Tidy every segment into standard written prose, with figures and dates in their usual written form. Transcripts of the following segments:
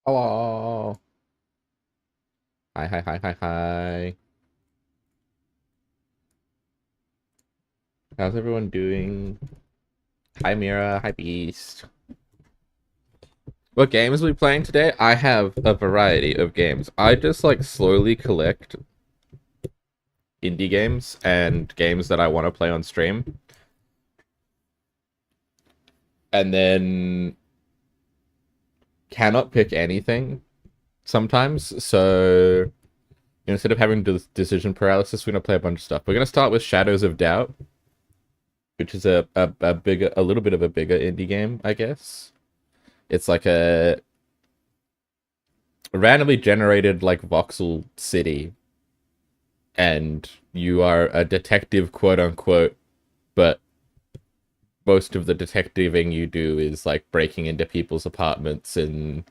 Hello. Hi, hi, hi, hi, hi. How's everyone doing? Hi, Mira. Hi, Beast. What games are we playing today? I have a variety of games. I just like slowly collect indie games and games that I want to play on stream. And then cannot pick anything sometimes. So instead of having decision paralysis, we're gonna play a bunch of stuff. We're gonna start with Shadows of Doubt, which is a little bit of a bigger indie game, I guess. It's like a randomly generated like voxel city, and you are a detective, quote unquote, but most of the detectiving you do is like breaking into people's apartments and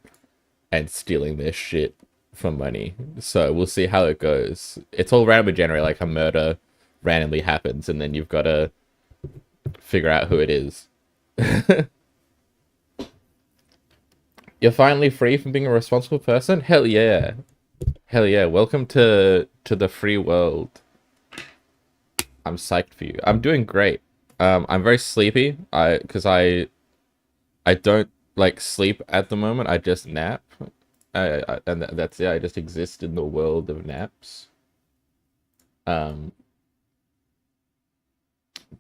stealing their shit for money. So we'll see how it goes. It's all randomly generated, like a murder randomly happens, and then you've got to figure out who it is. You're finally free from being a responsible person? Hell yeah. Hell yeah. Welcome to the free world. I'm psyched for you. I'm doing great. I'm very sleepy. I don't like sleep at the moment. I just nap. And that's it. I just exist in the world of naps. Um,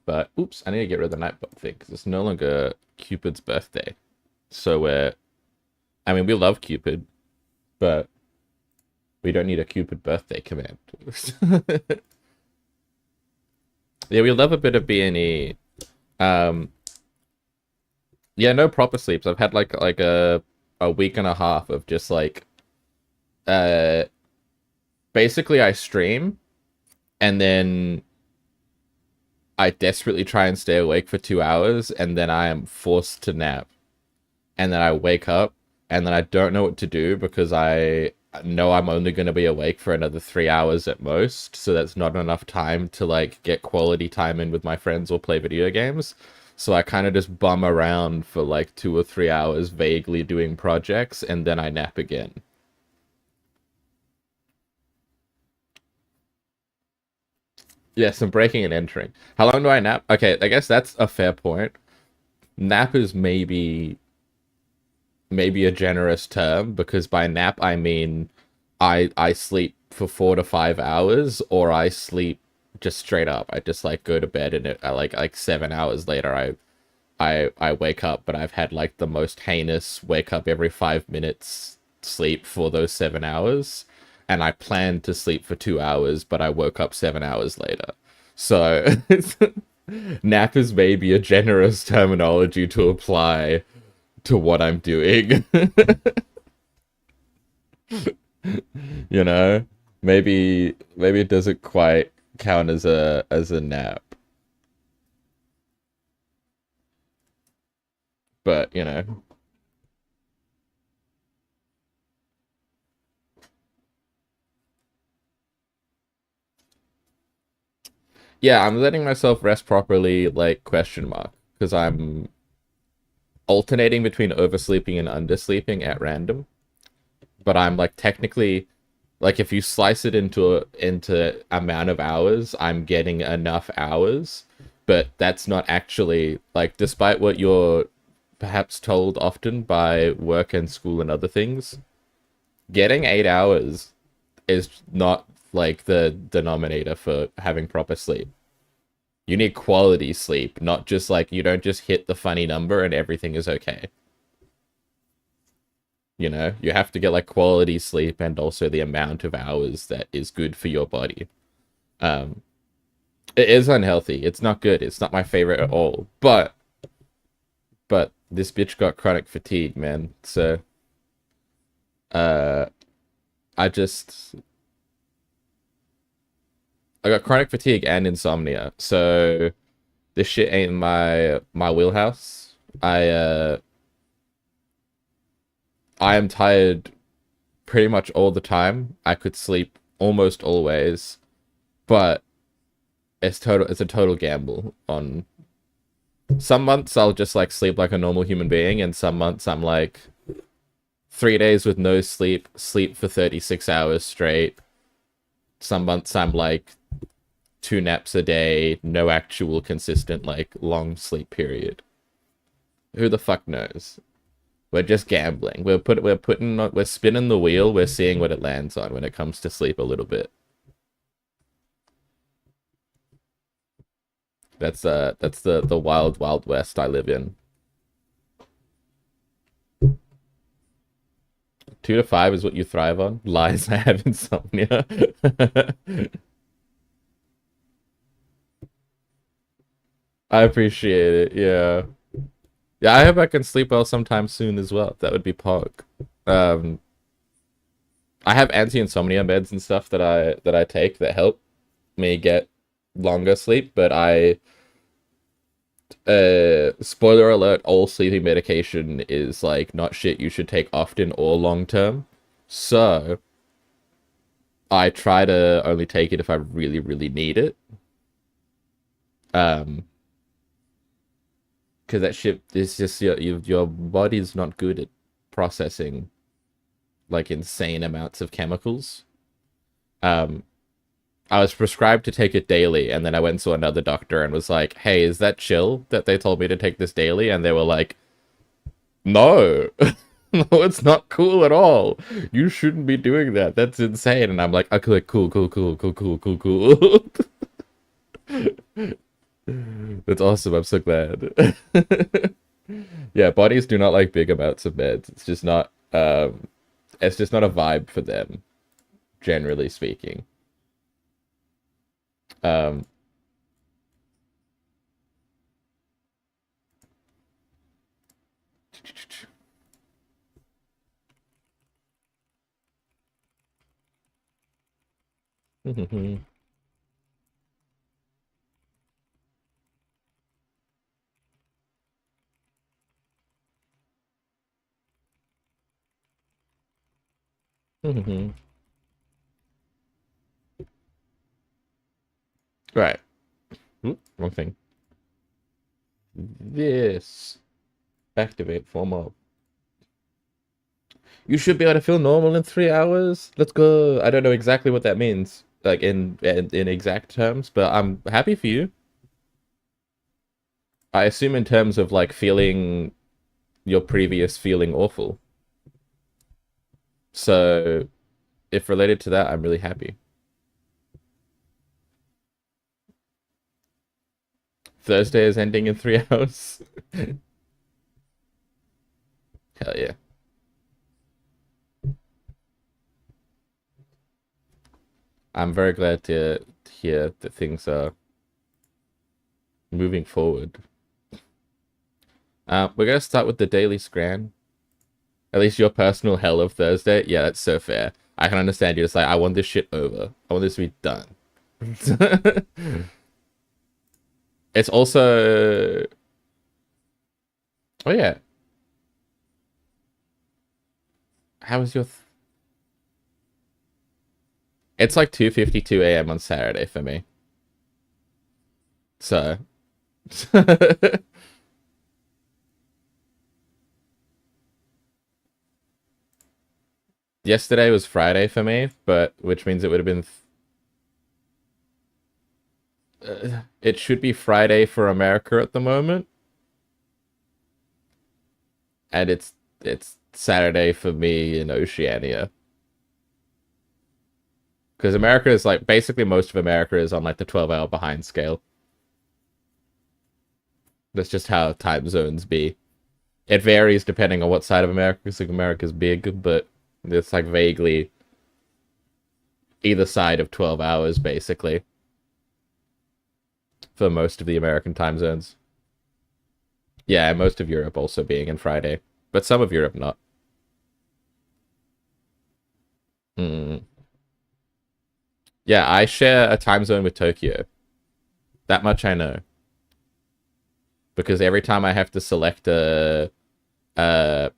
but oops, I need to get rid of the nightbot thing because it's no longer Cupid's birthday. So I mean, we love Cupid, but we don't need a Cupid birthday command. Yeah, we love a bit of B&E. Um, yeah, no proper sleeps. I've had like a week and a half of just like uh basically I stream and then I desperately try and stay awake for 2 hours and then I am forced to nap. And then I wake up and then I don't know what to do because I know I'm only going to be awake for another 3 hours at most. So that's not enough time to like get quality time in with my friends or play video games. So I kind of just bum around for like 2 or 3 hours vaguely doing projects and then I nap again. Yes, I'm breaking and entering. How long do I nap? Okay, I guess that's a fair point. Nap is maybe a generous term because by nap I mean I sleep for 4 to 5 hours or I sleep just straight up. I just like go to bed and I like 7 hours later I wake up, but I've had like the most heinous wake up every 5 minutes sleep for those 7 hours. And I planned to sleep for 2 hours, but I woke up 7 hours later. So nap is maybe a generous terminology to apply to what I'm doing. You know, maybe it doesn't quite count as a nap, but you know, yeah, I'm letting myself rest properly, like question mark, because I'm alternating between oversleeping and undersleeping at random. But I'm like technically like if you slice it into amount of hours, I'm getting enough hours, but that's not actually like despite what you're perhaps told often by work and school and other things, getting 8 hours is not like the denominator for having proper sleep. You need quality sleep, not just like you don't just hit the funny number and everything is okay. You know, you have to get like quality sleep and also the amount of hours that is good for your body. Um, it is unhealthy. It's not good. It's not my favorite at all. But this bitch got chronic fatigue, man. So uh, I just I got chronic fatigue and insomnia. So this shit ain't my wheelhouse. I am tired pretty much all the time. I could sleep almost always, but it's a total gamble on some months I'll just like sleep like a normal human being and some months I'm like 3 days with no sleep, sleep for 36 hours straight. Some months I'm like 2 naps a day, no actual consistent like long sleep period. Who the fuck knows? We're just gambling. We're spinning the wheel. We're seeing what it lands on when it comes to sleep a little bit. That's the wild wild west I live in. 2 to 5 is what you thrive on. Lies, I have insomnia. I appreciate it. Yeah. Yeah, I hope I can sleep well sometime soon as well. That would be pog. Um, I have anti-insomnia meds and stuff that I take that help me get longer sleep, but I spoiler alert, all sleeping medication is like not shit you should take often or long term. So I try to only take it if I really, really need it. Um, because that shit is just your body's not good at processing like insane amounts of chemicals. Um, I was prescribed to take it daily, and then I went to another doctor and was like, "Hey, is that chill that they told me to take this daily?" And they were like, "No, no, it's not cool at all. You shouldn't be doing that. That's insane." And I'm like, "Okay, cool, cool, cool, cool, cool, cool, cool." That's awesome. I'm so glad. Yeah, bodies do not like big amounts of meds. It's just not a vibe for them, generally speaking. Um, right. Wrong thing. This activate form of. You should be able to feel normal in 3 hours. Let's go. I don't know exactly what that means, like in exact terms, but I'm happy for you. I assume in terms of like feeling your previous feeling awful. So if related to that, I'm really happy. Thursday is ending in 3 hours. Hell yeah. I'm very glad to hear that things are moving forward. We're gonna start with the daily scran. At least your personal hell of Thursday. Yeah, that's so fair. I can understand you. Just like, I want this shit over. I want this to be done. It's also... Oh, yeah. How was your... It's like 2:52 a.m. on Saturday for me. So... Yesterday was Friday for me, but which means it would have been... it should be Friday for America at the moment. And it's Saturday for me in Oceania. Because America is like, basically most of America is on like the 12-hour behind scale. That's just how time zones be. It varies depending on what side of America, because like America's big, but it's like vaguely either side of 12 hours, basically. For most of the American time zones. Yeah, and most of Europe also being in Friday. But some of Europe not. Mm. Yeah, I share a time zone with Tokyo. That much I know. Because every time I have to select a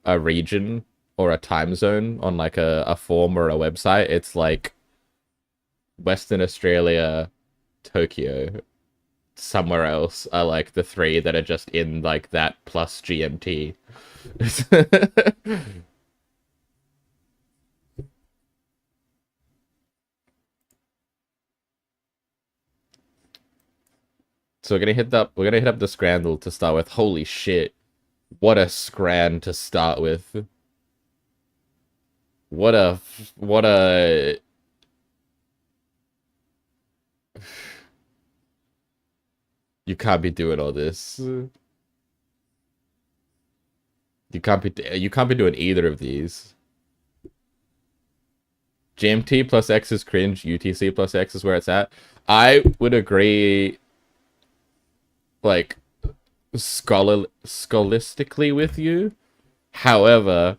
region or a time zone on like a form or a website, it's like Western Australia, Tokyo, somewhere else are like the three that are just in like that plus GMT. So we're gonna hit up the Scrandle to start with. Holy shit. What a scran to start with. What a you can't be doing all this. You can't be doing either of these. GMT plus X is cringe, UTC plus X is where it's at. I would agree, like, scholastically with you. However,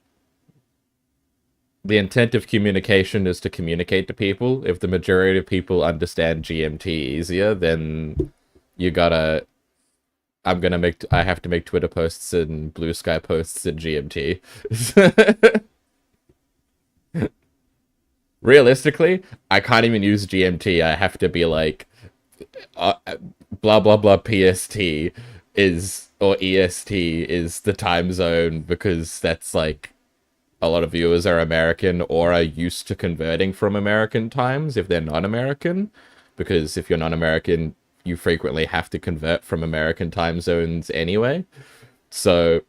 the intent of communication is to communicate to people. If the majority of people understand GMT easier, then you gotta... I have to make Twitter posts and Blue Sky posts in GMT. Realistically, I can't even use GMT. I have to be like, blah blah blah PST is, or EST is the time zone, because that's like, a lot of viewers are American or are used to converting from American times if they're not American, because if you're not American, you frequently have to convert from American time zones anyway. So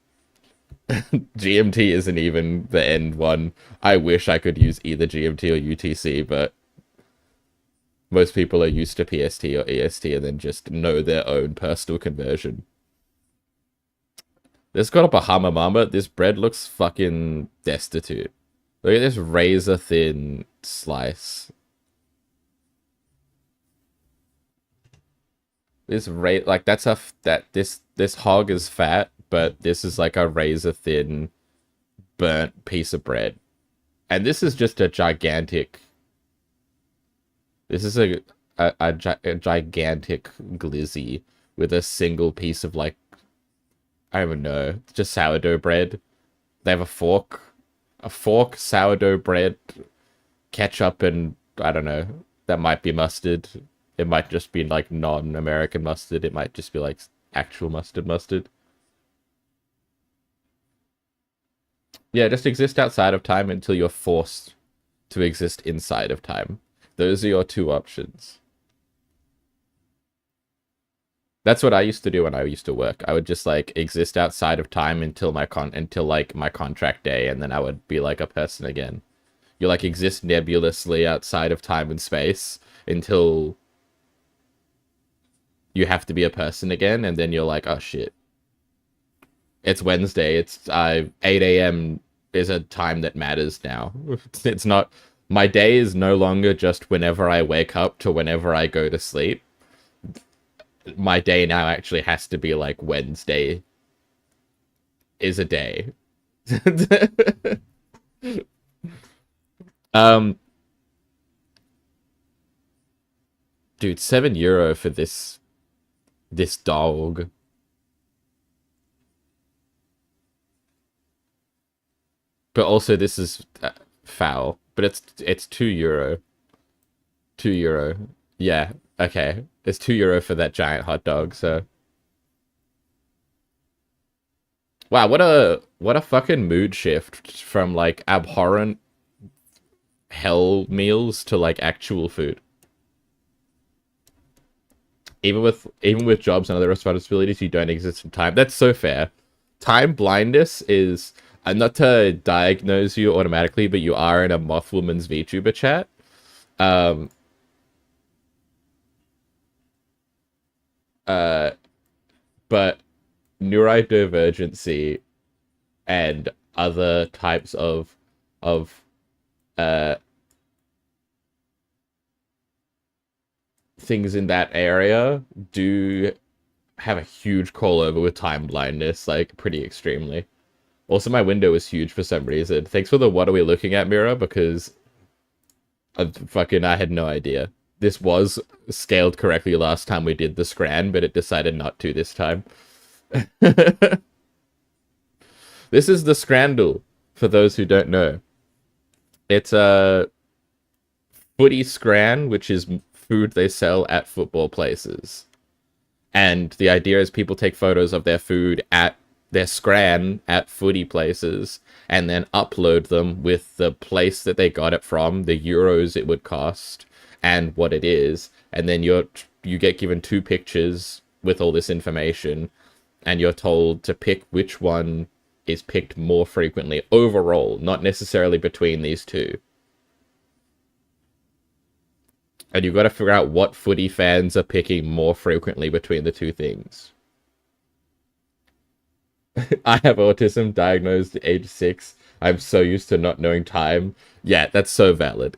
GMT isn't even the end one. I wish I could use either GMT or UTC, but most people are used to PST or EST and then just know their own personal conversion. This got a Bahama Mama. This bread looks fucking destitute. Look at this razor thin slice. This like this hog is fat, but this is like a razor thin burnt piece of bread. And this is just a gigantic... This is a gigantic glizzy with a single piece of, like, I don't even know, just sourdough bread. They have a fork, sourdough bread, ketchup, and I don't know, that might be mustard. It might just be like non-American mustard. It might just be like actual mustard. Yeah, just exist outside of time until you're forced to exist inside of time. Those are your two options. That's what I used to do when I used to work. I would just like exist outside of time until my contract day, and then I would be like a person again. You like exist nebulously outside of time and space until you have to be a person again, and then you're like, oh shit. It's Wednesday, it's 8 a.m. is a time that matters now. It's not... My day is no longer just whenever I wake up to whenever I go to sleep. My day now actually has to be like Wednesday is a day. Dude, €7 for this dog. But also this is foul. But it's €2. €2. Yeah, okay. It's €2 for that giant hot dog, so... Wow, what a fucking mood shift from like abhorrent hell meals to like actual food. Even with jobs and other responsibilities, you don't exist in time. That's so fair. Time blindness is... not to diagnose you automatically, but you are in a Mothwoman's VTuber chat. But neurodivergency and other types of uh things in that area do have a huge call over with time blindness, like pretty extremely. Also, my window is huge for some reason. Thanks for the what are we looking at mirror, because I had no idea. This was scaled correctly last time we did the scran, but it decided not to this time. This is the Scrandle, for those who don't know. It's a footy scran, which is food they sell at football places. And the idea is people take photos of their food at their scran at footy places and then upload them with the place that they got it from, the euros it would cost, and what it is. And then you get given two pictures with all this information, and you're told to pick which one is picked more frequently overall, not necessarily between these two. And you've got to figure out what footy fans are picking more frequently between the two things. I have autism, diagnosed at age 6. I'm so used to not knowing time. Yeah, that's so valid.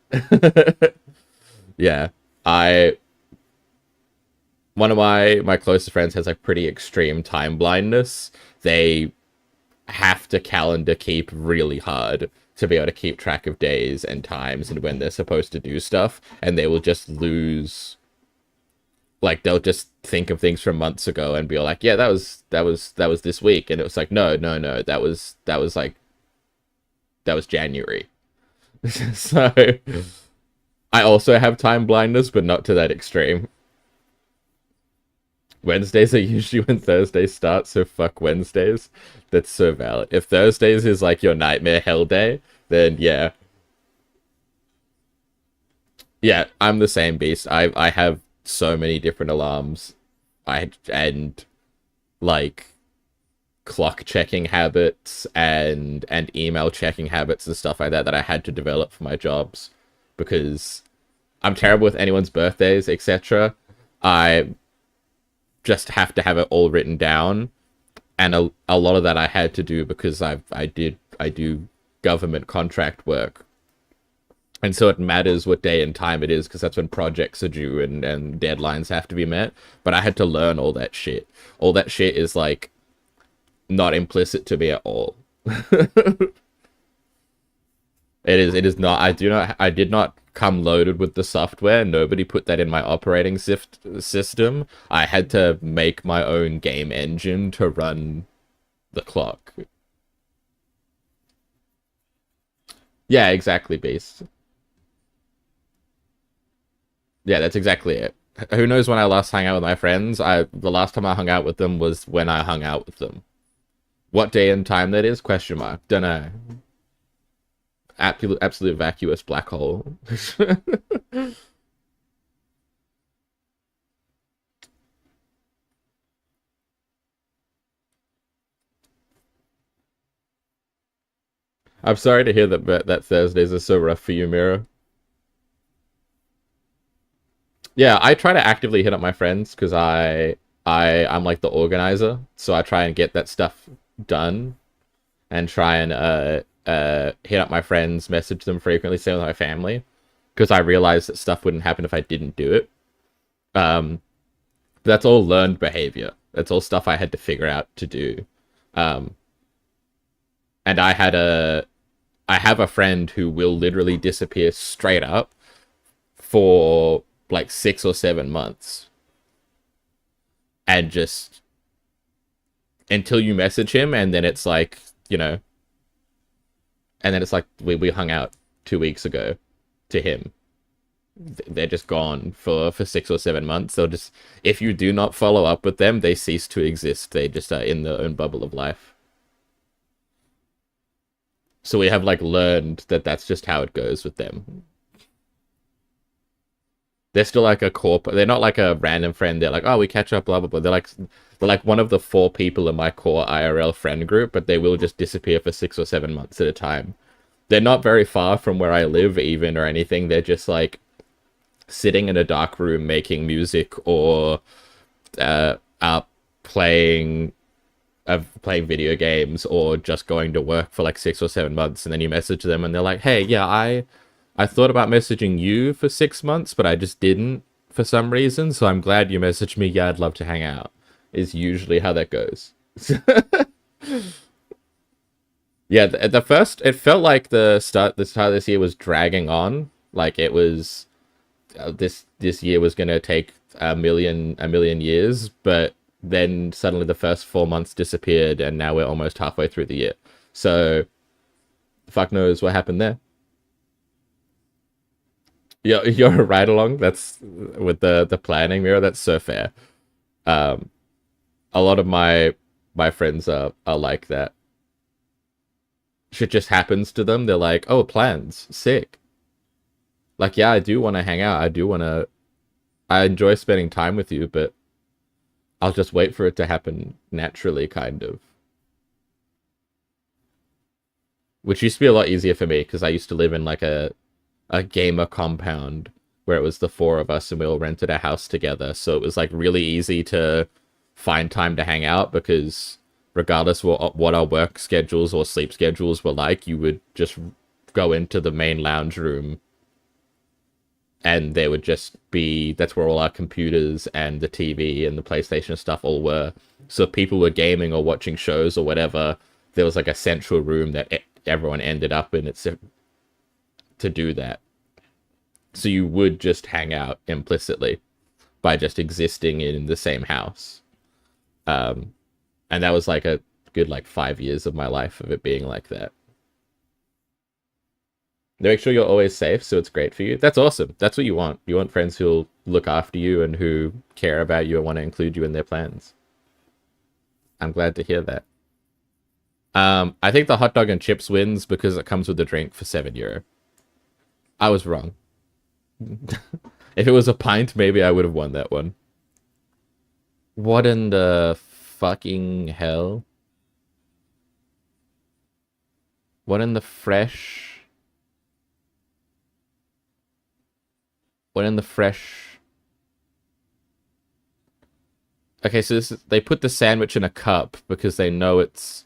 Yeah. I One of my closest friends has like pretty extreme time blindness. They have to calendar keep really hard to be able to keep track of days and times and when they're supposed to do stuff, and they will just lose, like they'll just think of things from months ago and be like, yeah, that was this week, and it was like, no, that was January. So I also have time blindness, but not to that extreme. Wednesdays are usually when Thursdays start, so fuck Wednesdays. That's so valid. If Thursdays is like your nightmare hell day, then yeah. Yeah, I'm the same beast. I have so many different alarms. And like clock checking habits and email checking habits and stuff like that I had to develop for my jobs, because I'm terrible with anyone's birthdays, etc. I just have to have it all written down, and a lot of that I had to do because I do government contract work, and so it matters what day and time it is because that's when projects are due and deadlines have to be met. But I had to learn all that shit. All that shit is like not implicit to me at all. It is not. I did not come loaded with the software. Nobody put that in my operating system. I had to make my own game engine to run the clock. Yeah, exactly, Beast. Yeah, that's exactly it. Who knows when I last hung out with my friends? The last time I hung out with them was when I hung out with them. What day and time that is? Question mark. Don't know. Absolute vacuous black hole. I'm sorry to hear that Thursdays are so rough for you, Mira. Yeah, I try to actively hit up my friends because I'm like the organizer, so I try and get that stuff done and try and hit up my friends, message them frequently, same with my family, because I realized that stuff wouldn't happen if I didn't do it. Um, that's all learned behavior. That's all stuff I had to figure out to do. Um, and I have a friend who will literally disappear straight up for like 6 or 7 months, and just until you message him, and then it's like, and then it's like we hung out 2 weeks ago to him. They're just gone for 6 or 7 months. They'll just, if you do not follow up with them, they cease to exist. They just are in their own bubble of life. So we have like learned that that's just how it goes with them. They're still like a corp. They're not like a random friend. They're like, oh, we catch up, blah blah blah. They're like one of the 4 people in my core IRL friend group, but they will just disappear for 6 or 7 months at a time. They're not very far from where I live, even, or anything. They're just like sitting in a dark room making music, or up playing video games, or just going to work for like 6 or 7 months, and then you message them and they're like, hey, yeah, I thought about messaging you for 6 months, but I just didn't for some reason, so I'm glad you messaged me. Yeah, I'd love to hang out, is usually how that goes. Yeah, it felt like the start of this year was dragging on. Like it was, this year was gonna take a million years, but then suddenly the first 4 months disappeared, and now we're almost halfway through the year. So, fuck knows what happened there. You're right along. That's with the planning mirror. That's so fair. Um, a lot of my friends are like that. Shit just happens to them. They're like, oh, plans, sick. Like, yeah, I do want to hang out. I enjoy spending time with you, but I'll just wait for it to happen naturally, kind of. Which used to be a lot easier for me because I used to live in like a gamer compound where it was the four of us and we all rented a house together. So it was like really easy to find time to hang out because regardless of what our work schedules or sleep schedules were like, you would just go into the main lounge room and there would just be, that's where all our computers and the TV and the PlayStation stuff all were. So if people were gaming or watching shows or whatever, there was like a central room that everyone ended up in it to do that. So you would just hang out implicitly by just existing in the same house. And that was like a good like 5 years of my life of it being like that. Make sure you're always safe, so it's great for you. That's awesome. That's what you want. You want friends who'll look after you and who care about you and want to include you in their plans. I'm glad to hear that. I think the hot dog and chips wins because it comes with a drink for €7. I was wrong. If it was a pint, maybe I would have won that one. What in the fucking hell? What in the fresh? What in the fresh? Okay, so they put the sandwich in a cup because they know it's...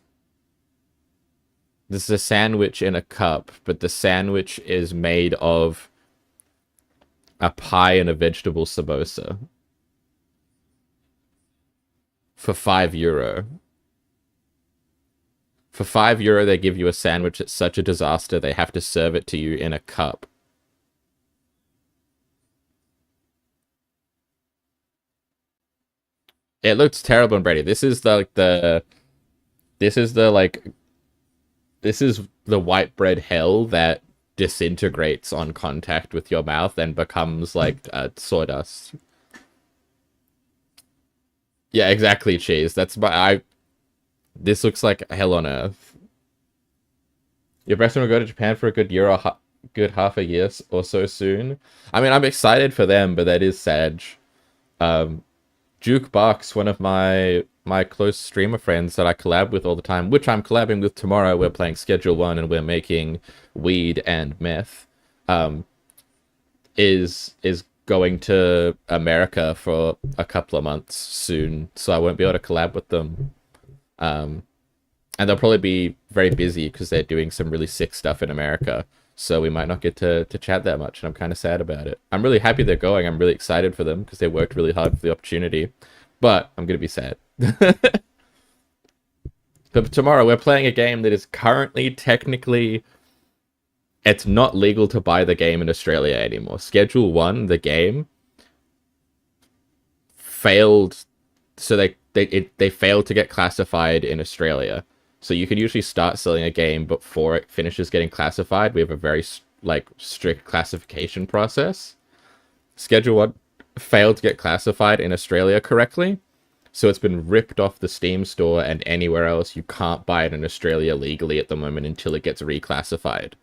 This is a sandwich in a cup, but the sandwich is made of a pie and a vegetable samosa. For €5. For €5, they give you a sandwich that's such a disaster, they have to serve it to you in a cup. It looks terrible and Brady. This is this is the white bread hell that disintegrates on contact with your mouth and becomes like sawdust. Yeah, exactly, cheese. That's this looks like hell on earth. Your best friend will go to Japan for a good year or good half a year or so soon. I mean, I'm excited for them, but that is sad. Jukebox, one of my close streamer friends that I collab with all the time, which I'm collabing with tomorrow. We're playing Schedule 1 and we're making weed and meth. Is going to America for a couple of months soon, so I won't be able to collab with them. And they'll probably be very busy because they're doing some really sick stuff in America. So we might not get to chat that much, and I'm kind of sad about it. I'm really happy they're going. I'm really excited for them because they worked really hard for the opportunity. But I'm going to be sad. But tomorrow we're playing a game that is currently technically... It's not legal to buy the game in Australia anymore. Schedule 1, the game, failed... So they failed to get classified in Australia. So you can usually start selling a game before it finishes getting classified. We have a very strict classification process. Schedule 1 failed to get classified in Australia correctly. So it's been ripped off the Steam store and anywhere else. You can't buy it in Australia legally at the moment until it gets reclassified.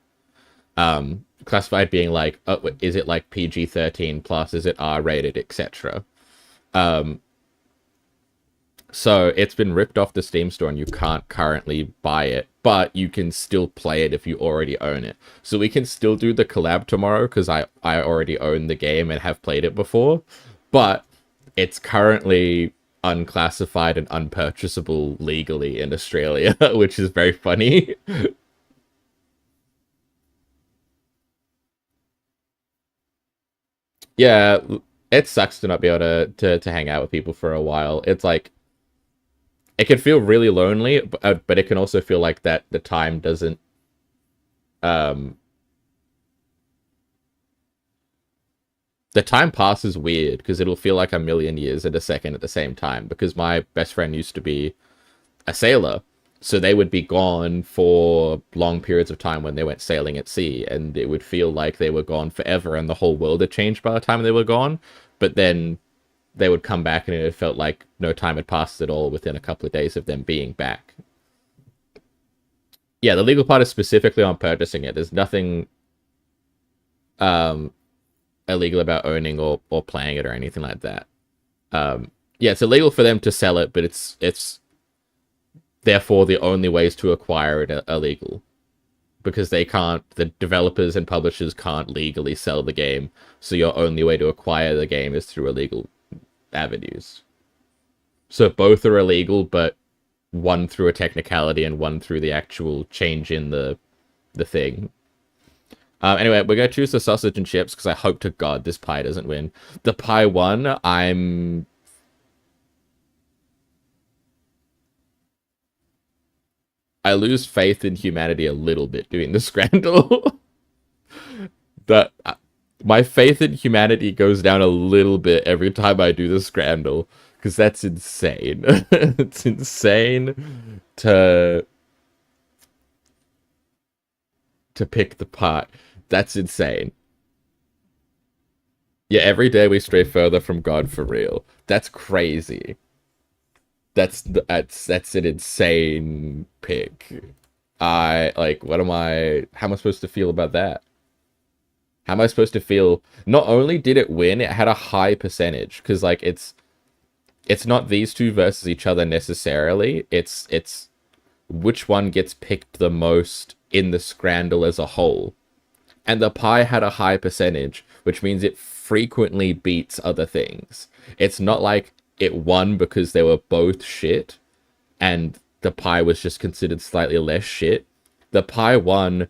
Classified being like, oh, is it like PG-13 plus? Is it R-rated, etc. So it's been ripped off the Steam store and you can't currently buy it, but you can still play it if you already own it. So we can still do the collab tomorrow because I already own the game and have played it before, but it's currently unclassified and unpurchasable legally in Australia, which is very funny. Yeah, it sucks to not be able to hang out with people for a while. It's like, it can feel really lonely, but it can also feel like that the time doesn't... the time passes weird, because it'll feel like a million years at a second at the same time, because my best friend used to be a sailor, so they would be gone for long periods of time when they went sailing at sea, and it would feel like they were gone forever, and the whole world had changed by the time they were gone, but then they would come back and it felt like no time had passed at all within a couple of days of them being back. Yeah, the legal part is specifically on purchasing it. There's nothing illegal about owning or playing it or anything like that. Yeah, it's illegal for them to sell it, but it's therefore the only ways to acquire it are illegal because they can't. The developers and publishers can't legally sell the game, so your only way to acquire the game is through illegal avenues. So both are illegal, but one through a technicality and one through the actual change in the thing. Anyway, we're gonna choose the sausage and chips because I hope to God this pie doesn't win. The pie won. I lose faith in humanity a little bit doing the scramble. that My faith in humanity goes down a little bit every time I do the scramble because that's insane. It's insane to pick the pot. That's insane. Yeah, every day we stray further from God for real. That's crazy. That's an insane pick. I like what am I how am I supposed to feel about that? How am I supposed to feel? Not only did it win, it had a high percentage because like it's not these two versus each other necessarily. It's which one gets picked the most in the scramble as a whole. And the pie had a high percentage, which means it frequently beats other things. It's not like it won because they were both shit and the pie was just considered slightly less shit. The pie won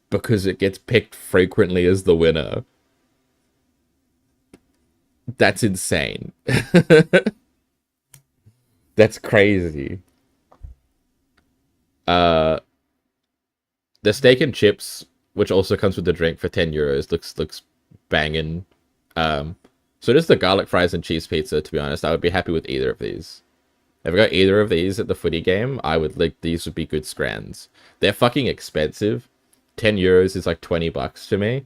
because it gets picked frequently as the winner. That's insane. That's crazy. Uh, the steak and chips, which also comes with the drink for €10, looks banging. So does the garlic fries and cheese pizza. To be honest, I would be happy with either of these. If I got either of these at the footy game, I would like these would be good scrans. They're fucking expensive. €10 is like $20 to me.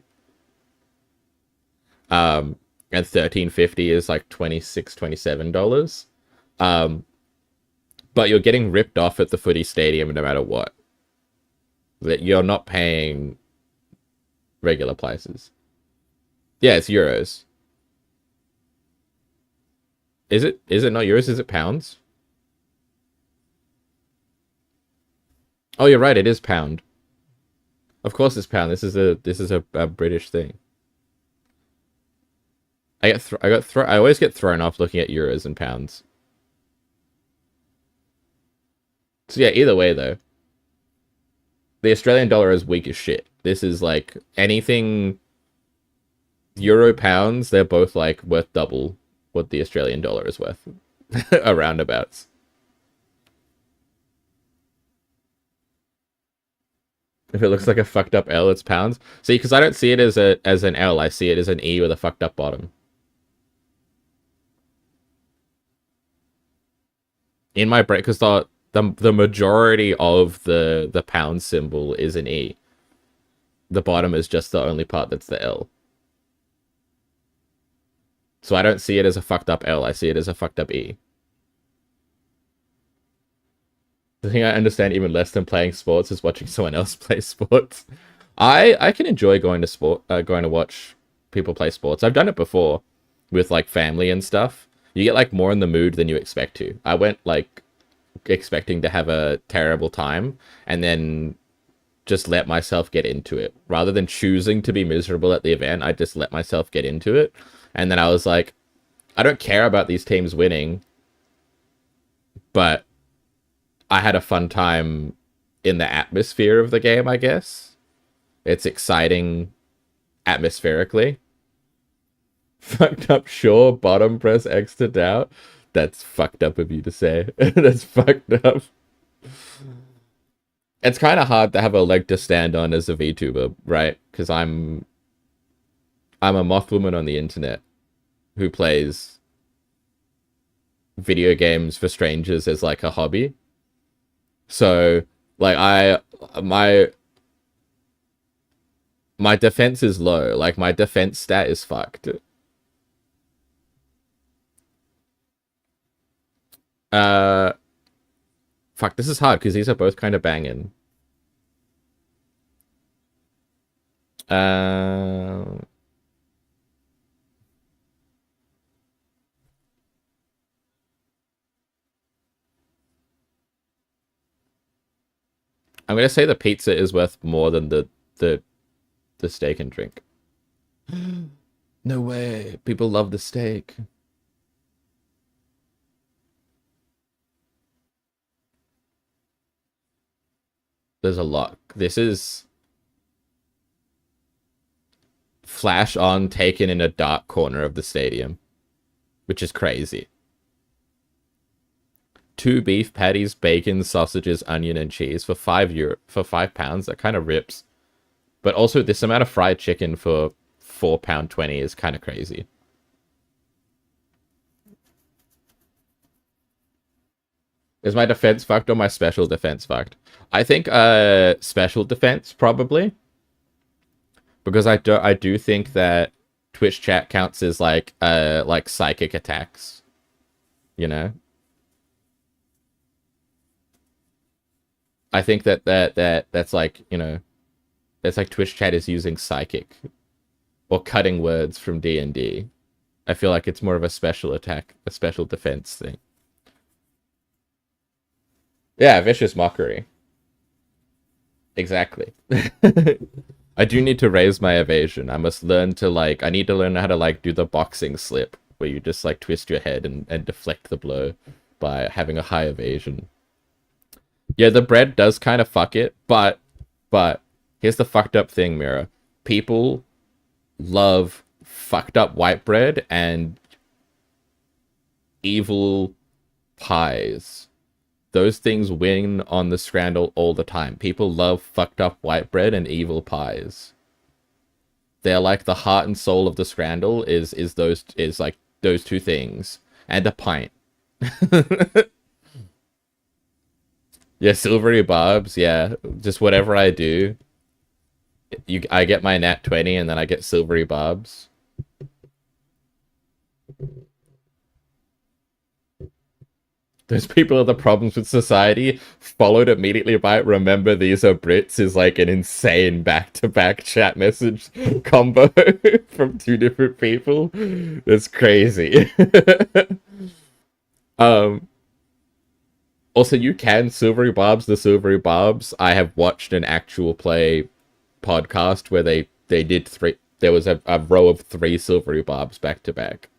And $13.50 is like $26, $27. But you're getting ripped off at the footy stadium no matter what. That you're not paying regular prices. Yeah, it's euros. Is it? Is it not euros? Is it pounds? Oh, you're right. It is pound. Of course, it's pound. This is a British thing. I always get thrown off looking at euros and pounds. So yeah, either way though, the Australian dollar is weak as shit. This is like anything euro pounds, they're both like worth double what the Australian dollar is worth. Around abouts. If it looks like a fucked up L, it's pounds. See, because I don't see it as an L, I see it as an E with a fucked up bottom. In my brain, because the majority of the pound symbol is an E. The bottom is just the only part that's the L. So I don't see it as a fucked up L, I see it as a fucked up E. The thing I understand even less than playing sports is watching someone else play sports. I can enjoy going to watch people play sports. I've done it before with like family and stuff. You get like more in the mood than you expect to. I went like expecting to have a terrible time and then just let myself get into it. Rather than choosing to be miserable at the event, I just let myself get into it. And then I was like, I don't care about these teams winning, but I had a fun time in the atmosphere of the game, I guess. It's exciting atmospherically. Fucked up, sure. Bottom press X to doubt. That's fucked up of you to say. That's fucked up. It's kind of hard to have a leg to stand on as a VTuber, right? Because I'm a moth woman on the internet who plays video games for strangers as like a hobby. So like my defense is low. Like my defense stat is fucked. Uh Fuck, this is hard because these are both kind of banging. Uh I'm gonna say the pizza is worth more than the the steak and drink. No way. People love the steak. There's a lot. This is flash on taken in a dark corner of the stadium, which is crazy. 2 beef patties, bacon, sausages, onion, and cheese for €5 for £5. That kind of rips. But also this amount of fried chicken for £4.20 is kind of crazy. Is my defense fucked or my special defense fucked? I think special defense probably. Because I do think that Twitch chat counts as like psychic attacks. You know? I think that's like, you know, that's like Twitch chat is using psychic or cutting words from D&D. I feel like it's more of a special attack, a special defense thing. Yeah, vicious mockery. Exactly. I do need to raise my evasion. I must learn to I need to learn how to do the boxing slip where you just twist your head and deflect the blow by having a high evasion. Yeah, the bread does kind of fuck it, but here's the fucked up thing, Mira. People love fucked up white bread and evil pies. Those things win on the Scrandle all the time. People love fucked up white bread and evil pies. They're like the heart and soul of the Scrandle is like those two things. And a pint. Yeah, silvery barbs, yeah. Just whatever I do. I get my nat 20 and then I get silvery barbs. Those people are the problems with society, followed immediately by remember these are Brits is like an insane back-to-back chat message combo from two different people. That's crazy. Also, you can silvery barbs the silvery barbs. I have watched an actual play podcast where they did three. There was a row of 3 silvery barbs back to back.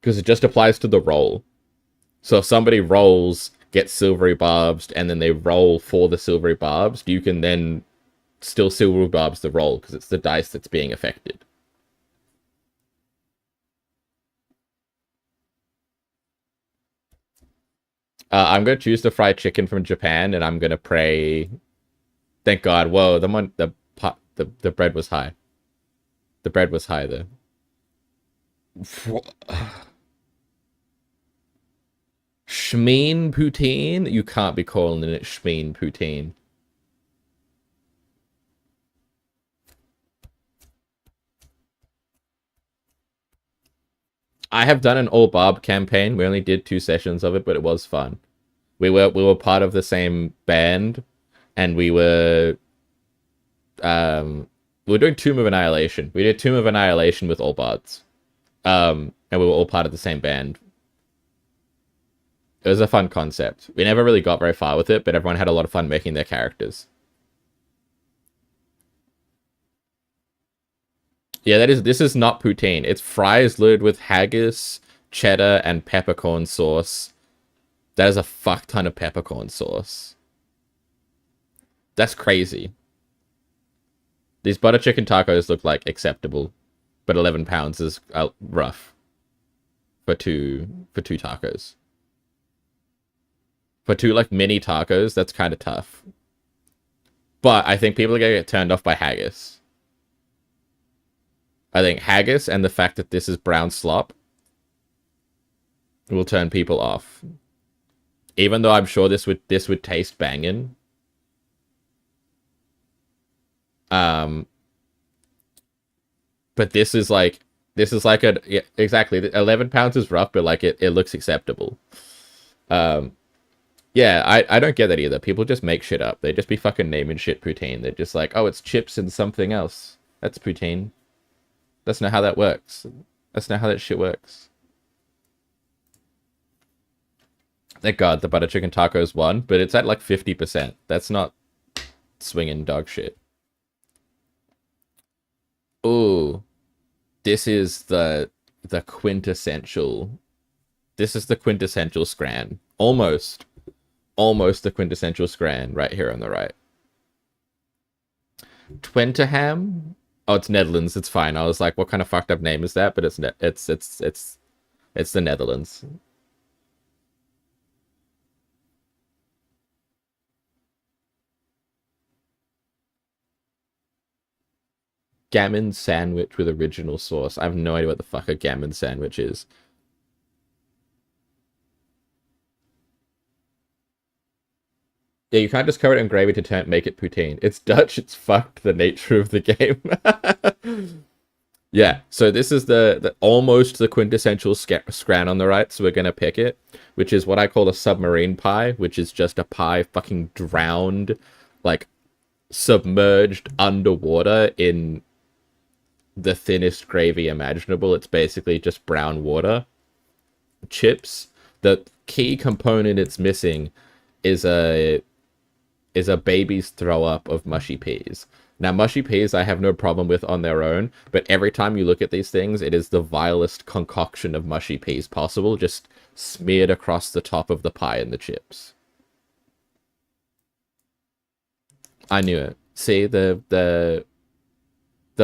Because it just applies to the roll. So if somebody rolls, gets silvery barbs, and then they roll for the silvery barbs, you can then still silvery barbs the roll because it's the dice that's being affected. I'm gonna choose the fried chicken from Japan, and I'm gonna pray. Thank God! Whoa, the bread was high. The bread was high though. Shmeen poutine? You can't be calling it shmeen poutine. I have done an all barb campaign. We only did 2 sessions of it, but it was fun. We were part of the same band, and we were doing Tomb of Annihilation. We did Tomb of Annihilation with all bards. And we were all part of the same band. It was a fun concept. We never really got very far with it, but everyone had a lot of fun making their characters. Yeah, this is not poutine. It's fries loaded with haggis, cheddar, and peppercorn sauce. That is a fuck ton of peppercorn sauce. That's crazy. These butter chicken tacos look like acceptable, but £11 is rough for two tacos. For 2 mini tacos, that's kind of tough. But I think people are gonna get turned off by haggis. I think haggis and the fact that this is brown slop will turn people off. Even though I'm sure this would taste banging. But this is like yeah, exactly. £11 is rough, but it looks acceptable. Yeah, I don't get that either. People just make shit up. They just be fucking naming shit poutine. They're just like, oh, it's chips and something else. That's poutine. That's not how that works. That's not how that shit works. Thank God the butter chicken tacos won, but it's at like 50%. That's not swinging dog shit. Ooh, this is the quintessential. This is the quintessential scran. Almost the quintessential scran right here on the right. Twenteham. Oh, it's Netherlands. It's fine. I was like, what kind of fucked up name is that? But it's the Netherlands. Gammon sandwich with original sauce. I have no idea what the fuck a gammon sandwich is. Yeah, you can't just cover it in gravy to make it poutine. It's Dutch. It's fucked the nature of the game. Yeah, so this is the almost the quintessential scran on the right, so we're gonna pick it, which is what I call a submarine pie, which is just a pie fucking drowned, like submerged underwater in the thinnest gravy imaginable. It's basically just brown water. Chips. The key component it's missing is a baby's throw up of mushy peas. Now, mushy peas I have no problem with on their own, but every time you look at these things, it is the vilest concoction of mushy peas possible, just smeared across the top of the pie and the chips. I knew it. See, the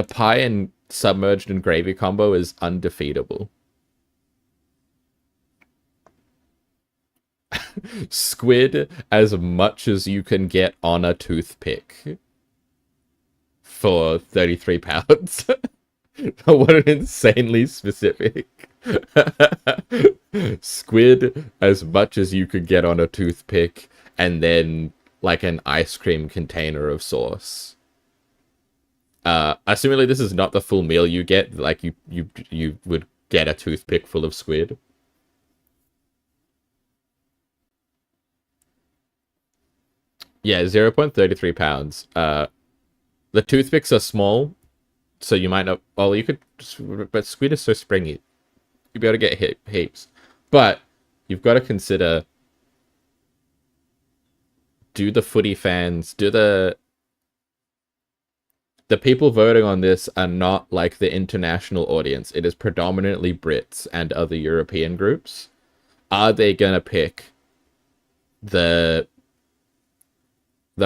pie and submerged in gravy combo is undefeatable. Squid as much as you can get on a toothpick for 33 pounds. What an insanely specific. Squid as much as you could get on a toothpick, and then like an ice cream container of sauce. Assumingly this is not the full meal you get, like you would get a toothpick full of squid. Yeah, 0.33 pounds. The toothpicks are small, so you might not... Well, you could... But squid is so springy. You'd be able to get heaps. But you've got to consider... Do the footy fans... Do the people voting on this are not like the international audience. It is predominantly Brits and other European groups. Are they going to pick the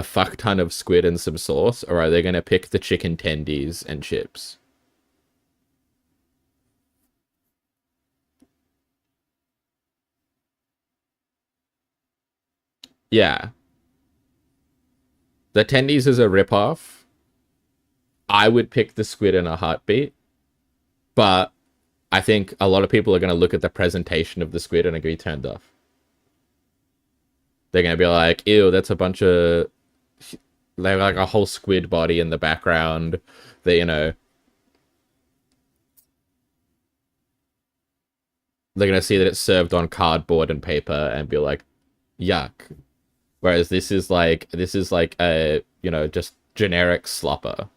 fuck ton of squid and some sauce, or are they going to pick the chicken tendies and chips? Yeah. The tendies is a ripoff. I would pick the squid in a heartbeat, but I think a lot of people are going to look at the presentation of the squid and are going to be turned off. They're going to be like, ew, that's a bunch of... like a whole squid body in the background. They, they're gonna see that it's served on cardboard and paper and be like, yuck. Whereas this is like a, just generic slopper.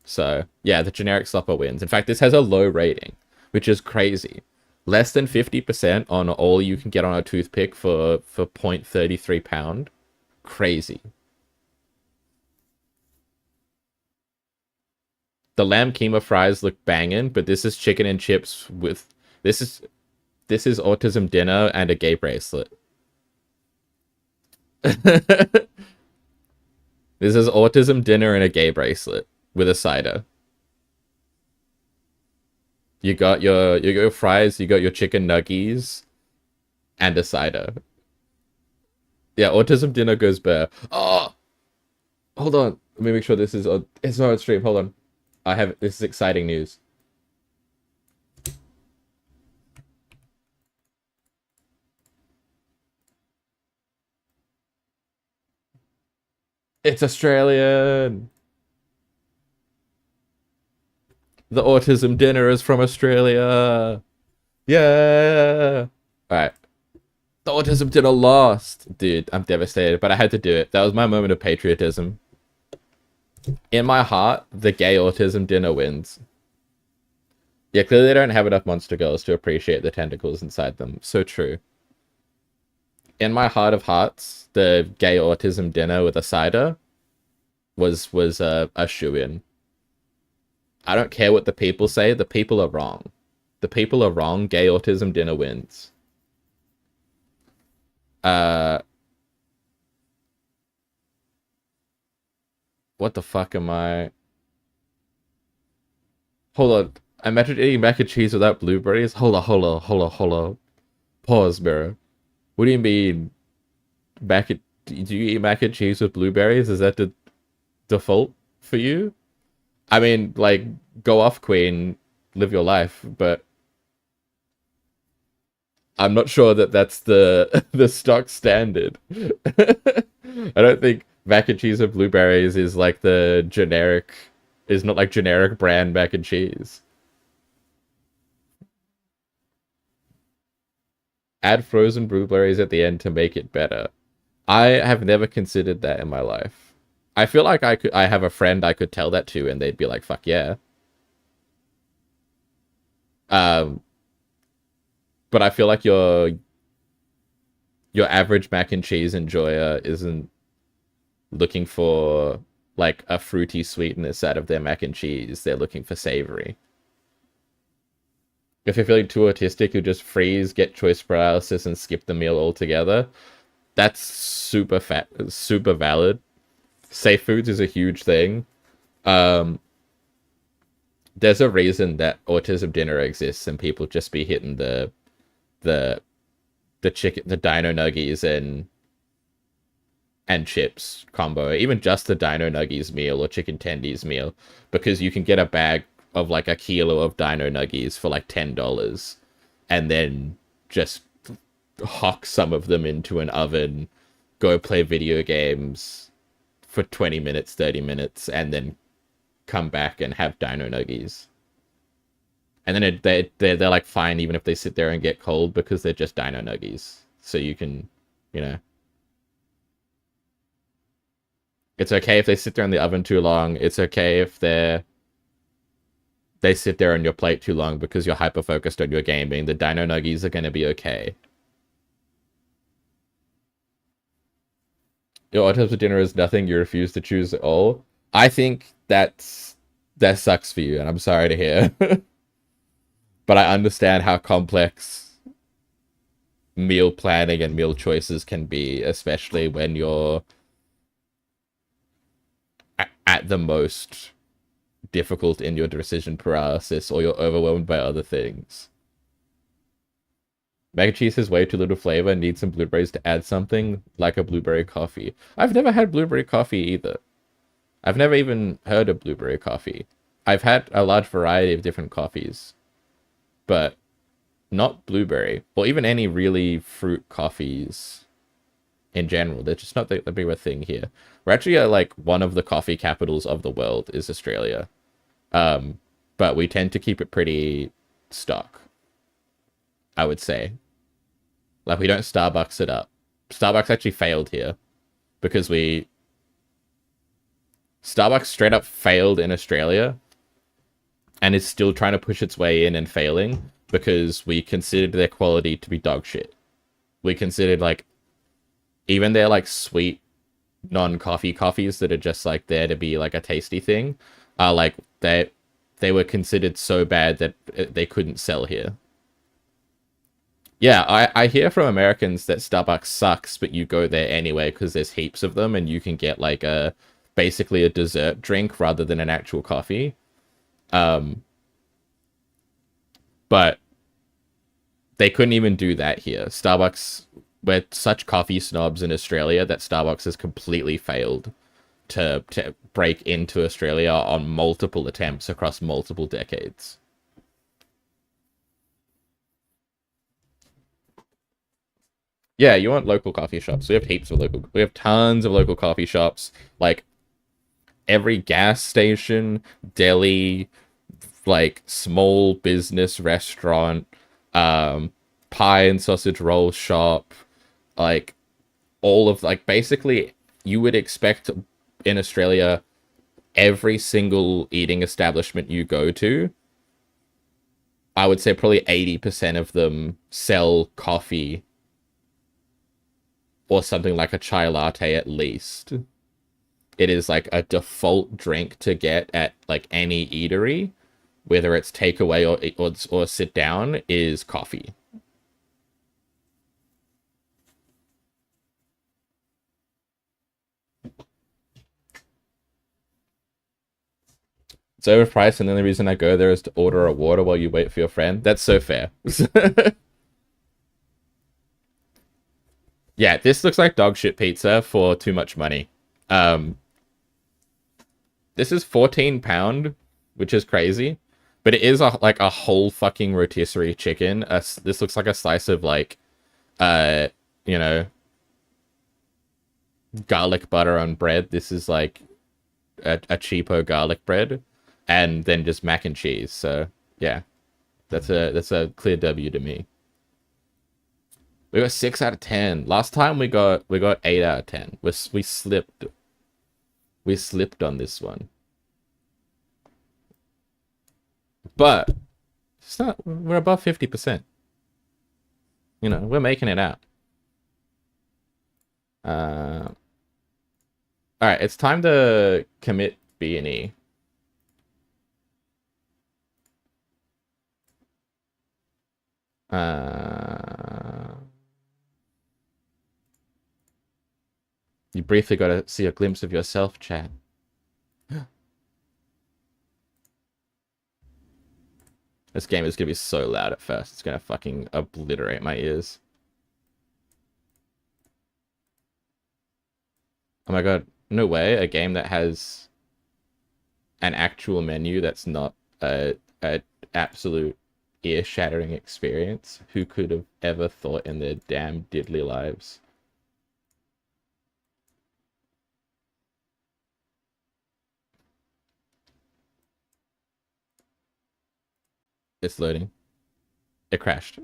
So yeah, the generic slopper wins. In fact, this has a low rating, which is crazy. Less than 50% on all you can get on a toothpick for 0.33 pound. Crazy. The lamb keema fries look banging, but this is chicken and chips with... This is autism dinner and a gay bracelet. This is autism dinner and a gay bracelet with a cider. You got your fries, you got your chicken nuggies, and a cider. Yeah, autism dinner goes bare. Oh, hold on. Let me make sure this is on... It's not on stream. Hold on. This is exciting news. It's Australian. The autism dinner is from Australia. Yeah. All right. The autism dinner lost. Dude, I'm devastated, but I had to do it. That was my moment of patriotism. In my heart, the gay autism dinner wins. Yeah, clearly they don't have enough monster girls to appreciate the tentacles inside them. So true. in my heart of hearts, the gay autism dinner with a cider was a shoe-in. I don't care what the people say. The people are wrong. The people are wrong. Gay autism dinner wins. Uh, what the fuck am I? Hold on. Imagine eating mac and cheese without blueberries. Hold on. Pause, bro. What do you mean? Do you eat mac and cheese with blueberries? Is that the default for you? I mean, like, go off, Queen, live your life, but I'm not sure that that's the the stock standard. I don't think mac and cheese with blueberries is like the generic, is not like generic brand mac and cheese. Add frozen blueberries at the end to make it better. I have never considered that in my life. I feel like I have a friend I could tell that to and they'd be like, fuck yeah. Um, but I feel like your average mac and cheese enjoyer isn't looking for like a fruity sweetness out of their mac and cheese. They're looking for savory. If you're feeling too autistic, you just freeze, get choice paralysis, and skip the meal altogether. That's super valid. Safe foods is a huge thing. Um, there's a reason that autism dinner exists, and people just be hitting the chicken, the dino nuggies and chips combo, even just the dino nuggies meal or chicken tendies meal, because you can get a bag of like a kilo of dino nuggies for like $10 and then just hock some of them into an oven, go play video games for 20 minutes, 30 minutes, and then come back and have dino nuggies. And then they're like fine even if they sit there and get cold because they're just dino nuggies. So you can, you know, it's okay if they sit there in the oven too long. It's okay if they sit there on your plate too long because you're hyper focused on your gaming. The dino nuggies are going to be okay. Your autism dinner is nothing. You refuse to choose at all. I think that sucks for you, and I'm sorry to hear. But I understand how complex meal planning and meal choices can be, especially when you're at the most difficult in your decision paralysis or you're overwhelmed by other things. Mac and cheese has way too little flavor and needs some blueberries to add something, like a blueberry coffee. I've never had blueberry coffee either. I've never even heard of blueberry coffee. I've had a large variety of different coffees, but not blueberry, or even any really fruit coffees in general. They're just not the big a thing here. We're actually like one of the coffee capitals of the world is Australia. But we tend to keep it pretty stock, I would say. Like, we don't Starbucks it up. Starbucks actually failed here because Starbucks straight up failed in Australia and is still trying to push its way in and failing because we considered their quality to be dog shit. We considered, like, even their, like, sweet non-coffee coffees that are just, like, there to be, like, a tasty thing are, like, they were considered so bad that they couldn't sell here. Yeah, I hear from Americans that Starbucks sucks, but you go there anyway because there's heaps of them and you can get, like, basically a dessert drink rather than an actual coffee. But they couldn't even do that here. Starbucks, we're such coffee snobs in Australia that Starbucks has completely failed to break into Australia on multiple attempts across multiple decades. Yeah, you want local coffee shops. We have tons of local coffee shops. Like, every gas station, deli, like, small business restaurant, pie and sausage roll shop, like, all of, like, basically, you would expect in Australia, every single eating establishment you go to, I would say probably 80% of them sell coffee or something like a chai latte at least, it is like a default drink to get at like any eatery, whether it's takeaway or sit down, is coffee. It's overpriced, and the only reason I go there is to order a water while you wait for your friend. That's so fair. Yeah, this looks like dog shit pizza for too much money. Um, this is £14, which is crazy, but it is like a whole fucking rotisserie chicken. This looks like a slice of like, uh, you know, garlic butter on bread. This is like a cheapo garlic bread, and then just mac and cheese. So yeah, that's a clear W to me. We got 6 out of 10. Last time we got 8 out of 10. We slipped. We slipped on this one. But it's not, we're above 50%. You know, we're making it out. All right, it's time to commit B&E. You briefly got to see a glimpse of yourself, chat. This game is going to be so loud at first. It's going to fucking obliterate my ears. Oh my god, no way. A game that has an actual menu that's not a absolute ear-shattering experience. Who could have ever thought in their damn diddly lives? It's loading. It crashed.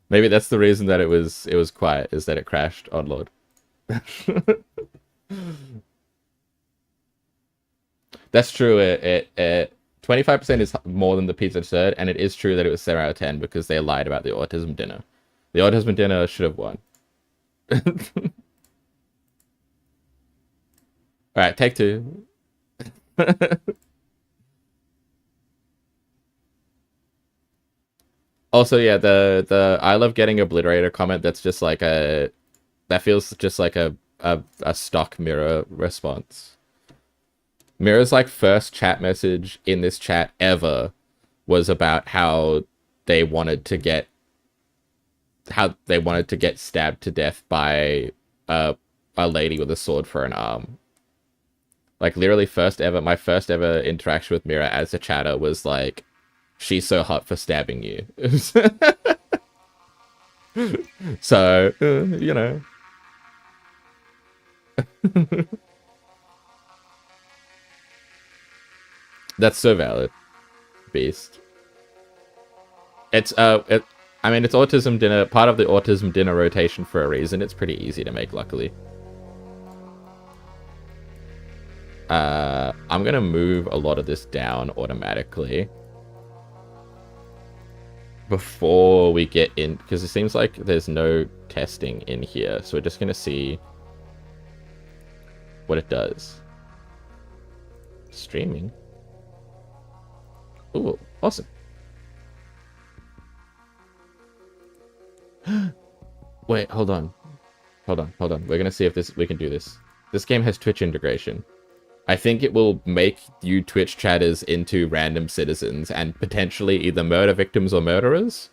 Maybe that's the reason that it was quiet, is that it crashed on load. That's true. It 25% is more than the pizza dessert, and it is true that it was 7 out of 10 because they lied about the autism dinner. The autism dinner should have won. All right, take two. Also, yeah, the I love getting obliterator comment. That's just like that feels just like a stock Mirror response. Mirror's like first chat message in this chat ever was about how they wanted to get stabbed to death by a lady with a sword for an arm. Like literally my first ever interaction with Mirror as a chatter was like, she's so hot for stabbing you. So, you know. That's so valid, Beast. It's I mean, it's autism dinner, part of the autism dinner rotation for a reason. It's pretty easy to make, luckily. I'm gonna move a lot of this down automatically before we get in, because it seems like there's no testing in here, so we're just gonna see what it does. Streaming. Ooh, awesome. Wait, hold on. We're gonna see if we can do this. This game has Twitch integration. I think it will make you Twitch chatters into random citizens and potentially either murder victims or murderers.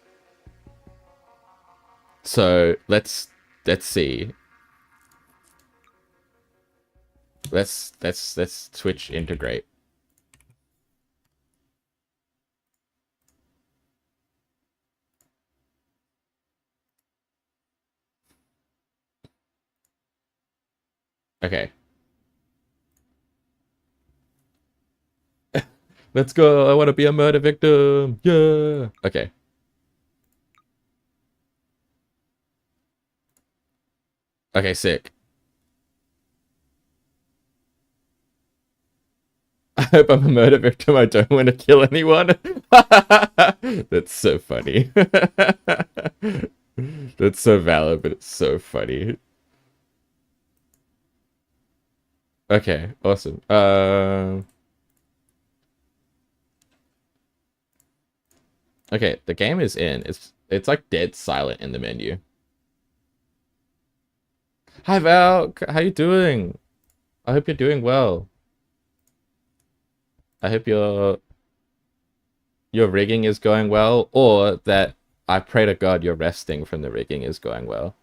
So let's see. Let's Twitch integrate. Okay. Let's go. I want to be a murder victim. Yeah. Okay. Okay, sick. I hope I'm a murder victim. I don't want to kill anyone. That's so funny. That's so valid, but it's so funny. Okay, awesome. Okay, the game is in. It's like dead silent in the menu. Hi Val, how you doing? I hope you're doing well. I hope your rigging is going well, or that I pray to God your resting from the rigging is going well.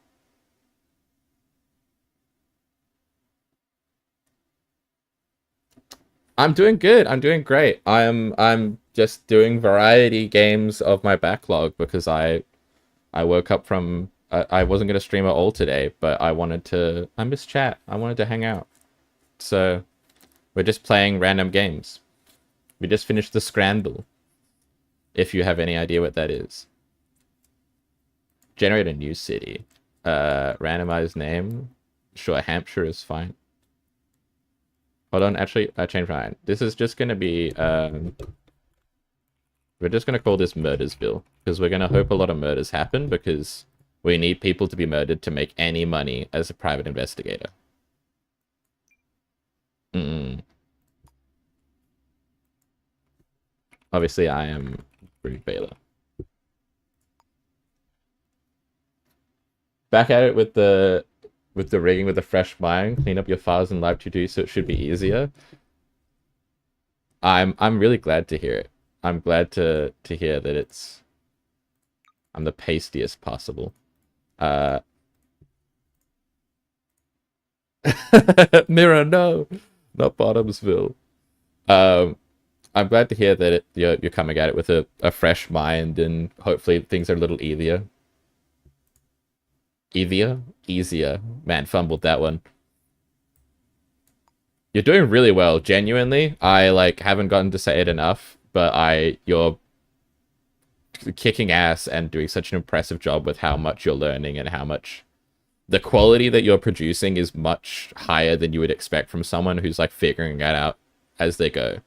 I'm doing good. I'm doing great. I'm just doing variety games of my backlog because I woke up from I wasn't gonna stream at all today, but I miss chat. I wanted to hang out. So we're just playing random games. We just finished the Scramble, if you have any idea what that is. Generate a new city. Randomized name. Sure, Hampshire is fine. Hold on, actually, I changed my mind. This is just gonna be, we're just gonna call this Murdersville, because we're gonna hope a lot of murders happen, because we need people to be murdered to make any money as a private investigator. Obviously, I am Brood Baylor. Back at it with the rigging with a fresh mind. Clean up your files in Live 2D so it should be easier. I'm really glad to hear it. I'm glad to hear that I'm the pastiest possible. Mirror, no, not Bottomsville. I'm glad to hear that you're coming at it with a fresh mind, and hopefully things are a little easier. Easier. Man, fumbled that one. You're doing really well, genuinely. I haven't gotten to say it enough, but you're kicking ass and doing such an impressive job with how much you're learning and how much the quality that you're producing is much higher than you would expect from someone who's figuring it out as they go.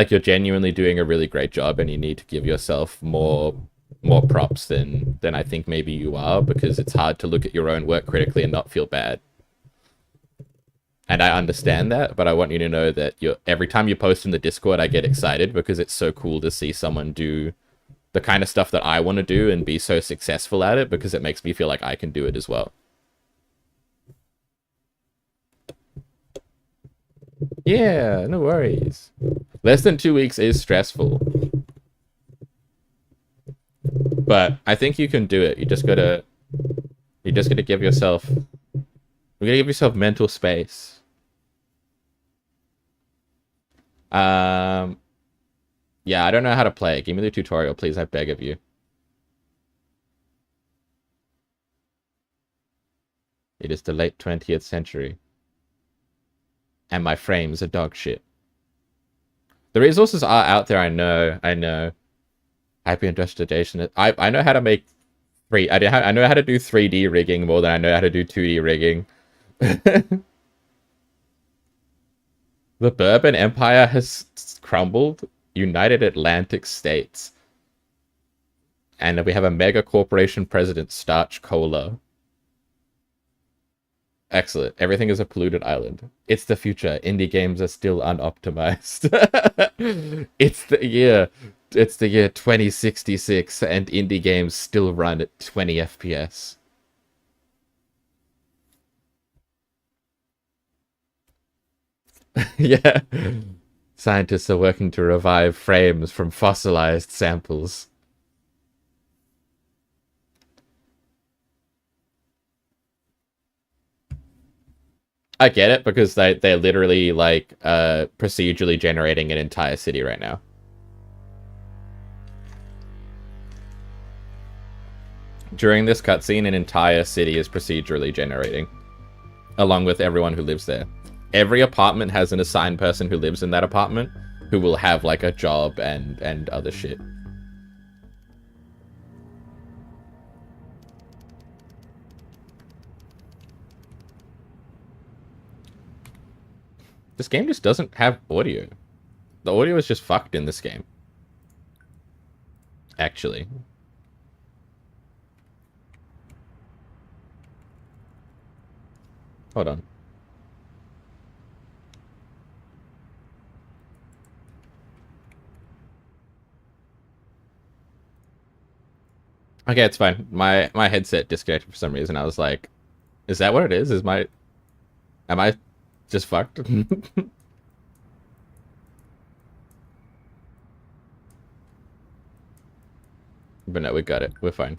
You're genuinely doing a really great job, and you need to give yourself more props than I think maybe you are, because it's hard to look at your own work critically and not feel bad. And I understand that, but I want you to know that every time you post in the Discord, I get excited because it's so cool to see someone do the kind of stuff that I want to do and be so successful at it, because it makes me feel like I can do it as well. Yeah, no worries. Less than 2 weeks is stressful. But I think you can do it. You just gotta give yourself mental space. Yeah, I don't know how to play it. Give me the tutorial, please. I beg of you. It is the late 20th century. And my frames are dog shit. The resources are out there, I know. Happy investigation. I know how to make I know how to do 3D rigging more than I know how to do 2D rigging. The Bourbon Empire has crumbled. United Atlantic States. And we have a mega corporation president, Starch Cola. Excellent. Everything is a polluted island. It's the future. Indie games are still unoptimized. It's the year 2066, and indie games still run at 20 FPS. Yeah. Scientists are working to revive frames from fossilized samples. I get it, because they're literally procedurally generating an entire city right now. During this cutscene, an entire city is procedurally generating, along with everyone who lives there. Every apartment has an assigned person who lives in that apartment, who will have a job and other shit. This game just doesn't have audio. The audio is just fucked in this game. Actually. Hold on. Okay, it's fine. My headset disconnected for some reason. I was like, is that what it is? Am I just fucked? But no, we got it. We're fine.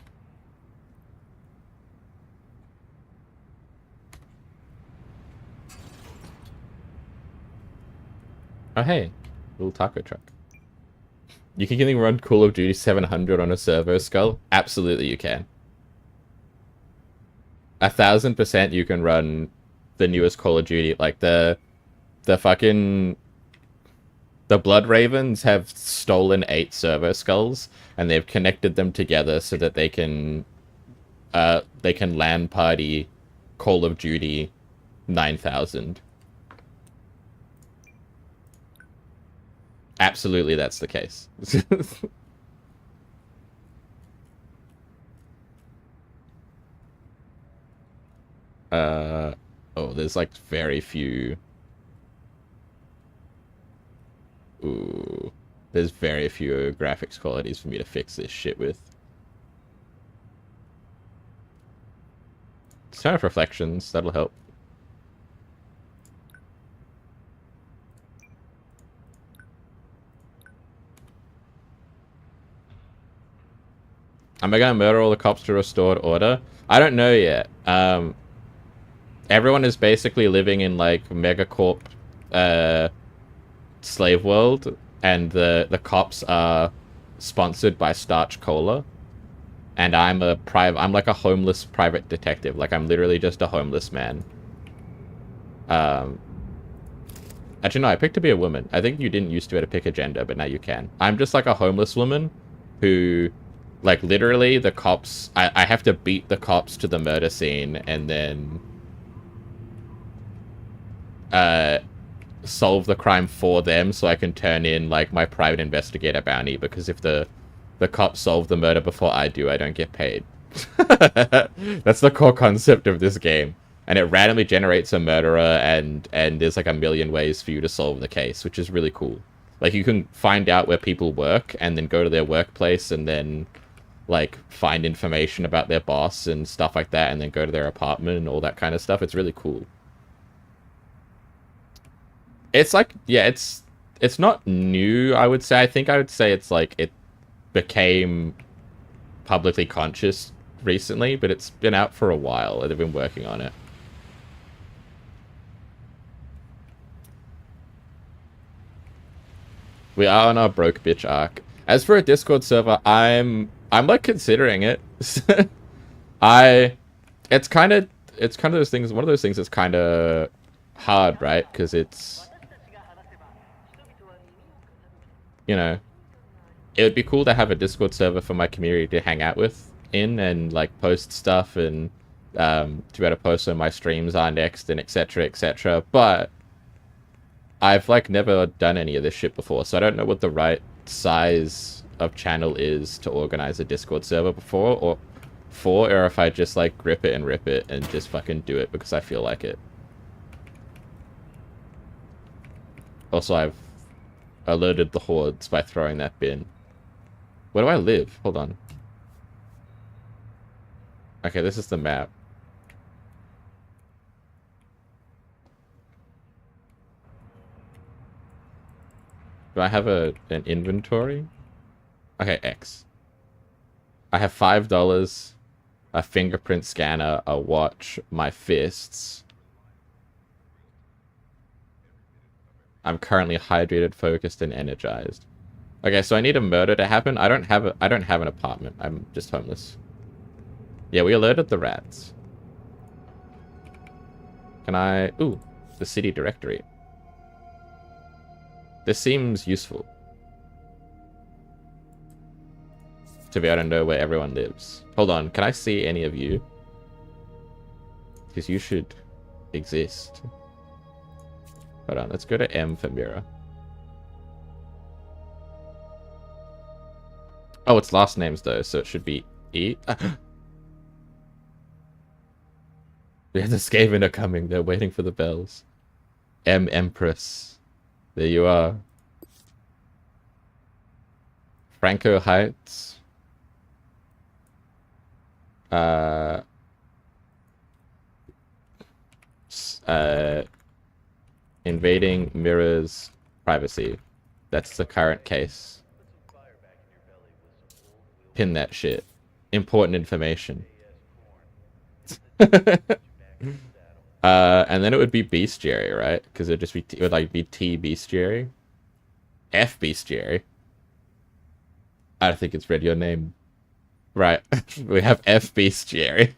Oh, hey. Little taco truck. You can run Call of Duty 700 on a servo skull? Absolutely you can. 1000% you can run the newest Call of Duty. Like, the fucking... The Blood Ravens have stolen 8 servo skulls, and they've connected them together so that they can LAN party Call of Duty 9000. Absolutely, that's the case. Oh, there's like very few. Ooh, there's very few graphics qualities for me to fix this shit with. Turn off reflections, that'll help. Am I gonna murder all the cops to restored order? I don't know yet. Everyone is basically living in like megacorp slave world, and the cops are sponsored by Starch Cola, and I'm like a homeless private detective. Like, I'm literally just a homeless man. Actually, no, I picked to be a woman. I think you didn't used to be able to pick a gender, but now you can. I'm just like a homeless woman who, like, literally the cops, I have to beat the cops to the murder scene and then solve the crime for them so I can turn in, like, my private investigator bounty, because if the cops solve the murder before I do, I don't get paid. That's the core concept of this game. And it randomly generates a murderer, and there's like a million ways for you to solve the case, which is really cool. Like, you can find out where people work and then go to their workplace and then, like, find information about their boss and stuff like that, and then go to their apartment and all that kind of stuff. It's really cool. It's like, yeah, it's not new, I would say. I would say it's like it became publicly conscious recently, but it's been out for a while and they've been working on it. We are on our broke bitch arc. As for a Discord server, I'm like considering it. I it's kind of those things, one of those things that's kind of hard, right? Because it's, you know, it would be cool to have a Discord server for my community to hang out with in and like post stuff and to be able to post when my streams are next and etc etc. But I've like never done any of this shit before, so I don't know what the right size of channel is to organize a Discord server or if I just like grip it and rip it and just fucking do it because I feel like it. Also, I've alerted the hordes by throwing that bin. Where do I live? Hold on. Okay, this is the map. Do I have an inventory? Okay, X. I have $5, a fingerprint scanner, a watch, my fists. I'm currently hydrated, focused, and energized. Okay, so I need a murder to happen. I don't have an apartment. I'm just homeless. Yeah, we alerted the rats. Can I... Ooh, the city directory. This seems useful. To be able to know where everyone lives. Hold on, can I see any of you? Because you should exist. Hold on, let's go to M for mirror. Oh, it's last names though, so it should be E. We have the Skaven are coming. They're waiting for the bells. M Empress. There you are. Franco Heights. Uh, invading mirrors privacy. That's the current case. Pin that shit. Important information. And then it would be bestiary, right? Because it'd just be it would like be T bestiary, F bestiary. I don't think it's read your name. Right. We have F bestiary.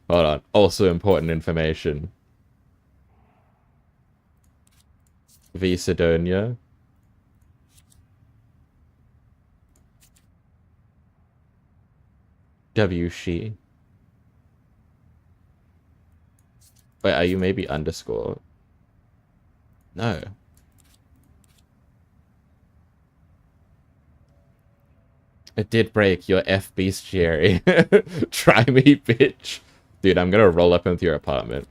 Hold on. Also important information. V Sidonia. W she. Wait, are you maybe underscore? No. It did break your F bestiary. Try me, bitch. Dude, I'm gonna roll up into your apartment.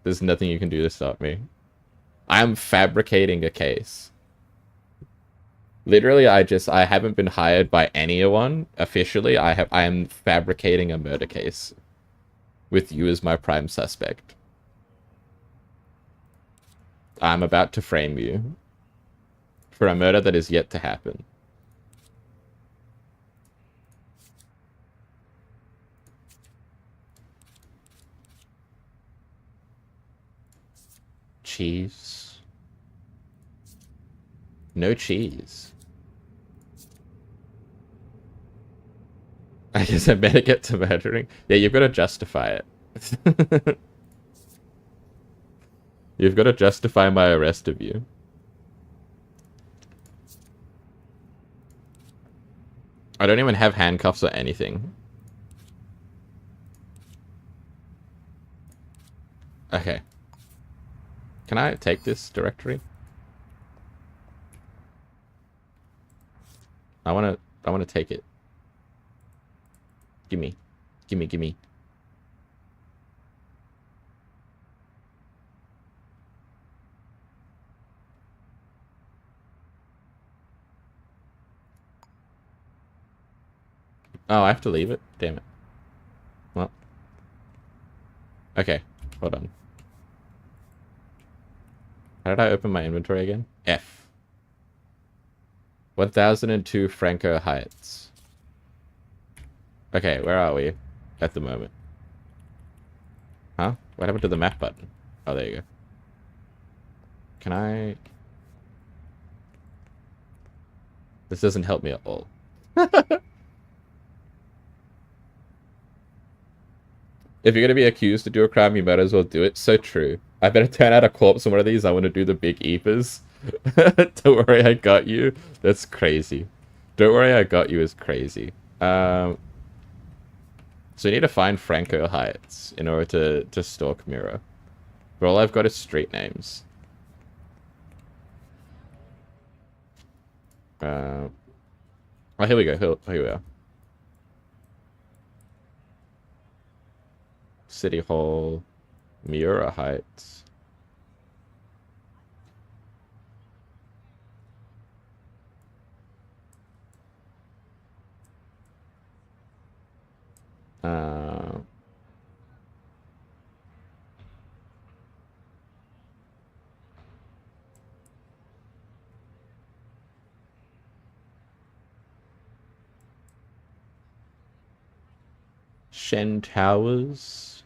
There's nothing you can do to stop me. I'm fabricating a case. Literally, I haven't been hired by anyone officially. I am fabricating a murder case with you as my prime suspect. I'm about to frame you for a murder that is yet to happen. Cheese. No cheese. I guess I better get to murdering. Yeah, you've got to justify it. You've got to justify my arrest of you. I don't even have handcuffs or anything. Okay. Can I take this directory? I wanna take it. Gimme. Gimme, gimme. Oh, I have to leave it? Damn it. Well. Okay, hold on. How did I open my inventory again? F. 1002 Franco Heights. Okay, where are we at the moment? Huh? What happened to the map button? Oh, there you go. Can I... This doesn't help me at all. If you're going to be accused to do a crime, you might as well do it. So true. I better turn out a corpse on one of these. I want to do the big eepers. Don't worry, I got you. That's crazy. Don't worry, I got you is crazy. So you need to find Franco Heights in order to stalk Mira. But all I've got is street names. Oh, here we go. Here we are. City Hall, Miura Heights. Shen Towers.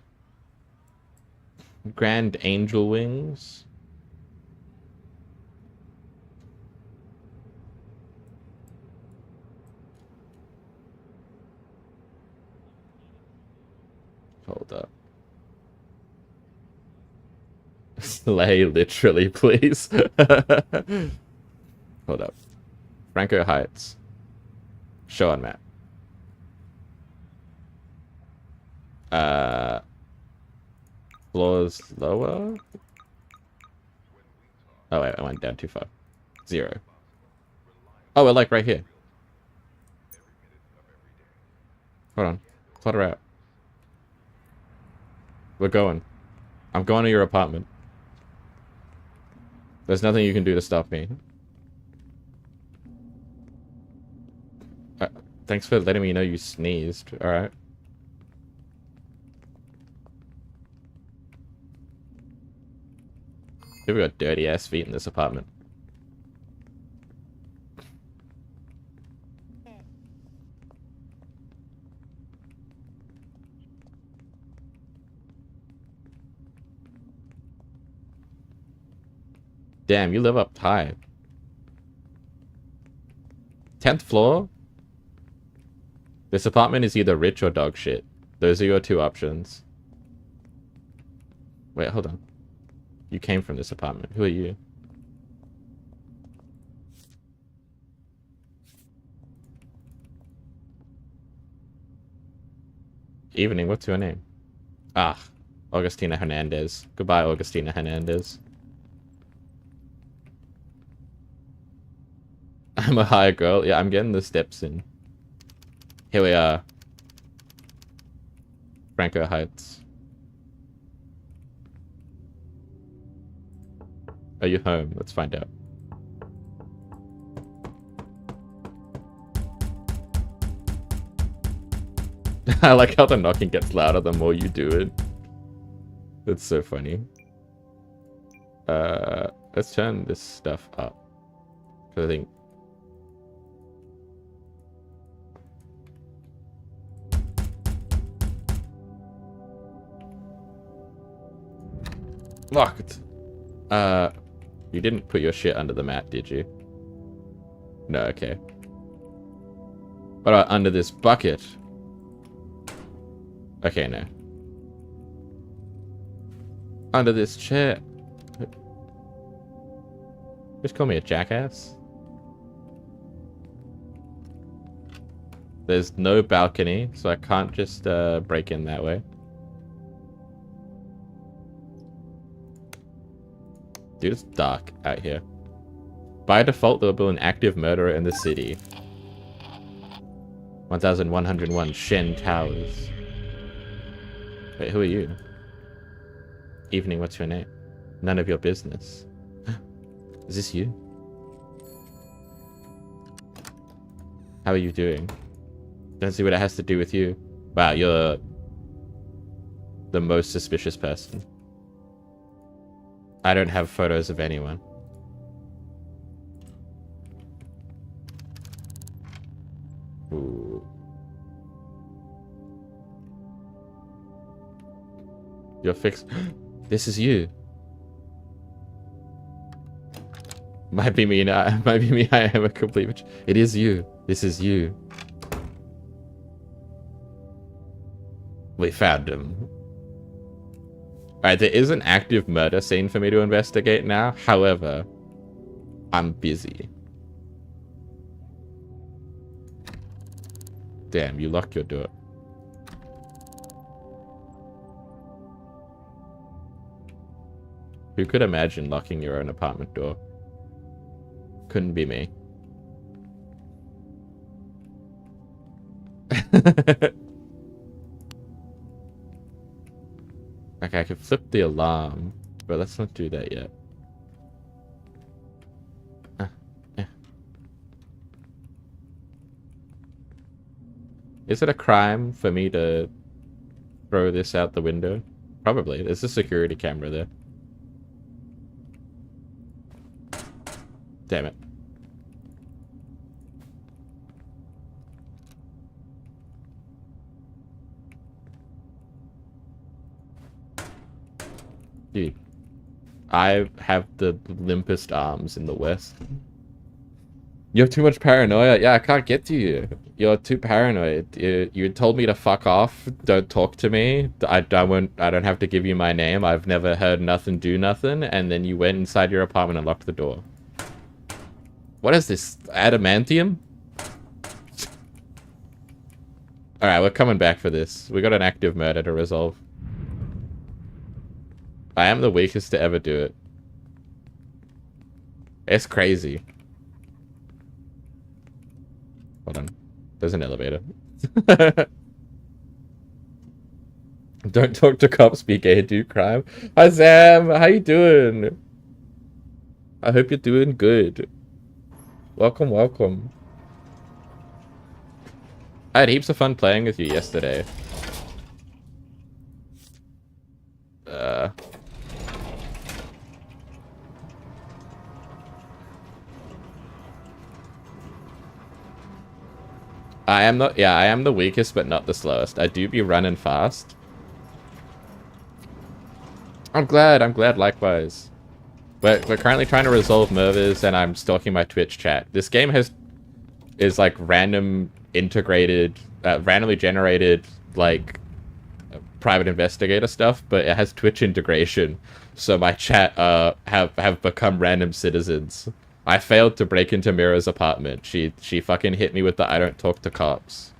Grand Angel Wings. Hold up. Slay, literally, please. Hold up. Franco Heights. Show on map. Floors lower? Oh, wait, I went down too far. 0. Oh, we're like right here. Hold on. Flutter out. We're going. I'm going to your apartment. There's nothing you can do to stop me. Thanks for letting me know you sneezed. Alright. We got dirty ass feet in this apartment. Damn, you live up high. 10th floor? This apartment is either rich or dog shit. Those are your two options. Wait, hold on. You came from this apartment. Who are you? Evening, what's your name? Ah, Augustina Hernandez. Goodbye, Augustina Hernandez. I'm a high girl. Yeah, I'm getting the steps in. Here we are. Franco Heights. Are you home? Let's find out. I like how the knocking gets louder the more you do it. That's so funny. Let's turn this stuff up. 'Cause I think... Locked. You didn't put your shit under the mat, did you? No, okay. What about under this bucket? Okay, no. Under this chair. Just call me a jackass. There's no balcony, so I can't just break in that way. Dude, it's dark out here. By default, there will be an active murderer in the city. 1101 Shen Towers. Wait, who are you? Evening, what's your name? None of your business. Is this you? How are you doing? Don't see what it has to do with you. Wow, you're the most suspicious person. I don't have photos of anyone. Ooh. You're fixed. This is you. Might be me now. Might be me. I am a complete bitch. It is you. This is you. We found him. Alright, there is an active murder scene for me to investigate now. However, I'm busy. Damn, you locked your door. Who could imagine locking your own apartment door? Couldn't be me. Okay, I could flip the alarm, but let's not do that yet. Yeah. Is it a crime for me to throw this out the window? Probably. There's a security camera there. Damn it. Dude, I have the limpest arms in the West. You have too much paranoia. Yeah, I can't get to you. You're too paranoid. You told me to fuck off. Don't talk to me. I don't have to give you my name. I've never heard nothing do nothing. And then you went inside your apartment and locked the door. What is this? Adamantium? Alright, we're coming back for this. We got an active murder to resolve. I am the weakest to ever do it. It's crazy. Hold on. There's an elevator. Don't talk to cops, be gay, do crime. Hi Sam, how you doing? I hope you're doing good. Welcome, welcome. I had heaps of fun playing with you yesterday. I am not, yeah, I am the weakest, but not the slowest. I do be running fast. I'm glad likewise. We're currently trying to resolve murders, and I'm stalking my Twitch chat. This game is like randomly generated, like, private investigator stuff, but it has Twitch integration, so my chat have become random citizens. I failed to break into Mira's apartment. She fucking hit me with the I don't talk to cops.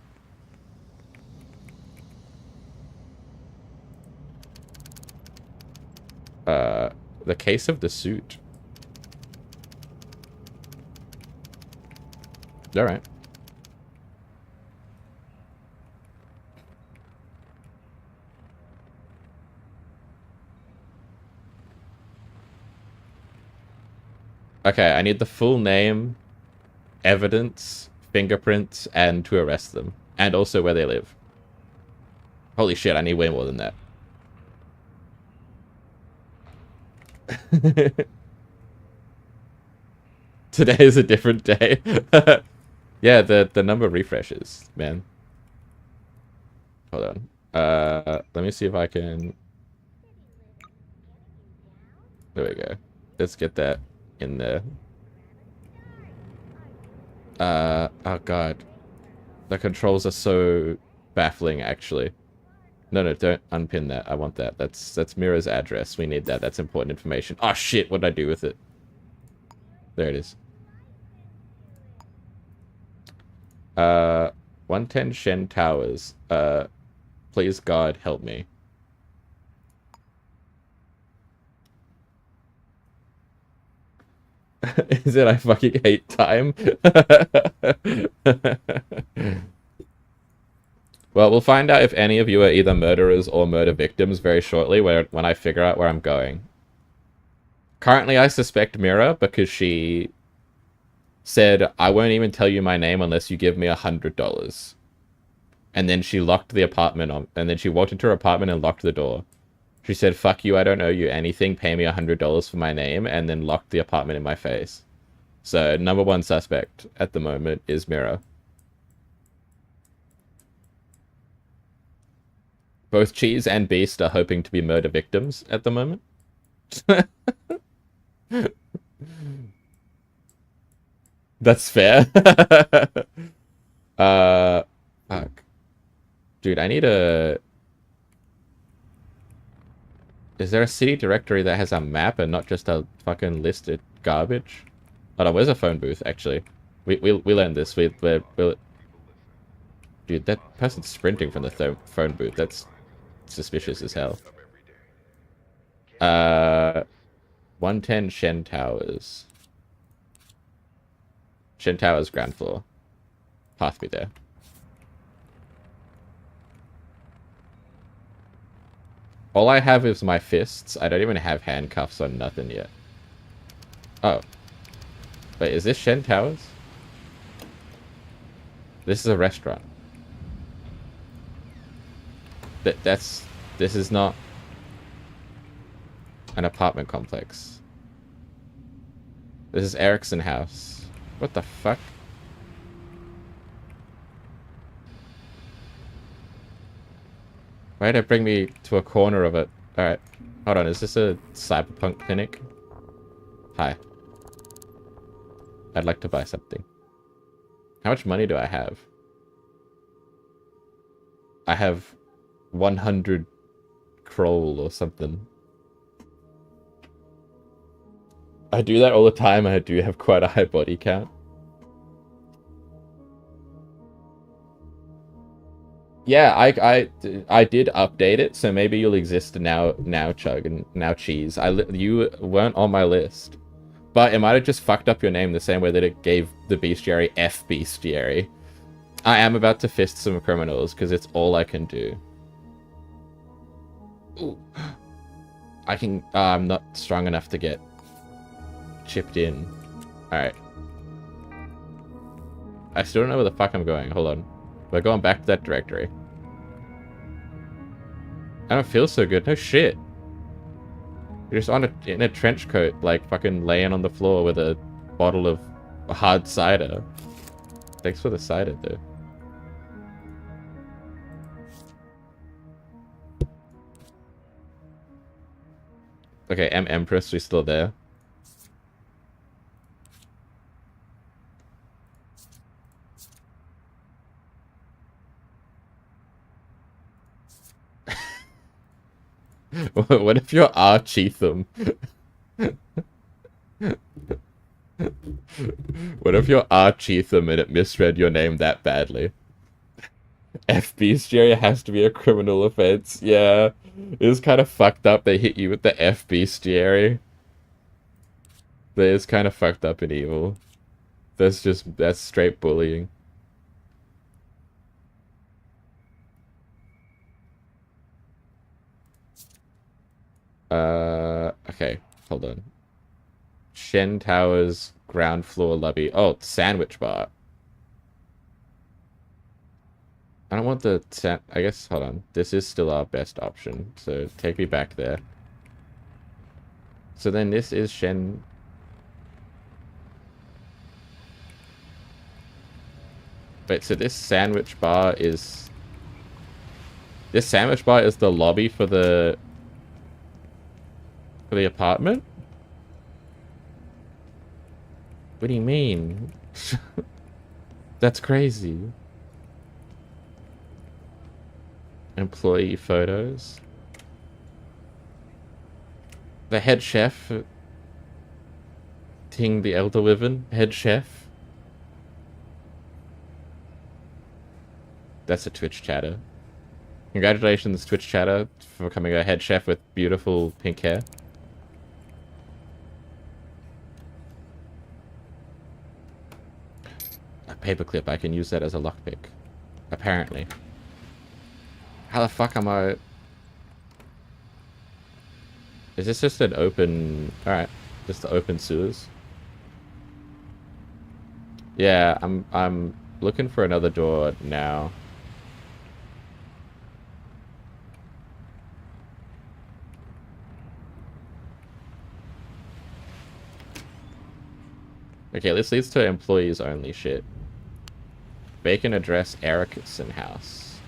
The case of the suit. Alright. Okay, I need the full name, evidence, fingerprints, and to arrest them. And also where they live. Holy shit, I need way more than that. Today is a different day. Yeah, the number refreshes, man. Hold on. Let me see if I can... There we go. Let's get that in there. Oh god. The controls are so baffling, actually. No, don't unpin that. I want that. That's Mira's address. We need that. That's important information. Oh shit, what did I do with it? There it is. 110 Shen Towers. Please God, help me. Is it I fucking hate time? Well, we'll find out if any of you are either murderers or murder victims very shortly when I figure out where I'm going. Currently, I suspect Mira because she said, I won't even tell you my name unless you give me $100. And then she locked the apartment and then she walked into her apartment and locked the door. She said, fuck you, I don't owe you anything, pay me $100 for my name, and then locked the apartment in my face. So, number one suspect at the moment is Mira. Both Cheese and Beast are hoping to be murder victims at the moment. That's fair. Fuck. Dude, I need a... Is there a city directory that has a map and not just a fucking listed garbage? Hold on, where's a phone booth, actually? We'll learn this. We'll... Dude, that person's sprinting from the phone booth. That's suspicious as hell. 110 Shen Towers. Shen Towers, ground floor. Path me there. All I have is my fists. I don't even have handcuffs on nothing yet. Oh. Wait, is this Shen Towers? This is a restaurant. This is not an apartment complex. This is Erickson House. What the fuck? Why'd it bring me to a corner of it? Alright. Hold on, is this a cyberpunk clinic? Hi. I'd like to buy something. How much money do I have? I have 100 kroll or something. I do that all the time. I do have quite a high body count. Yeah, I did update it, so maybe you'll exist now, Chug, and now Cheese. You weren't on my list. But it might have just fucked up your name the same way that it gave the bestiary F bestiary. I am about to fist some criminals, because it's all I can do. Ooh. I can... I'm not strong enough to get chipped in. Alright. I still don't know where the fuck I'm going. Hold on. We're going back to that directory. I don't feel so good. No shit. You're just in a trench coat, like fucking laying on the floor with a bottle of hard cider. Thanks for the cider, though. Okay, Empress, we still there? What if you're R. Cheatham? What if you're R. Cheatham and it misread your name that badly? F bestiary has to be a criminal offense. Yeah, it was kind of fucked up. They hit you with the F bestiary. That is kind of fucked up and evil. That's straight bullying. Okay, hold on. Shen Towers, ground floor lobby. Oh, sandwich bar. I don't want the I guess, hold on. This is still our best option, so take me back there. So then this is Shen... Wait, so this sandwich bar is... This sandwich bar is the lobby for the... For the apartment? What do you mean? That's crazy. Employee photos. The head chef. Ting the Elder Wyvern. Head chef. That's a Twitch chatter. Congratulations, Twitch chatter, for becoming a head chef with beautiful pink hair. A paperclip, I can use that as a lockpick. Apparently. How the fuck am I... Is this just an open... Alright. Just the open sewers? Yeah, I'm looking for another door now. Okay, this leads to employees only shit. Bacon address Erickson House.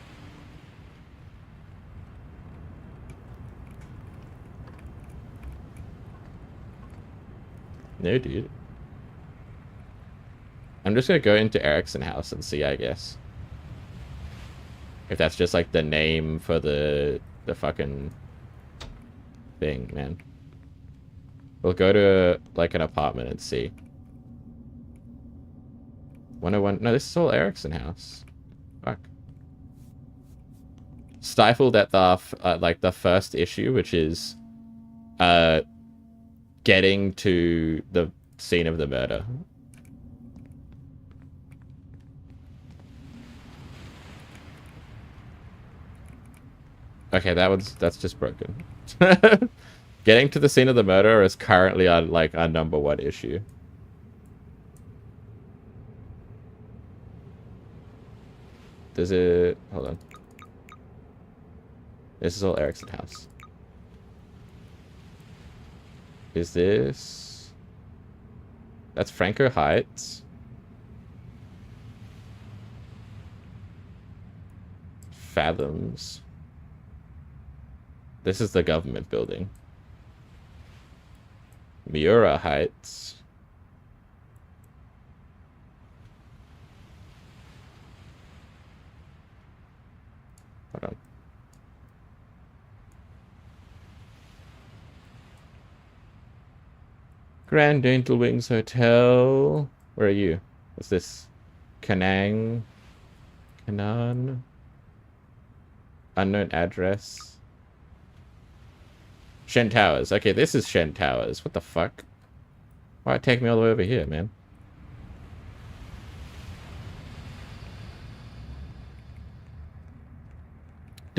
No, dude. I'm just gonna go into Erickson House and see, I guess. If that's just like the name for the fucking thing, man. We'll go to like an apartment and see. 101. No, this is all Erickson House. Fuck. Stifled at the like the first issue, which is getting to the scene of the murder. Okay, that's just broken. Getting to the scene of the murder is currently our #1 issue. There's a... Hold on. This is all Erickson House. Is this... That's Franco Heights. Fathoms. This is the government building. Miura Heights. Hold on. Grand Angel Wings Hotel. Where are you? What's this? Kanang? Kanan? Unknown address. Shen Towers. Okay, this is Shen Towers. What the fuck? Why take me all the way over here, man?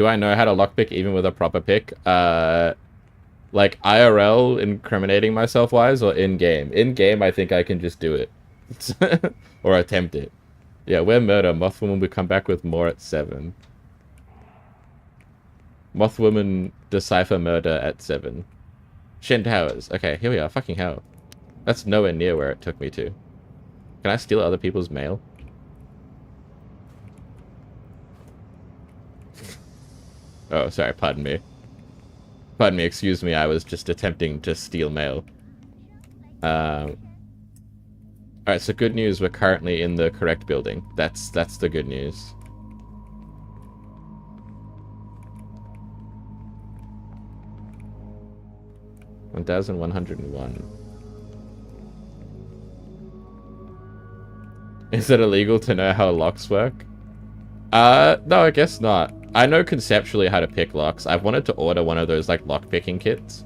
Do I know how to lockpick even with a proper pick? Like IRL incriminating myself wise or in game? In game, I think I can just do it. Or attempt it. Yeah, we're murder. Mothwoman will come back with more at 7. Mothwoman decipher murder at 7. Shin Towers. Okay, here we are. Fucking hell. That's nowhere near where it took me to. Can I steal other people's mail? Oh, sorry, pardon me. Pardon me, excuse me, I was just attempting to steal mail. Alright, so good news, we're currently in the correct building. That's the good news. $1,101. Is it illegal to know how locks work? No, I guess not. I know conceptually how to pick locks. I've wanted to order one of those like lock picking kits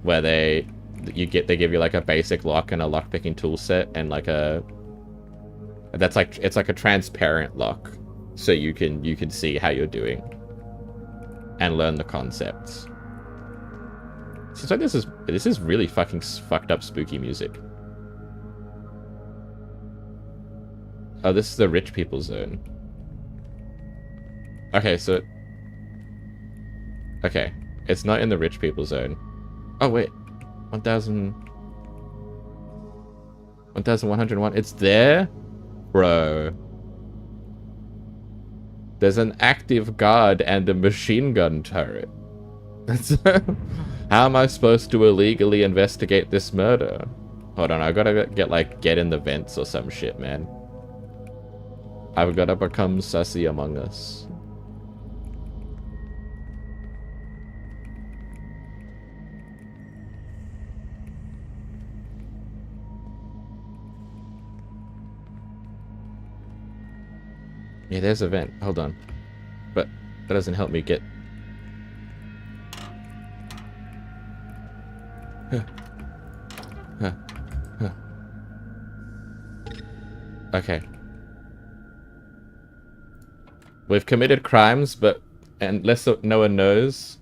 where they give you like a basic lock and a lock picking tool set and like it's like a transparent lock so you can see how you're doing and learn the concepts. Seems like this is really fucking fucked up spooky music. Oh, this is the rich people zone. Okay, so... Okay, it's not in the rich people zone. Oh, wait. 1,101. It's there? Bro. There's an active guard and a machine gun turret. How am I supposed to illegally investigate this murder? Hold on, I gotta get in the vents or some shit, man. I've gotta become sussy among us. Yeah, there's a vent. Hold on. But that doesn't help me get... Okay. We've committed crimes, but unless no one knows,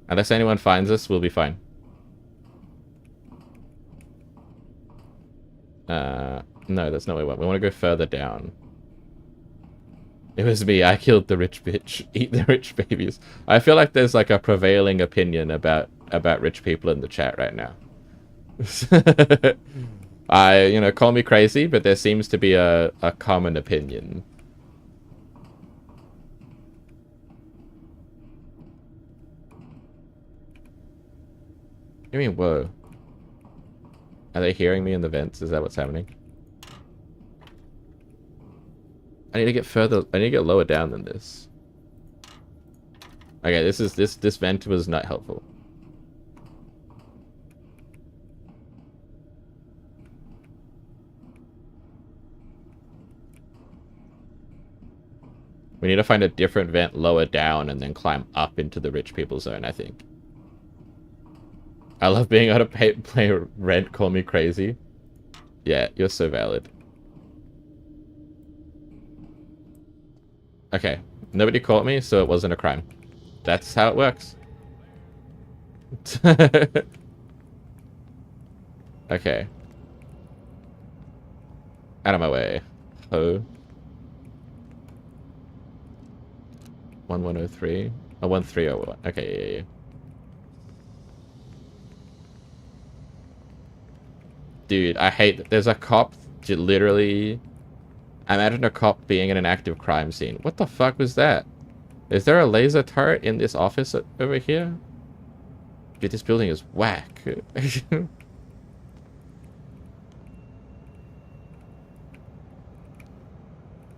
unless anyone finds us, we'll be fine. No, that's not what we want. We want to go further down. It was me. I killed the rich bitch. Eat the rich babies. I feel like there's like a prevailing opinion about rich people in the chat right now. Call me crazy, but there seems to be a common opinion. I mean, whoa. Are they hearing me in the vents? Is that what's happening? I need to get further. I need to get lower down than this. Okay, this vent was not helpful. We need to find a different vent lower down and then climb up into the rich people zone, I think. I love being able to play rent, call me crazy. Yeah, you're so valid. Okay, nobody caught me, so it wasn't a crime. That's how it works. Okay. Out of my way. Oh. 1103. Oh, 1301. Okay, yeah. Dude, I hate that there's a cop literally... Imagine a cop being in an active crime scene. What the fuck was that? Is there a laser turret in this office over here? Dude, this building is whack.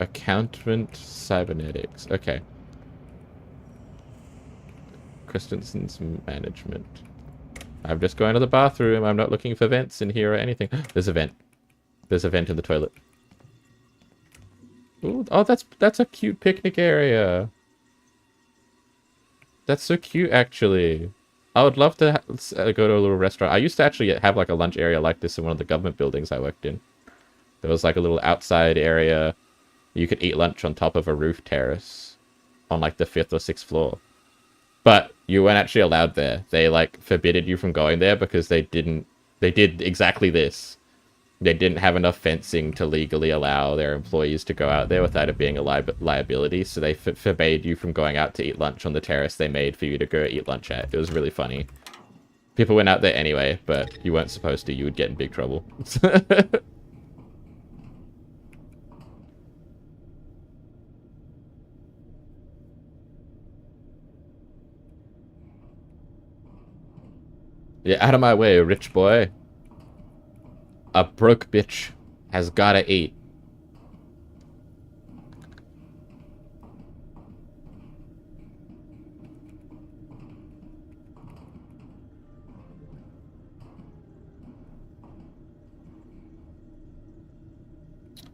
Accountant cybernetics. Okay. Christensen's management. I'm just going to the bathroom. I'm not looking for vents in here or anything. There's a vent. There's a vent in the toilet. Ooh, oh, that's a cute picnic area. That's so cute, actually. I would love to go to a little restaurant. I used to actually have like a lunch area like this in one of the government buildings I worked in. There was like a little outside area. You could eat lunch on top of a roof terrace. on like the 5th or 6th floor. But you weren't actually allowed there. They like forbidded you from going there because they did exactly this. They didn't have enough fencing to legally allow their employees to go out there without it being a liability. So they forbade you from going out to eat lunch on the terrace they made for you to go eat lunch at. It was really funny. People went out there anyway, but you weren't supposed to. You would get in big trouble. Yeah, out of my way, rich boy. A broke bitch has gotta eat.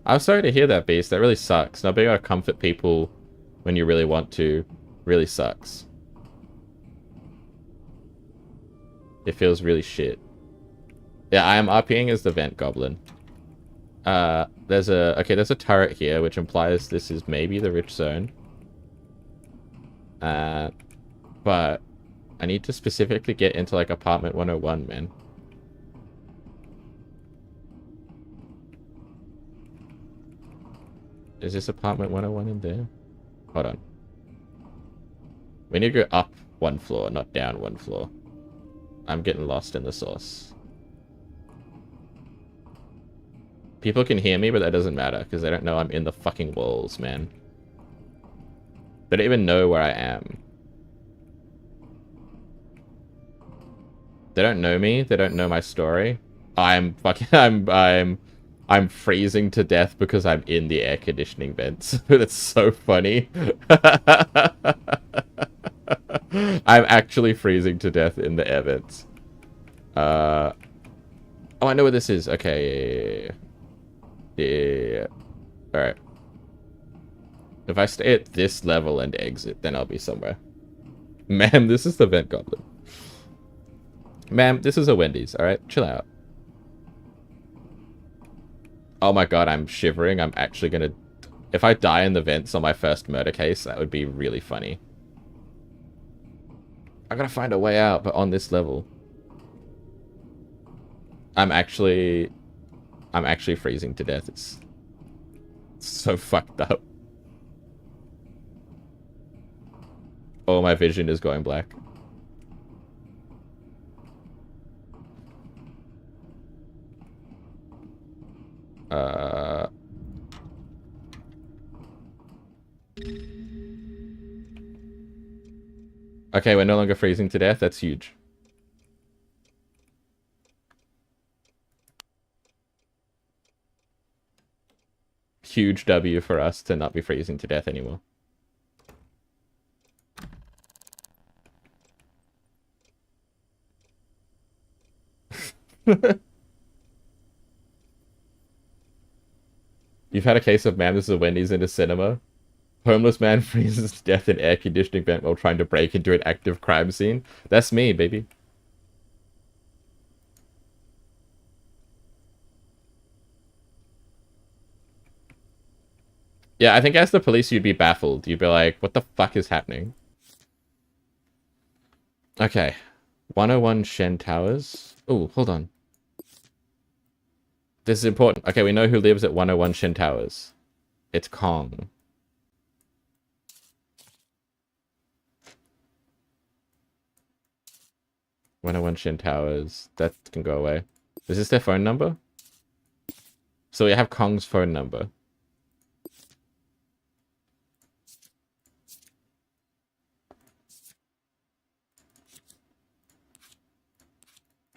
I'm sorry to hear that, Beast. That really sucks. Not being able to comfort people when you really want to really sucks. It feels really shit. Yeah, I am RPing as the Vent Goblin. There's a turret here, which implies this is maybe the rich zone. But I need to specifically get into, like, apartment 101, man. Is this apartment 101 in there? Hold on. We need to go up one floor, not down one floor. I'm getting lost in the sauce. People can hear me, but that doesn't matter, because they don't know I'm in the fucking walls, man. They don't even know where I am. They don't know me. They don't know my story. I'm freezing to death because I'm in the air conditioning vents. That's so funny. I'm actually freezing to death in the air vents. Oh, I know where this is. Okay. Yeah. Alright. If I stay at this level and exit, then I'll be somewhere. Ma'am, this is the Vent Goblin. Ma'am, this is a Wendy's, alright? Chill out. Oh my god, I'm shivering. I'm actually gonna... If I die in the vents on my first murder case, that would be really funny. I gotta find a way out, but on this level. I'm actually freezing to death. It's so fucked up. Oh, my vision is going black. Okay, we're no longer freezing to death. That's huge. Huge W for us to not be freezing to death anymore. You've had a case of, man, this is a Wendy's in a cinema. Homeless man freezes to death in air conditioning vent while trying to break into an active crime scene. That's me, baby. Yeah, I think as the police, you'd be baffled. You'd be like, what the fuck is happening? Okay. 101 Shen Towers. Oh, hold on. This is important. Okay, we know who lives at 101 Shen Towers. It's Kong. When I want Shin Towers, that can go away. Is this their phone number? So we have Kong's phone number.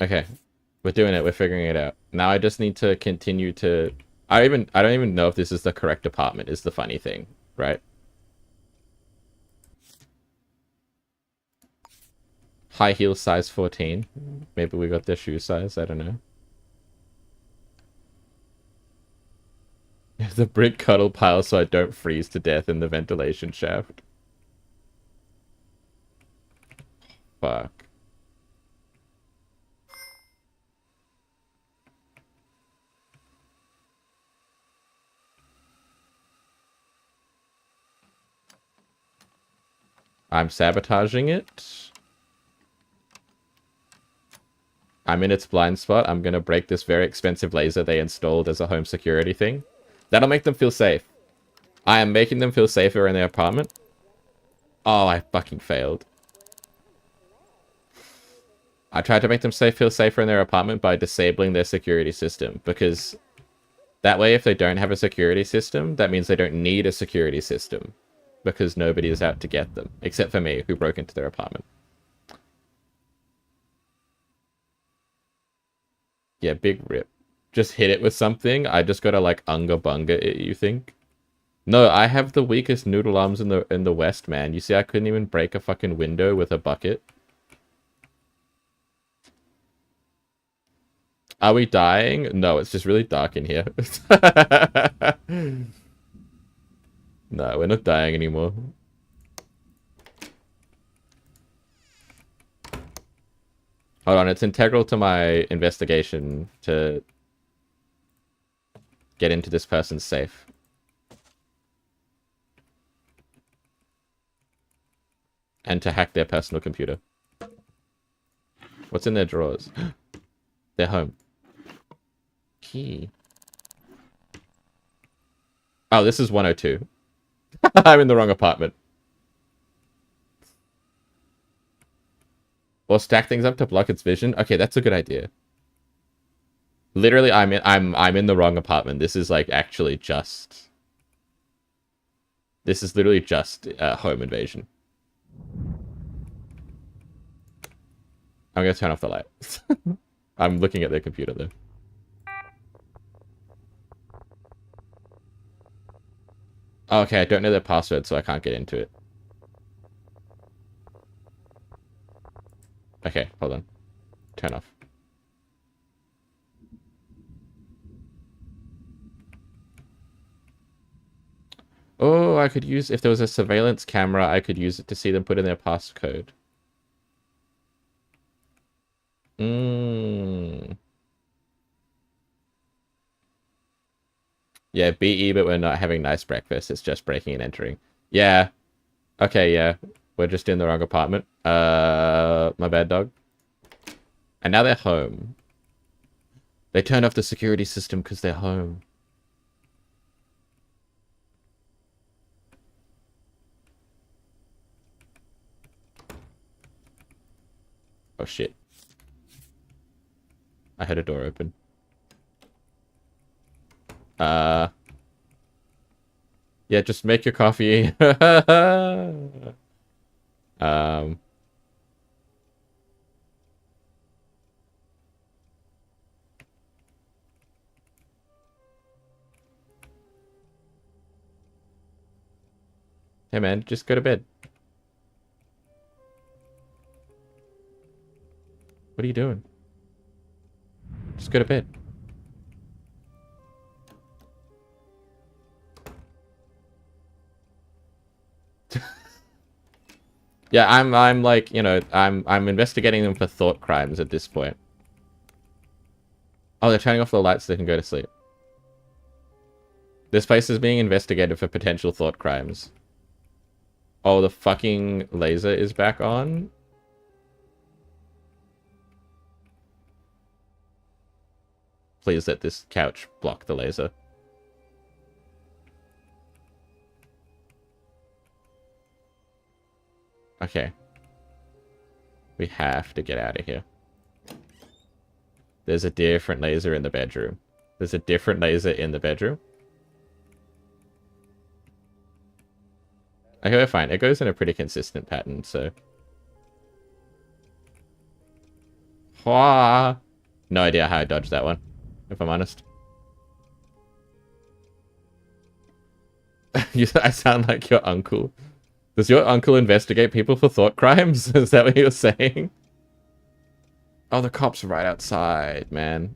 Okay. We're doing it. We're figuring it out. Now I just need to continue to... I don't even know if this is the correct apartment, is the funny thing, right? High heel size 14. Maybe we got their shoe size, I don't know. The brick cuddle pile so I don't freeze to death in the ventilation shaft. Fuck. I'm sabotaging it. I'm in its blind spot. I'm gonna break this very expensive laser they installed as a home security thing. That'll make them feel safe. I am making them feel safer in their apartment. Oh, I fucking failed. I tried to make them feel safer in their apartment by disabling their security system, because that way if they don't have a security system, that means they don't need a security system, because nobody is out to get them, except for me, who broke into their apartment. Yeah, big rip. Just hit it with something. I just gotta like unga bunga it, you think? No, I have the weakest noodle arms in the West, man. You see, I couldn't even break a fucking window with a bucket. Are we dying? No, it's just really dark in here. No, we're not dying anymore. Hold on, it's integral to my investigation to get into this person's safe. And to hack their personal computer. What's in their drawers? They're home. Key. Oh, this is 102. I'm in the wrong apartment. Or stack things up to block its vision. Okay, that's a good idea. Literally, I'm in the wrong apartment. This is like actually just. This is literally just home invasion. I'm gonna turn off the light. I'm looking at their computer though. Okay, I don't know their password, so I can't get into it. Okay, hold on. Turn off. Oh, I could use... If there was a surveillance camera, I could use it to see them put in their passcode. Yeah, BE, but we're not having nice breakfast. It's just breaking and entering. Yeah. Okay, yeah. We're just in the wrong apartment. My bad, dog. And now they're home. They turned off the security system because they're home. Oh, shit. I heard a door open. Yeah, just make your coffee. Hey man, just go to bed. What are you doing? Just go to bed. Yeah, I'm like, you know, I'm investigating them for thought crimes at this point. Oh, they're turning off the lights so they can go to sleep. This place is being investigated for potential thought crimes. Oh, the fucking laser is back on? Please let this couch block the laser. Okay. We have to get out of here. There's a different laser in the bedroom. There's a different laser in the bedroom. Okay, we're fine. It goes in a pretty consistent pattern, so... Hwah! No idea how I dodged that one, if I'm honest. I sound like your uncle. Does your uncle investigate people for thought crimes? Is that what you're saying? Oh, the cop's right outside, man.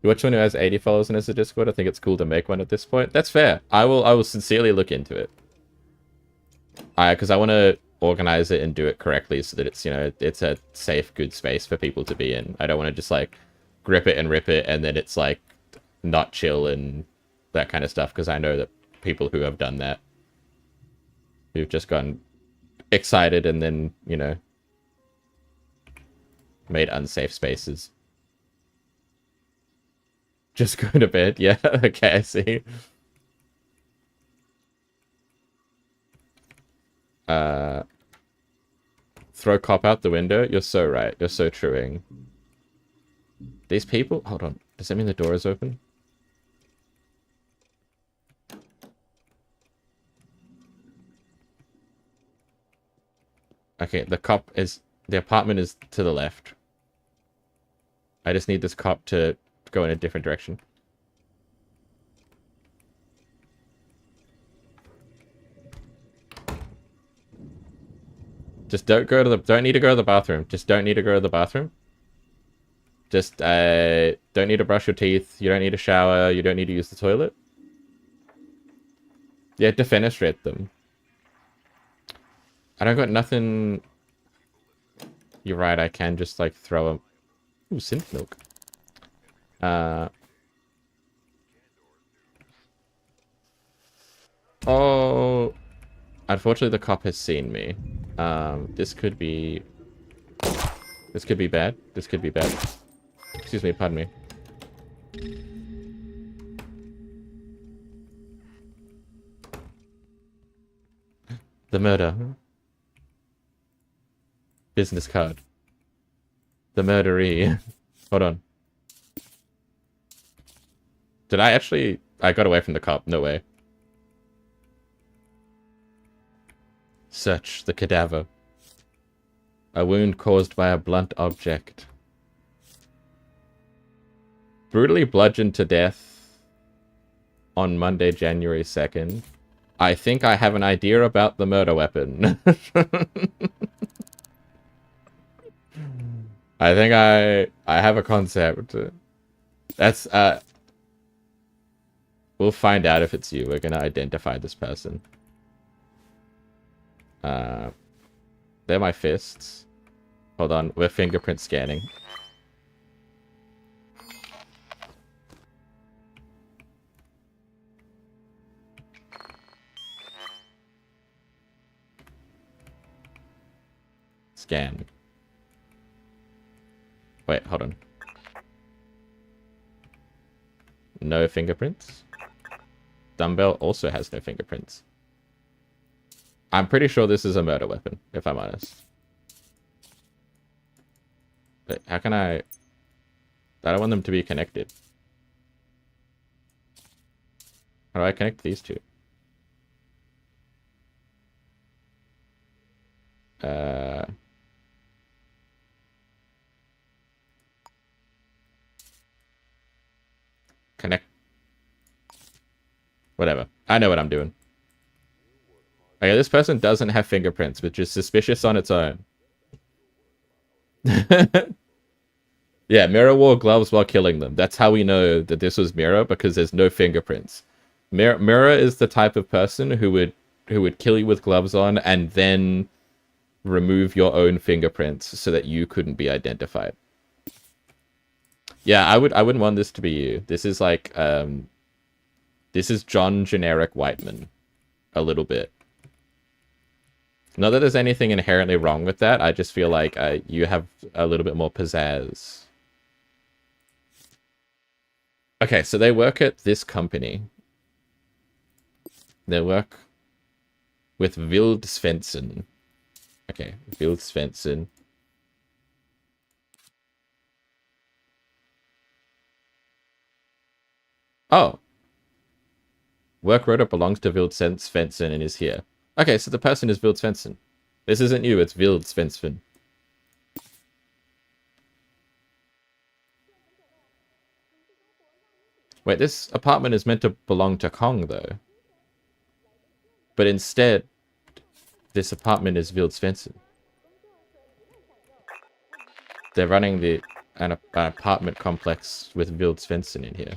You watch someone who has 80 followers and has a Discord? I think it's cool to make one at this point. That's fair. I will sincerely look into it. Because I want to organize it and do it correctly so that it's, you know, it's a safe, good space for people to be in. I don't want to just, like, grip it and rip it and then it's, like, not chill and that kind of stuff, because I know that people who have done that, who've just gotten excited and then, you know, made unsafe spaces. Just go to bed. Yeah, okay, I see. Throw cop out the window? You're so right. You're so truing. These people... Hold on. Does that mean the door is open? Okay, the cop is... The apartment is to the left. I just need this cop to go in a different direction. Just don't go to the... Don't need to go to the bathroom. Just don't need to go to the bathroom. Just, don't need to brush your teeth. You don't need to shower. You don't need to use the toilet. Yeah, defenestrate them. I don't got nothing... You're right, I can just, like, throw them... Ooh, synth milk. Oh... Unfortunately, the cop has seen me. This could be... This could be bad. This could be bad. Excuse me, pardon me. The murder. Business card. The murderee. Hold on. Did I actually... I got away from the cop. No way. Search the cadaver. A wound caused by a blunt object. Brutally bludgeoned to death on Monday, January 2nd. I think I have an idea about the murder weapon. I think I have a concept. That's, we'll find out if it's you. We're gonna identify this person. They're my fists. Hold on, we're fingerprint scanning. Scan. Wait, hold on. No fingerprints. Dumbbell also has no fingerprints. I'm pretty sure this is a murder weapon, if I'm honest. But how can I don't want them to be connected. How do I connect these two? Connect. Whatever. I know what I'm doing. Okay, this person doesn't have fingerprints, which is suspicious on its own. Yeah, Mira wore gloves while killing them. That's how we know that this was Mira, because there's no fingerprints. Mira is the type of person who would kill you with gloves on and then remove your own fingerprints so that you couldn't be identified. Yeah, I wouldn't want this to be you. This is like this is John Generic Whiteman a little bit. Not that there's anything inherently wrong with that. I just feel like you have a little bit more pizzazz. Okay, so they work at this company. They work with Wild Svensson. Okay, Wild Svensson. Oh. Work rota belongs to Wild Svensson and is here. Okay, so the person is Wild Svensson. This isn't you, it's Wild Svensson. Wait, this apartment is meant to belong to Kong, though. But instead, this apartment is Wild Svensson. They're running an apartment complex with Wild Svensson in here.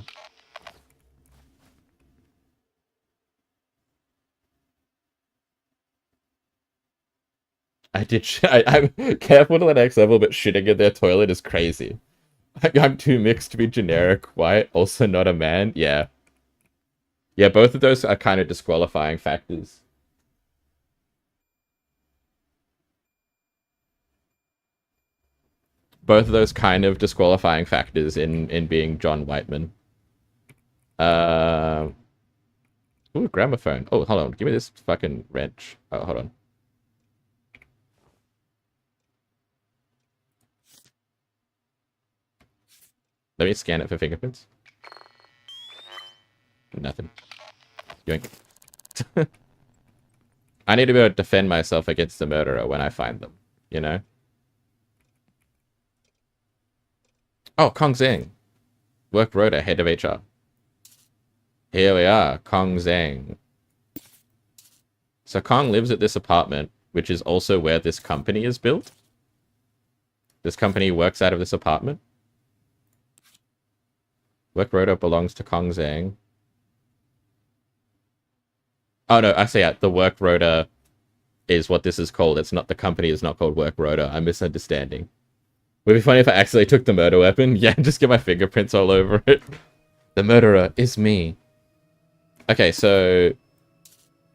I'm careful to the next level, but shitting in their toilet is crazy. I'm too mixed to be generic white, also not a man. Yeah. Yeah, both of those are kind of disqualifying factors. Both of those kind of disqualifying factors in being John Whiteman. Uh, ooh, gramophone. Oh, hold on. Give me this fucking wrench. Oh, hold on. Let me scan it for fingerprints. Nothing. Yoink. I need to be able to defend myself against the murderer when I find them, you know? Oh, Kong Zhang. Work Rhoda, head of HR. Here we are, Kong Zhang. So Kong lives at this apartment, which is also where this company is built. This company works out of this apartment. Work Rhoda belongs to Kong Zhang. Oh no, I say the Work Rhoda is what this is called. It's not, the company is not called Work Rhoda. I'm misunderstanding. Would be funny if I accidentally took the murder weapon. Yeah, just get my fingerprints all over it. The murderer is me. Okay, so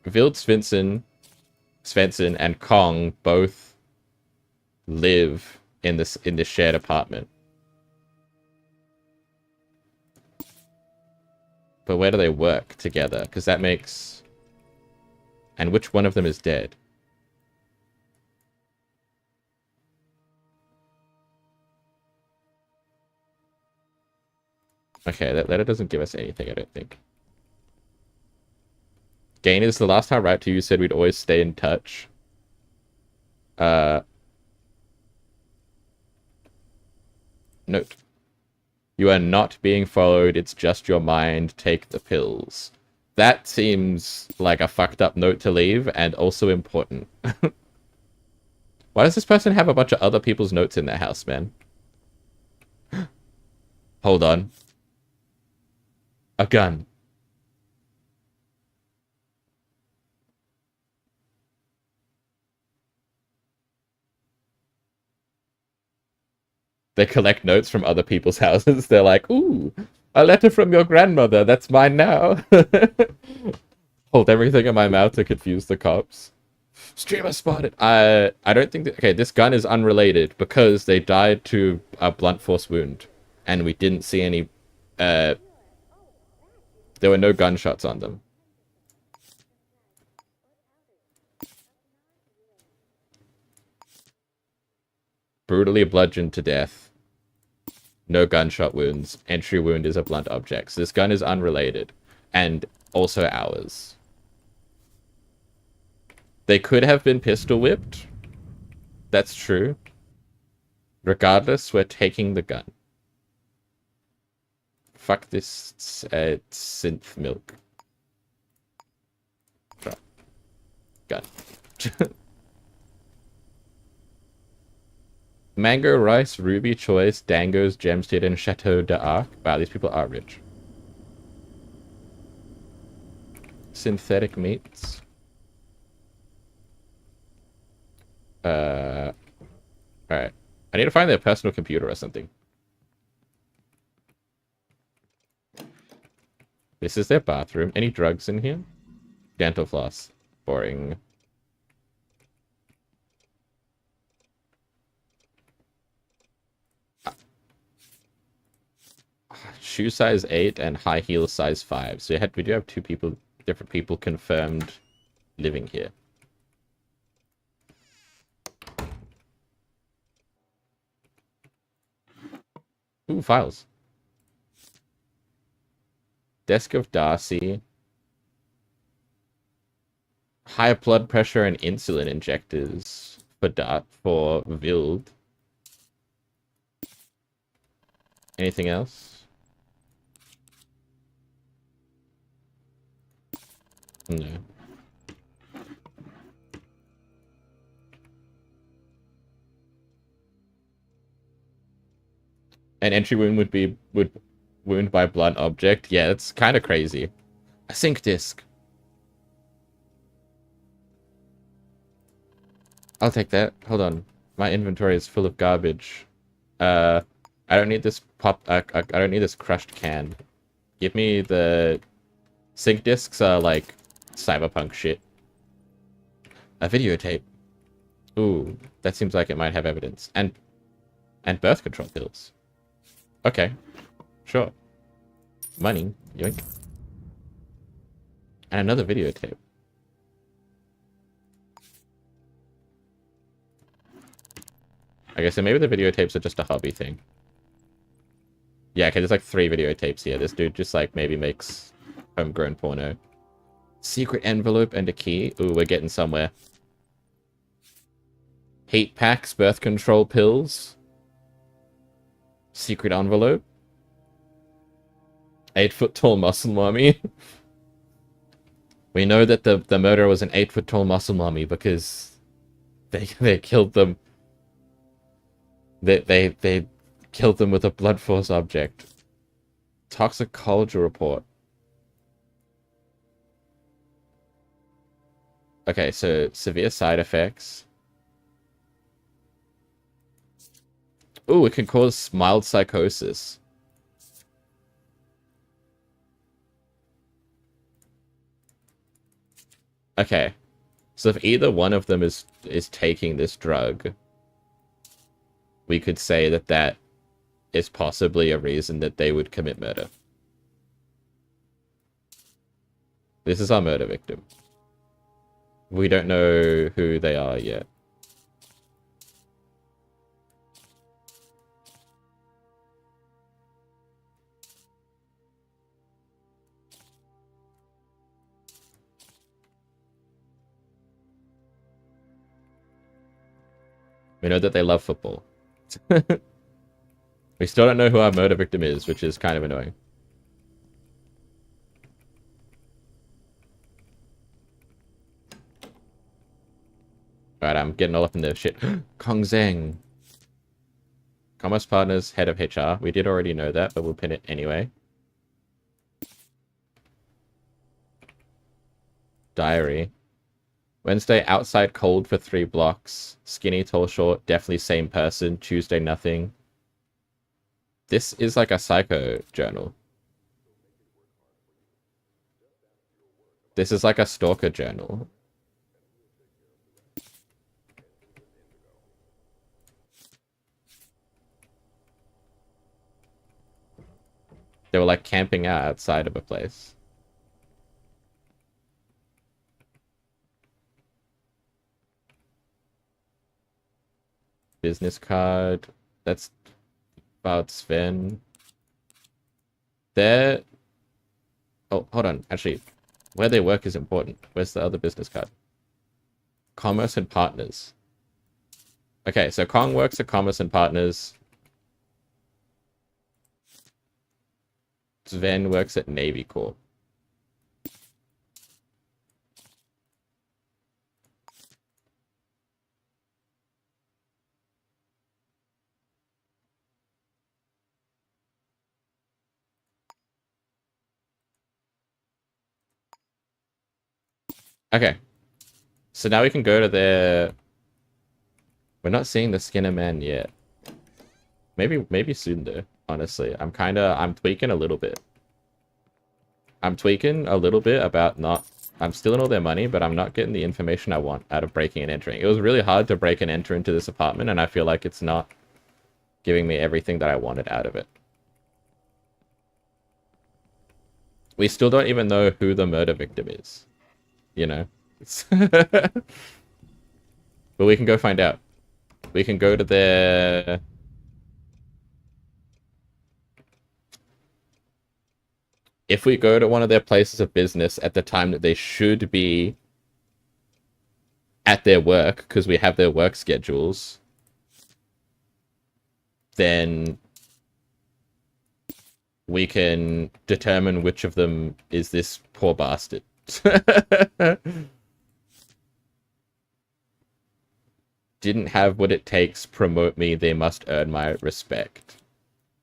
Vild Svensson and Kong both live in this shared apartment. But where do they work together? Because that makes... And which one of them is dead? Okay, that letter doesn't give us anything, I don't think. Gainers, the last time I wrote to you said we'd always stay in touch. Note. You are not being followed, it's just your mind, take the pills. That seems like a fucked up note to leave, and also important. Why does this person have a bunch of other people's notes in their house, man? Hold on. A gun. They collect notes from other people's houses. They're like, ooh, a letter from your grandmother. That's mine now. Hold everything in my mouth to confuse the cops. Streamer spotted. I don't think that... Okay, this gun is unrelated because they died to a blunt force wound. And we didn't see any... there were no gunshots on them. Brutally bludgeoned to death. No gunshot wounds. Entry wound is a blunt object. So this gun is unrelated. And also ours. They could have been pistol whipped. That's true. Regardless, we're taking the gun. Fuck this synth milk. Gun. Mango, rice, ruby, choice, dangos, gemstead, and chateau d'arc. Wow, these people are rich. Synthetic meats. Alright. I need to find their personal computer or something. This is their bathroom. Any drugs in here? Dental floss. Boring. Shoe size 8 and high heel size 5. So we do have different people confirmed living here. Ooh, files. Desk of Darcy. High blood pressure and insulin injectors for Vild. Anything else? No. An entry wound would wound by blunt object. Yeah, it's kind of crazy. A sync disk. I'll take that. Hold on. My inventory is full of garbage. I don't need this I don't need this crushed can. Give me the Sync discs are like cyberpunk shit. A videotape. Ooh, that seems like it might have evidence. And birth control pills. Okay, sure. Money, yoink. And another videotape. I guess so maybe the videotapes are just a hobby thing. Yeah, okay, there's like 3 videotapes here. This dude just like maybe makes homegrown porno. Secret envelope and a key. Ooh, we're getting somewhere. Heat packs, birth control pills. Secret envelope. 8-foot tall muscle mommy. We know that the murderer was an 8-foot tall muscle mommy because they killed them. They killed them with a blood force object. Toxicology report. Okay, so severe side effects. Ooh, it can cause mild psychosis. Okay. So if either one of them is taking this drug, we could say that that is possibly a reason that they would commit murder. This is our murder victim. We don't know who they are yet. We know that they love football. We still don't know who our murder victim is, which is kind of annoying. Alright, I'm getting all up in the shit. Kong Zhang. Commerce Partners, head of HR. We did already know that, but we'll pin it anyway. Diary. Wednesday, outside cold for 3 blocks. Skinny, tall, short, definitely same person. Tuesday, nothing. This is like a psycho journal. This is like a stalker journal. They were like camping out outside of a place. Business card. That's about Sven. There. Oh, hold on. Actually, where they work is important. Where's the other business card? Commerce and Partners. Okay, so Kong works at Commerce and Partners. Sven works at Navy Corp. Okay. So now we can go to their... We're not seeing the Skinner Man yet. Maybe soon though, honestly. I'm tweaking a little bit. I'm tweaking a little bit about not... I'm stealing all their money, but I'm not getting the information I want out of breaking and entering. It was really hard to break and enter into this apartment, and I feel like it's not giving me everything that I wanted out of it. We still don't even know who the murder victim is. You know? But we can go find out. We can go to their... If we go to one of their places of business at the time that they should be at their work, because we have their work schedules, then we can determine which of them is this poor bastard. Didn't have what it takes, promote me, they must earn my respect.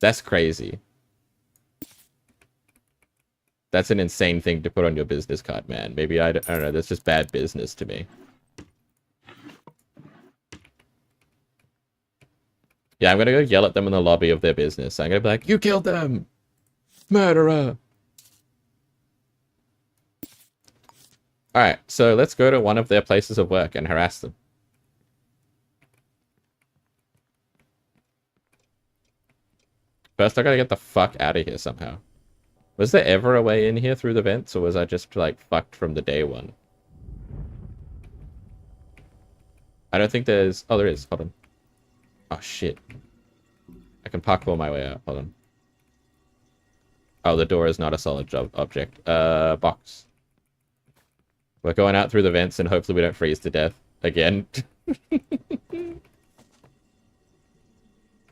That's crazy. That's an insane thing to put on your business card, man. Maybe, I don't know, that's just bad business to me. Yeah, I'm gonna go yell at them in the lobby of their business. I'm gonna be like, you killed them! Murderer! Alright, so let's go to one of their places of work and harass them. First, I gotta get the fuck out of here somehow. Was there ever a way in here through the vents, or was I just, like, fucked from the day one? I don't think there's... Oh, there is. Hold on. Oh, shit. I can parkour my way out. Hold on. Oh, the door is not a solid object. Box. We're going out through the vents and hopefully we don't freeze to death again.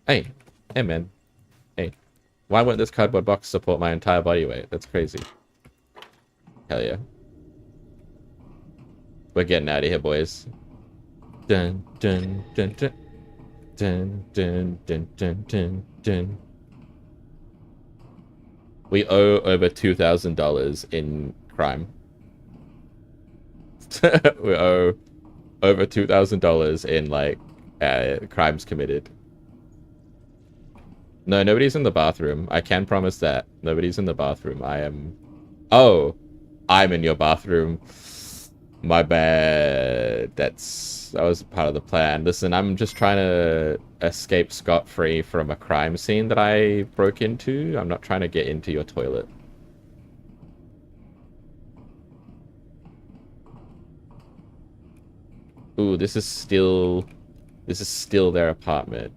Hey. Hey, man. Hey. Why won't this cardboard box support my entire body weight? That's crazy. Hell yeah. We're getting out of here, boys. Dun, dun, dun, dun. Dun, dun, dun, dun, dun, dun. We owe over $2,000 in crime. We owe over $2,000 in, like, crimes committed. No, nobody's in the bathroom. I can promise that. Nobody's in the bathroom. I am... Oh! I'm in your bathroom. My bad. That was part of the plan. Listen, I'm just trying to escape scot-free from a crime scene that I broke into. I'm not trying to get into your toilet. Ooh, this is still their apartment.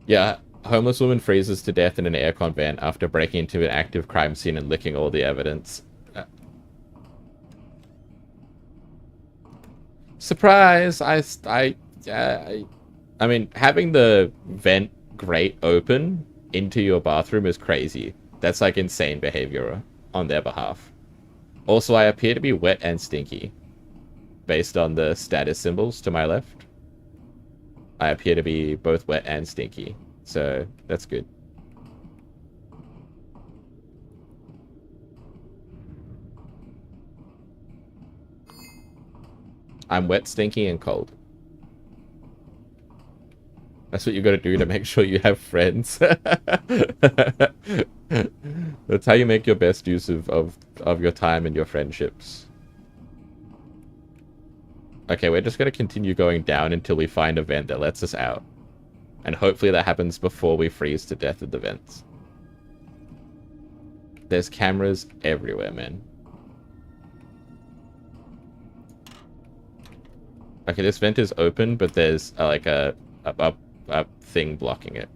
Yeah, homeless woman freezes to death in an aircon vent after breaking into an active crime scene and licking all the evidence. Surprise! I mean, having the vent grate open into your bathroom is crazy. That's like insane behavior on their behalf. Also, I appear to be wet and stinky. Based on the status symbols to my left. I appear to be both wet and stinky. So, that's good. I'm wet, stinky, and cold. That's what you gotta do to make sure you have friends. That's how you make your best use of your time and your friendships. Okay, we're just gonna continue going down until we find a vent that lets us out. And hopefully that happens before we freeze to death at the vents. There's cameras everywhere, man. Okay, this vent is open, but there's like a thing blocking it.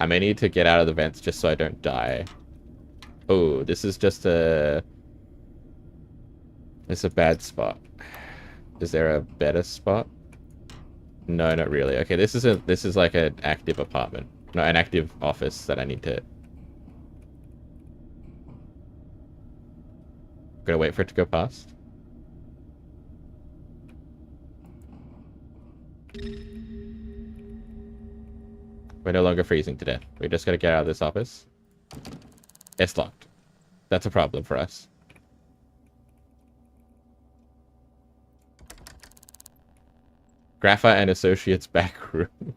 I may need to get out of the vents just so I don't die. Oh, this is just a... It's a bad spot. Is there a better spot? No, not really. Okay, this is like an active apartment. No, an active office that I need to... Gonna wait for it to go past. We're no longer freezing to death. We just gotta get out of this office. It's locked. That's a problem for us. Graphite and Associates back room.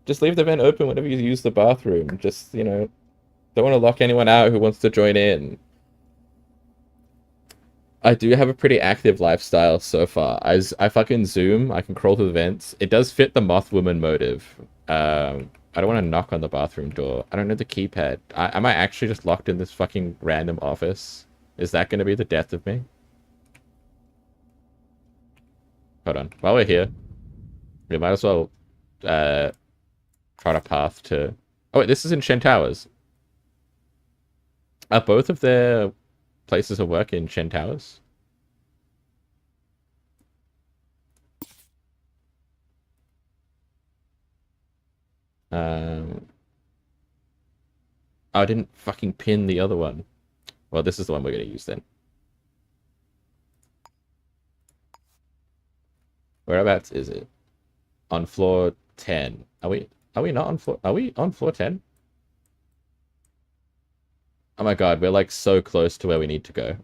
Just leave the vent open whenever you use the bathroom. Just, you know, don't want to lock anyone out who wants to join in. I do have a pretty active lifestyle so far. I fucking zoom, I can crawl through the vents. It does fit the moth woman motive. I don't want to knock on the bathroom door. I don't know the keypad. Am I actually just locked in this fucking random office? Is that going to be the death of me? Hold on. While we're here, we might as well try a path to... Oh wait, this is in Shen Towers. Are both of their places of work in Shen Towers? Oh, I didn't fucking pin the other one. Well, this is the one we're going to use then. Whereabouts is it? On floor 10. Are we not on floor... Are we on floor 10? Oh my god, we're like so close to where we need to go.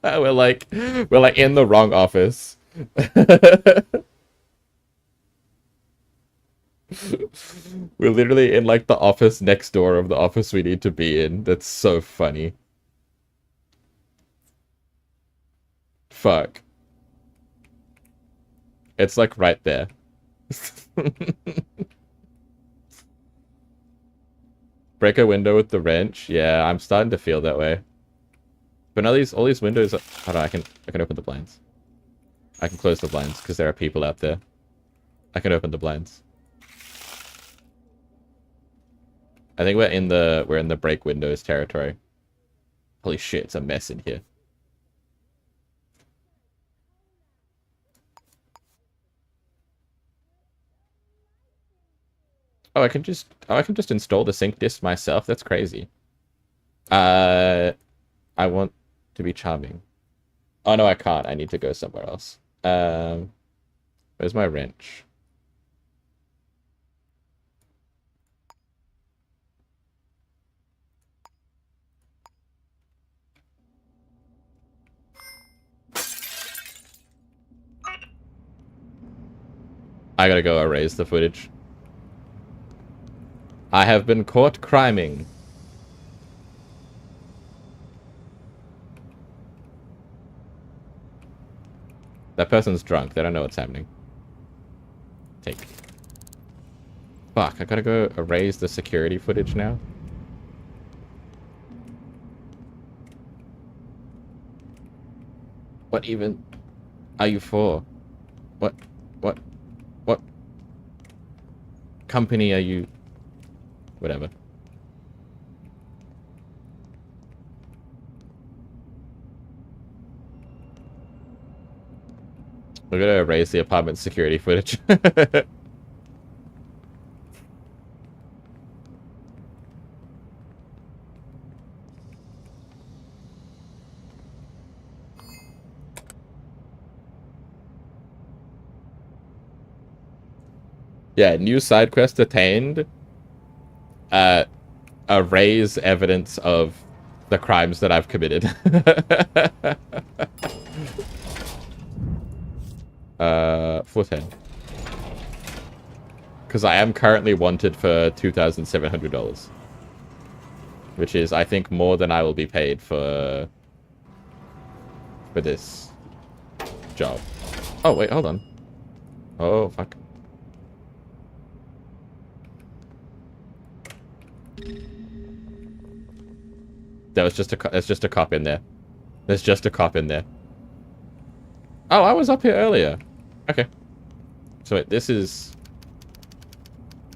we're like in the wrong office. We're literally in like the office next door of the office we need to be in. That's so funny. Fuck. It's like right there. Break a window with the wrench. Yeah, I'm starting to feel that way. But all these windows. Hold on, I can open the blinds. I can close the blinds because there are people out there. I can open the blinds. I think we're in the break windows territory. Holy shit, it's a mess in here. Oh, I can just install the sync disk myself. That's crazy. I want to be charming. Oh no, I can't. I need to go somewhere else. Where's my wrench? I gotta go erase the footage. I have been caught criming. That person's drunk. They don't know what's happening. Take. Fuck, I gotta go erase the security footage now. What even are you for? What company are you? Whatever. We're gonna erase the apartment security footage. Yeah, new side quest attained. Erase evidence of the crimes that I've committed. Foothead. Because I am currently wanted for $2,700. Which is, I think, more than I will be paid for this job. Oh, wait, hold on. Oh, fuck. There's just a cop in there. There's just a cop in there. Oh, I was up here earlier. Okay. So wait, this is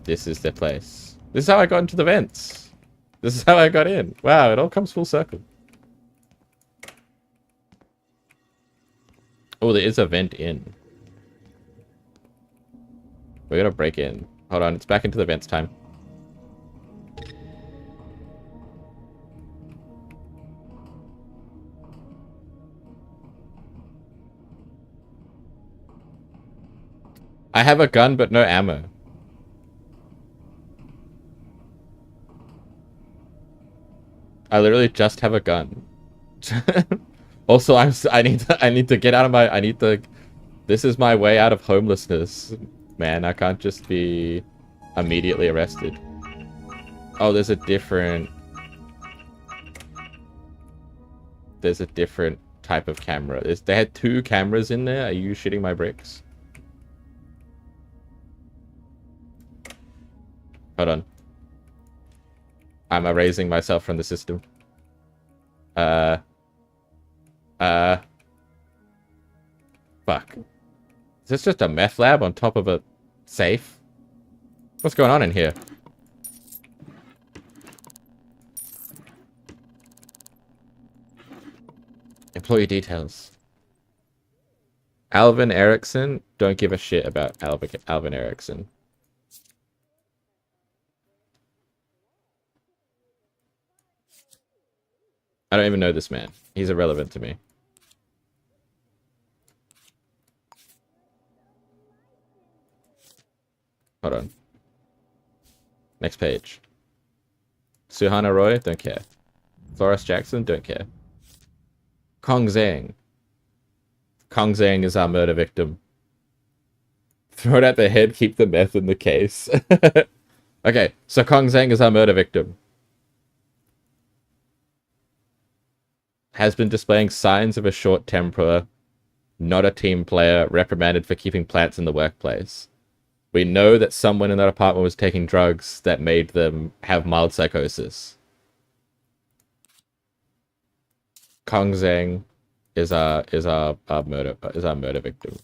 the place. This is how I got into the vents. This is how I got in. Wow, it all comes full circle. Oh, there is a vent in. We're gonna break in. Hold on, it's back into the vents time. I have a gun, but no ammo. I literally just have a gun. Also, I need to get out of my, this is my way out of homelessness. Man, I can't just be immediately arrested. Oh, there's a different type of camera. They had 2 cameras in there. Are you shitting my bricks? Hold on. I'm erasing myself from the system. Fuck. Is this just a meth lab on top of a safe? What's going on in here? Employee details. Alvin Erickson? Don't give a shit about Alvin Erickson. I don't even know this man. He's irrelevant to me. Hold on. Next page. Suhana Roy? Don't care. Flores Jackson? Don't care. Kong Zhang. Kong Zhang is our murder victim. Throw it at the head, keep the meth in the case. Okay, so Kong Zhang is our murder victim. Has been displaying signs of a short temper, not a team player, reprimanded for keeping plants in the workplace. We know that someone in that apartment was taking drugs that made them have mild psychosis. Kong Zhang is our murder victim.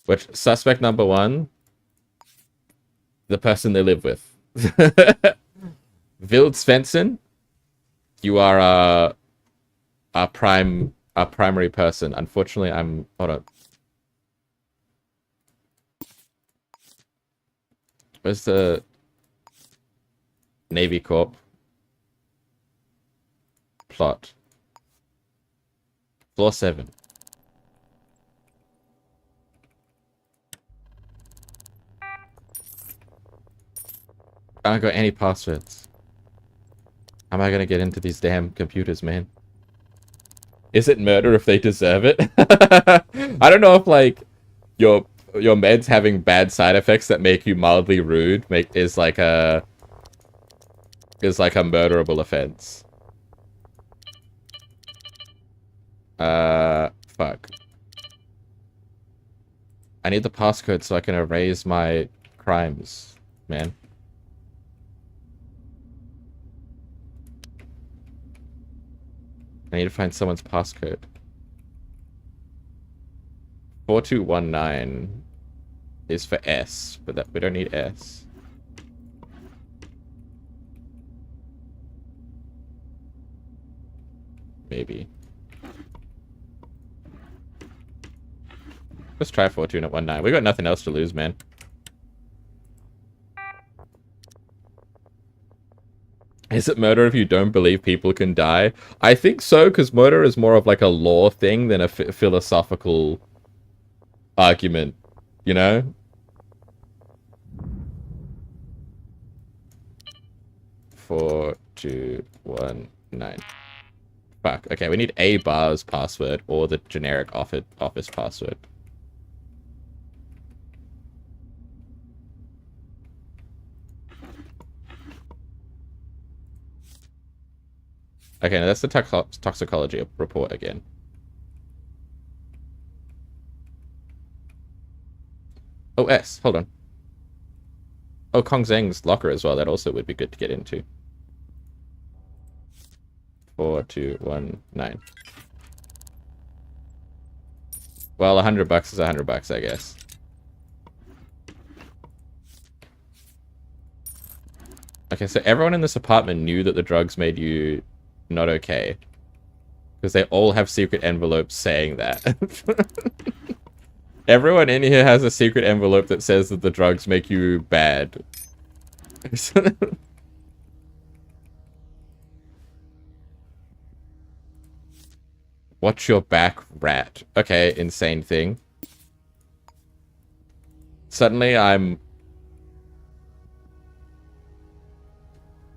Which suspect number one, the person they live with. Vild Svensson, you are our primary person. Unfortunately, hold on. Where's the Navy Corp plot? Floor 7. I don't got any passwords. How am I gonna get into these damn computers, man? Is it murder if they deserve it? I don't know if, like, your meds having bad side effects that make you mildly rude is like a murderable offense. Fuck. I need the passcode so I can erase my crimes, man. I need to find someone's passcode. 4219 is for S, but we don't need S. Maybe. Let's try 4219. We got nothing else to lose, man. Is it murder if you don't believe people can die? I think so, because murder is more of like a law thing than a philosophical argument, you know? Four, two, one, nine. Fuck. Okay, we need a bar's password or the generic office password. Okay, now that's the toxicology report again. Oh, S. Hold on. Oh, Kong Zhang's locker as well. That also would be good to get into. 4219. Well, $100 is $100, I guess. Okay, so everyone in this apartment knew that the drugs made you not okay. Because they all have secret envelopes saying that. Everyone in here has a secret envelope that says that the drugs make you bad. Watch your back, rat. Okay, insane thing. Suddenly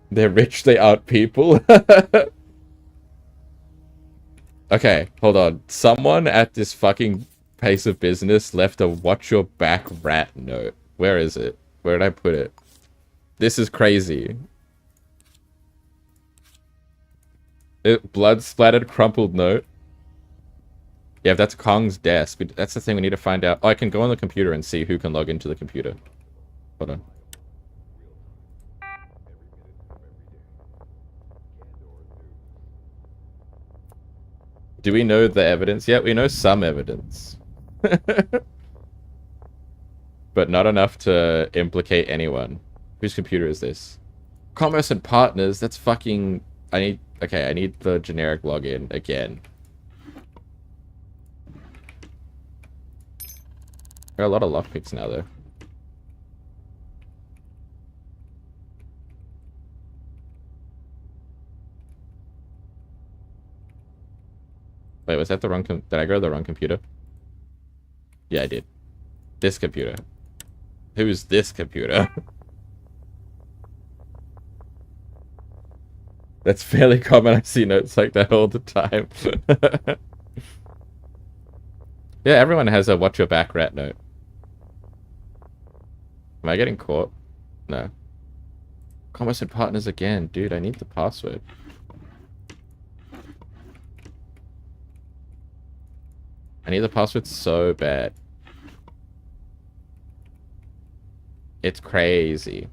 they're rich, they aren't people. Okay, hold on. Someone at this fucking place of business left a watch your back rat note. Where is it? Where did I put it? This is crazy. Blood splattered crumpled note. Yeah, if that's Kong's desk. That's the thing we need to find out. Oh, I can go on the computer and see who can log into the computer. Hold on. Do we know the evidence? Yeah, we know some evidence. But not enough to implicate anyone. Whose computer is this? Commerce and Partners, that's fucking... Okay, I need the generic login again. There are a lot of lockpicks now, though. Wait, was that the wrong did I go to the wrong computer? Yeah, I did. This computer. Who's this computer? That's fairly common. I see notes like that all the time. Yeah, everyone has a watch your back rat note. Am I getting caught? No. Commerce and partners again. Dude, I need the password. I need the password so bad. It's crazy.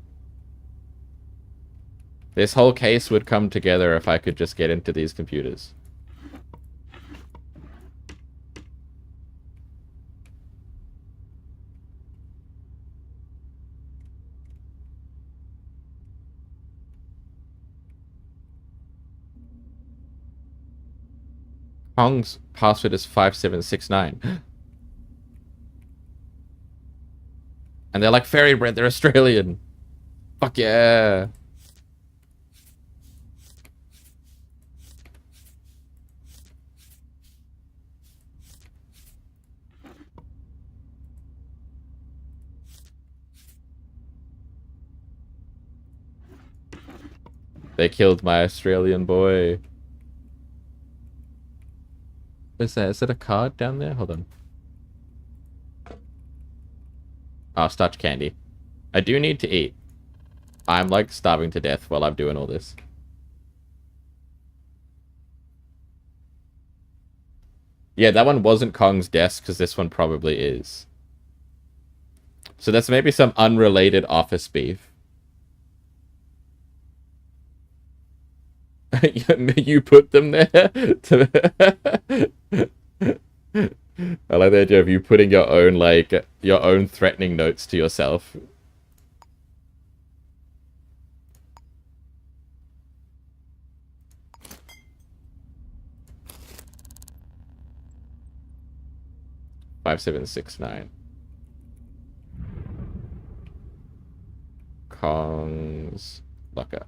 This whole case would come together if I could just get into these computers. Hong's password is 5769. And they're like fairy bread, they're Australian. Fuck yeah. They killed my Australian boy. What's that? Is that a card down there? Hold on. Oh, starch candy. I do need to eat. I'm like starving to death while I'm doing all this. Yeah, that one wasn't Kong's desk because this one probably is. So that's maybe some unrelated office beef. You put them there? I like the idea of you putting your own, like, your own threatening notes to yourself. Five, 7, 6, 9. Kong's locker.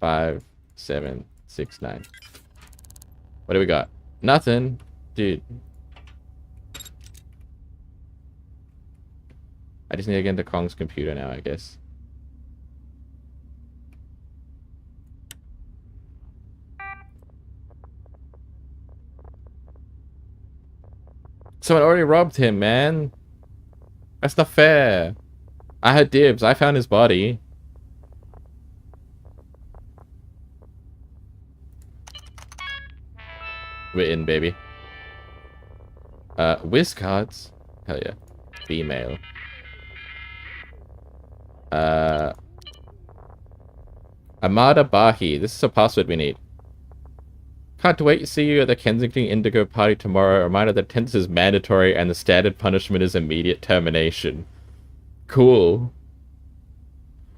5, 7, 6, 9. What do we got? Nothing. Dude. I just need to get into Kong's computer now, I guess. Someone already robbed him, man. That's not fair. I had dibs. I found his body. We're in, baby. Whiz cards. Hell yeah. Female. Amada Bahi. This is a password we need. Can't wait to see you at the Kensington Indigo party tomorrow. A reminder that attendance is mandatory and the standard punishment is immediate termination. Cool.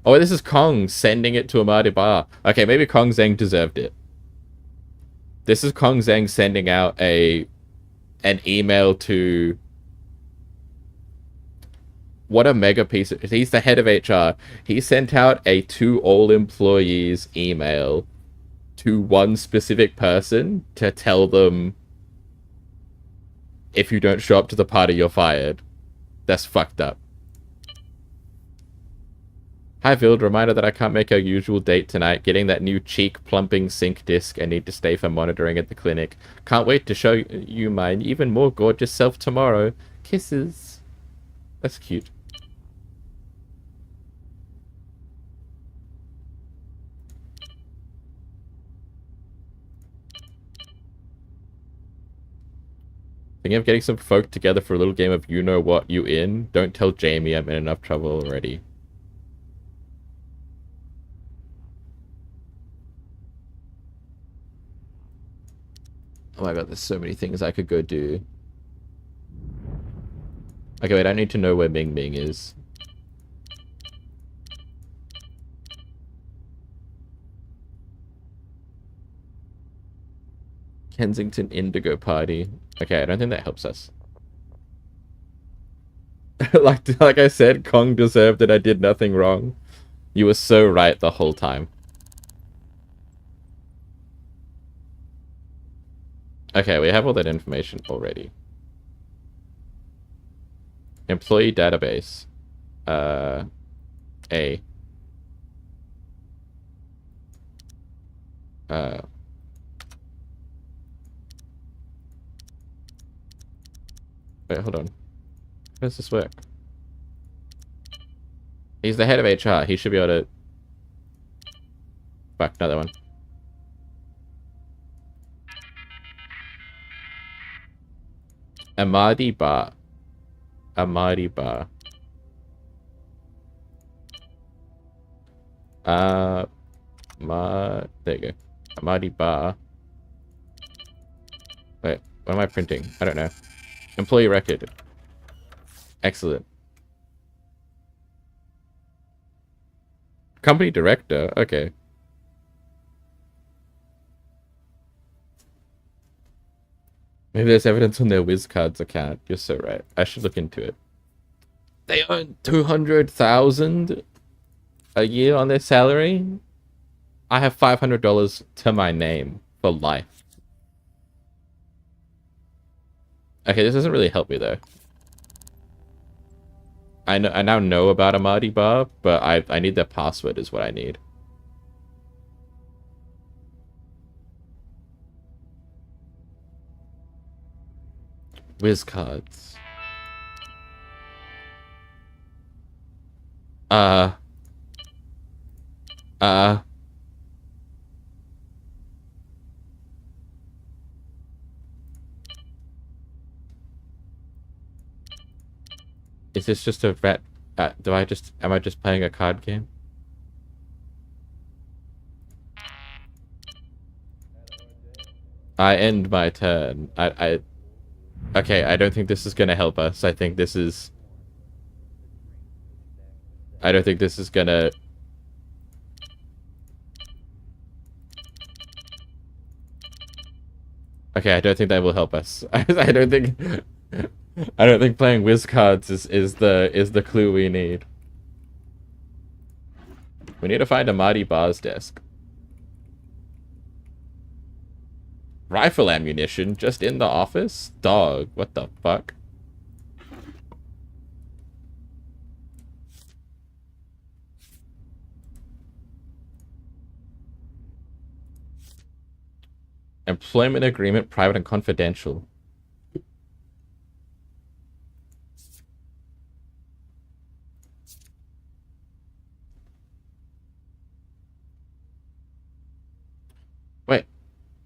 Oh, this is Kong sending it to Amada Ba. Okay, maybe Kong Zhang deserved it. This is Kong Zhang sending out an email to... What a mega piece of... He's the head of HR. He sent out a to all employees email to one specific person to tell them if you don't show up to the party, you're fired. That's fucked up. Hi, Vild. Reminder that I can't make our usual date tonight. Getting that new cheek plumping sync disc and need to stay for monitoring at the clinic. Can't wait to show you my even more gorgeous self tomorrow. Kisses. That's cute. Thinking of getting some folk together for a little game of you know what, you in? Don't tell Jamie I'm in enough trouble already. Oh my god, there's so many things I could go do. Okay, wait, I need to know where Ming Ming is. Kensington Indigo Party. Okay, I don't think that helps us. like I said, Kong deserved it. I did nothing wrong. You were so right the whole time. Okay, we have all that information already. Employee database. A. Uh, wait, hold on. How does this work? He's the head of HR. He should be able to... Fuck, another one. Amadi Bar. Amadi Bar. There you go. Amadi Bar. Wait, what am I printing? I don't know. Employee record. Excellent. Company director? Okay. Maybe there's evidence on their WizCards account. You're so right. I should look into it. They earn 200,000 a year on their salary. I have $500 to my name for life. Okay, this doesn't really help me though. I now know about Amadi Bar, but I need their password is what I need. WizCards. Is this just a rat? Am I just playing a card game? I end my turn. Okay, I don't think this is gonna help us. I don't think this is gonna... Okay, I don't think that will help us. I don't think playing WizCards is the clue we need. We need to find Amadi Bar's desk. Rifle ammunition just in the office? Dog, what the fuck? Employment agreement, private and confidential. Wait,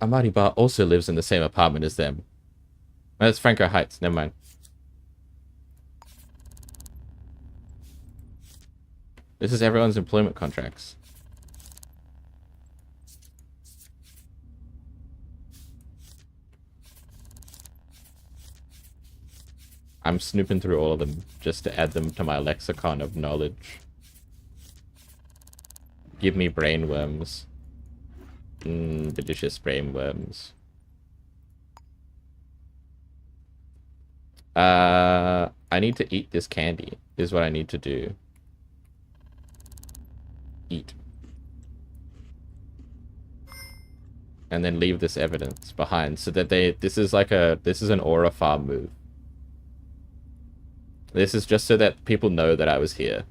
Amadi Bar also lives in the same apartment as them. That's Franco Heights, never mind. This is everyone's employment contracts. I'm snooping through all of them just to add them to my lexicon of knowledge. Give me brainworms. Delicious brainworms. I need to eat this candy, is what I need to do. Eat. And then leave this evidence behind so that this is an aura farm move. This is just so that people know that I was here.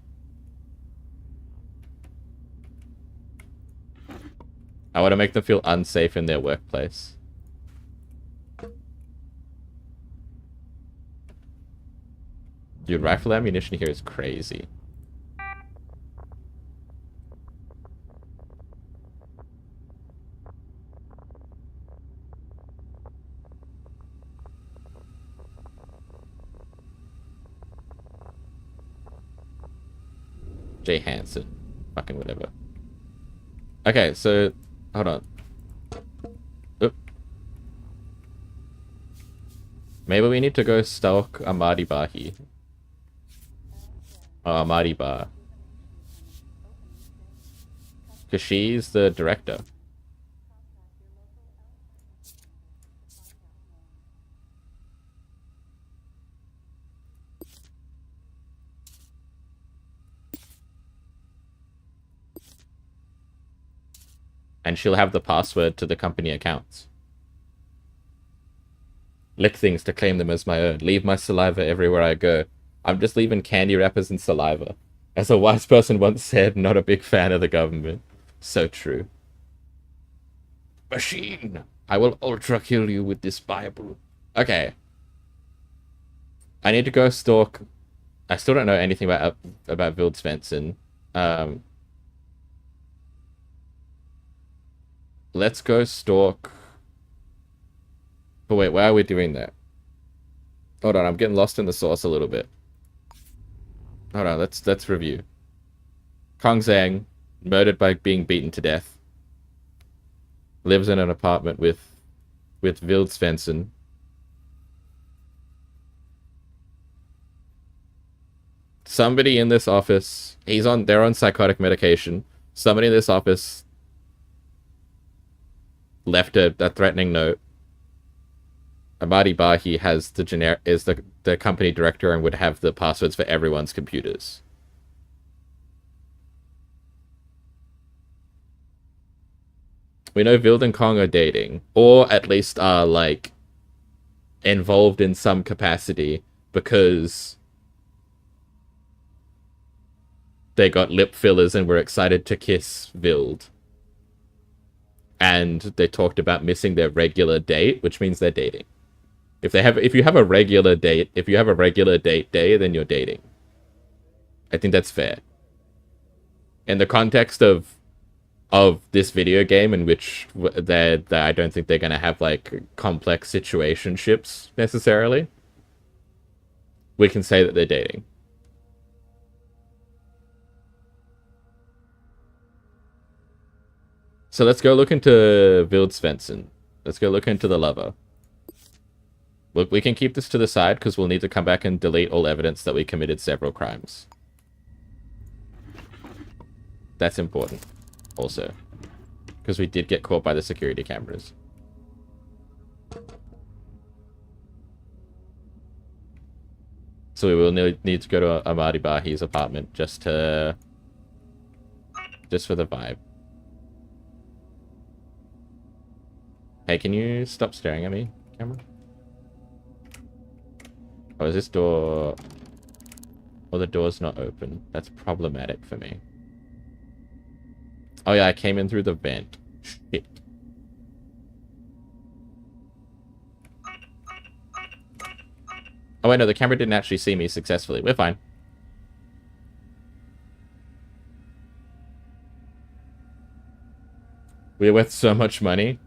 I want to make them feel unsafe in their workplace. Dude, rifle ammunition here is crazy. Jay Hansen. Fucking whatever. Okay, so... Hold on. Oop. Maybe we need to go stalk Amadi Bahi. Oh, Amadi Bar. Because she's the director. And she'll have the password to the company accounts. Lick things to claim them as my own. Leave my saliva everywhere I go. I'm just leaving candy wrappers and saliva. As a wise person once said, not a big fan of the government. So true. Machine! I will ultra kill you with this Bible. Okay. I need to go stalk. I still don't know anything about Vild Svensson. Let's go stalk. But wait, why are we doing that? Hold on, I'm getting lost in the source a little bit. Hold on, let's review. Kong Zhang, murdered by being beaten to death. Lives in an apartment with Vild Svensson. Somebody in this office, they're on psychotic medication. Somebody in this office left a threatening note. Amadi Bahi is the company director and would have the passwords for everyone's computers. We know Vild and Kong are dating, or at least are, like, involved in some capacity because they got lip fillers and were excited to kiss Vild. And they talked about missing their regular date, which means they're dating. If you have a regular date day, then you're dating. I think that's fair. In the context of this video game, in which I don't think they're gonna have like complex situationships necessarily, we can say that they're dating. So let's go look into Vild Svensson. Let's go look into the lover. Look, we can keep this to the side because we'll need to come back and delete all evidence that we committed several crimes. That's important, also. Because we did get caught by the security cameras. So we will need to go to Amadi Bahi's apartment just for the vibe. Hey, can you stop staring at me, camera? Oh, is this door... Oh, the door's not open. That's problematic for me. Oh yeah, I came in through the vent. Shit. Oh wait, no, the camera didn't actually see me successfully. We're fine. We're worth so much money.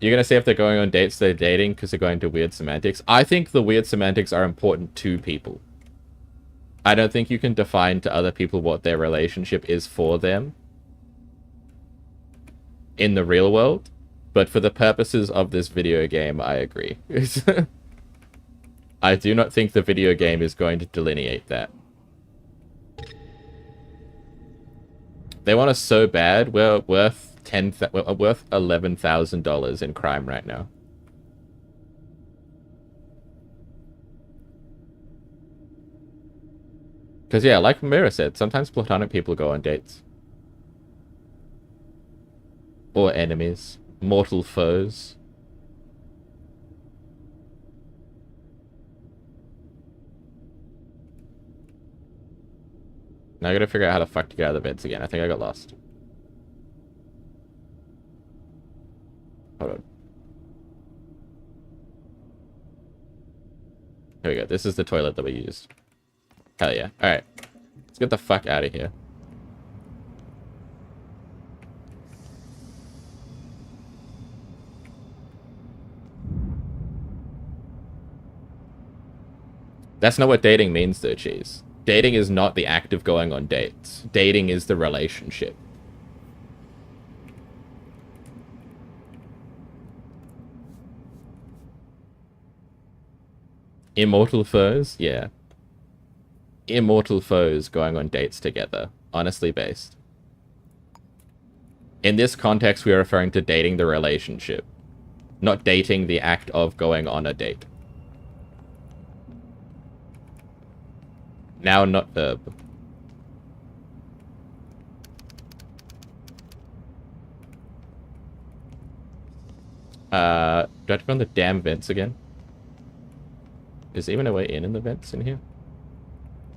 You're going to say if they're going on dates, they're dating because they're going to weird semantics. I think the weird semantics are important to people. I don't think you can define to other people what their relationship is for them in the real world. But for the purposes of this video game, I agree. I do not think the video game is going to delineate that. They want us so bad, we're worth $11,000 in crime right now. Because, yeah, like Mira said, sometimes platonic people go on dates. Or enemies. Mortal foes. Now I gotta figure out how the fuck to get out of the vents again. I think I got lost. Hold on. Here we go. This is the toilet that we used. Hell yeah. Alright. Let's get the fuck out of here. That's not what dating means, though, Cheese. Dating is not the act of going on dates. Dating is the relationship. Immortal foes? Yeah. Immortal foes going on dates together. Honestly based. In this context, we are referring to dating the relationship. Not dating the act of going on a date. Now, not verb. Do I have to go on the damn vents again? Is there even a way in the vents in here?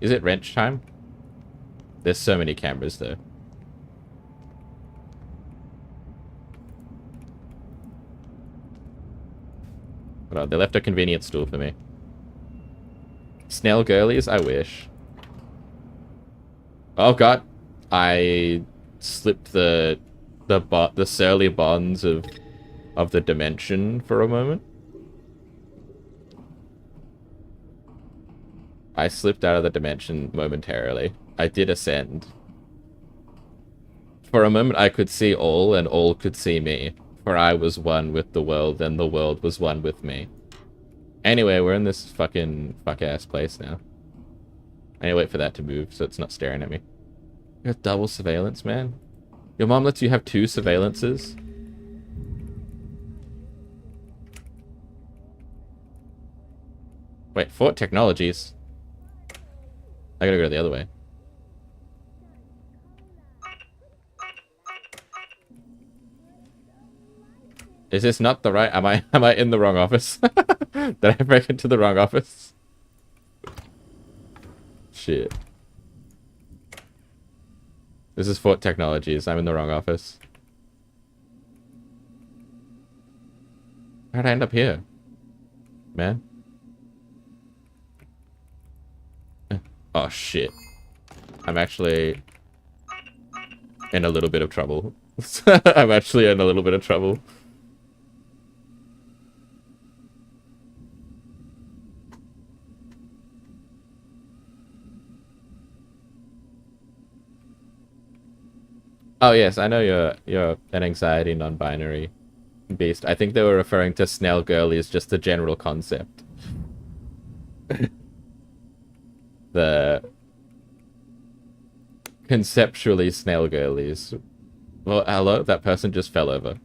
Is it wrench time? There's so many cameras, though. god, they left a convenient stool for me. Snail girlies? I wish. Oh god. I slipped the surly bonds of the dimension for a moment. I slipped out of the dimension momentarily. I did ascend. For a moment I could see all, and all could see me. For I was one with the world, and the world was one with me. Anyway, we're in this fucking fuck-ass place now. I need to wait for that to move so it's not staring at me. You have double surveillance, man? Your mom lets you have 2 surveillances? Wait, Fort Technologies? I gotta go the other way. Is this not the right... Am I in the wrong office? Did I break into the wrong office? Shit. This is Fort Technologies. I'm in the wrong office. How'd I end up here? Man. Oh, shit. I'm actually in a little bit of trouble. I'm actually in a little bit of trouble. Oh yes, I know you're an anxiety non-binary beast. I think they were referring to snail girly as just the general concept. The conceptually snail girlies. Well, hello, that person just fell over.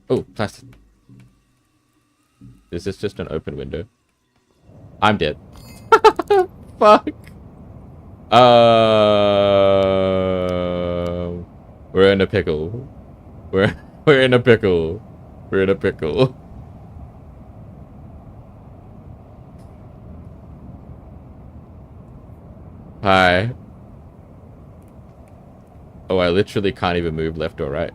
Oh, plastic. Is this just an open window? I'm dead. Fuck. We're in a pickle. We're in a pickle. We're in a pickle. Hi. Oh, I literally can't even move left or right.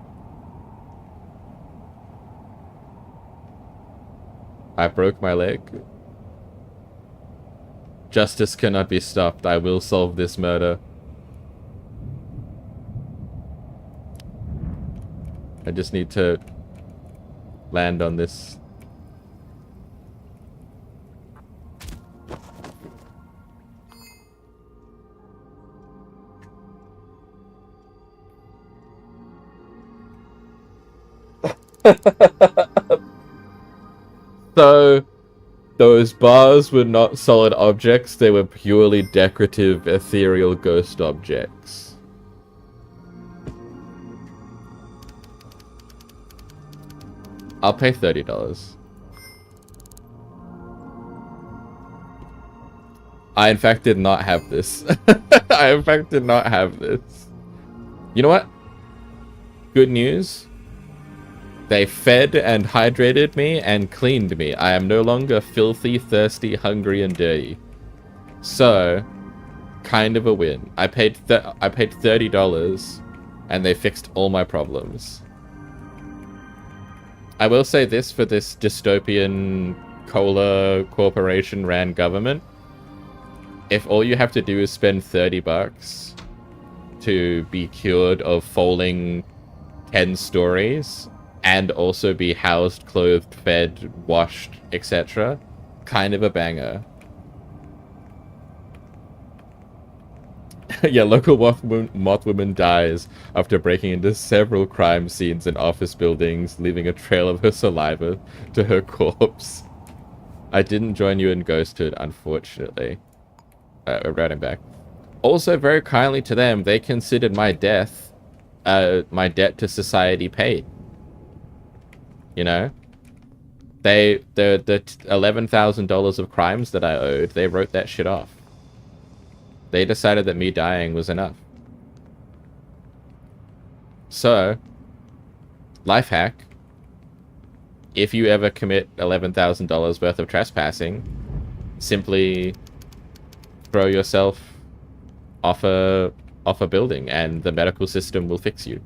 I broke my leg. Justice cannot be stopped. I will solve this murder. I just need to land on this. So, those bars were not solid objects, they were purely decorative, ethereal ghost objects. I'll pay $30. I, in fact, did not have this. I, in fact, did not have this. You know what? Good news. They fed and hydrated me and cleaned me. I am no longer filthy, thirsty, hungry, and dirty. So, kind of a win. I paid $30, and they fixed all my problems. I will say this for this dystopian cola corporation ran government. If all you have to do is spend $30 to be cured of falling 10 stories, and also be housed, clothed, fed, washed, etc. Kind of a banger. Yeah, local moth woman dies after breaking into several crime scenes in office buildings, leaving a trail of her saliva to her corpse. I didn't join you in Ghosthood, unfortunately. We're writing back. Also, very kindly to them, they considered my death, my debt to society paid. You know, the $11,000 of crimes that I owed, they wrote that shit off. They decided that me dying was enough. So, life hack: if you ever commit $11,000 worth of trespassing, simply throw yourself off a building, and the medical system will fix you.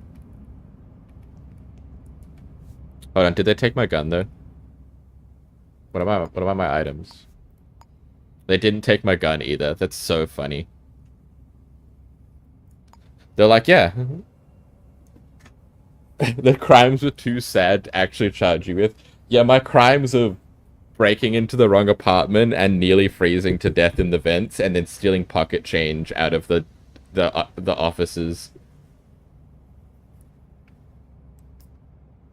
Hold on, did they take my gun though? What about my items? They didn't take my gun either. That's so funny. They're like, yeah. The crimes were too sad to actually charge you with. Yeah, my crimes of breaking into the wrong apartment and nearly freezing to death in the vents and then stealing pocket change out of the offices.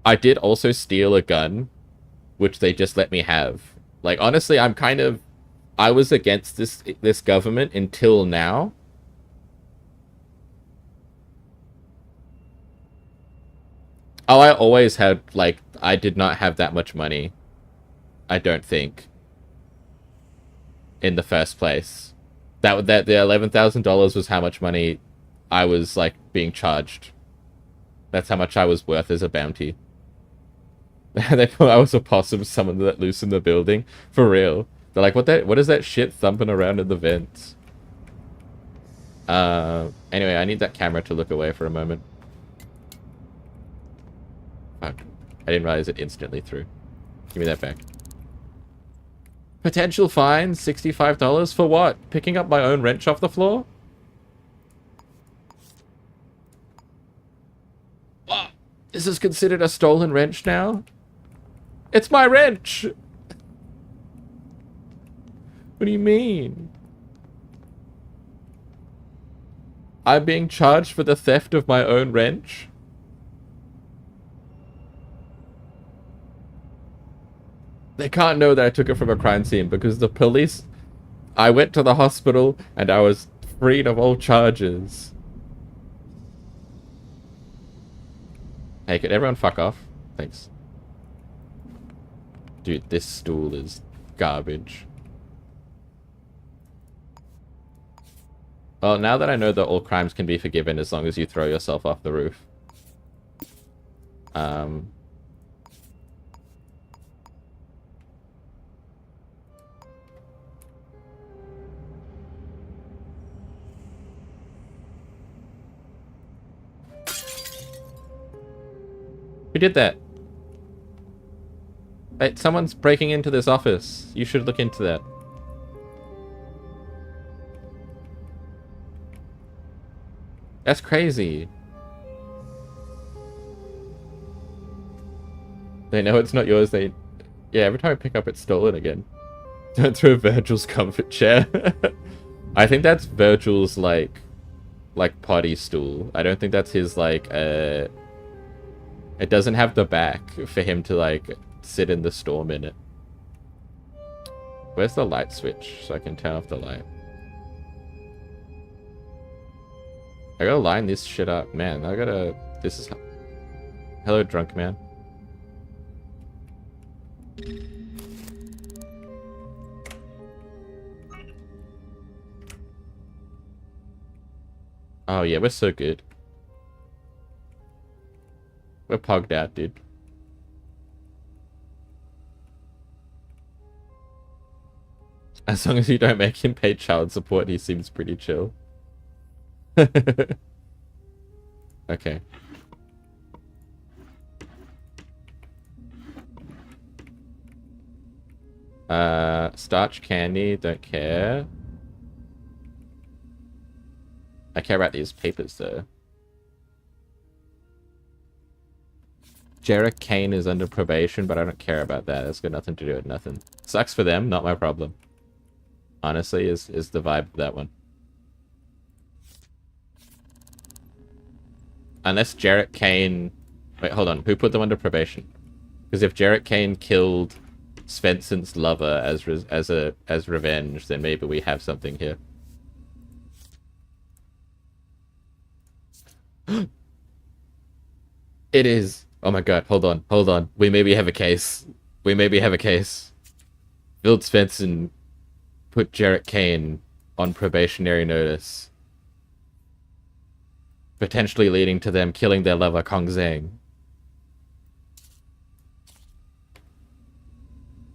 I did also steal a gun, which they just let me have. Like, honestly, I was against this government until now. Oh, I always had, like, I did not have that much money. I don't think. In the first place. That the $11,000 was how much money I was, like, being charged. That's how much I was worth as a bounty. They thought I was a possum summoned that loose in the building. For real. They're like, what is that shit thumping around in the vents? Anyway, I need that camera to look away for a moment. Fuck. I didn't realize it instantly threw. Give me that back. Potential fine, $65 for what? Picking up my own wrench off the floor? What? Is this considered a stolen wrench now? It's my wrench! What do you mean? I'm being charged for the theft of my own wrench? They can't know that I took it from a crime scene because the police... I went to the hospital and I was freed of all charges. Hey, could everyone fuck off? Thanks. Dude, this stool is garbage. Well, now that I know that all crimes can be forgiven as long as you throw yourself off the roof. Who did that? Wait, someone's breaking into this office. You should look into that. That's crazy. They know it's not yours. Yeah, every time I pick up, it's stolen again. Don't throw Virgil's comfort chair. I think that's Virgil's, like potty stool. I don't think that's his, like, it doesn't have the back for him to, like, sit in the storm in it. Where's the light switch so I can turn off the light? I gotta line this shit up, man. This is... Hello, drunk man. Oh yeah, we're so good. We're pogged out, dude. As long as you don't make him pay child support, he seems pretty chill. Okay. Starch candy, don't care. I care about these papers though. Jarek Kane is under probation, but I don't care about that. That's got nothing to do with nothing. Sucks for them, not my problem. Honestly, is the vibe of that one. Unless Jarek Kane... Wait, hold on. Who put them under probation? Because if Jarek Kane killed Svensson's lover as revenge, then maybe we have something here. It is. Oh my god, hold on, hold on. We maybe have a case. We maybe have a case. Bill Svensson put Jarek Kane on probationary notice. Potentially leading to them killing their lover, Kong Zhang.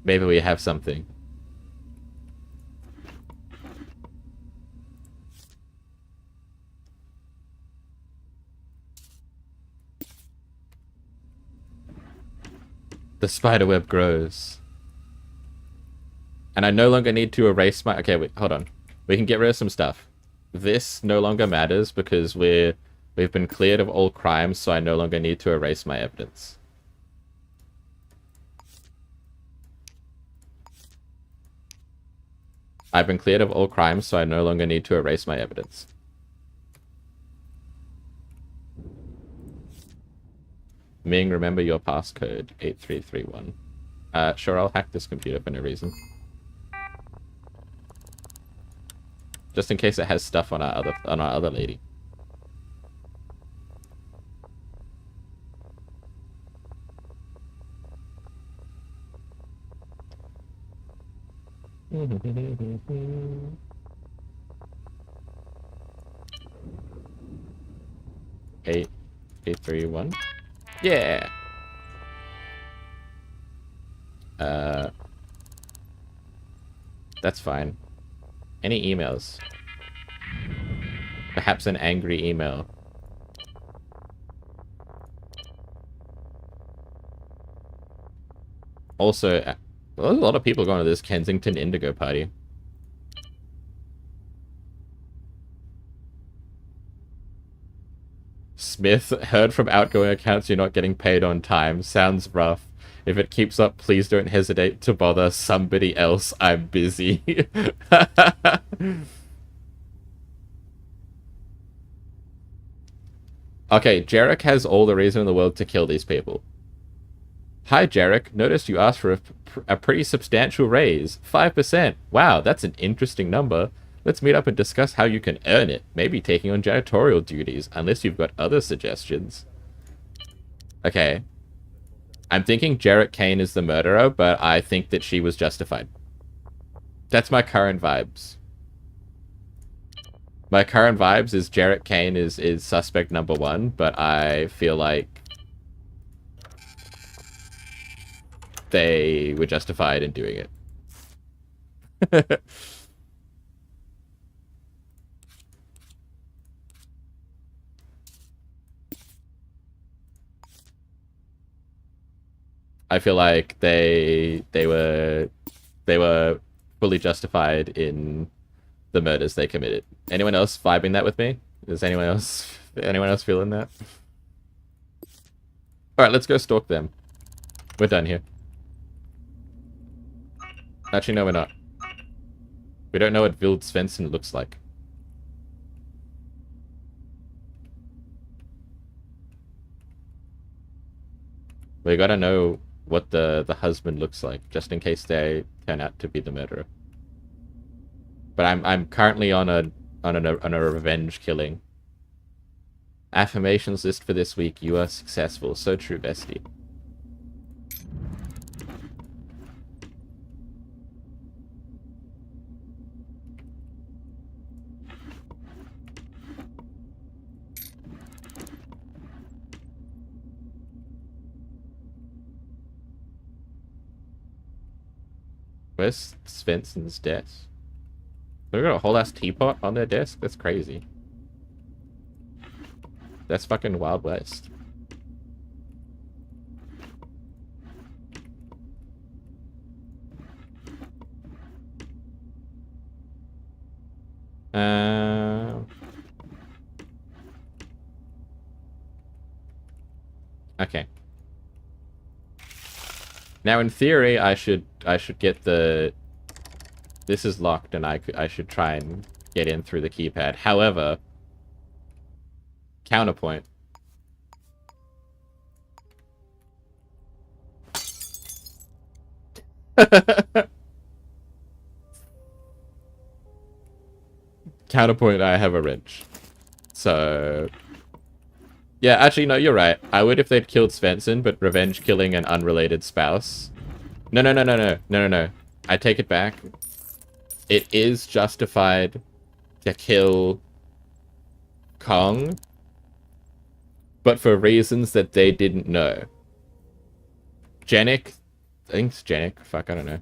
Maybe we have something. The spiderweb grows. And I no longer need to erase my... Okay, wait, hold on. We can get rid of some stuff. This no longer matters because we've been cleared of all crimes, so I no longer need to erase my evidence. I've been cleared of all crimes, so I no longer need to erase my evidence. Ming, remember your passcode, 8331. Sure, I'll hack this computer for no reason. Just in case it has stuff on our other lady. Eight, 3, 1. Yeah. That's fine. Any emails? Perhaps an angry email. Also, there's a lot of people going to this Kensington Indigo party. Smith, heard from outgoing accounts you're not getting paid on time. Sounds rough. If it keeps up, please don't hesitate to bother somebody else. I'm busy. Okay, Jarek has all the reason in the world to kill these people. Hi, Jarek. Noticed you asked for a pretty substantial raise. 5%. Wow, that's an interesting number. Let's meet up and discuss how you can earn it. Maybe taking on janitorial duties, unless you've got other suggestions. Okay. I'm thinking Jarek Kane is the murderer, but I think that she was justified. That's my current vibes. My current vibes is Jarek Kane is suspect number 1, but I feel like they were justified in doing it. I feel like they were fully justified in the murders they committed. Anyone else vibing that with me? Is anyone else feeling that? All right, let's go stalk them. We're done here. Actually, no, we're not. We don't know what Vild Svensson looks like. We gotta know what the husband looks like, just in case they turn out to be the murderer. But I'm currently on a revenge killing. Affirmations list for this week. You are successful. So true, bestie. Where's Svensson's desk? They got a whole ass teapot on their desk? That's crazy. That's fucking Wild West. Okay. Now, in theory, I should get the... This is locked, and I should try and get in through the keypad. However, counterpoint. Counterpoint, I have a wrench. So... Yeah, actually, no, you're right. I would if they'd killed Svensson, but revenge killing an unrelated spouse. No. I take it back. It is justified to kill Kong, but for reasons that they didn't know. Janek, I think it's Janek. Fuck, I don't know.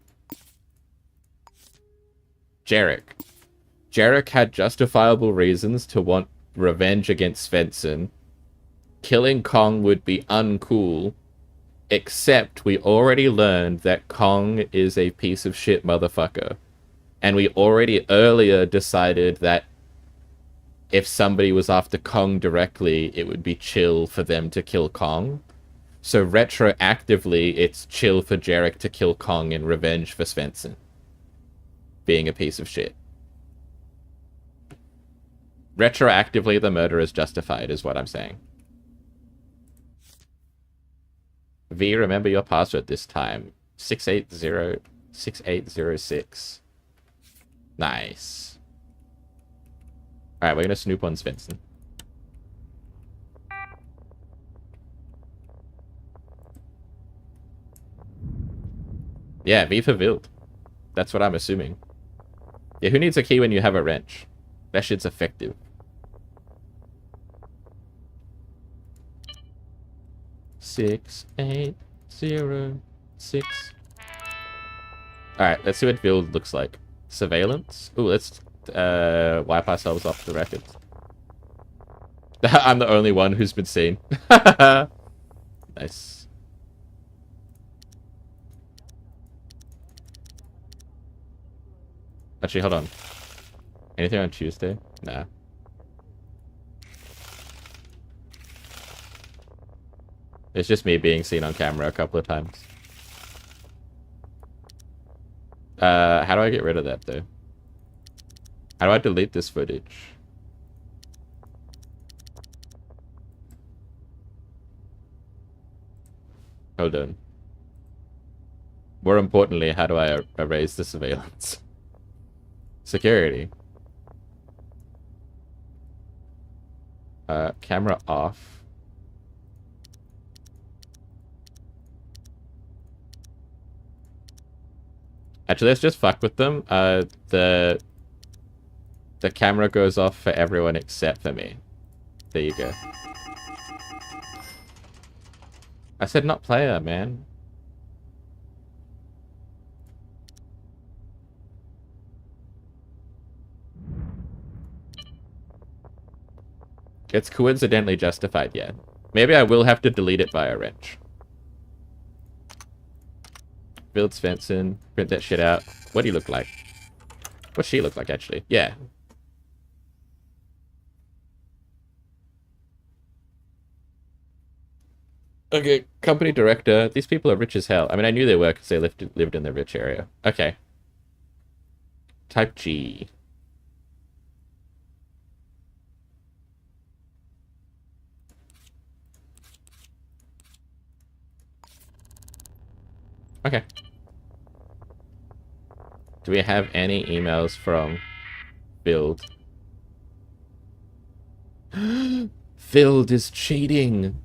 Jarek had justifiable reasons to want revenge against Svensson. Killing Kong would be uncool, Except we already learned that Kong is a piece of shit motherfucker. And we already earlier decided that if somebody was after Kong directly, it would be chill for them to kill Kong. So retroactively, it's chill for Jarek to kill Kong in revenge for Svensson being a piece of shit. Retroactively, the murder is justified, is what I'm saying. V, remember your password this time. 680-6806. Nice. Alright, we're gonna snoop on Svensson. Yeah, V for Vild. That's what I'm assuming. Yeah, who needs a key when you have a wrench? That shit's effective. Six, 8, 0, 6. Alright, let's see what Vild looks like. Surveillance? Ooh, let's wipe ourselves off the records. I'm the only one who's been seen. Nice. Actually, hold on. Anything on Tuesday? Nah. It's just me being seen on camera a couple of times. How do I get rid of that, though? How do I delete this footage? Hold on. More importantly, how do I erase the surveillance? Security. Camera off. Actually, let's just fuck with them. The camera goes off for everyone except for me. There you go. I said not player, man. It's coincidentally justified, yeah. Maybe I will have to delete it via wrench. Build Svensson, print that shit out. What do you look like? What's she look like, actually? Yeah. Okay, company director. These people are rich as hell. I mean, I knew they were because they lived in the rich area. Okay. Type G. Okay. Do we have any emails from Build? Build is cheating.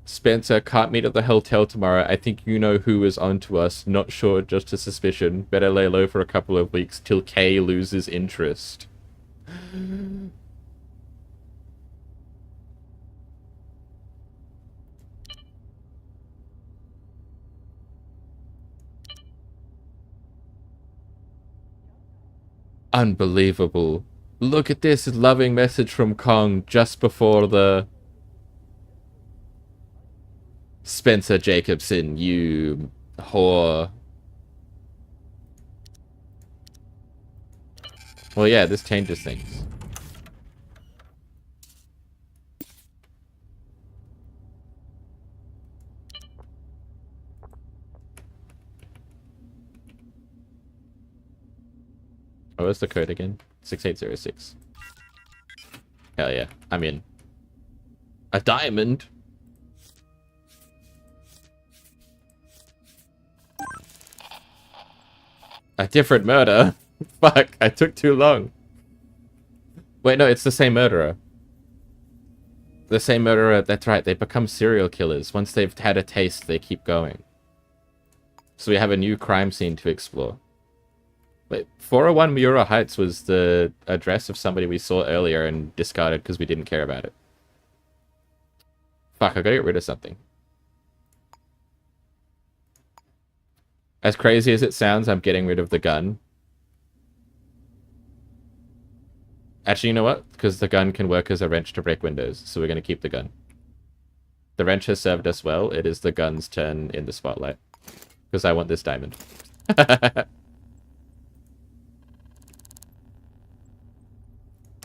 Spencer, can't meet at the hotel tomorrow. I think you know who is on to us. Not sure, just a suspicion. Better lay low for a couple of weeks till Kay loses interest. Unbelievable. Look at this loving message from Kong just before the... Spencer Jacobson, you whore. Well, yeah, this changes things. Oh, what's the code again? 6806. Hell yeah, I'm in. A diamond? A different murder? Fuck, I took too long. Wait, no, it's the same murderer. The same murderer, that's right, they become serial killers. Once they've had a taste, they keep going. So we have a new crime scene to explore. Wait, 401 Miura Heights was the address of somebody we saw earlier and discarded because we didn't care about it. Fuck, I gotta get rid of something. As crazy as it sounds, I'm getting rid of the gun. Actually, you know what? Because the gun can work as a wrench to break windows, so we're going to keep the gun. The wrench has served us well. It is the gun's turn in the spotlight. Because I want this diamond.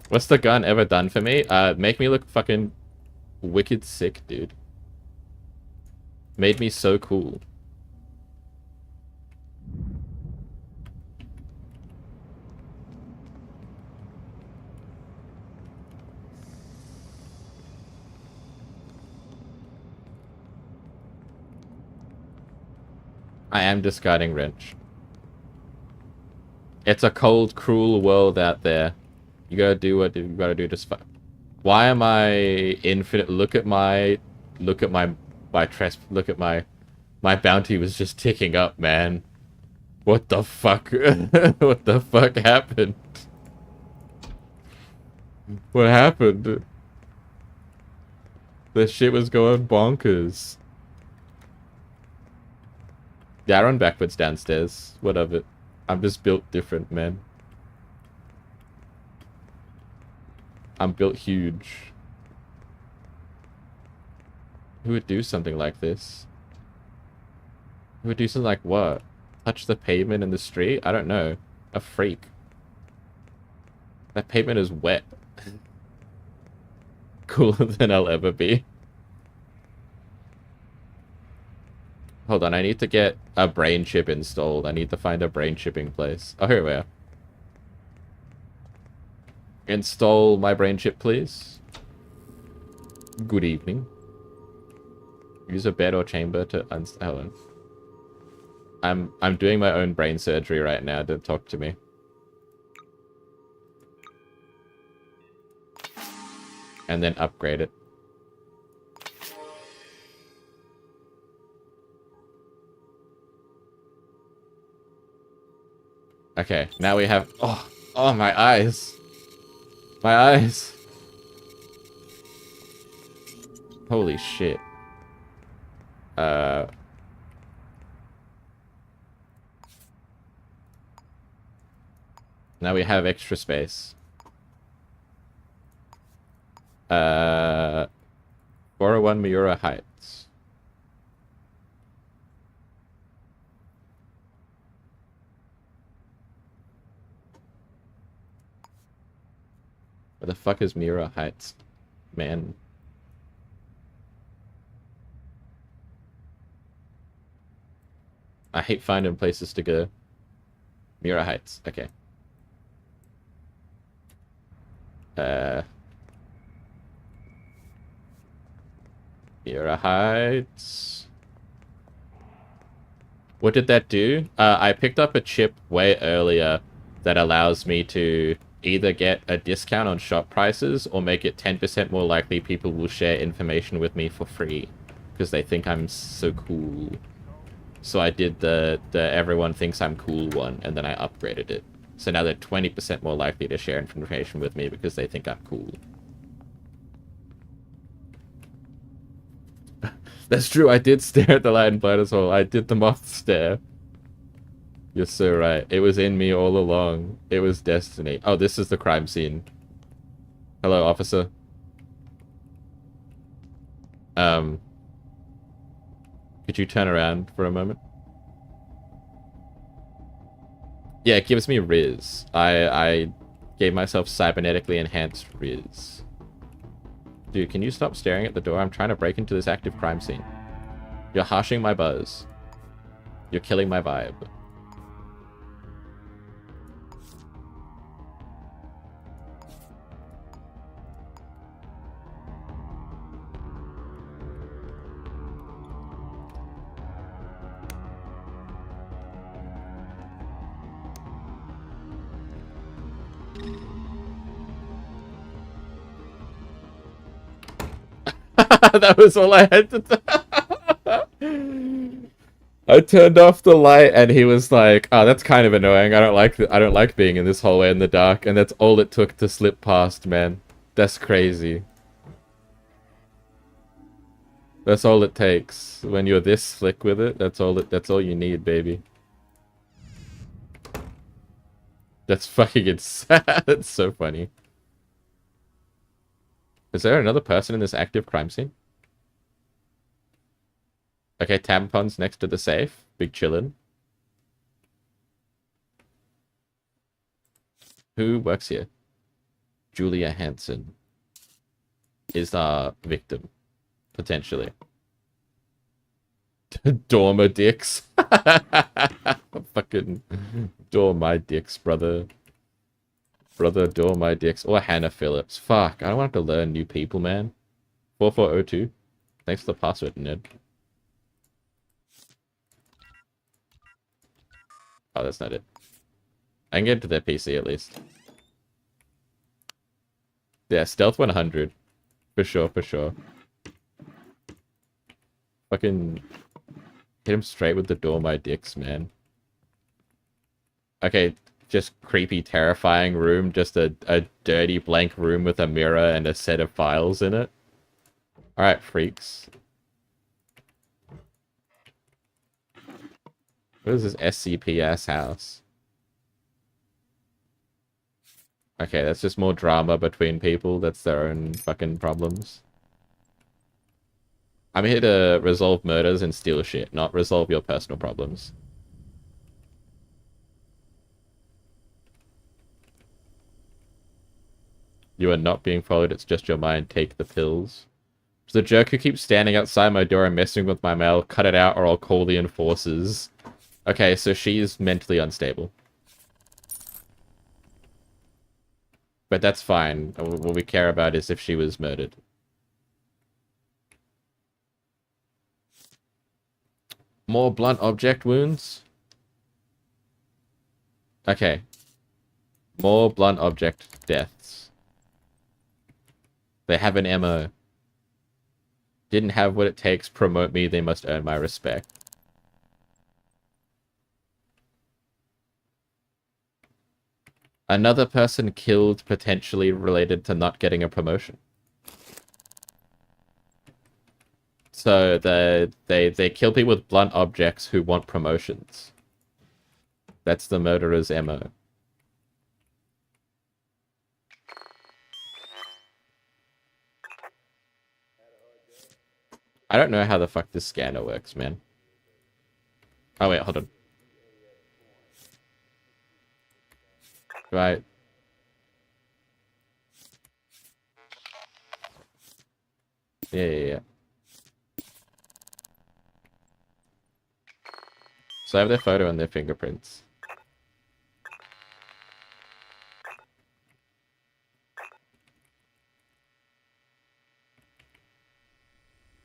What's the gun ever done for me? Make me look fucking wicked sick, dude. Made me so cool. I am discarding wrench. It's a cold, cruel world out there. You gotta do what you gotta do to survive. Why am I infinite? Look at my bounty was just ticking up, man. What the fuck? What the fuck happened? What happened? This shit was going bonkers. Yeah, I run backwards downstairs. What of it? I'm just built different, man. I'm built huge. Who would do something like this? Who would do something like what? Touch the pavement in the street? I don't know. A freak. That pavement is wet. Cooler than I'll ever be. Hold on, I need to get a brain chip installed. I need to find a brain chipping place. Oh, here we are. Install my brain chip, please. Good evening. Use a bed or chamber to hold on. I'm doing my own brain surgery right now. Don't talk to me. And then upgrade it. Okay, now we have... Oh, my eyes. My eyes. Holy shit. Now we have extra space. 401 Miura Heights. Where the fuck is Miura Heights, man? I hate finding places to go. Miura Heights, okay. Miura Heights. What did that do? I picked up a chip way earlier that allows me to either get a discount on shop prices or make it 10% more likely people will share information with me for free because they think I'm so cool. So I did the everyone thinks I'm cool one, and then I upgraded it. So now they're 20% more likely to share information with me because they think I'm cool. That's true, I did stare at the light and blind as well. I did the moth stare. You're so right. It was in me all along. It was destiny. Oh, this is the crime scene. Hello, officer. Could you turn around for a moment? Yeah, it gives me Riz. I gave myself cybernetically enhanced Riz. Dude, can you stop staring at the door? I'm trying to break into this active crime scene. You're harshing my buzz. You're killing my vibe. That was all I had to do. I turned off the light and he was like, "Oh, that's kind of annoying. I don't like being in this hallway in the dark." And that's all it took to slip past, man. That's crazy. That's all it takes. When you're this slick with it, that's all you need, baby. That's fucking insane. That's so funny. Is there another person in this active crime scene? Okay, tampons next to the safe. Big chillin'. Who works here? Julia Hansen is our victim, potentially. Dormer dicks. Fucking door my dicks, brother. Brother, door my dicks. Or Hannah Phillips. Fuck, I don't want to learn new people, man. 4402. Thanks for the password, Ned. Oh, that's not it. I can get into their PC at least. Yeah, stealth 100. For sure, for sure. Fucking hit him straight with the door my dicks, man. Okay, just creepy, terrifying room. Just a dirty, blank room with a mirror and a set of files in it. Alright, freaks. What is this SCP-ass house? Okay, that's just more drama between people. That's their own fucking problems. I'm here to resolve murders and steal shit, not resolve your personal problems. You are not being followed, it's just your mind. Take the pills. So the jerk who keeps standing outside my door and messing with my mail, cut it out or I'll call the enforcers. Okay, so she's mentally unstable. But that's fine. What we care about is if she was murdered. More blunt object wounds? Okay. More blunt object deaths. They have an MO. Didn't have what it takes, promote me, they must earn my respect. Another person killed, potentially related to not getting a promotion. So they kill people with blunt objects who want promotions. That's the murderer's MO. I don't know how the fuck this scanner works, man. Oh wait, hold on. Right. Yeah. So I have their photo and their fingerprints.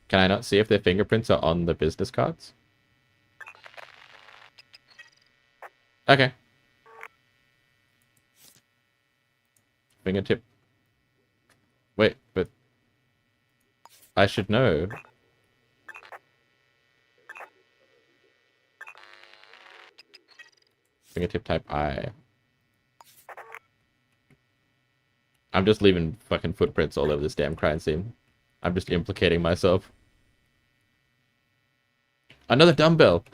Can I not see if their fingerprints are on the business cards? Okay. Fingertip. Wait, but I should know. Fingertip type I. I'm just leaving fucking footprints all over this damn crime scene. I'm just implicating myself. Another dumbbell.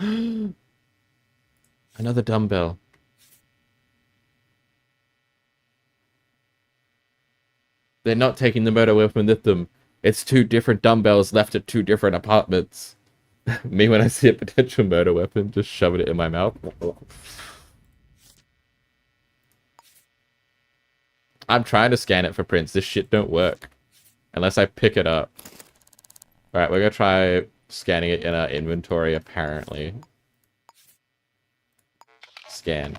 Another dumbbell. They're not taking the murder weapon with them. It's two different dumbbells left at two different apartments. Me when I see a potential murder weapon, just shoving it in my mouth. I'm trying to scan it for prints. This shit don't work. Unless I pick it up. Alright, we're gonna try scanning it in our inventory, apparently. Scan.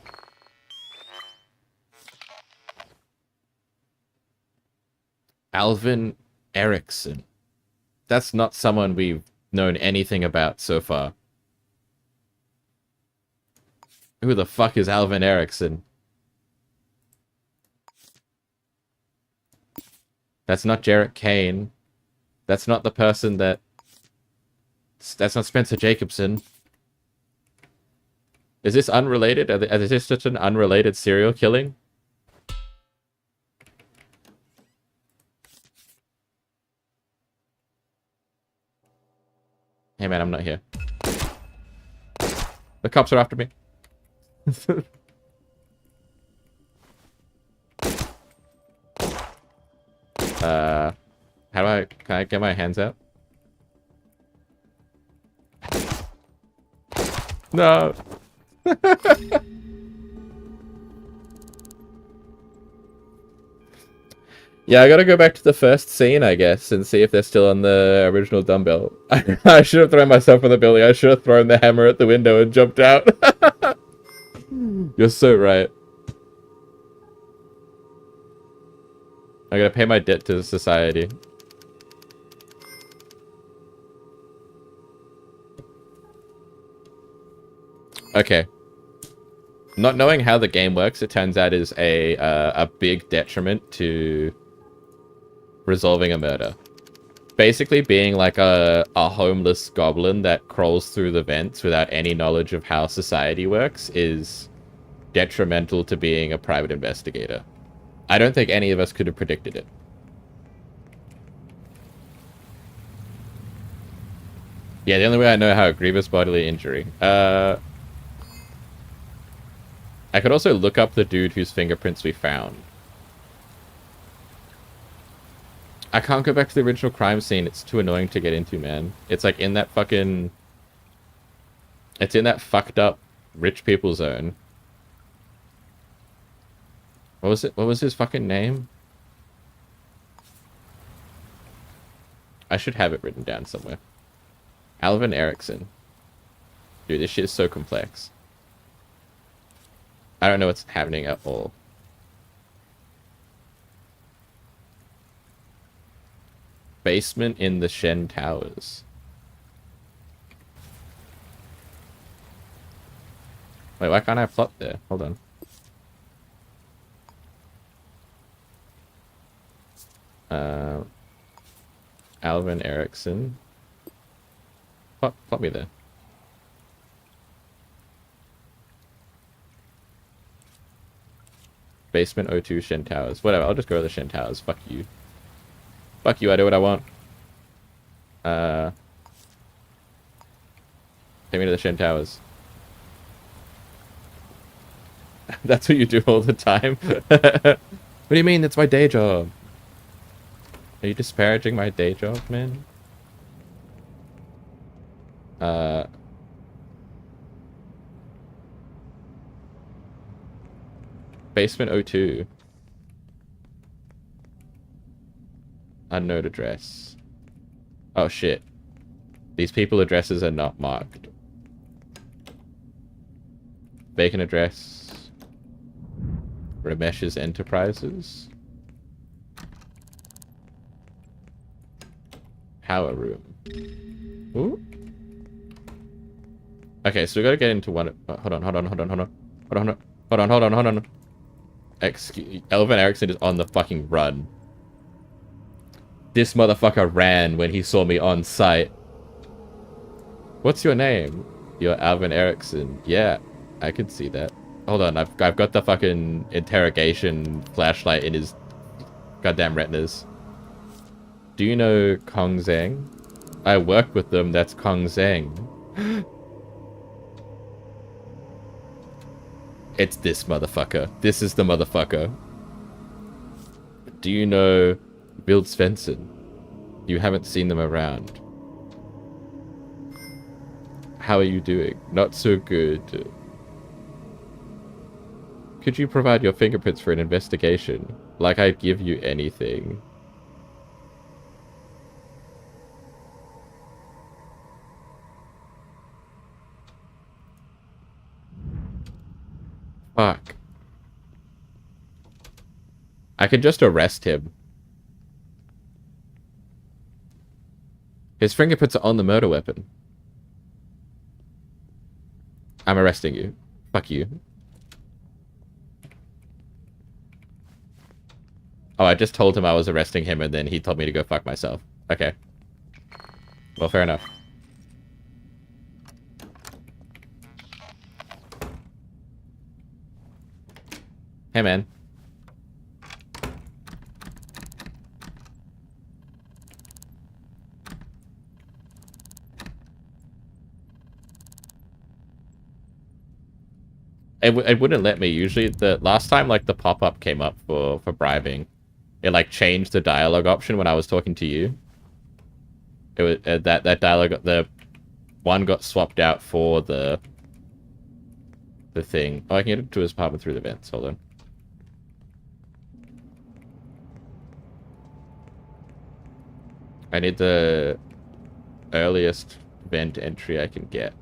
Alvin Erickson. That's not someone we've known anything about so far. Who the fuck is Alvin Erickson? That's not Jarrett Kane. That's not the person that... That's not Spencer Jacobson. Is this unrelated? Is this such an unrelated serial killing? Hey man, I'm not here. The cops are after me. Can I get my hands out? No. Yeah, I gotta go back to the first scene, I guess, and see if they're still on the original dumbbell. I should have thrown myself from the building. I should have thrown the hammer at the window and jumped out. You're so right. I gotta pay my debt to society. Okay. Not knowing how the game works, it turns out is a big detriment to resolving a murder. Basically being like a homeless goblin that crawls through the vents without any knowledge of how society works is detrimental to being a private investigator. I don't think any of us could have predicted it. Yeah, the only way I know how a grievous bodily injury. I could also look up the dude whose fingerprints we found. I can't go back to the original crime scene. It's too annoying to get into, man. It's like in that fucking... It's in that fucked up rich people zone. What was it? What was his fucking name? I should have it written down somewhere. Alvin Erickson. Dude, this shit is so complex. I don't know what's happening at all. Basement in the Shen Towers. Wait, why can't I plot there? Hold on. Alvin Erickson. Plot me there. Basement O2 Shen Towers. Whatever, I'll just go to the Shen Towers. Fuck you. Fuck you, I do what I want. Take me to the Shen Towers. That's what you do all the time? What do you mean? That's my day job. Are you disparaging my day job, man? Basement O2. Unknown address. Oh shit. These people addresses are not marked. Vacant address. Ramesh's Enterprises. Power room. Ooh. Okay, so we gotta get into one. Hold on. Excuse. Elvin Erickson is on the fucking run. This motherfucker ran when he saw me on site. What's your name? You're Alvin Erickson. Yeah, I can see that. Hold on, I've got the fucking interrogation flashlight in his goddamn retinas. Do you know Kong Zhang? I work with them, that's Kong Zhang. It's this motherfucker. This is the motherfucker. Do you know Bill Svensson? You haven't seen them around. How are you doing? Not so good. Could you provide your fingerprints for an investigation? Like I'd give you anything. Fuck. I could just arrest him. His fingerprints are on the murder weapon. I'm arresting you. Fuck you. Oh, I just told him I was arresting him and then he told me to go fuck myself. Okay. Well, fair enough. Hey, man. It wouldn't let me. Usually, the last time, like, the pop-up came up for bribing. It, like, changed the dialogue option when I was talking to you. It was, that dialogue, the one got swapped out for the the thing. Oh, I can get into his apartment through the vents. Hold on. I need the earliest vent entry I can get.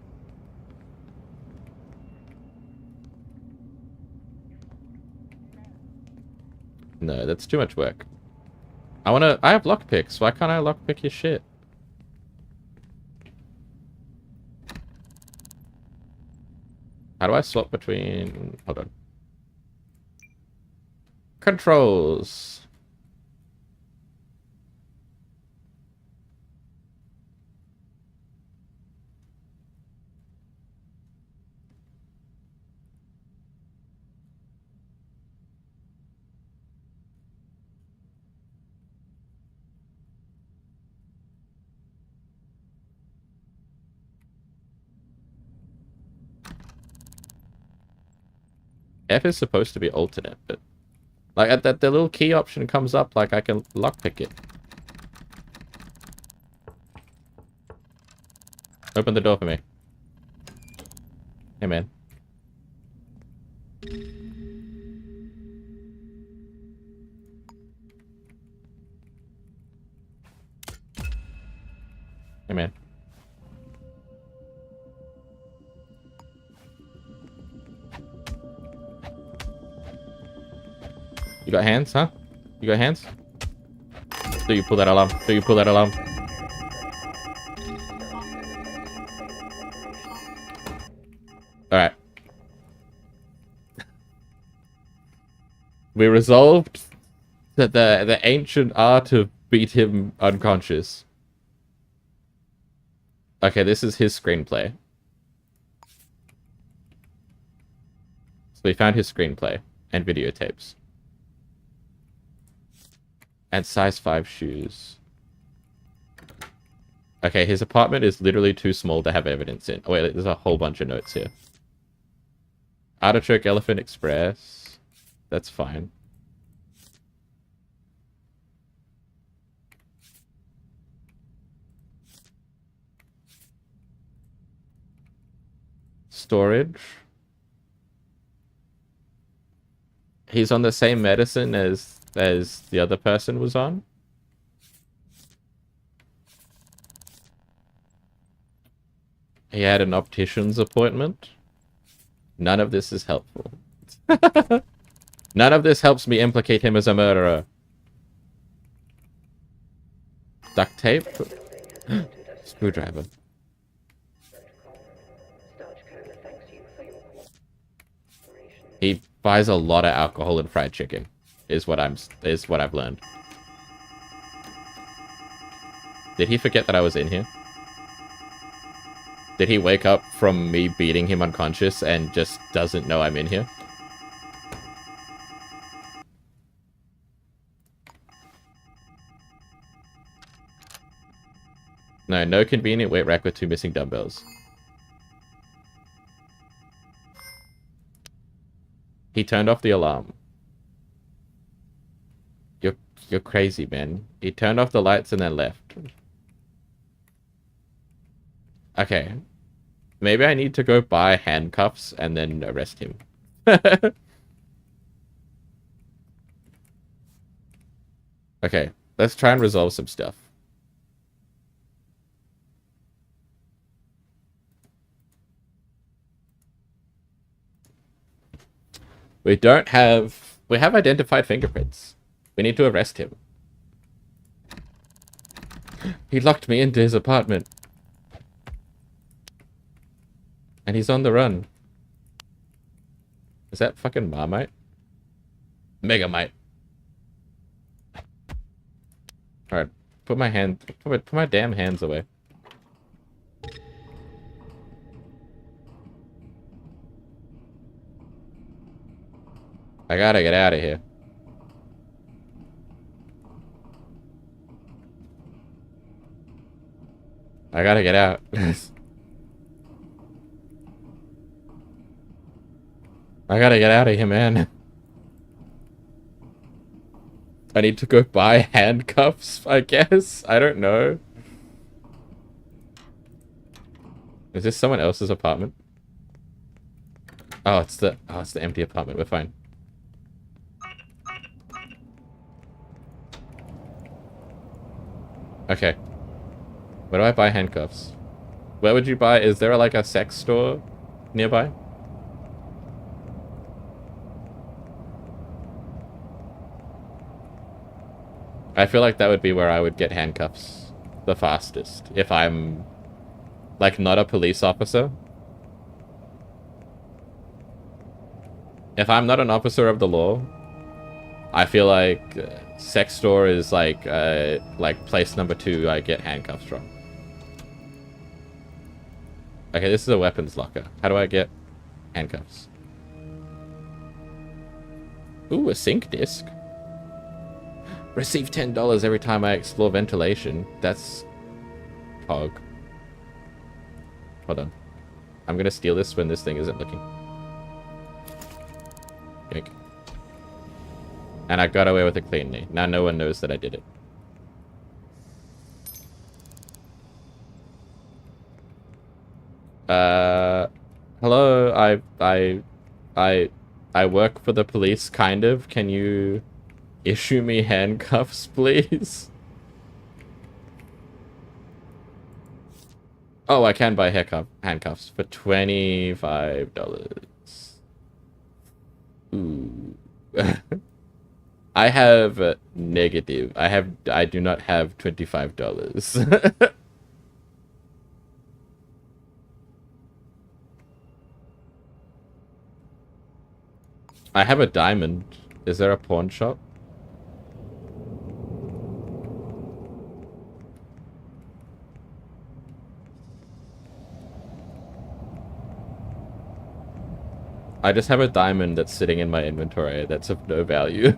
No, that's too much work. I have lockpicks. Why can't I lockpick your shit? How do I swap between... Hold on. Controls. F is supposed to be alternate, but... Like, at that, the little key option comes up, like I can lockpick it. Open the door for me. Hey, man. Hey, man. You got hands, huh? You got hands? Do you pull that alarm? Do you pull that alarm? Alright. We resolved that the ancient art of beat him unconscious. Okay, this is his screenplay. So we found his screenplay and videotapes. And size 5 shoes. Okay, his apartment is literally too small to have evidence in. Oh wait, there's a whole bunch of notes here. Artichoke Elephant Express. That's fine. Storage. He's on the same medicine as the other person was on. He had an optician's appointment. None of this is helpful. None of this helps me implicate him as a murderer. Duct tape. Screwdriver. He buys a lot of alcohol and fried chicken. Is what I've learned. Did he forget that I was in here? Did he wake up from me beating him unconscious and just doesn't know I'm in here? No convenient weight rack with 2 missing dumbbells. He turned off the alarm. You're crazy, man. He turned off the lights and then left. Okay. Maybe I need to go buy handcuffs and then arrest him. Okay, let's try and resolve some stuff. We have identified fingerprints. We need to arrest him. He locked me into his apartment. And he's on the run. Is that fucking Marmite? Megamite. Alright, put my damn hands away. I gotta get out of here. I gotta get out. I gotta get out of here, man. I need to go buy handcuffs, I guess? I don't know. Is this someone else's apartment? Oh, it's the empty apartment. We're fine. Okay. Where do I buy handcuffs? Where would you buy? Is there like a sex store nearby? I feel like that would be where I would get handcuffs the fastest if I'm like not a police officer. If I'm not an officer of the law, I feel like sex store is like place number 2 I get handcuffs from. Okay, this is a weapons locker. How do I get handcuffs? Ooh, a sync disc. Receive $10 every time I explore ventilation. That's Pog. Hold on. I'm gonna steal this when this thing isn't looking. Yoink. And I got away with it cleanly. Now no one knows that I did it. Hello, I work for the police, kind of. Can you issue me handcuffs, please? Oh, I can buy handcuffs for $25. Ooh. I have negative. I do not have $25. I have a diamond. Is there a pawn shop? I just have a diamond that's sitting in my inventory that's of no value.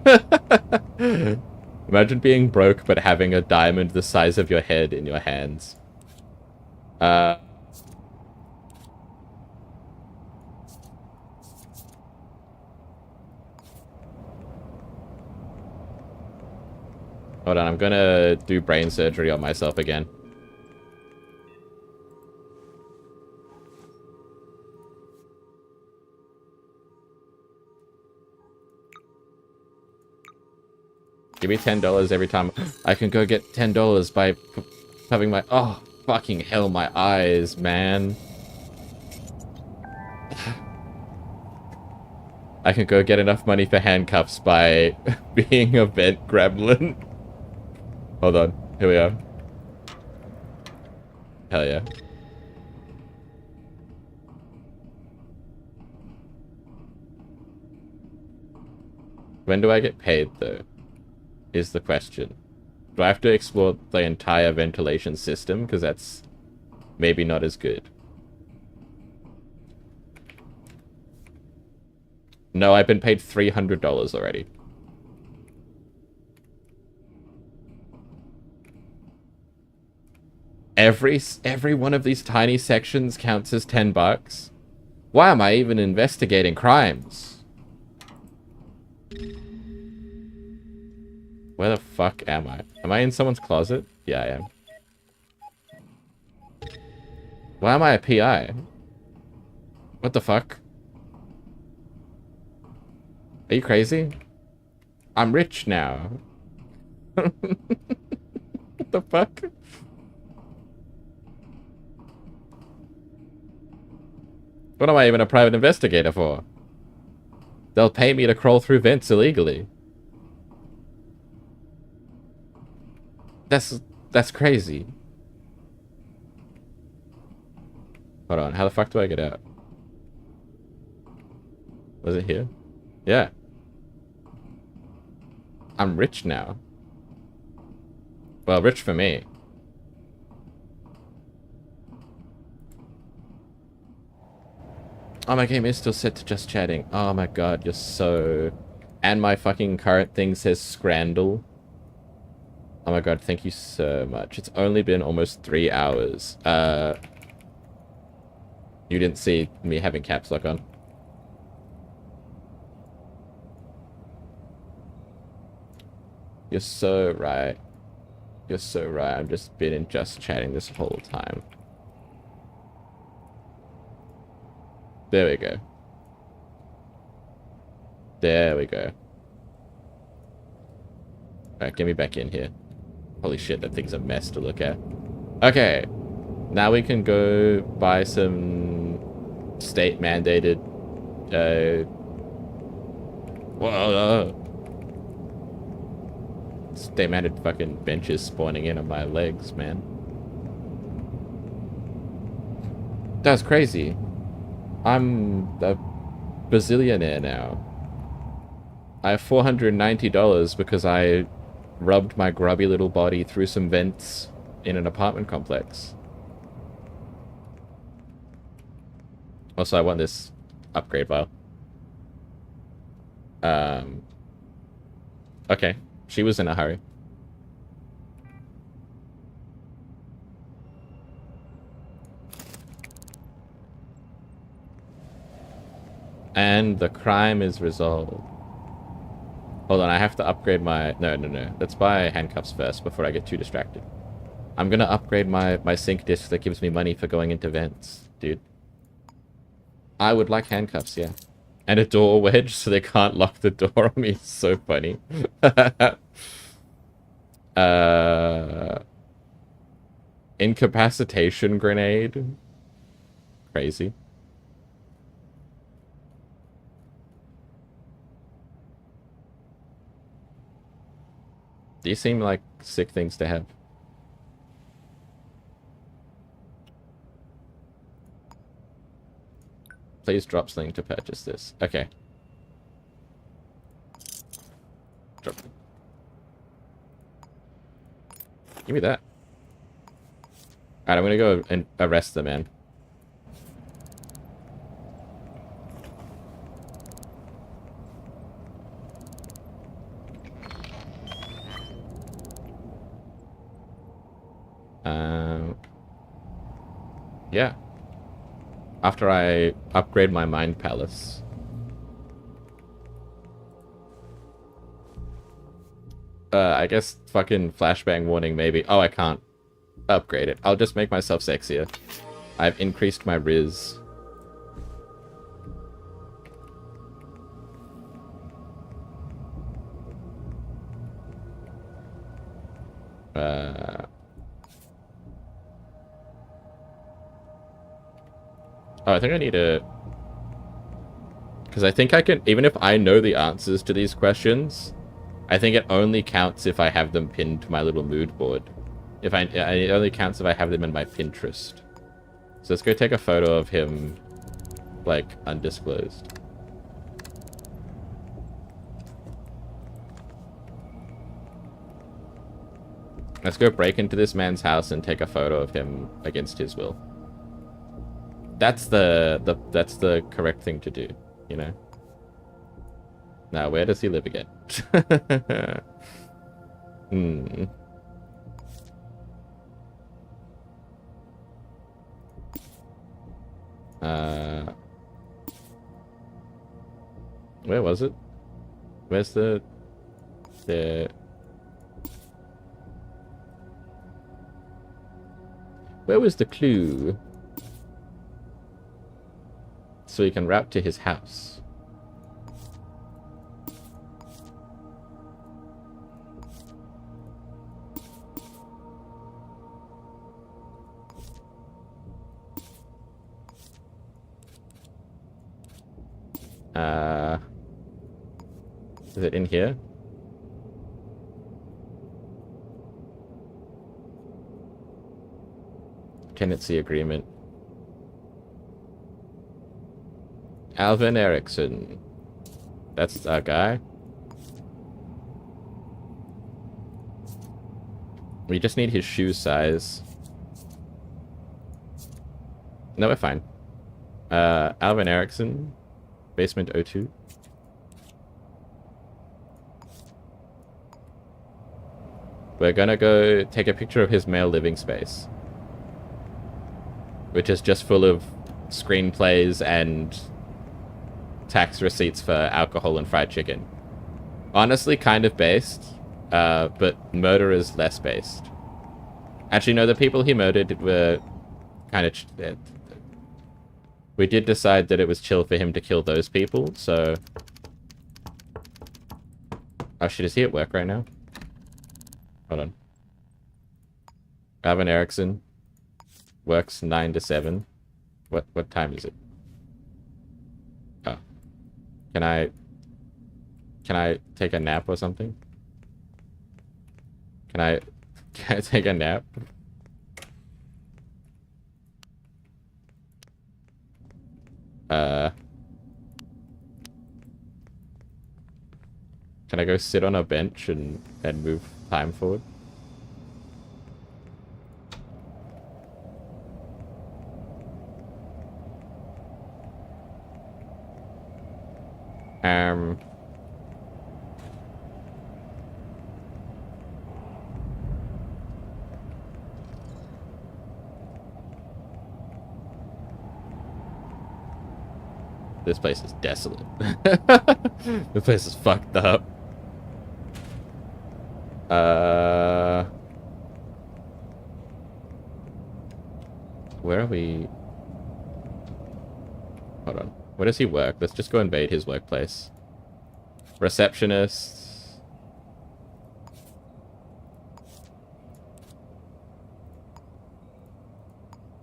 Imagine being broke but having a diamond the size of your head in your hands. Hold on, I'm gonna do brain surgery on myself again. Give me $10 every time. I can go get $10 by having my... Oh, fucking hell, my eyes, man. I can go get enough money for handcuffs by being a vent gremlin. Hold on. Here we are. Hell yeah. When do I get paid, though? Is the question. Do I have to explore the entire ventilation system? Because that's maybe not as good. No, I've been paid $300 already. Every one of these tiny sections counts as $10. Why am I even investigating crimes? Where the fuck am I? Am I in someone's closet? Yeah, I am. Why am I a PI? What the fuck? Are you crazy? I'm rich now. What the fuck? What am I even a private investigator for? They'll pay me to crawl through vents illegally. That's crazy. Hold on, how the fuck do I get out? Was it here? Yeah. I'm rich now. Well, rich for me. Oh, my game is still set to just chatting. Oh my god, you're so... And my fucking current thing says Scrandle. Oh my god, thank you so much. It's only been almost 3 hours. You didn't see me having caps lock on. You're so right. You're so right. I've just been in just chatting this whole time. There we go. There we go. Alright, get me back in here. Holy shit, that thing's a mess to look at. Okay. Now we can go buy some state-mandated... Whoa. State-mandated fucking benches spawning in on my legs, man. That's crazy. I'm a bazillionaire now. I have $490 because I rubbed my grubby little body through some vents in an apartment complex. Also, I want this upgrade file. Okay. She was in a hurry. And the crime is resolved. Hold on, I have to upgrade my... No. Let's buy handcuffs first before I get too distracted. I'm gonna upgrade my sync disc that gives me money for going into vents, dude. I would like handcuffs, yeah. And a door wedge so they can't lock the door on me. It's so funny. Incapacitation grenade. Crazy. These seem like sick things to have. Please drop sling to purchase this. Okay. Drop. Give me that. Alright, I'm gonna go and arrest the man. Yeah. After I upgrade my mind palace. I guess fucking flashbang warning maybe. Oh, I can't upgrade it. I'll just make myself sexier. I've increased my riz. Oh, I think I need to... Because I think I can... Even if I know the answers to these questions, I think it only counts if I have them pinned to my little mood board. It only counts if I have them in my Pinterest. So let's go take a photo of him, like, undisclosed. Let's go break into this man's house and take a photo of him against his will. That's the correct thing to do, you know? Now, where does he live again? Where was it? Where's the... Where was the clue? So you can route to his house. Is it in here? Tenancy agreement. Alvin Erickson. That's our guy. We just need his shoe size. No, we're fine. Alvin Erickson. Basement 02. We're gonna go take a picture of his male living space. Which is just full of screenplays and tax receipts for alcohol and fried chicken. Honestly, kind of based, but murder is less based. Actually, no, the people he murdered were kind of... We did decide that it was chill for him to kill those people, so... Oh shit, is he at work right now? Hold on. Alvin Erickson works 9 to 7. What time is it? Oh. Can I take a nap or something? Can I take a nap? Can I go sit on a bench and move time forward? This place is desolate. This place is fucked up. Where are we? Hold on. Where does he work? Let's just go invade his workplace. Receptionist.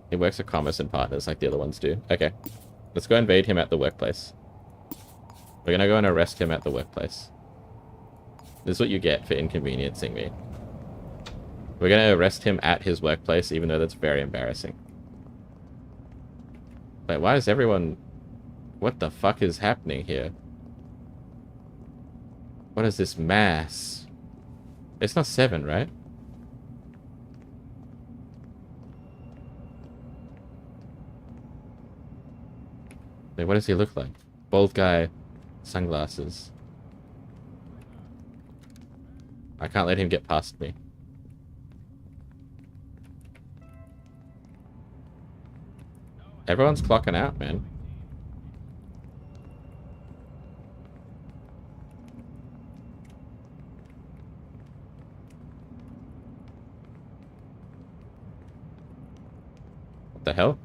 He works at Commerce and Partners like the other ones do. Okay. Let's go invade him at the workplace. We're gonna go and arrest him at the workplace. This is what you get for inconveniencing me. We're gonna arrest him at his workplace, even though that's very embarrassing. Wait, why is everyone... What the fuck is happening here? What is this mass? It's not 7, right? Wait, what does he look like? Bald guy, sunglasses. I can't let him get past me. Everyone's clocking out, man. What the hell?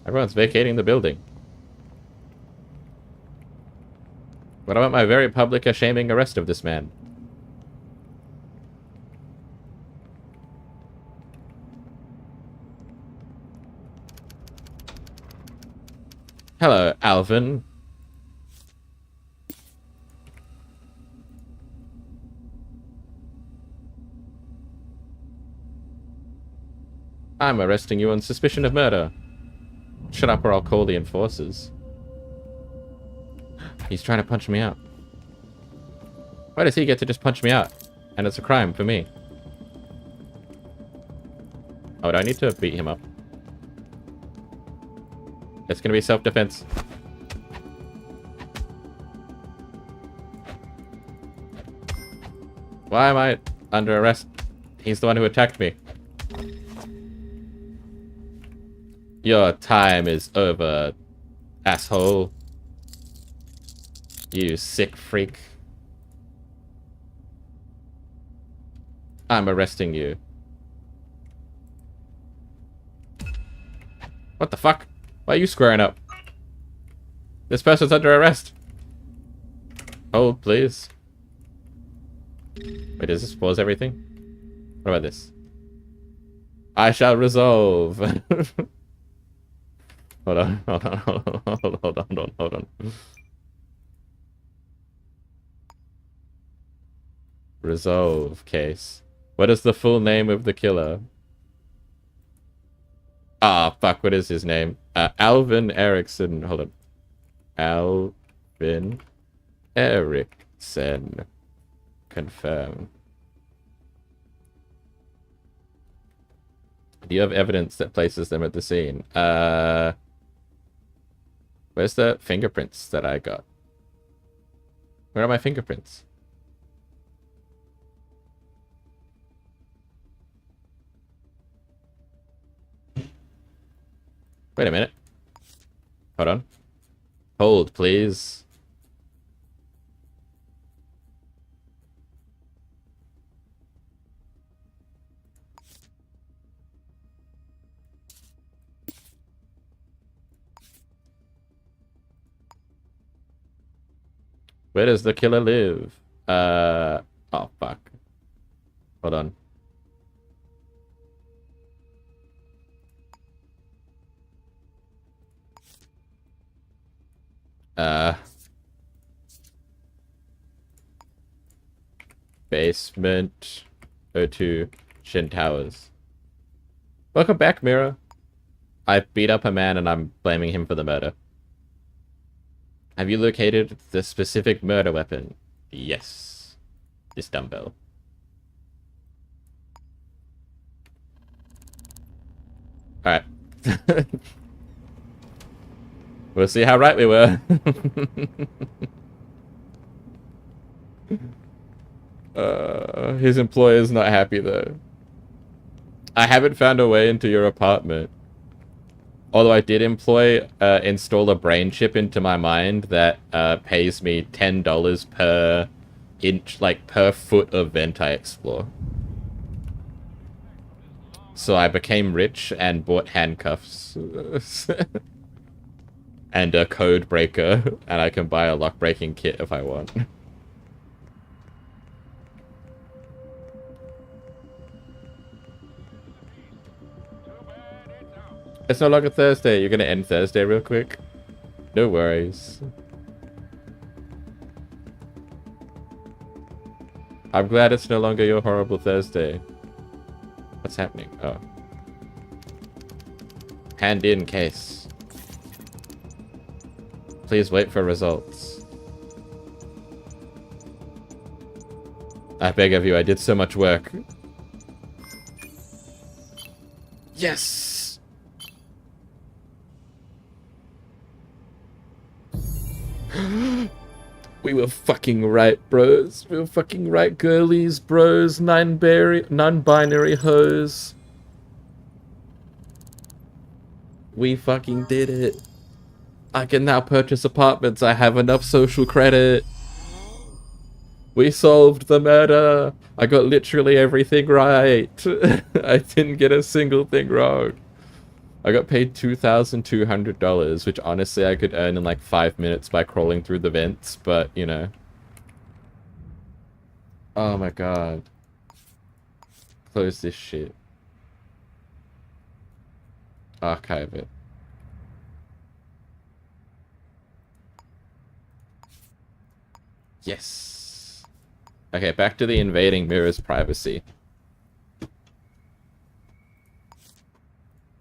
Everyone's vacating the building. What about my very public shaming arrest of this man? Hello, Alvin. I'm arresting you on suspicion of murder. Shut up or I'll call the enforcers. He's trying to punch me out. Why does he get to just punch me out? And it's a crime for me. Oh, do I need to beat him up? It's gonna be self-defense. Why am I under arrest? He's the one who attacked me. Your time is over, asshole. You sick freak. I'm arresting you. What the fuck? Why are you squaring up? This person's under arrest. Hold, please. Wait, does this pause everything? What about this? I shall resolve. Hold on, hold on, hold on, hold on. Resolve case. What is the full name of the killer? Ah, fuck, what is his name? Alvin Erickson. Hold on. Alvin Erickson. Confirm. Do you have evidence that places them at the scene? Where's the fingerprints that I got? Where are my fingerprints? Wait a minute. Hold on. Hold, please. Where does the killer live? Oh, fuck. Hold on. Uh... Basement. O2. Shin Towers. Welcome back, Mira. I beat up a man and I'm blaming him for the murder. Have you located the specific murder weapon? Yes. This dumbbell. Alright. We'll see how right we were. His employer's not happy though. I haven't found a way into your apartment. Although I did install a brain chip into my mind that pays me $10 per inch, like per foot of vent I explore. So I became rich and bought handcuffs. And a code breaker, and I can buy a lock breaking kit if I want. It's no longer Thursday. You're gonna end Thursday real quick? No worries. I'm glad it's no longer your horrible Thursday. What's happening? Oh. Hand in case. Please wait for results. I beg of you, I did so much work. Yes! We were fucking right, bros. We were fucking right, girlies, bros, non-binary hoes. We fucking did it. I can now purchase apartments. I have enough social credit. We solved the murder. I got literally everything right. I didn't get a single thing wrong. I got paid $2,200, which honestly I could earn in like 5 minutes by crawling through the vents, but you know. Oh my god. Close this shit. Archive it. Yes. Okay, back to the invading Mira's privacy.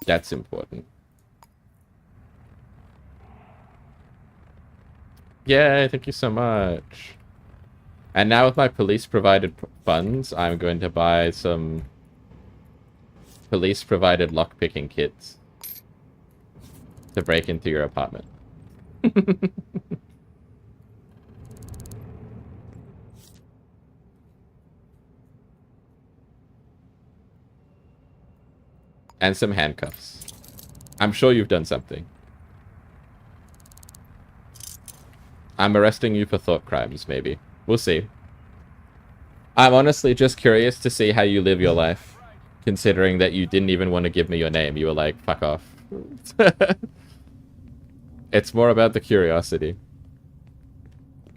That's important. Yay, thank you so much. And now with my police-provided funds, I'm going to buy some police-provided lockpicking kits to break into your apartment. And some handcuffs. I'm sure you've done something. I'm arresting you for thought crimes, maybe. We'll see. I'm honestly just curious to see how you live your life. Considering that you didn't even want to give me your name. You were like, fuck off. It's more about the curiosity.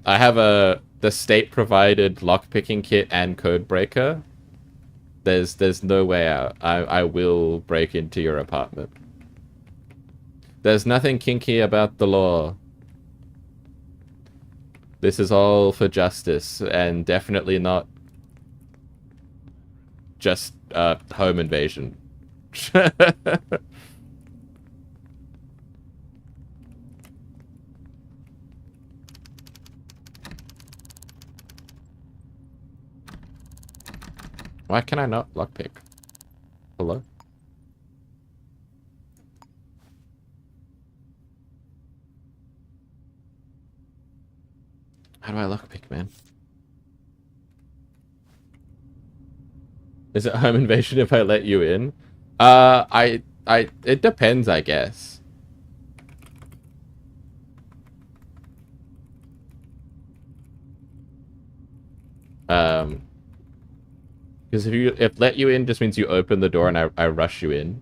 I have the state-provided lockpicking kit and code breaker. There's no way out. I will break into your apartment. There's nothing kinky about the law. This is all for justice, and definitely not just home invasion. Why can I not lockpick? Hello? How do I lockpick, man? Is it home invasion if I let you in? It depends, I guess. Because if let you in just means you open the door and I rush you in.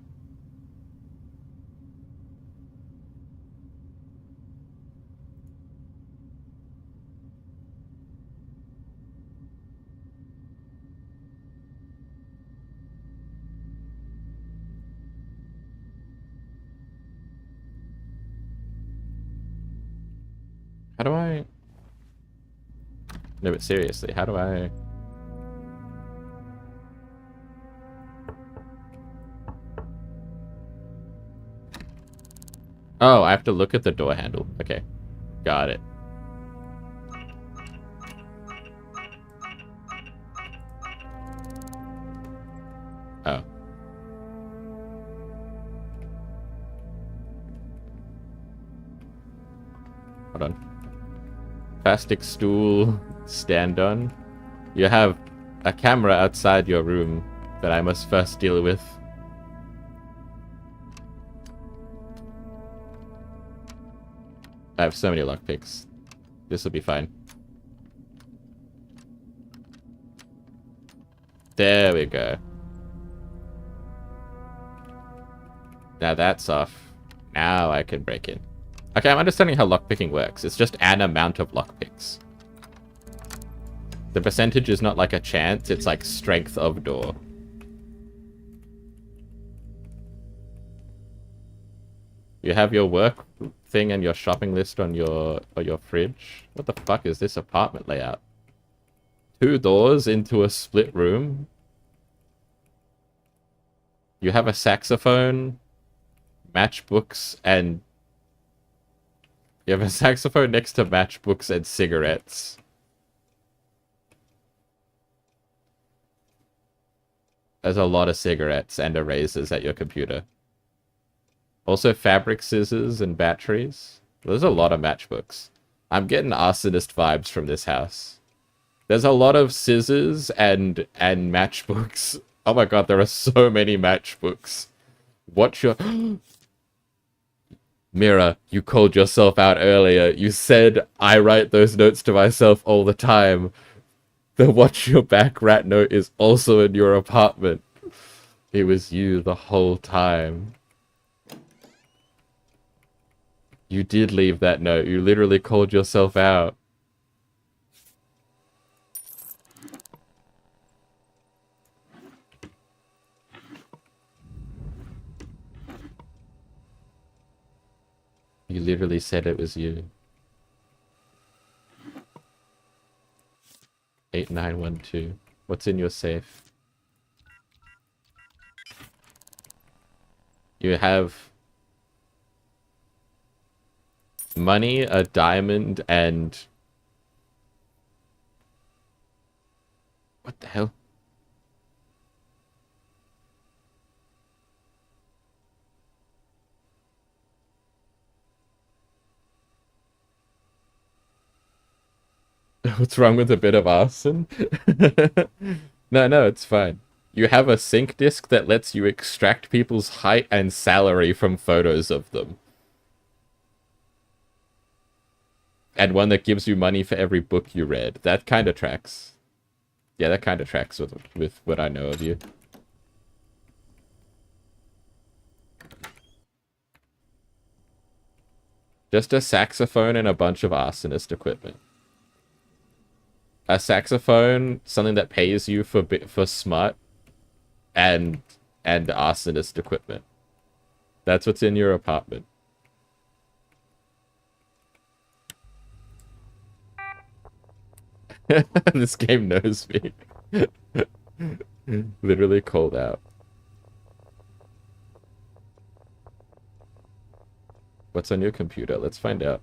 How do I... No, but seriously, how do I... Oh, I have to look at the door handle. Okay. Got it. Oh. Hold on. Plastic stool, stand on. You have a camera outside your room that I must first deal with. I have so many lockpicks. This will be fine. There we go. Now that's off. Now I can break in. Okay, I'm understanding how lockpicking works. It's just an amount of lockpicks. The percentage is not like a chance, it's like strength of door. You have your work thing and your shopping list on your fridge. What the fuck is this apartment layout? 2 doors into a split room. You have a saxophone, matchbooks, and... You have a saxophone next to matchbooks and cigarettes. There's a lot of cigarettes and erasers at your computer. Also fabric scissors and batteries. There's a lot of matchbooks. I'm getting arsonist vibes from this house. There's a lot of scissors and matchbooks. Oh my god, there are so many matchbooks. Watch your... Mira, you called yourself out earlier. You said, I write those notes to myself all the time. The watch your back rat note is also in your apartment. It was you the whole time. You did leave that note. You literally called yourself out. You literally said it was you. 8912. What's in your safe? You have money, a diamond, and... What the hell? What's wrong with a bit of arson? No, it's fine. You have a sync disk that lets you extract people's height and salary from photos of them. And one that gives you money for every book you read. That kind of tracks. Yeah, that kind of tracks with what I know of you. Just a saxophone and a bunch of arsonist equipment. A saxophone, something that pays you for smut, and arsonist equipment. That's what's in your apartment. This game knows me. Literally called out. What's on your computer? Let's find out.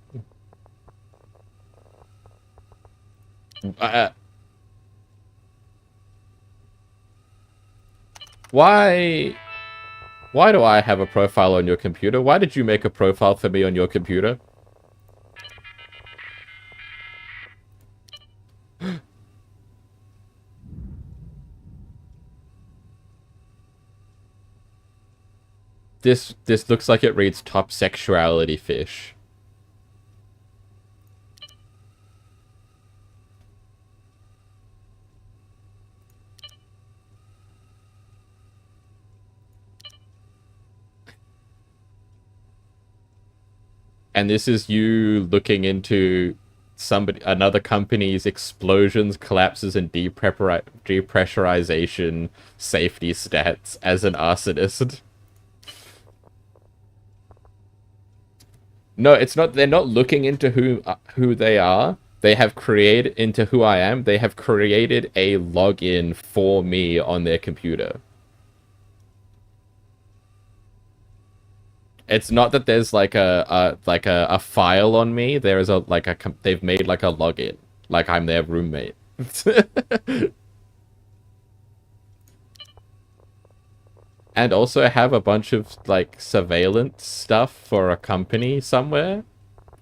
Why do I have a profile on your computer? Why did you make a profile for me on your computer? This looks like it reads top sexuality fish. And this is you looking into another company's explosions, collapses, and depressurization safety stats as an arsonist. No, it's not. They're not looking into who they are. They have created into who I am. They have created a login for me on their computer. It's not that there's like a file on me. There is they've made like a login, like I'm their roommate. And also have a bunch of like surveillance stuff for a company somewhere.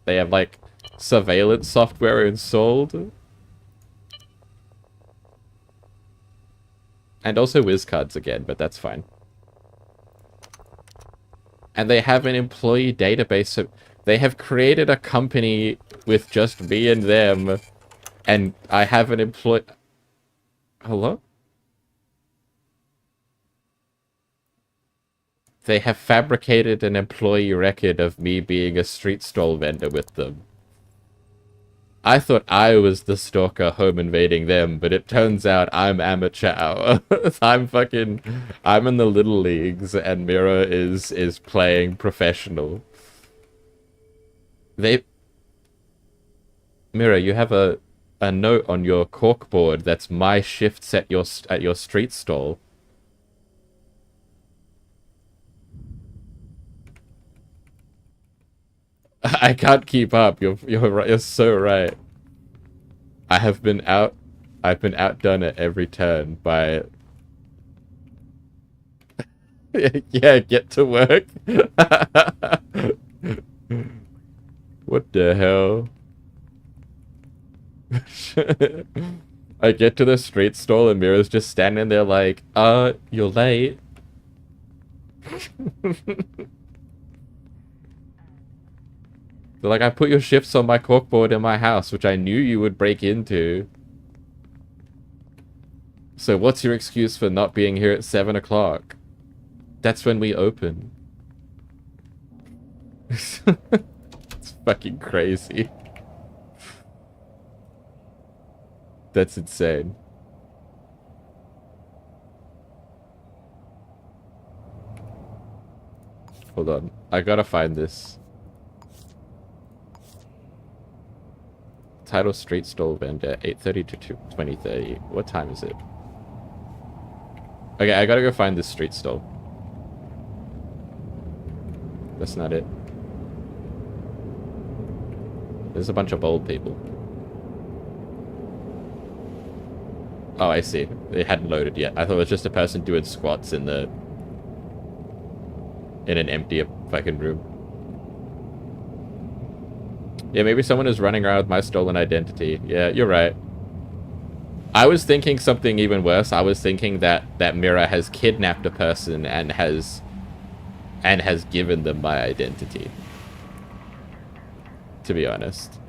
They have like surveillance software installed. And also WizCards again, but that's fine. And they have an employee database, so they have created a company with just me and them, and I have an employee... Hello? They have fabricated an employee record of me being a street stall vendor with them. I thought I was the stalker home invading them, but it turns out I'm amateur hour. I'm in the little leagues, and Mira is playing professional. Mira, you have a note on your corkboard that's my shifts at your street stall. I can't keep up. You're so right. I've been outdone at every turn by... Yeah, get to work. What the hell? I get to the street stall and Mira's just standing there like, you're late. They're like, I put your shifts on my corkboard in my house, which I knew you would break into. So what's your excuse for not being here at 7 o'clock? That's when we open. It's fucking crazy. That's insane. Hold on. I gotta find this. Title Street Stall Vendor, 8:30 to 20:30. What time is it? Okay, I gotta go find this street stall. That's not it. There's a bunch of old people. Oh, I see. It hadn't loaded yet. I thought it was just a person doing squats in an empty fucking room. Yeah, maybe someone is running around with my stolen identity. Yeah, you're right. I was thinking something even worse. I was thinking that Mira has kidnapped a person and has given them my identity. To be honest.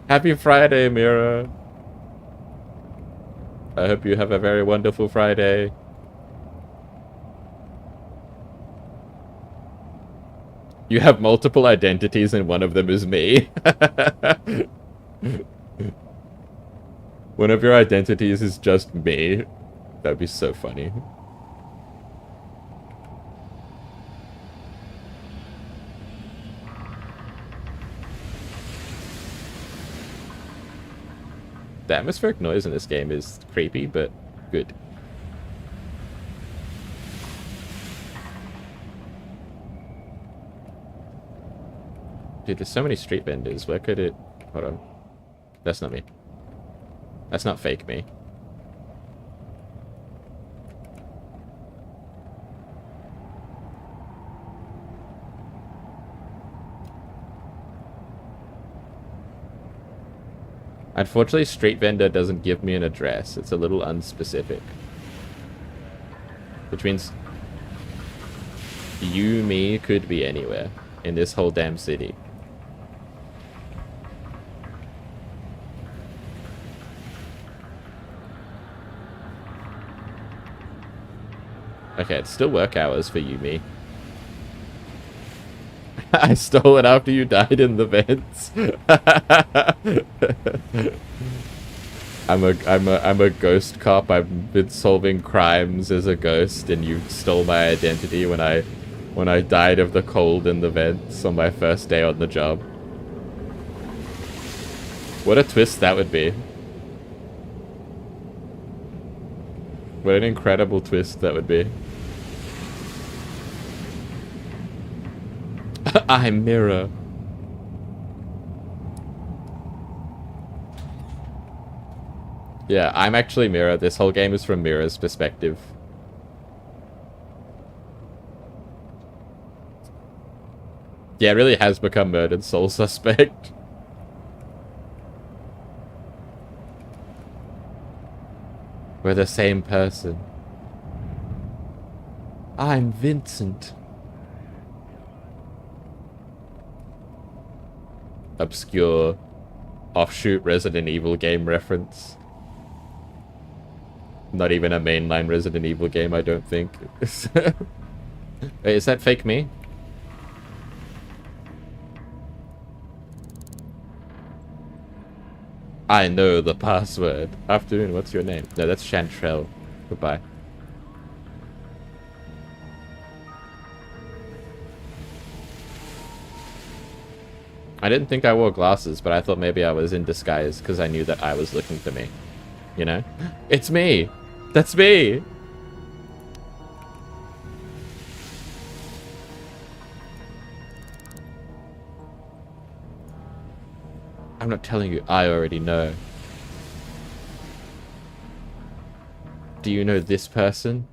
Happy Friday, Mira. I hope you have a very wonderful Friday. You have multiple identities and one of them is me. One of your identities is just me. That'd be so funny. The atmospheric noise in this game is creepy, but good. Dude, there's so many street vendors. Where could it... Hold on. That's not me. That's not fake me. Unfortunately, street vendor doesn't give me an address. It's a little unspecific. Which means you, me, could be anywhere in this whole damn city. Okay, it's still work hours for you, me. I stole it after you died in the vents. I'm a ghost cop. I've been solving crimes as a ghost, and you stole my identity when I when I died of the cold in the vents on my first day on the job. What a twist that would be. What an incredible twist that would be. I'm Mira. Yeah, I'm actually Mira. This whole game is from Mira's perspective. Yeah, it really has become Murdered Soul Suspect. We're the same person. I'm Vincent. Obscure offshoot Resident Evil game reference. Not even a mainline Resident Evil game, I don't think. Wait, is that fake me? I know the password. Afternoon, what's your name? No, that's Chantrell. Goodbye. I didn't think I wore glasses, but I thought maybe I was in disguise because I knew that I was looking for me. You know? It's me! That's me! I'm not telling you, I already know. Do you know this person?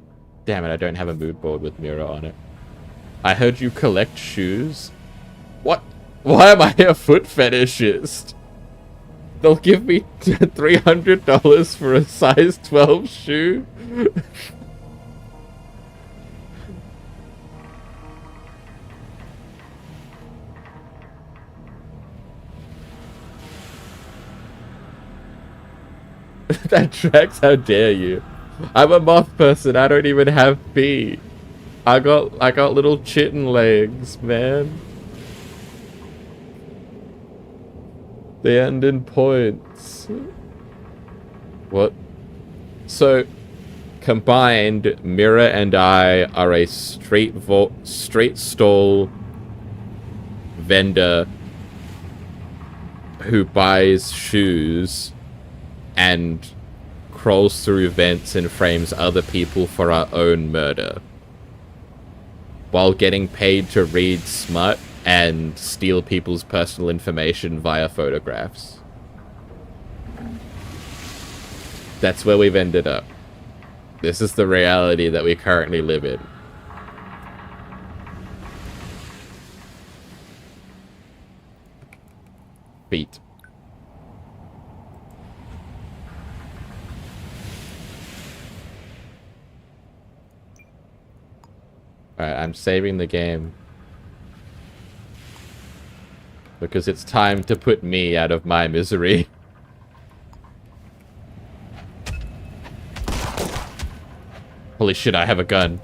Damn it, I don't have a mood board with Mira on it. I heard you collect shoes? What? Why am I a foot fetishist? They'll give me $300 for a size 12 shoe? That tracks, how dare you? I'm a moth person, I don't even have feet. I got little chitin legs, man. They end in points. What? So, combined, Mira and I are a straight stall vendor who buys shoes and crawls through vents and frames other people for our own murder, while getting paid to read smut and steal people's personal information via photographs. That's where we've ended up. This is the reality that we currently live in. Feet. Alright, I'm saving the game. Because it's time to put me out of my misery. Holy shit, I have a gun.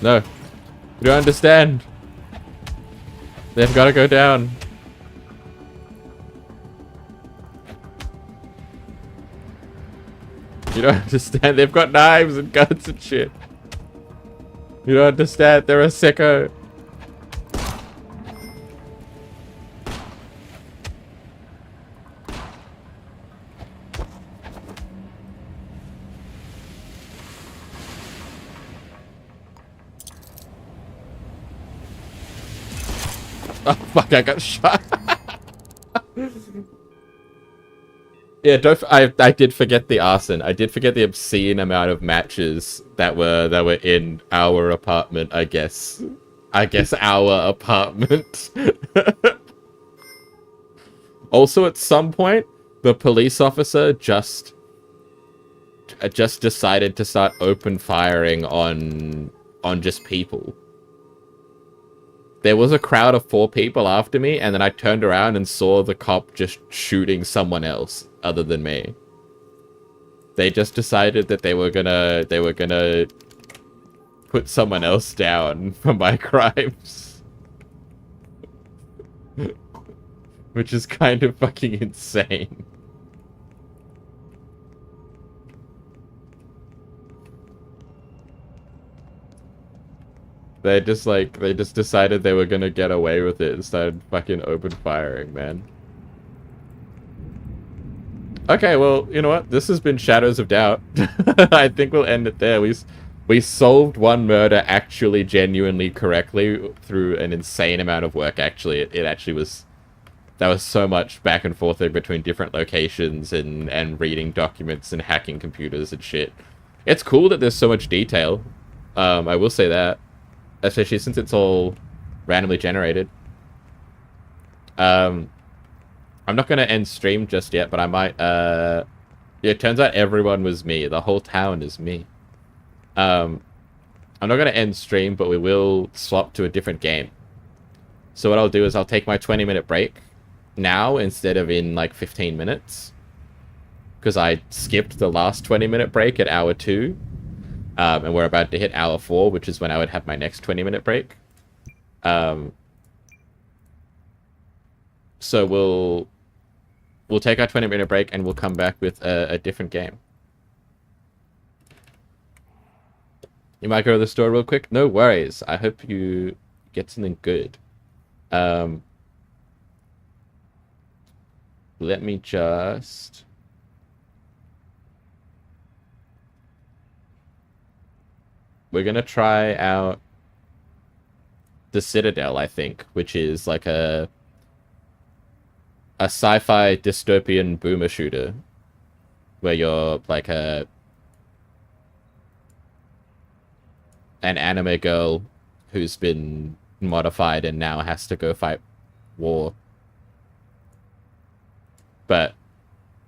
No. You don't understand. They've got to go down. You don't understand. They've got knives and guns and shit. You don't understand. They're a sicko. Oh fuck, I got shot. Yeah, I did forget the arson. I did forget the obscene amount of matches that were in our apartment, I guess. Our apartment. Also, at some point, the police officer just decided to start open firing on just people. There was a crowd of 4 people after me, and then I turned around and saw the cop just shooting someone else other than me. They just decided that they were gonna put someone else down for my crimes. Which is kind of fucking insane. They just decided they were gonna get away with it and started fucking open firing, man. Okay, well, you know what? This has been Shadows of Doubt. I think we'll end it there. We solved one murder actually genuinely correctly through an insane amount of work, actually. It actually was... There was so much back and forth between different locations and reading documents and hacking computers and shit. It's cool that there's so much detail. I will say that. Especially since it's all randomly generated. I'm not going to end stream just yet, but I might... Yeah, it turns out everyone was me. The whole town is me. I'm not going to end stream, but we will swap to a different game. So what I'll do is I'll take my 20-minute break now instead of in like 15 minutes. Because I skipped the last 20-minute break at hour 2. And we're about to hit hour 4, which is when I would have my next 20-minute break. So we'll take our 20-minute break and we'll come back with a different game. You might go to the store real quick? No worries. I hope you get something good. Let me just... We're going to try out The Citadel, I think, which is like a sci-fi dystopian boomer shooter where you're like an anime girl who's been modified and now has to go fight war. But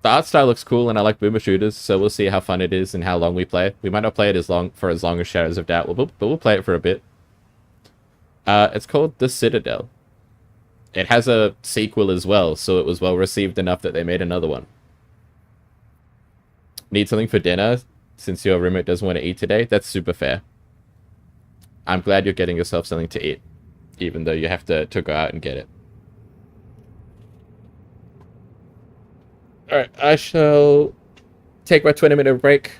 the art style looks cool, and I like boomer shooters, so we'll see how fun it is and how long we play. We might not play it as long as Shadows of Doubt, but we'll play it for a bit. It's called The Citadel. It has a sequel as well, so it was well received enough that they made another one. Need something for dinner since your roommate doesn't want to eat today? That's super fair. I'm glad you're getting yourself something to eat, even though you have to go out and get it. Alright, I shall take my 20-minute break.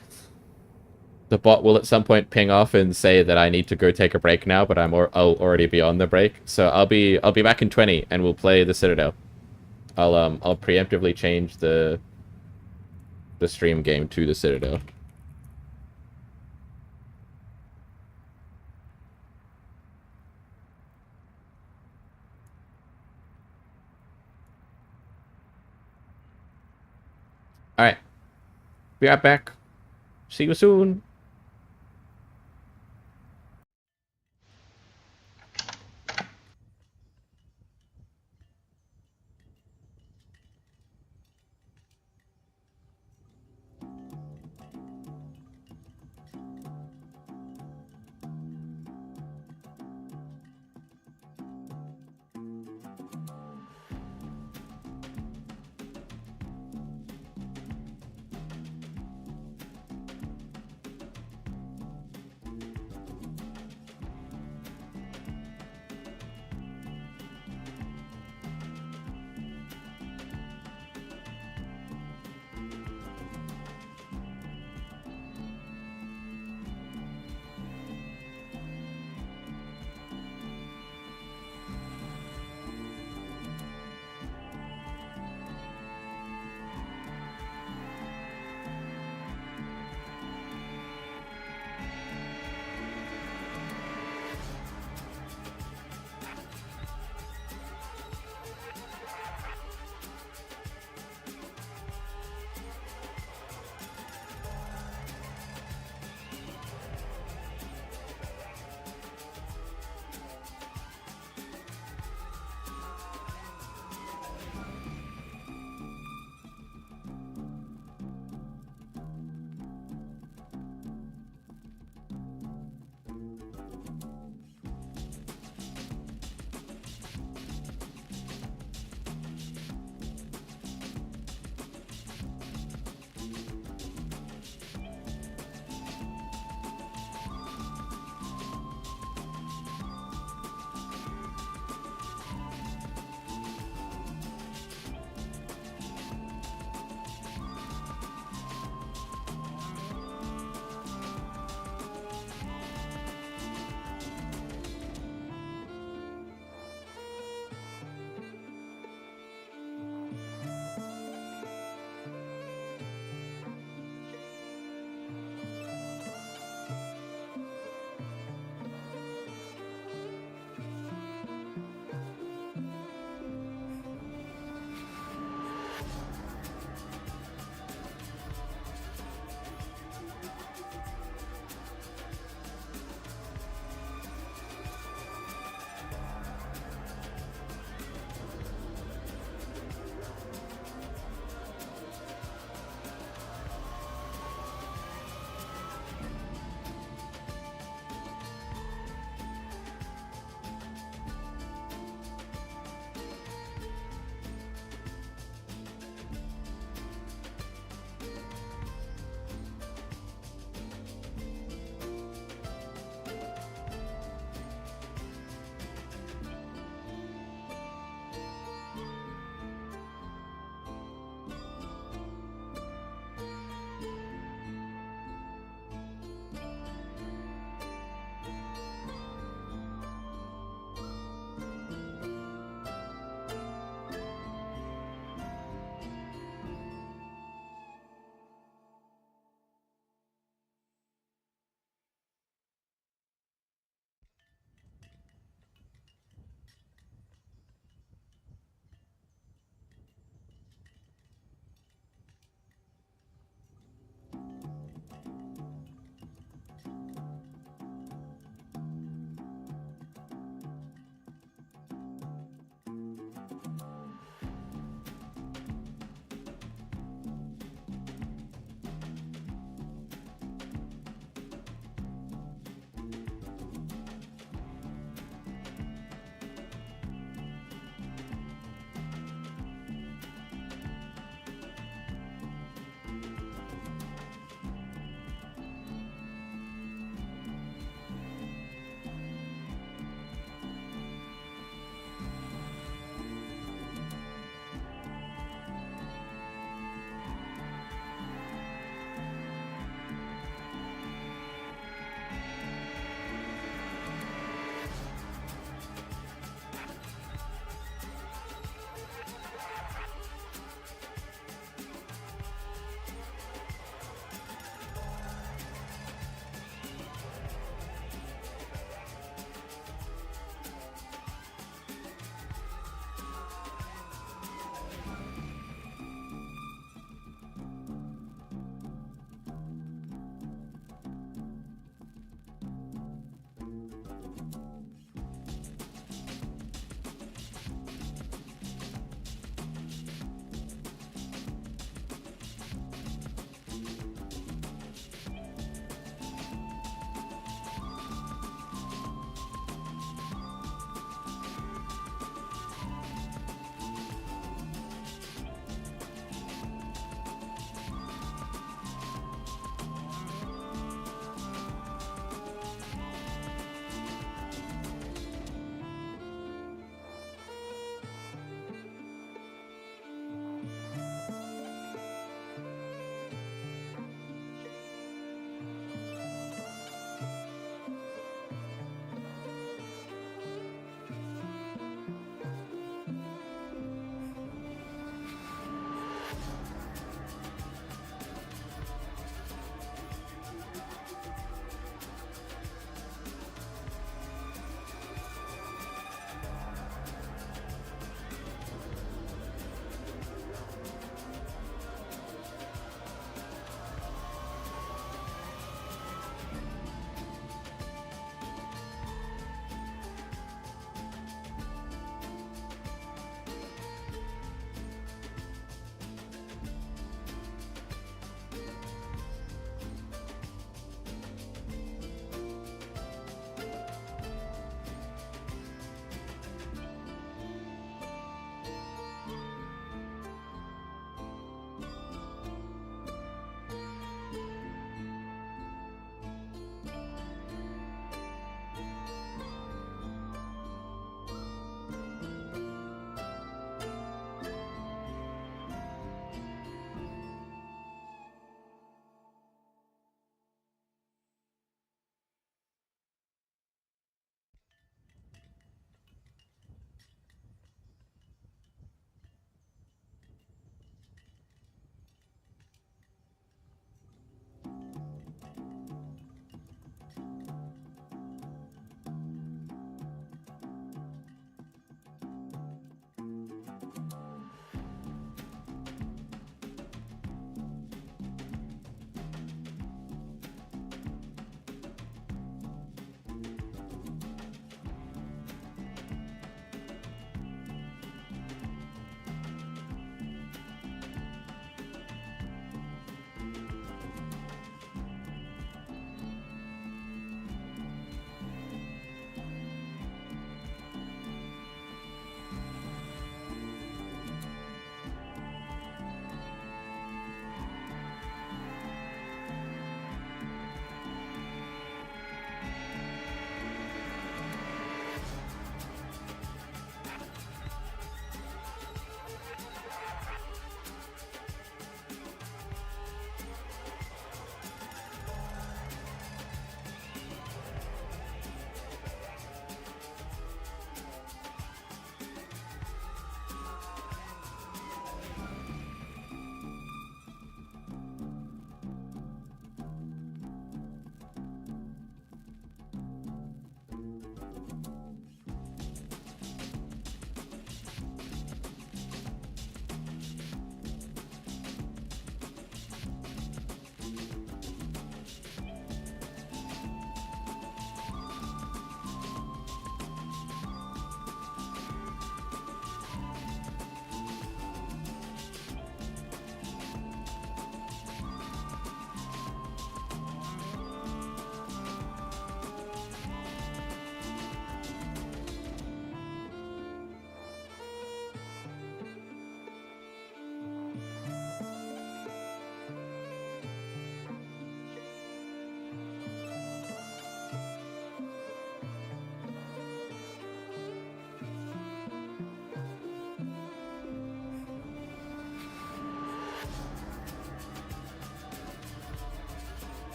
The bot will at some point ping off and say that I need to go take a break now, but I'll already be on the break. So I'll be back in 20 and we'll play the Citadel. I'll preemptively change the stream game to the Citadel. Alright. Be right back. See you soon.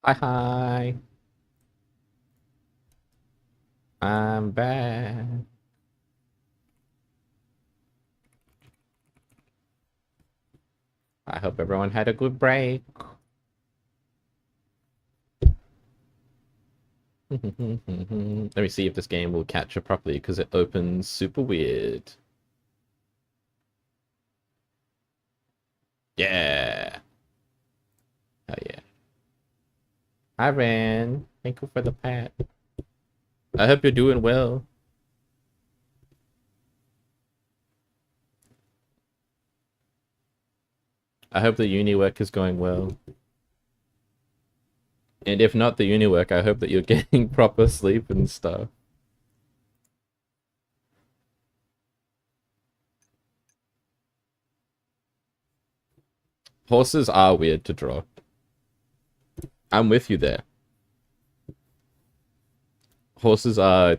Hi, hi. I'm back. I hope everyone had a good break. Let me see if this game will catch up properly because it opens super weird. Yeah. Oh yeah. Hi, Ren. Thank you for the pat. I hope you're doing well. I hope the uni work is going well. And if not the uni work, I hope that you're getting proper sleep and stuff. Horses are weird to draw. I'm with you there. Horses are...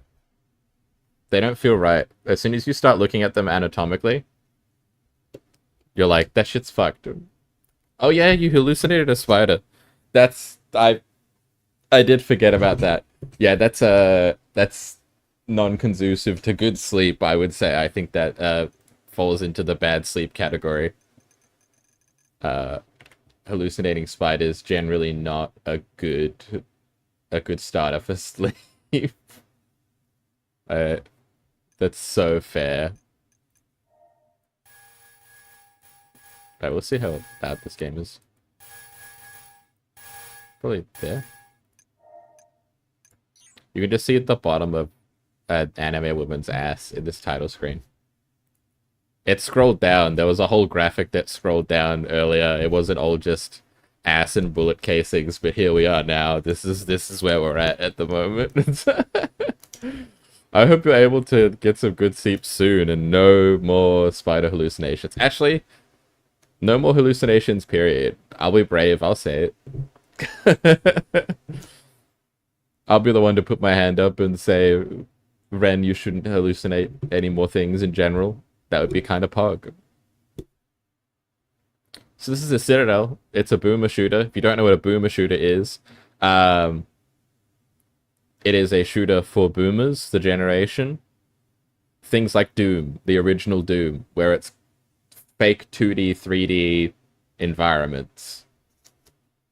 They don't feel right. As soon as you start looking at them anatomically, you're like, that shit's fucked. Oh yeah, you hallucinated a spider. That's... I did forget about that. Yeah, that's non-conducive to good sleep, I would say. I think that falls into the bad sleep category. Hallucinating spiders generally not a good starter for sleep. That's so fair. Right, we'll see how bad this game is. Probably there. You can just see at the bottom of an anime woman's ass in this title screen. It scrolled down. There was a whole graphic that scrolled down earlier. It wasn't all just ass and bullet casings, but here we are now. This is where we're at the moment. I hope you're able to get some good sleep soon and no more spider hallucinations. Actually, no more hallucinations, period. I'll be brave, I'll say it. I'll be the one to put my hand up and say, Ren, you shouldn't hallucinate any more things in general. That would be kind of pog. So this is a Citadel. It's a boomer shooter. If you don't know what a boomer shooter is, it is a shooter for boomers, the generation. Things like Doom, the original Doom, where it's fake 2D, 3D environments.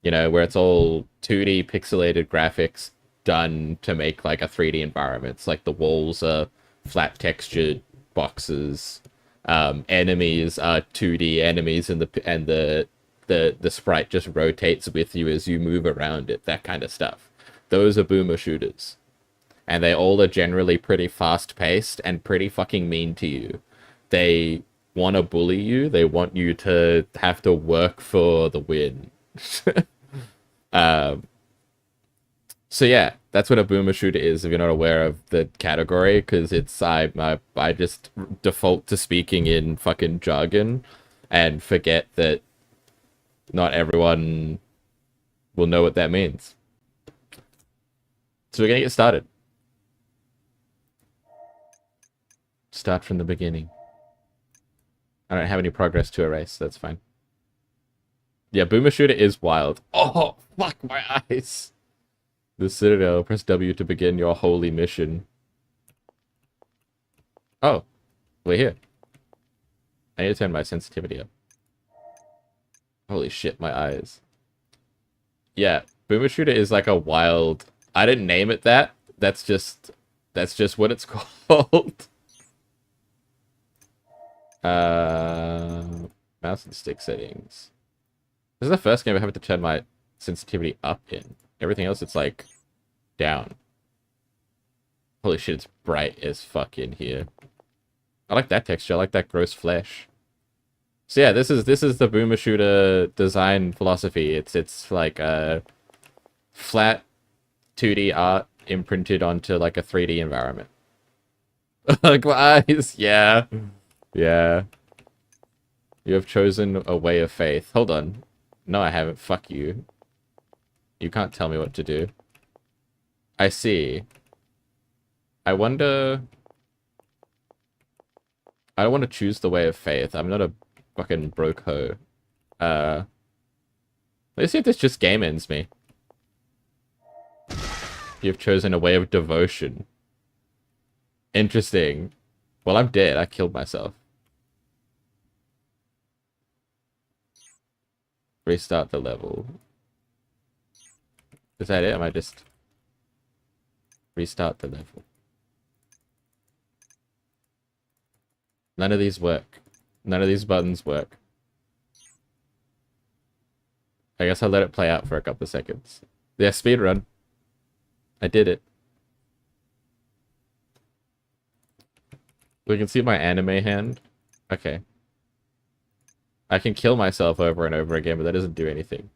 You know, where it's all 2D pixelated graphics done to make like a 3D environment. It's like the walls are flat textured boxes. Enemies are 2D enemies, and the sprite just rotates with you as you move around it. That kind of stuff. Those are boomer shooters, and they all are generally pretty fast paced and pretty fucking mean to you. They want to bully you. They want you to have to work for the win. So yeah, that's what a boomer shooter is if you're not aware of the category, because it's I just default to speaking in fucking jargon and forget that not everyone will know what that means. So we're gonna get started. Start from the beginning. I don't have any progress to erase, so that's fine. Yeah, boomer shooter is wild. Oh, fuck my eyes. The Citadel, press W to begin your holy mission. Oh, we're here. I need to turn my sensitivity up. Holy shit, my eyes. Yeah, Boomer Shooter is like a wild... I didn't name it that. That's just what it's called. Mouse and stick settings. This is the first game I have to turn my sensitivity up in. Everything else, it's like down. Holy shit, it's bright as fuck in here. I like that texture. I like that gross flesh. So yeah, this is the Boomer Shooter design philosophy. It's like a flat 2D art imprinted onto like a 3D environment. Like my eyes, yeah. Yeah. You have chosen a way of faith. Hold on. No, I haven't. Fuck you. You can't tell me what to do. I see. I wonder... I don't want to choose the way of faith. I'm not a fucking broke hoe. Let's see if this just game ends me. You've chosen a way of devotion. Interesting. Well, I'm dead. I killed myself. Restart the level. Is that it? Am I just... Restart the level. None of these work. None of these buttons work. I guess I'll let it play out for a couple of seconds. Yeah, speedrun. I did it. We can see my anime hand. Okay. I can kill myself over and over again, but that doesn't do anything.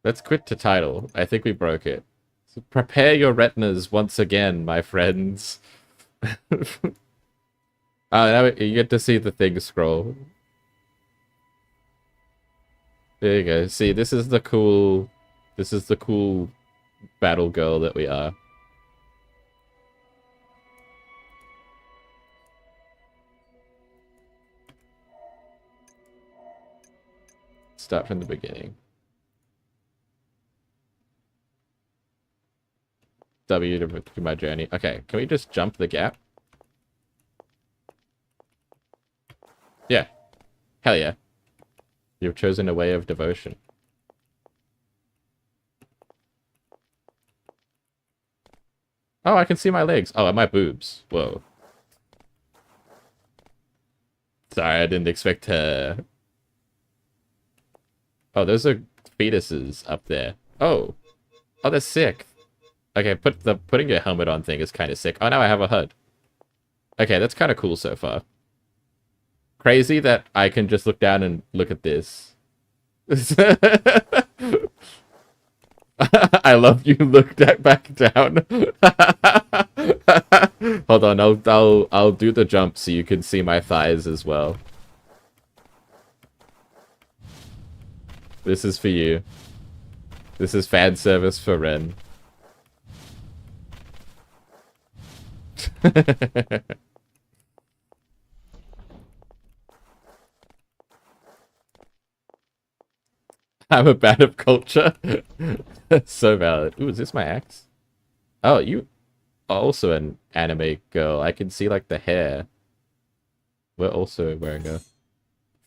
Let's quit to title. I think we broke it. So prepare your retinas once again, my friends. Now you get to see the thing scroll. There you go. See, this is the cool battle girl that we are. Start from the beginning. W to do my journey. Okay, can we just jump the gap? Yeah. Hell yeah. You've chosen a way of devotion. Oh, I can see my legs. Oh, and my boobs. Whoa. Sorry, I didn't expect to... Oh, those are fetuses up there. Oh. Oh, that's sick. Okay, putting your helmet on thing is kind of sick. Oh, now I have a HUD. Okay, that's kind of cool so far. Crazy that I can just look down and look at this. I love you. Look back down. Hold on, I'll do the jump so you can see my thighs as well. This is for you. This is fan service for Ren. I'm a bad of culture. So valid. Ooh, is this my axe? Oh, you are also an anime girl. I can see like the hair. We're also wearing a...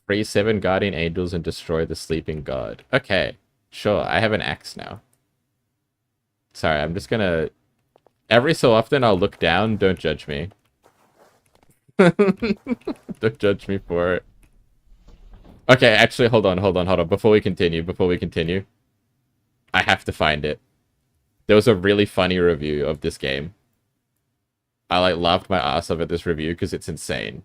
Free 7 guardian angels and destroy the sleeping god. Okay, sure. I have an axe now. Sorry, I'm just gonna... Every so often I'll look down. Don't judge me. Don't judge me for it. Okay, actually, hold on. Before we continue, I have to find it. There was a really funny review of this game. I, like, laughed my ass off at this review because it's insane.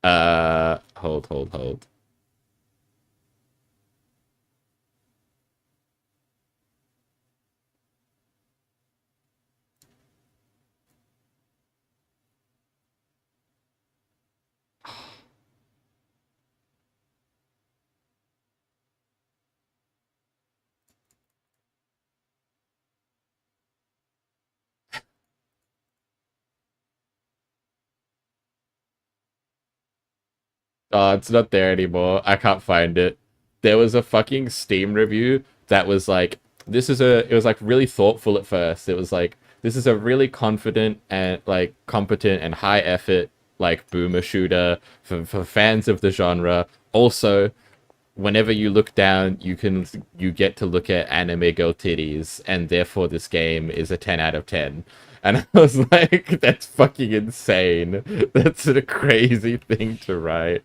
Hold. Oh, it's not there anymore. I can't find it. There was a fucking Steam review that was like, it was like really thoughtful at first. It was like, this is a really confident and like competent and high effort like boomer shooter for fans of the genre. Also, whenever you look down, you get to look at anime girl titties, and therefore this game is a 10 out of 10. And I was like, that's fucking insane. That's a crazy thing to write.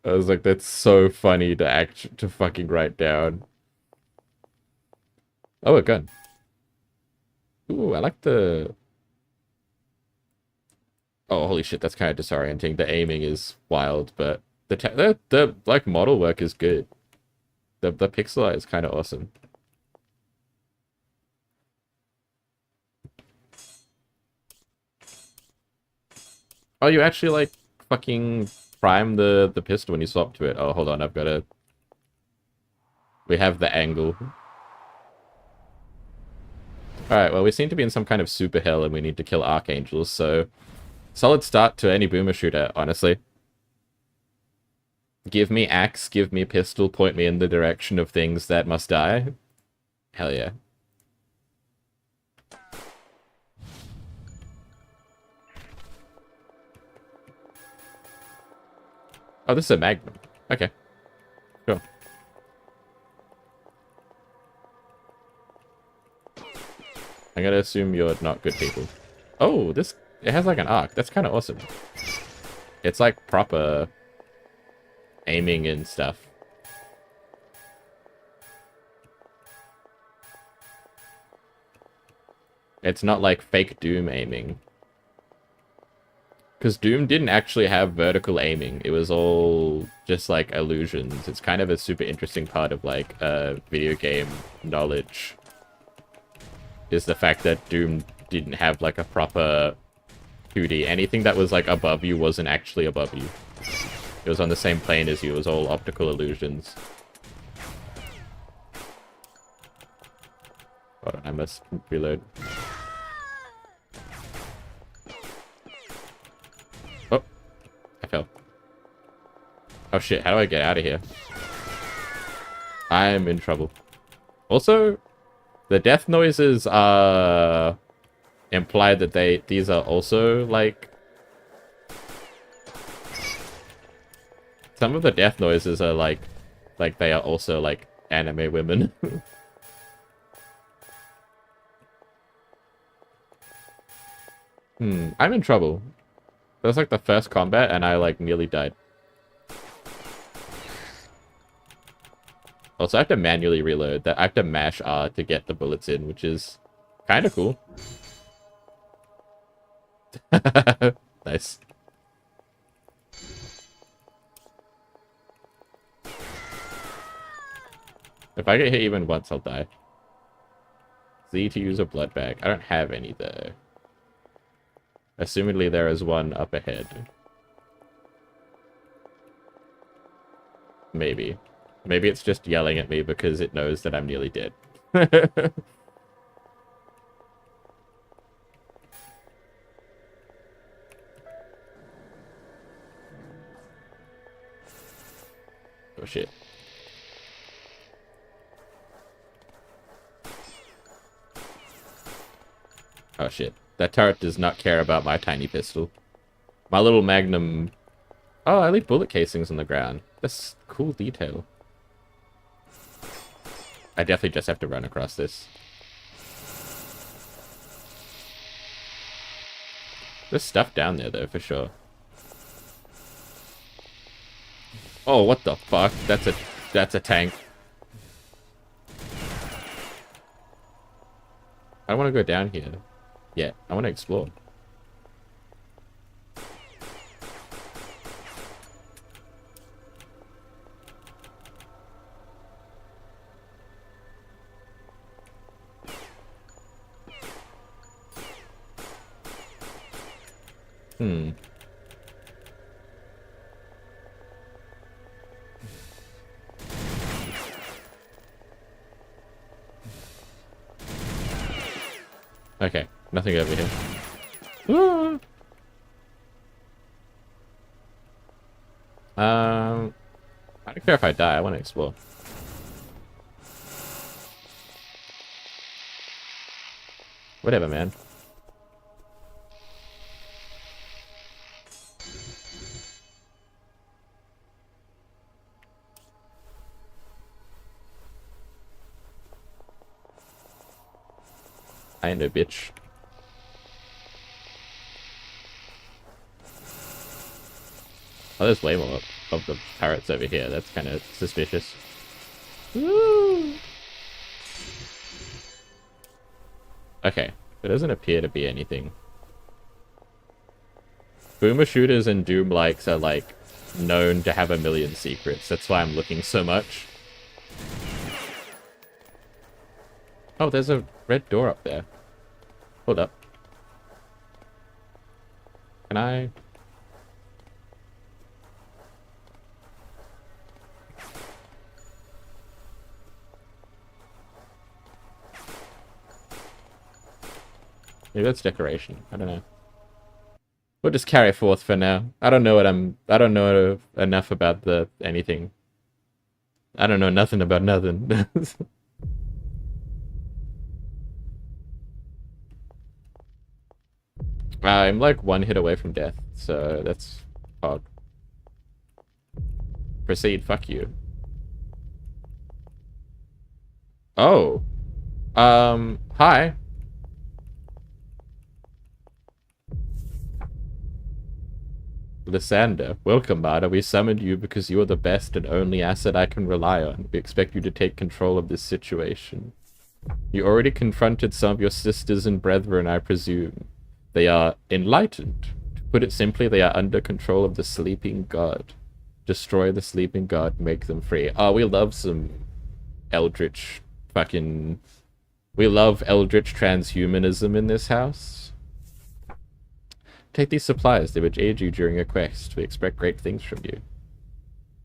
I was like, that's so funny to fucking write down. Oh, a gun. Ooh, I like the... Oh, holy shit, that's kind of disorienting. The aiming is wild, but the like model work is good. The pixel art is kind of awesome. Oh, you actually like fucking prime the pistol when you swap to it. Oh, hold on, I've got to... We have the angle. Alright, well, we seem to be in some kind of super hell and we need to kill archangels, so... Solid start to any boomer shooter, honestly. Give me axe, give me pistol, point me in the direction of things that must die. Hell yeah. Oh, this is a magnum. Okay. Sure. I'm gonna assume you're not good people. Oh, this... It has like an arc. That's kind of awesome. It's like proper aiming and stuff. It's not like fake Doom aiming. Because Doom didn't actually have vertical aiming. It was all just, like, illusions. It's kind of a super interesting part of, like, video game knowledge. Is the fact that Doom didn't have, like, a proper 2D. Anything that was, like, above you wasn't actually above you. It was on the same plane as you. It was all optical illusions. Hold on, I must reload. Oh, I fell. Oh shit, how do I get out of here? I'm in trouble. Also, the death noises are implied that these are also like... Some of the death noises are like they are also like anime women. I'm in trouble. That was like the first combat and I like nearly died. Also, I have to manually reload. That I have to mash R to get the bullets in, which is kind of cool. Nice. If I get hit even once, I'll die. Z to use a blood bag. I don't have any though. Assumedly there is one up ahead. Maybe. Maybe it's just yelling at me because it knows that I'm nearly dead. Oh shit. Oh shit. That turret does not care about my tiny pistol. My little magnum... Oh, I leave bullet casings on the ground. That's cool detail. I definitely just have to run across this. There's stuff down there, though, for sure. Oh, what the fuck? That's a tank. I don't want to go down here. Yeah, I want to explore. Okay, nothing over here. Ah! I don't care if I die, I want to explore. Whatever, man. I ain't no bitch. Oh, there's way more of the turrets over here. That's kind of suspicious. Woo! Okay, there doesn't appear to be anything. Boomer shooters and Doom likes are like known to have a million secrets. That's why I'm looking so much. Oh, there's a red door up there. Hold up. Can I... Maybe that's decoration. I don't know. We'll just carry forth for now. I don't know enough about anything. I don't know nothing about nothing. I'm like one hit away from death, so that's odd. Proceed, fuck you. Oh. Hi. Lysander, welcome, Marta. We summoned you because you are the best and only asset I can rely on. We expect you to take control of this situation. You already confronted some of your sisters and brethren, I presume. They are enlightened. To put it simply, they are under control of the sleeping god. Destroy the sleeping god, make them free. Oh, we love some eldritch fucking... We love eldritch transhumanism in this house. Take these supplies, they would aid you during your quest. We expect great things from you.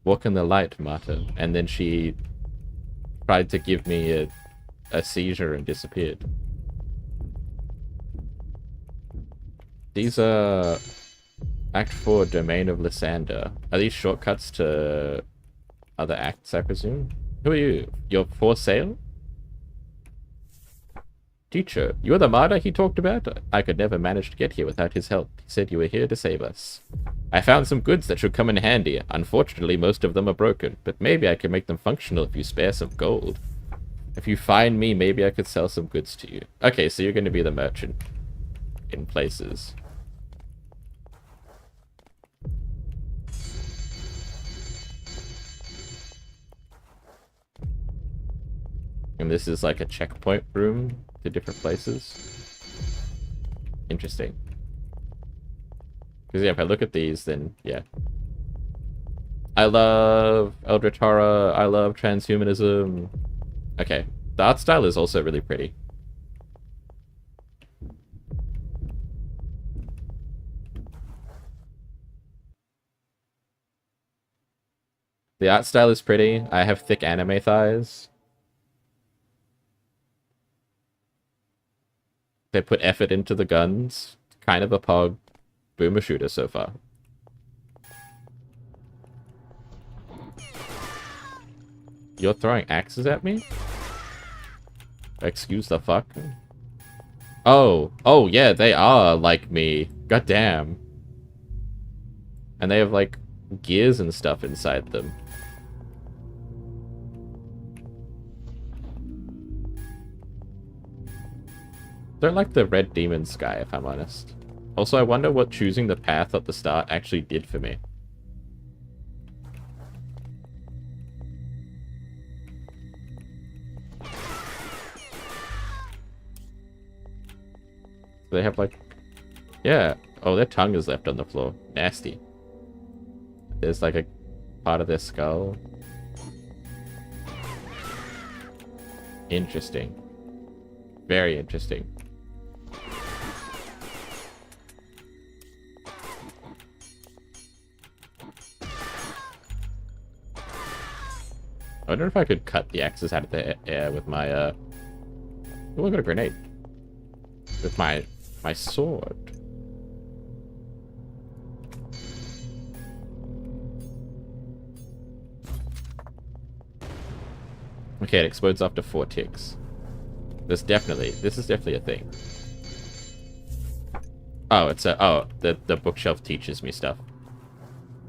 Walk in the light, Marta. And then she tried to give me a seizure and disappeared. These are Act 4, Domain of Lysander. Are these shortcuts to other acts, I presume? Who are you? You're for sale? Teacher, you're the martyr he talked about? I could never manage to get here without his help. He said you were here to save us. I found some goods that should come in handy. Unfortunately, most of them are broken, but maybe I can make them functional if you spare some gold. If you find me, maybe I could sell some goods to you. Okay, so you're going to be the merchant in places. And this is like a checkpoint room to different places. Interesting. Because yeah, if I look at these, then yeah. I love Eldritch Horror. I love transhumanism. Okay, the art style is also really pretty. The art style is pretty. I have thick anime thighs. They put effort into the guns. Kind of a pog boomer shooter so far. You're throwing axes at me? Excuse the fuck? Oh yeah, they are like me. God damn. And they have like gears and stuff inside them. Don't like the red demon sky, if I'm honest. Also, I wonder what choosing the path at the start actually did for me. They have like... Yeah. Oh, their tongue is left on the floor. Nasty. There's like a part of their skull. Interesting. Very interesting. I wonder if I could cut the axes out of the air with my, Oh, I got a grenade. With my sword. Okay, it explodes after 4 ticks. This is definitely a thing. Oh, it's a... Oh, the bookshelf teaches me stuff.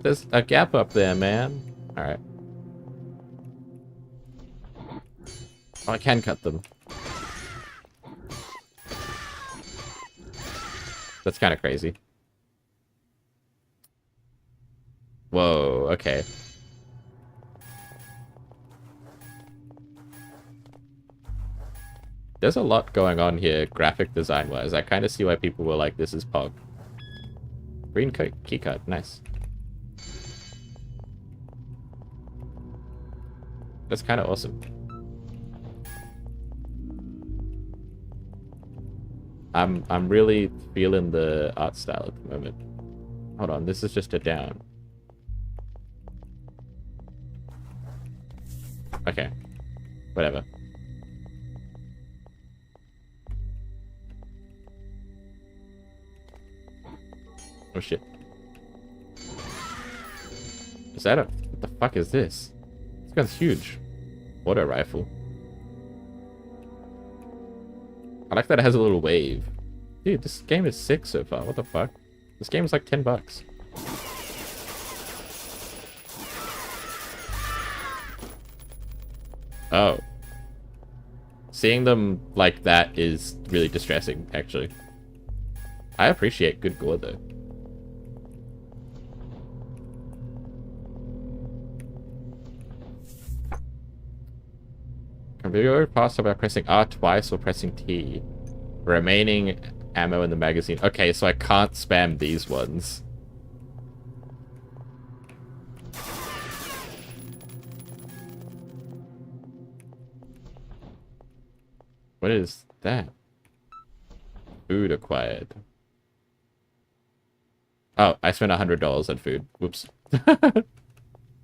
There's a gap up there, man. Alright. Oh, I can cut them. That's kind of crazy. Whoa, okay. There's a lot going on here, graphic design-wise. I kind of see why people were like, this is Pog. Green keycard, nice. That's kind of awesome. I'm really feeling the art style at the moment. Hold on, this is just a down. Okay. Whatever. Oh shit. Is that a... What the fuck is this? This gun's huge. Auto rifle. I like that it has a little wave. Dude, this game is sick so far. What the fuck? This game is like $10. Oh. Seeing them like that is really distressing, actually. I appreciate good gore, though. Can video pass by pressing R twice or pressing T. Remaining ammo in the magazine. Okay, so I can't spam these ones. What is that? Food acquired. Oh, I spent $100 on food. Whoops. Do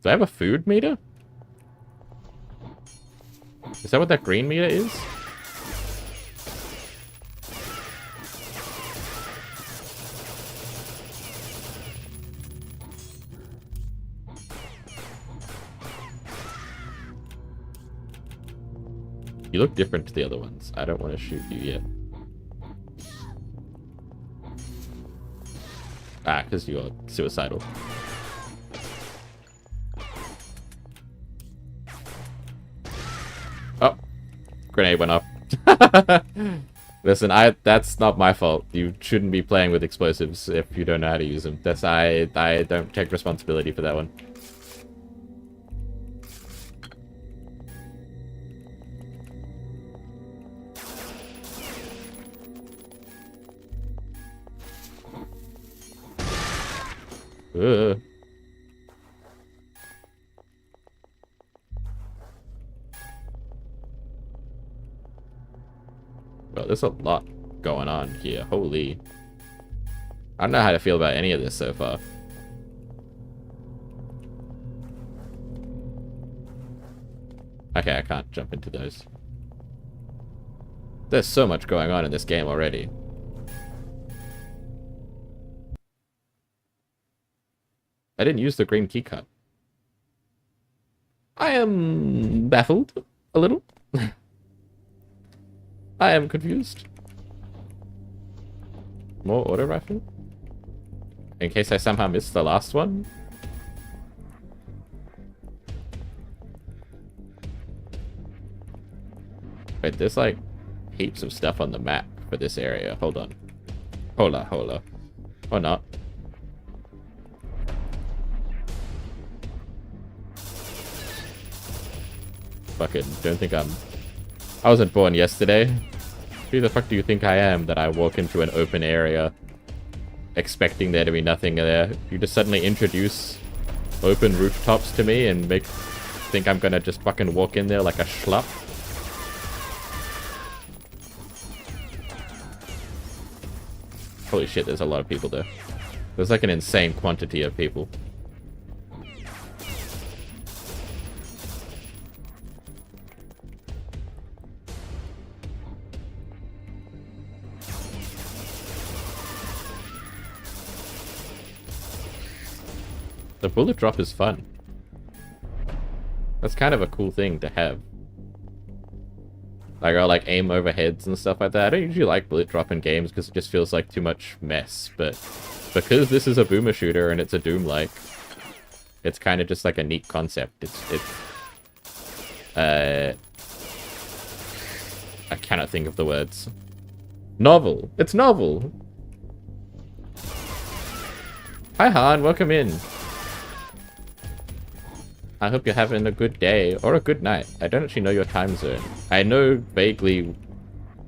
I have a food meter? Is that what that green meter is? You look different to the other ones. I don't want to shoot you yet. Ah, because you're suicidal. Oh, grenade went off. Listen, that's not my fault. You shouldn't be playing with explosives if you don't know how to use them. I don't take responsibility for that one. Ugh. Well, there's a lot going on here. Holy. I don't know how to feel about any of this so far. Okay, I can't jump into those. There's so much going on in this game already. I didn't use the green keycard. I am baffled a little. I am confused. More auto rifle? In case I somehow missed the last one? Wait, there's like heaps of stuff on the map for this area. Hold on. Hola. Or not. Fucking don't think I wasn't born yesterday. Who the fuck do you think I am that I walk into an open area expecting there to be nothing there? You just suddenly introduce open rooftops to me and think I'm gonna just fucking walk in there like a schlup? Holy shit, there's a lot of people there. There's like an insane quantity of people. The bullet drop is fun. That's kind of a cool thing to have. Like, I'll like aim over heads and stuff like that. I don't usually like bullet drop in games because it just feels like too much mess, but because this is a boomer shooter and it's a Doom-like, it's kind of just like a neat concept. I cannot think of the words. Novel. It's novel. Hi Han, welcome in. I hope you're having a good day or a good night. I don't actually know your time zone. I know vaguely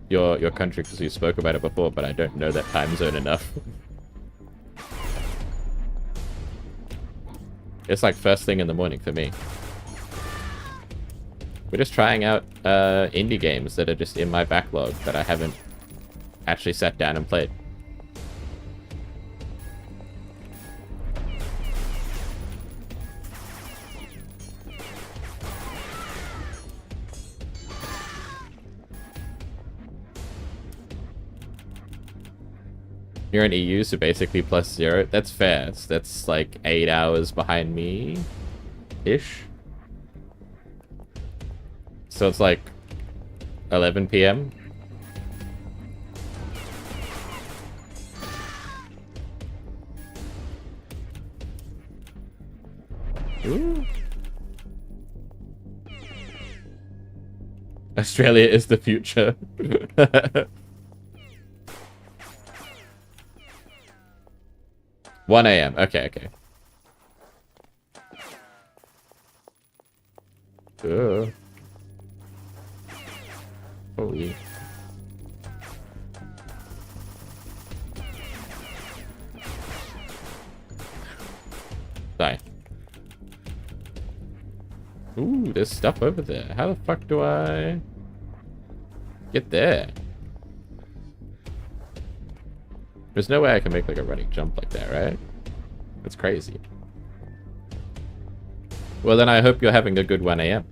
your country because you spoke about it before, but I don't know that time zone enough. It's like first thing in the morning for me. We're just trying out indie games that are just in my backlog that I haven't actually sat down and played. You're in EU, so basically +0. That's fair. So that's like 8 hours behind me, ish. So it's like 11 p.m. Ooh. Australia is the future. 1 a.m. Okay, okay. Holy. Die. Ooh, there's stuff over there. How the fuck do I get there? There's no way I can make like a running jump like that, right? That's crazy. Well, then I hope you're having a good 1 a.m.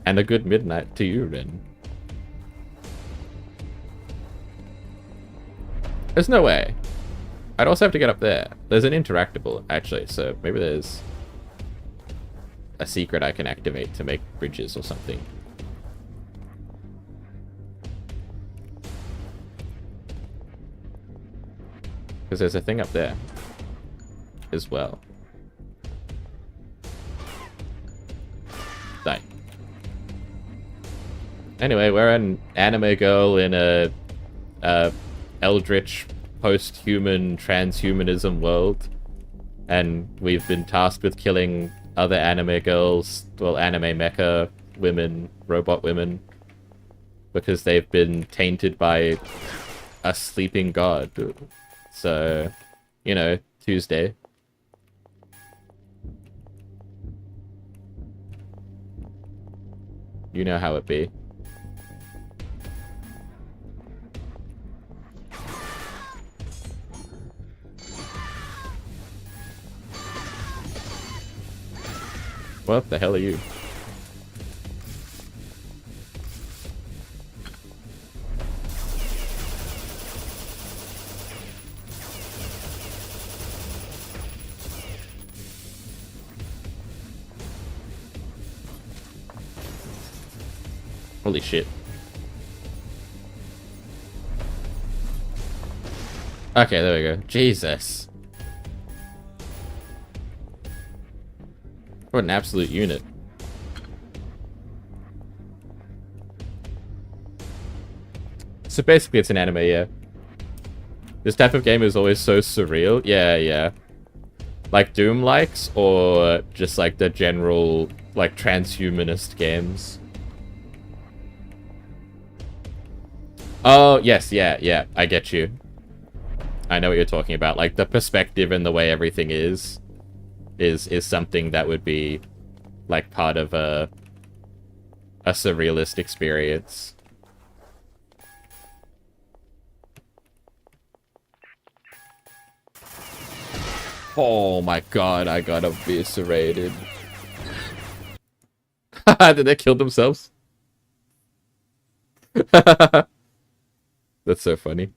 And a good midnight to you, then. There's no way. I'd also have to get up there. There's an interactable, actually, so maybe there's a secret I can activate to make bridges or something. Because there's a thing up there as well. Die. Anyway, we're an anime girl in a eldritch post-human transhumanism world, and we've been tasked with killing other anime girls, well, anime mecha women, robot women, because they've been tainted by a sleeping god. So, you know, Tuesday. You know how it be. What the hell are you? Holy shit. Okay, there we go. Jesus. What an absolute unit. So basically it's an anime, yeah. This type of game is always so surreal. Yeah, yeah. Like Doom likes, or just like the general, like, transhumanist games. Oh, yes, yeah, yeah. I get you. I know what you're talking about. Like, the perspective and the way everything is something that would be, like, part of a surrealist experience. Oh my god, I got eviscerated. Did they kill themselves? That's so funny.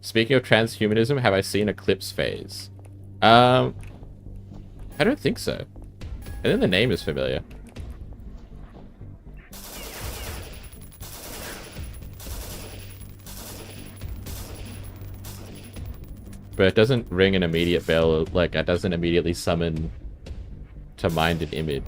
Speaking of transhumanism, have I seen Eclipse Phase? I don't think so. I think the name is familiar. But it doesn't ring an immediate bell, like, it doesn't immediately summon to mind an image.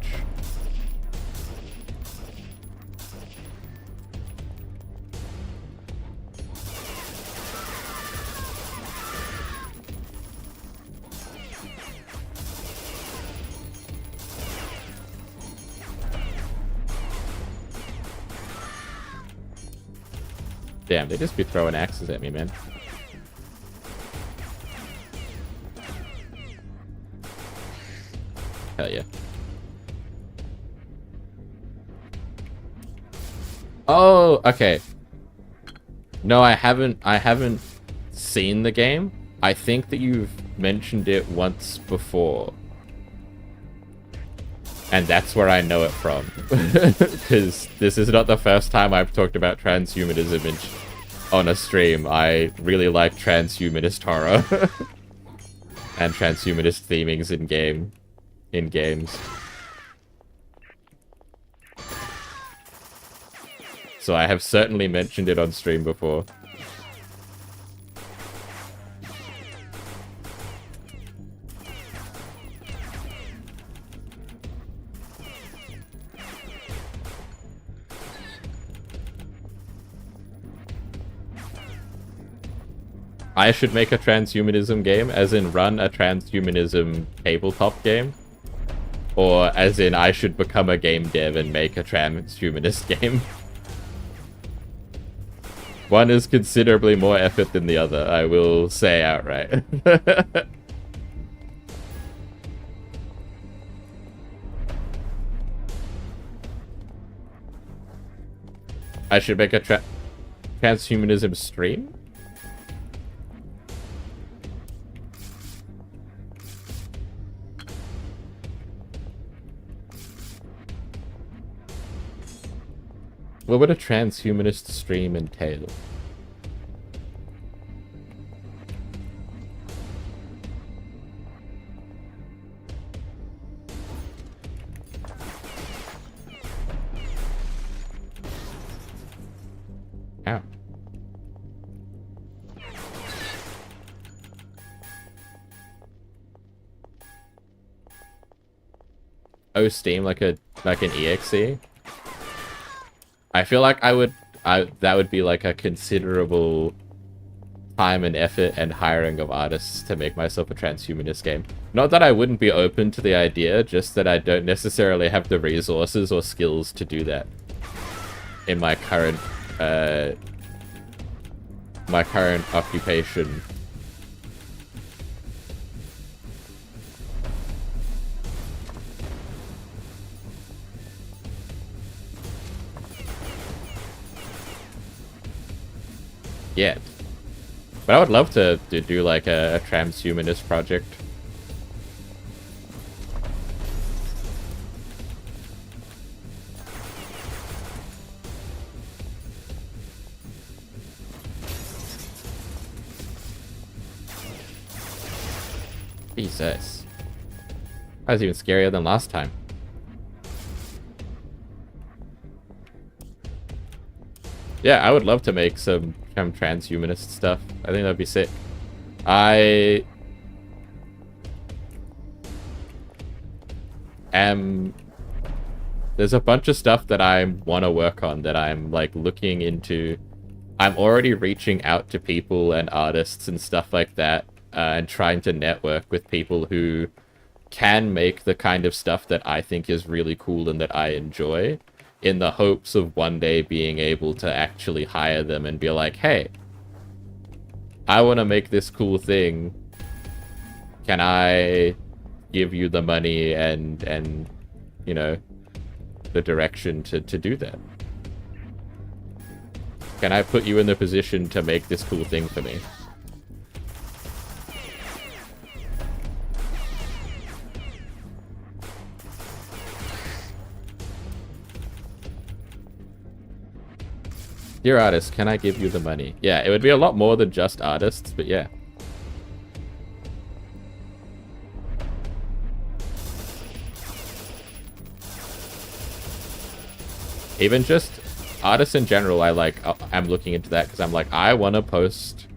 Damn, they just be throwing axes at me, man. Hell yeah. Oh, okay. No, I haven't seen the game. I think that you've mentioned it once before. And that's where I know it from. Because this is not the first time I've talked about transhumanism on a stream. I really like transhumanist horror. And transhumanist themings in games. So I have certainly mentioned it on stream before. I should make a transhumanism game, as in run a transhumanism tabletop game. Or as in I should become a game dev and make a transhumanist game. One is considerably more effort than the other, I will say outright. I should make a transhumanism stream? What would a transhumanist stream entail? Ow. Oh, Steam, like an EXE? I feel like that would be like a considerable time and effort and hiring of artists to make myself a transhumanist game. Not that I wouldn't be open to the idea, just that I don't necessarily have the resources or skills to do that in my current occupation. Yet. But I would love to do like a transhumanist project. Jesus. That was even scarier than last time. Yeah, I would love to make some transhumanist stuff. I think that'd be sick. There's a bunch of stuff that I want to work on that I'm like looking into. I'm already reaching out to people and artists and stuff like that, and trying to network with people who can make the kind of stuff that I think is really cool and that I enjoy, in the hopes of one day being able to actually hire them and be like, hey, I want to make this cool thing. Can I give you the money and you know, the direction to do that? Can I put you in the position to make this cool thing for me? Dear artist, can I give you the money? Yeah, it would be a lot more than just artists, but yeah. Even just artists in general, I'm looking into that because I'm like, I want to post.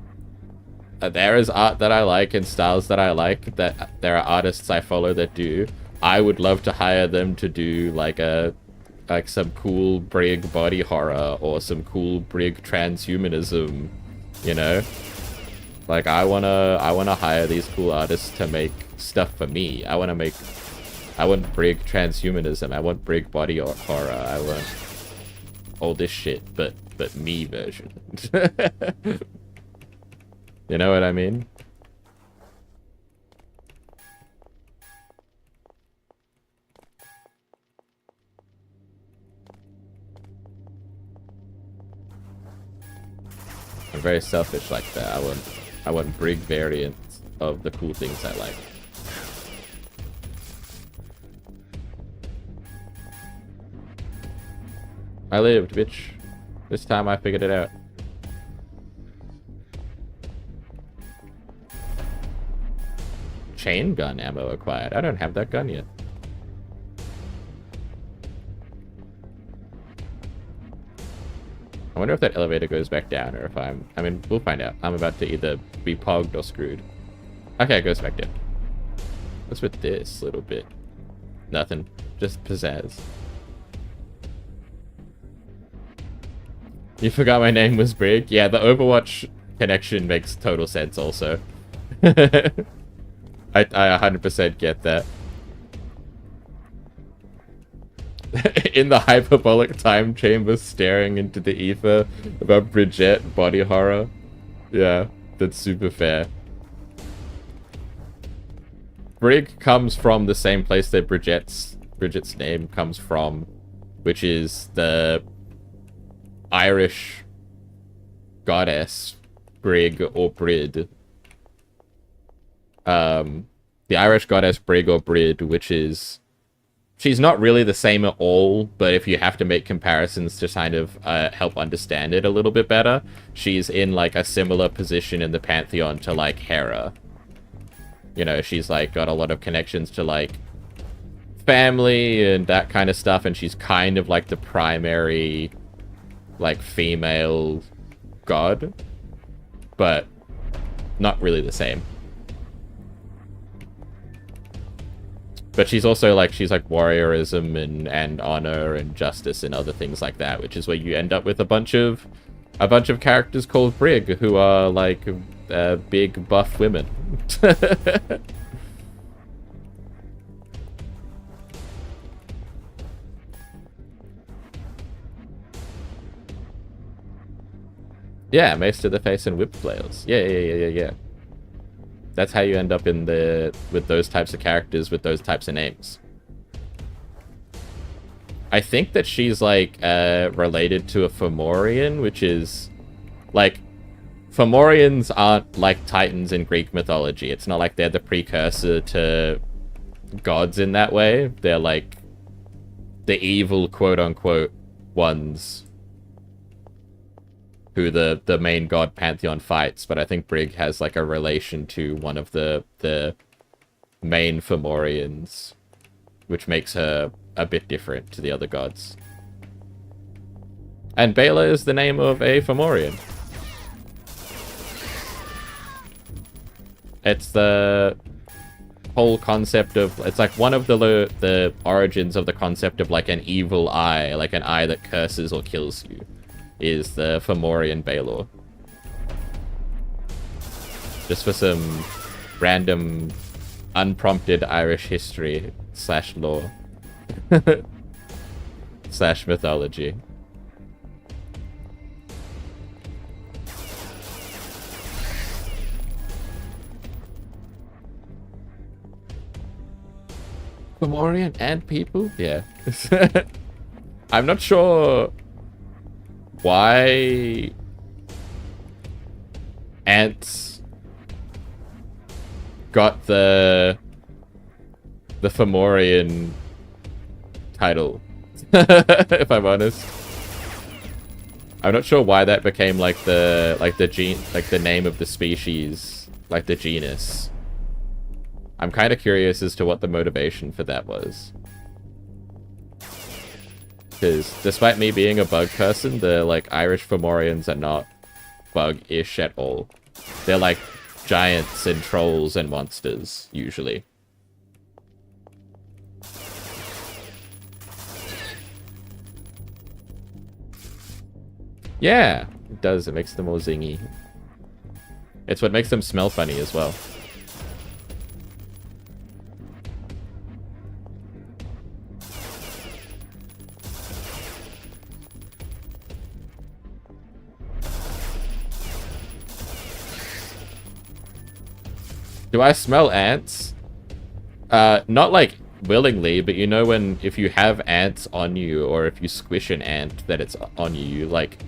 There is art that I like and styles that I like that there are artists I follow that do. I would love to hire them to do like some cool brig body horror or some cool brig transhumanism, you know? Like I wanna hire these cool artists to make stuff for me. I want brig transhumanism. I want brig body horror. I want all this shit, but me version. You know what I mean? I'm very selfish like that. I want brig variants of the cool things I like. I lived, bitch. This time I figured it out. Chain gun ammo acquired. I don't have that gun yet. I wonder if that elevator goes back down or if I mean, we'll find out. I'm about to either be pogged or screwed. Okay, it goes back down. What's with this little bit? Nothing. Just pizzazz. You forgot my name was Brig? Yeah, the Overwatch connection makes total sense also. I 100% get that. In the hyperbolic time chamber staring into the ether about Bridget body horror. Yeah, that's super fair. Brig comes from the same place that Bridget's name comes from, which is the Irish goddess Brig or Brid. The Irish goddess Brig or Brid, which is... She's not really the same at all, but if you have to make comparisons to kind of help understand it a little bit better, she's in, like, a similar position in the pantheon to, like, Hera. You know, she's, like, got a lot of connections to, like, family and that kind of stuff, and she's kind of, like, the primary, like, female god, but not really the same. But she's also like, she's like warriorism and honor and justice and other things like that, which is where you end up with a bunch of characters called Brig who are like big buff women. Yeah, mace to the face and whip flails. Yeah. That's how you end up in with those types of characters with those types of names. I think that she's like related to a Fomorian, which is like, Fomorians aren't like Titans in Greek mythology. It's not like they're the precursor to gods in that way. They're like the evil quote unquote ones who the main god pantheon fights, but I think Brig has like a relation to one of the main Fomorians, which makes her a bit different to the other gods. And Bela is the name of a Fomorian. It's the whole concept of, it's like one of the origins of the concept of like an evil eye, like an eye that curses or kills you, is the Fomorian Balor. Just for some random, unprompted Irish history / lore / mythology. Fomorian and people? Yeah. I'm not sure why ants got the Fomorian title, if I'm honest. I'm not sure why that became like the name of the species, like the genus. I'm kind of curious as to what the motivation for that was. Because despite me being a bug person, the like Irish Fomorians are not bug-ish at all. They're like giants and trolls and monsters, usually. Yeah, it does. It makes them more zingy. It's what makes them smell funny as well. Do I smell ants? Not like willingly, but you know when, if you have ants on you, or if you squish an ant that it's on you, like,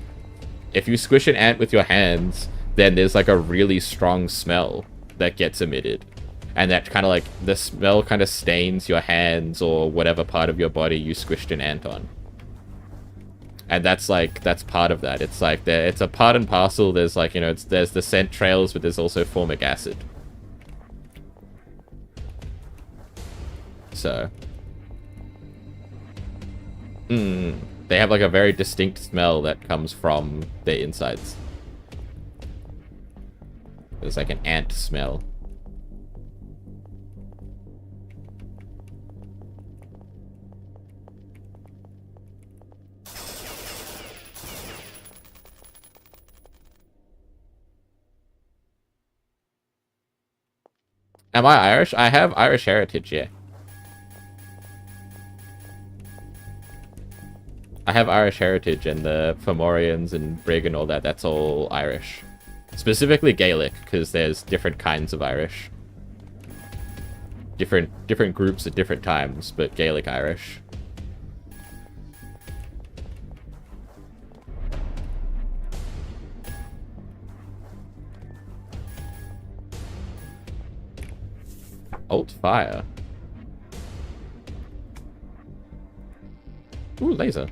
if you squish an ant with your hands, then there's like a really strong smell that gets emitted. And that kind of like, the smell kind of stains your hands or whatever part of your body you squished an ant on. And that's part of that. It's like it's a part and parcel. There's like, there's the scent trails, but there's also formic acid. So they have like a very distinct smell that comes from their insides. There's like an ant smell. Am I Irish? I have Irish heritage, yeah. I have Irish heritage, and the Fomorians and Brig and all that, that's all Irish. Specifically Gaelic, because there's different kinds of Irish. Different groups at different times, but Gaelic Irish. Alt fire. Ooh, laser.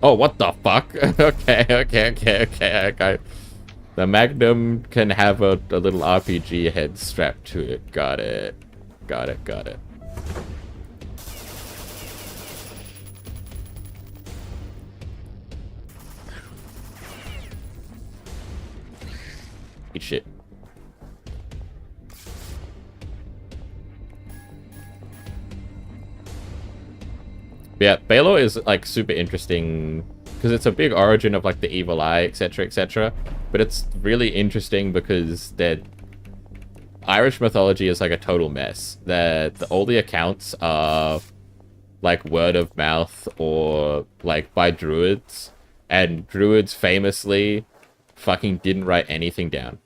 Oh, what the fuck? Okay. The Magnum can have a little RPG head strapped to it. Got it. Eat shit. Yeah, Baylor is like super interesting because it's a big origin of like the evil eye, etc., etc. But it's really interesting because that Irish mythology is like a total mess. That all the accounts are like word of mouth or like by druids, and druids famously fucking didn't write anything down.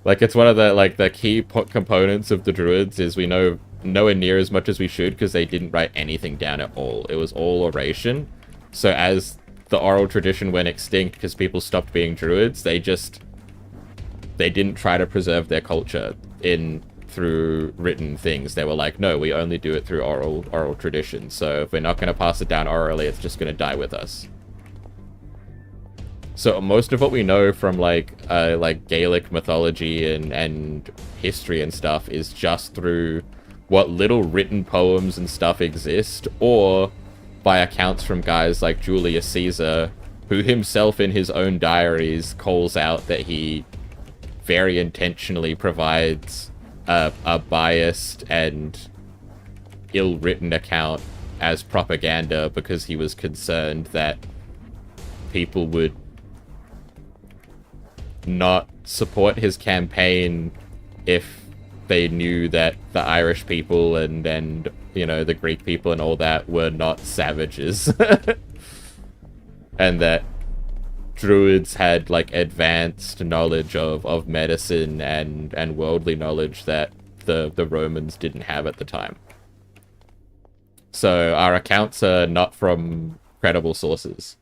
Like, it's one of the key components of the druids is we know nowhere near as much as we should because they didn't write anything down at all. It was all oration. So as the oral tradition went extinct because people stopped being druids, they didn't try to preserve their culture through written things. They were like, no, we only do it through oral tradition. So if we're not going to pass it down orally, it's just going to die with us. So most of what we know from like Gaelic mythology and history and stuff is just through what little written poems and stuff exist, or by accounts from guys like Julius Caesar, who himself in his own diaries calls out that he very intentionally provides a biased and ill-written account as propaganda because he was concerned that people would not support his campaign if they knew that the Irish people and the Greek people and all that were not savages. And that druids had like advanced knowledge of medicine and worldly knowledge that the Romans didn't have at the time. So our accounts are not from credible sources.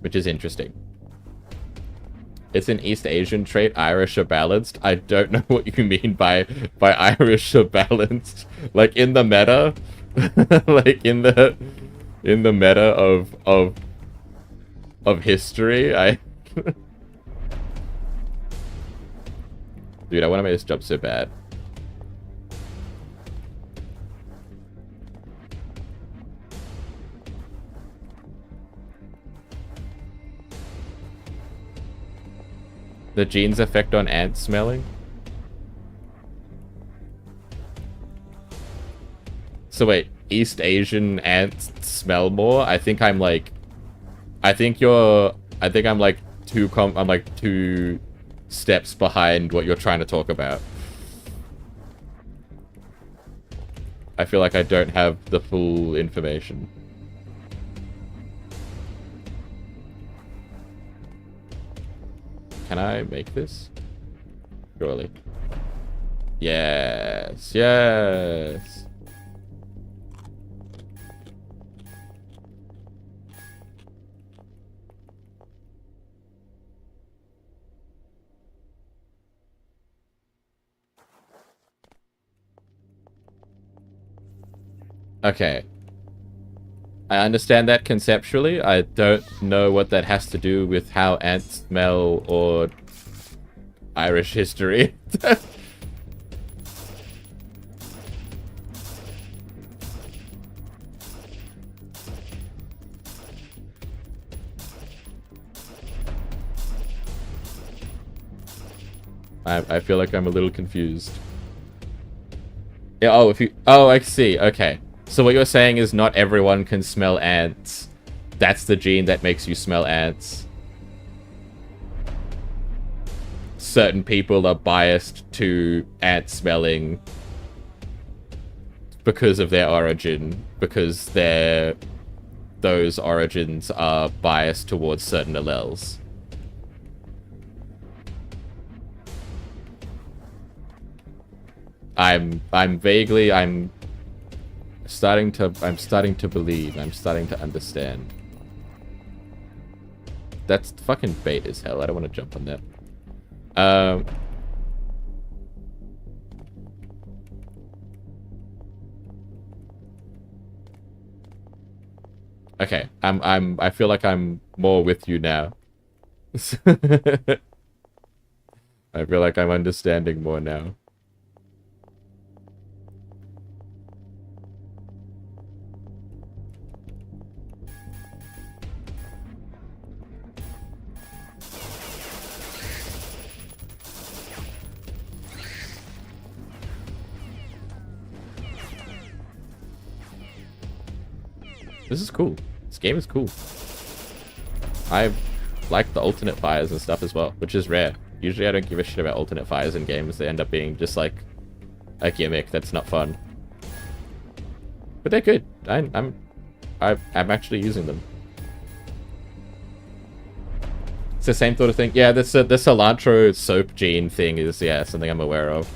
Which is interesting. It's an East Asian trait. Irish are balanced. I don't know what you mean by Irish are balanced. Like in the meta, like in the meta of history. Dude, I want to make this jump so bad. The genes effect on ants smelling? So wait, East Asian ants smell more? I think I'm like two steps behind what you're trying to talk about. I feel like I don't have the full information. Can I make this? Surely. Yes, yes. Okay. I understand that conceptually. I don't know what that has to do with how ants smell or Irish history. I feel like I'm a little confused. Yeah, oh, if you... Oh, I see. Okay. So what you're saying is not everyone can smell ants. That's the gene that makes you smell ants. Certain people are biased to ant smelling because of their origin, because those origins are biased towards certain alleles. I'm starting to believe, I'm starting to understand. That's fucking bait as hell. I don't want to jump on that. Okay, I feel like I'm more with you now. I feel like I'm understanding more now. This is cool. This game is cool. I like the alternate fires and stuff as well, which is rare. Usually I don't give a shit about alternate fires in games. They end up being just like a gimmick that's not fun. But they're good. I'm actually using them. It's the same sort of thing. Yeah, the cilantro soap gene thing is, yeah, something I'm aware of.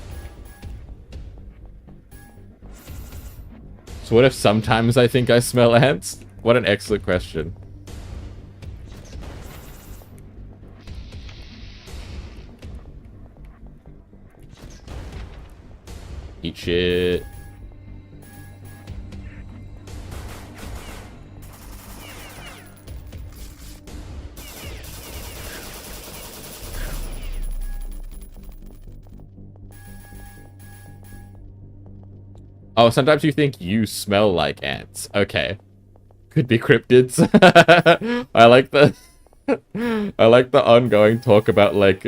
So what if sometimes I think I smell ants? What an excellent question. Eat shit. Oh, sometimes you think you smell like ants. Okay. Could be cryptids. I like the I like the ongoing talk about like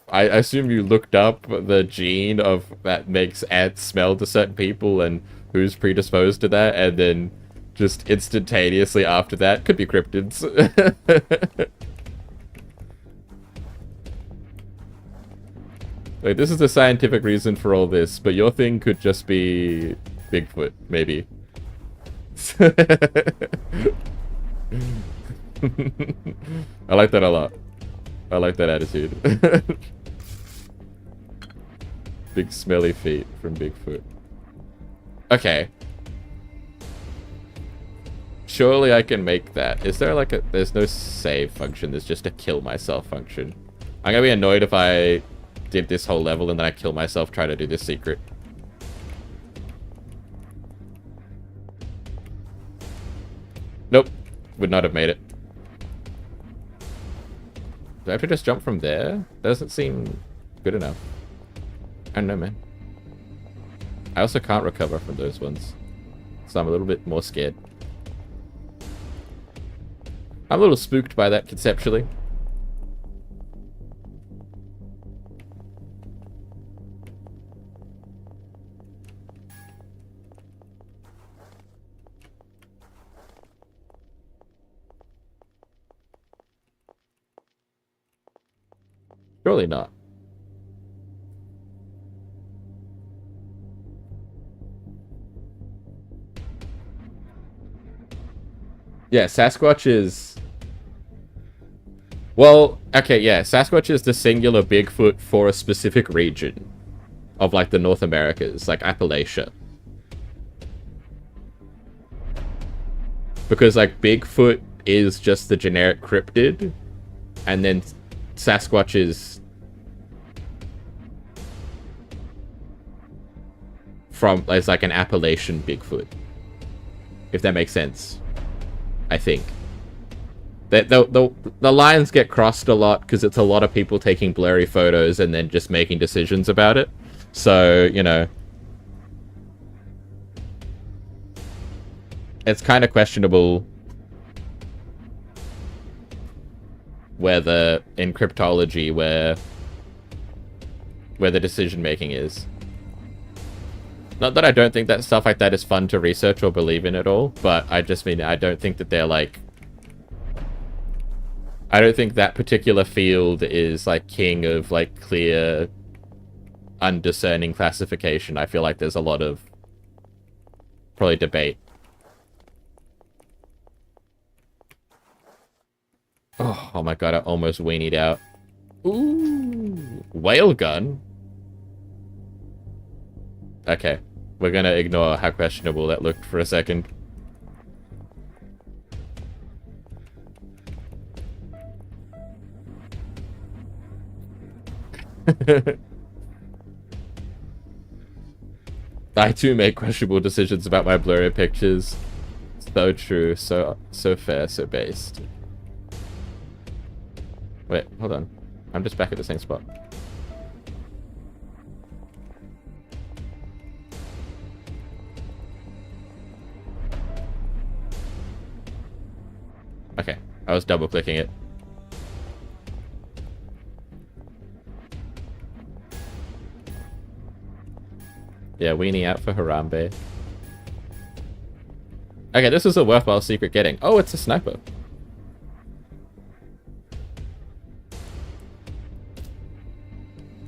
I assume you looked up the gene of that makes ants smell to certain people and who's predisposed to that, and then just instantaneously after that could be cryptids. Like, this is the scientific reason for all this, but your thing could just be Bigfoot, maybe. I like that a lot. I like that attitude. Big smelly feet from Bigfoot. Okay. Surely I can make that. Is there like a... There's no save function. There's just a kill myself function. I'm gonna be annoyed if I did this whole level and then I kill myself trying to do this secret. Nope. Would not have made it. Do I have to just jump from there? That doesn't seem good enough. I don't know, man. I also can't recover from those ones. So I'm a little bit more scared. I'm a little spooked by that conceptually. Surely not. Yeah, Sasquatch is... Well, okay, yeah. Sasquatch is the singular Bigfoot for a specific region of, like, the North Americas, like Appalachia. Because, like, Bigfoot is just the generic cryptid, and then Sasquatch is from as like an Appalachian Bigfoot, if that makes sense. I think that the lines get crossed a lot because it's a lot of people taking blurry photos and then just making decisions about it. So, you know, it's kind of questionable whether in cryptology where the decision making is. Not that I don't think that stuff like that is fun to research or believe in at all, but I just mean I don't think that they're like, I don't think that particular field is like king of like clear, undiscerning classification. I feel like there's a lot of probably debate. Oh my god, I almost weenied out. Ooh, whale gun? Okay, we're gonna ignore how questionable that looked for a second. I too make questionable decisions about my blurry pictures. So true, so fair, so based. Wait, hold on. I'm just back at the same spot. Okay, I was double clicking it. Yeah, weenie out for Harambe. Okay, this is a worthwhile secret getting. Oh, it's a sniper.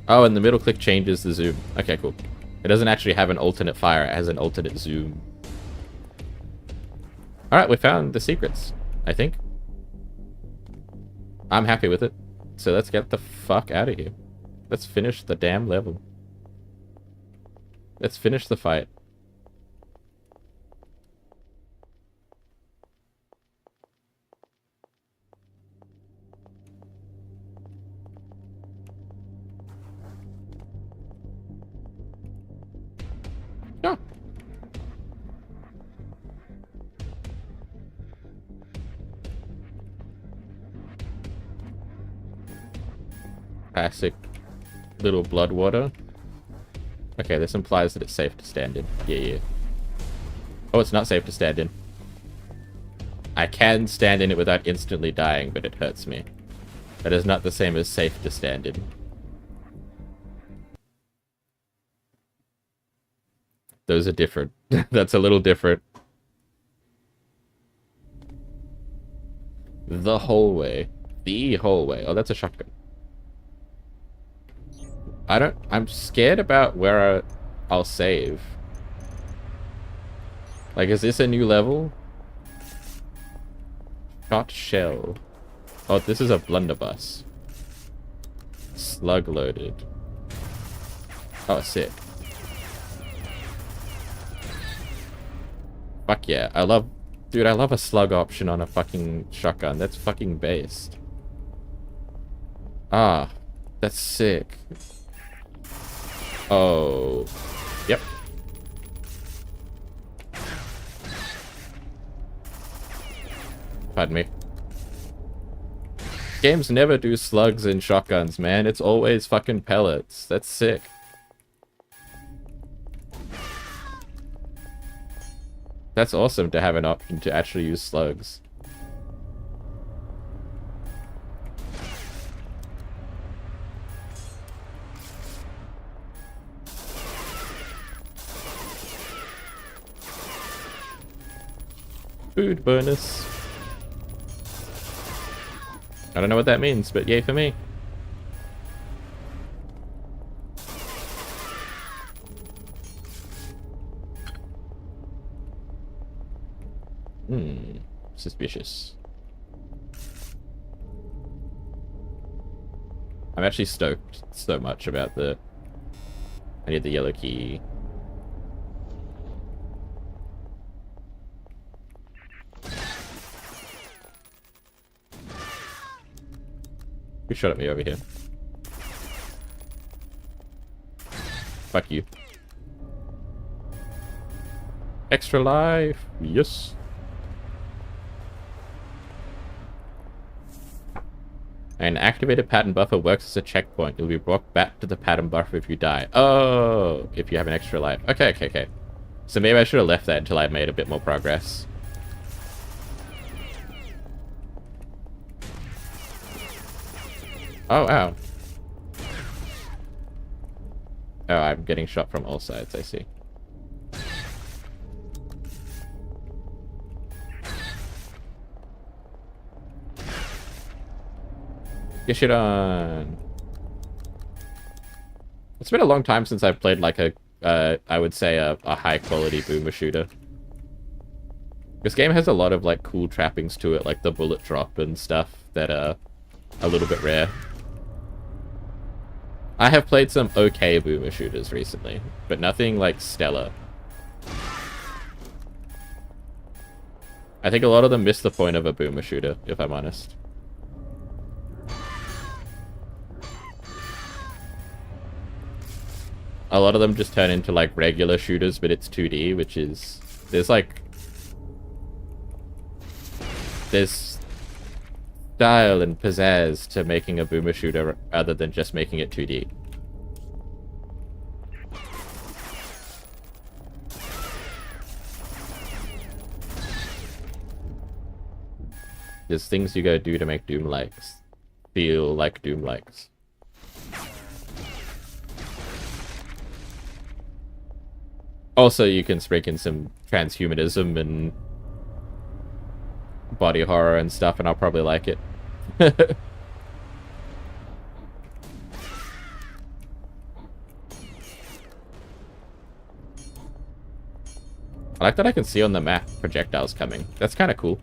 Oh, and the middle click changes the zoom. Okay, cool. It doesn't actually have an alternate fire, it has an alternate zoom. Alright, we found the secrets, I think. I'm happy with it. So let's get the fuck out of here. Let's finish the damn level. Let's finish the fight. Yeah. Classic little blood water. Okay, this implies that it's safe to stand in. Yeah. Oh, it's not safe to stand in. I can stand in it without instantly dying, but it hurts me. That is not the same as safe to stand in. Those are different. That's a little different. The hallway. The hallway. Oh, that's a shotgun. I'm scared about where I'll save. Like, is this a new level? Shot shell. Oh, this is a blunderbuss. Slug loaded. Oh, sick. Fuck yeah. Dude, I love a slug option on a fucking shotgun. That's fucking based. Ah, that's sick. Oh. Yep. Pardon me. Games never do slugs and shotguns, man. It's always fucking pellets. That's sick. That's awesome to have an option to actually use slugs. Food bonus. I don't know what that means, but yay for me. Suspicious. I'm actually stoked so much about I need the yellow key. Who shot at me over here? Fuck you. Extra life. Yes. An activated pattern buffer works as a checkpoint. You'll be brought back to the pattern buffer if you die. Oh, if you have an extra life. Okay, okay, okay. So maybe I should have left that until I made a bit more progress. Oh, wow. Oh, I'm getting shot from all sides, I see. Get shit on. It's been a long time since I've played like a, I would say a high quality boomer shooter. This game has a lot of like cool trappings to it, like the bullet drop and stuff that are a little bit rare. I have played some okay boomer shooters recently, but nothing like stellar. I think a lot of them miss the point of a boomer shooter, if I'm honest. A lot of them just turn into like regular shooters, but it's 2D, which is... There's style and pizzazz to making a boomer shooter other than just making it 2D. There's things you gotta do to make Doom likes feel like Doom likes. Also, you can sprinkle in some transhumanism and body horror and stuff, and I'll probably like it. I like that I can see on the map projectiles coming. That's kind of cool.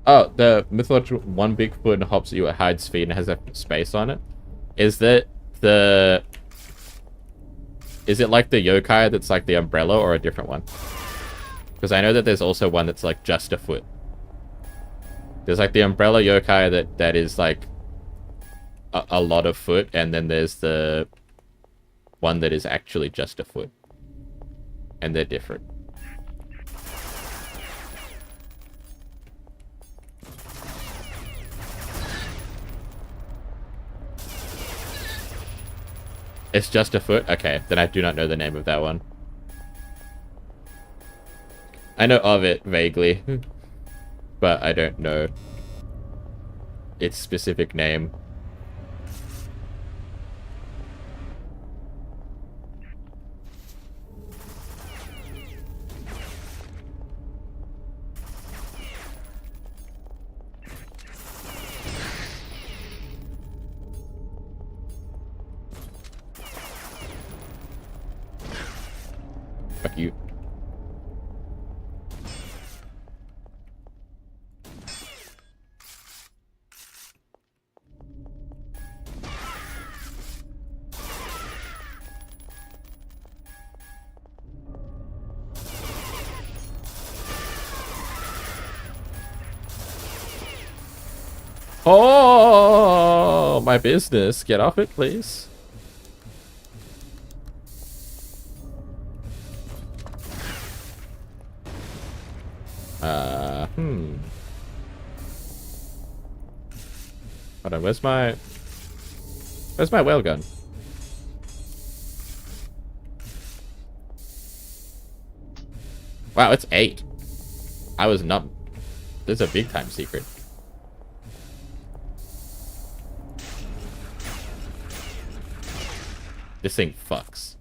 Oh, the mythological one Bigfoot hops at you at high speed and has a space on it. Is that the... Is it like the yokai that's like the umbrella or a different one? Because I know that there's also one that's like just a foot. There's like the umbrella yokai that is like a lot of foot, and then there's the one that is actually just a foot. And they're different. It's just a foot? Okay, then I do not know the name of that one. I know of it vaguely, but I don't know its specific name. Fuck you. Oh, my business. Get off it, please. Hold on, where's my whale gun? Wow, it's 8. I was not... This is a big time secret. This thing fucks.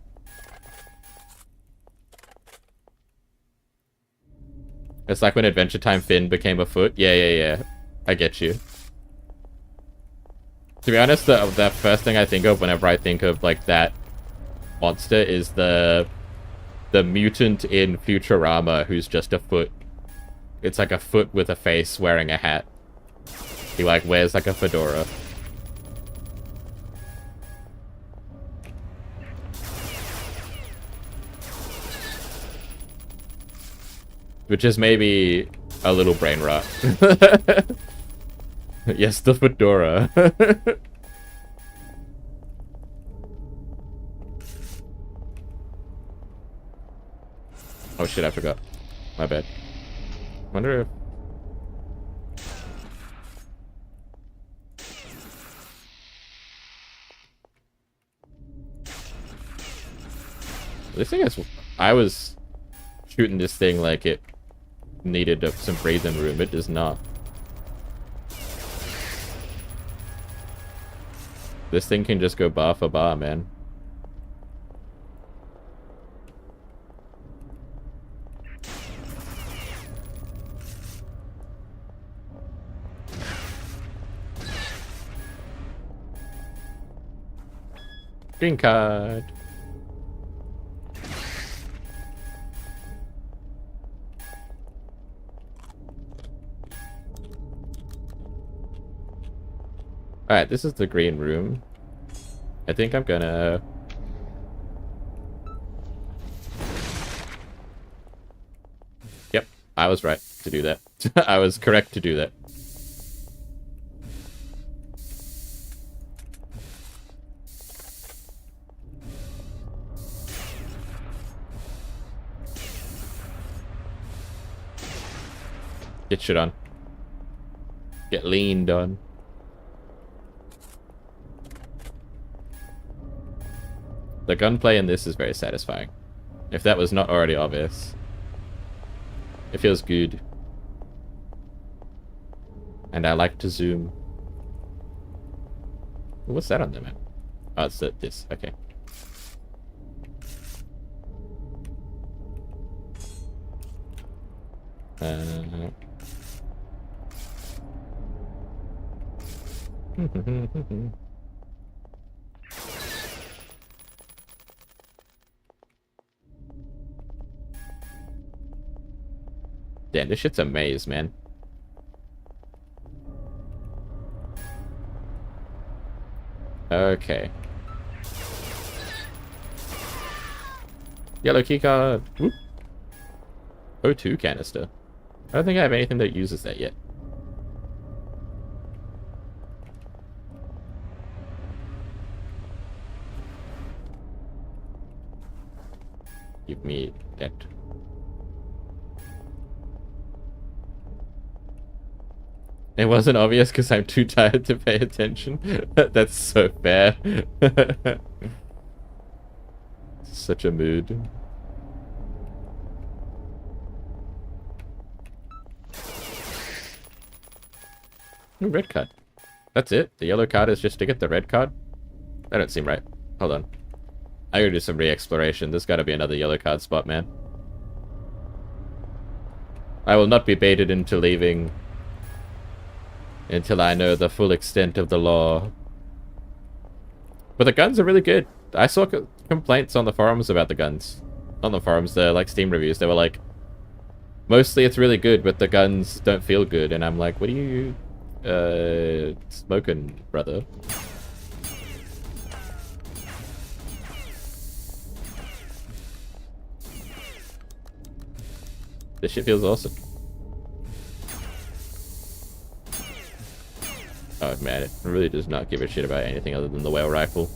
It's like when Adventure Time Finn became a foot. Yeah. I get you. To be honest, the first thing I think of whenever I think of like that monster is the mutant in Futurama who's just a foot. It's like a foot with a face wearing a hat. He like wears like a fedora. Which is maybe a little brain rot. Yes, the fedora. Oh shit, I forgot. My bad. Wonder if... This thing is... I was shooting this thing like it needed some breathing room. It does not. This thing can just go bar for bar, man. Green card. Alright, this is the green room. I think I'm gonna... Yep, I was right to do that. I was correct to do that. Get shit on. Get leaned on. The gunplay in this is very satisfying. If that was not already obvious. It feels good. And I like to zoom. What's that on the map? Oh, it's this. Okay. Damn, this shit's a maze, man. Okay. Yellow keycard. Whoop. O2 canister. I don't think I have anything that uses that yet. Give me that. It wasn't obvious because I'm too tired to pay attention. That's so fair. Such a mood. Ooh, red card. That's it? The yellow card is just to get the red card? That don't seem right. Hold on. I gotta do some re-exploration. There's gotta be another yellow card spot, man. I will not be baited into leaving until I know the full extent of the law. But the guns are really good. I saw complaints on the forums about the guns. On the forums, the like Steam reviews, they were like, mostly it's really good, but the guns don't feel good. And I'm like, what are you smoking, brother? This shit feels awesome. Oh man, it really does not give a shit about anything other than the whale rifle.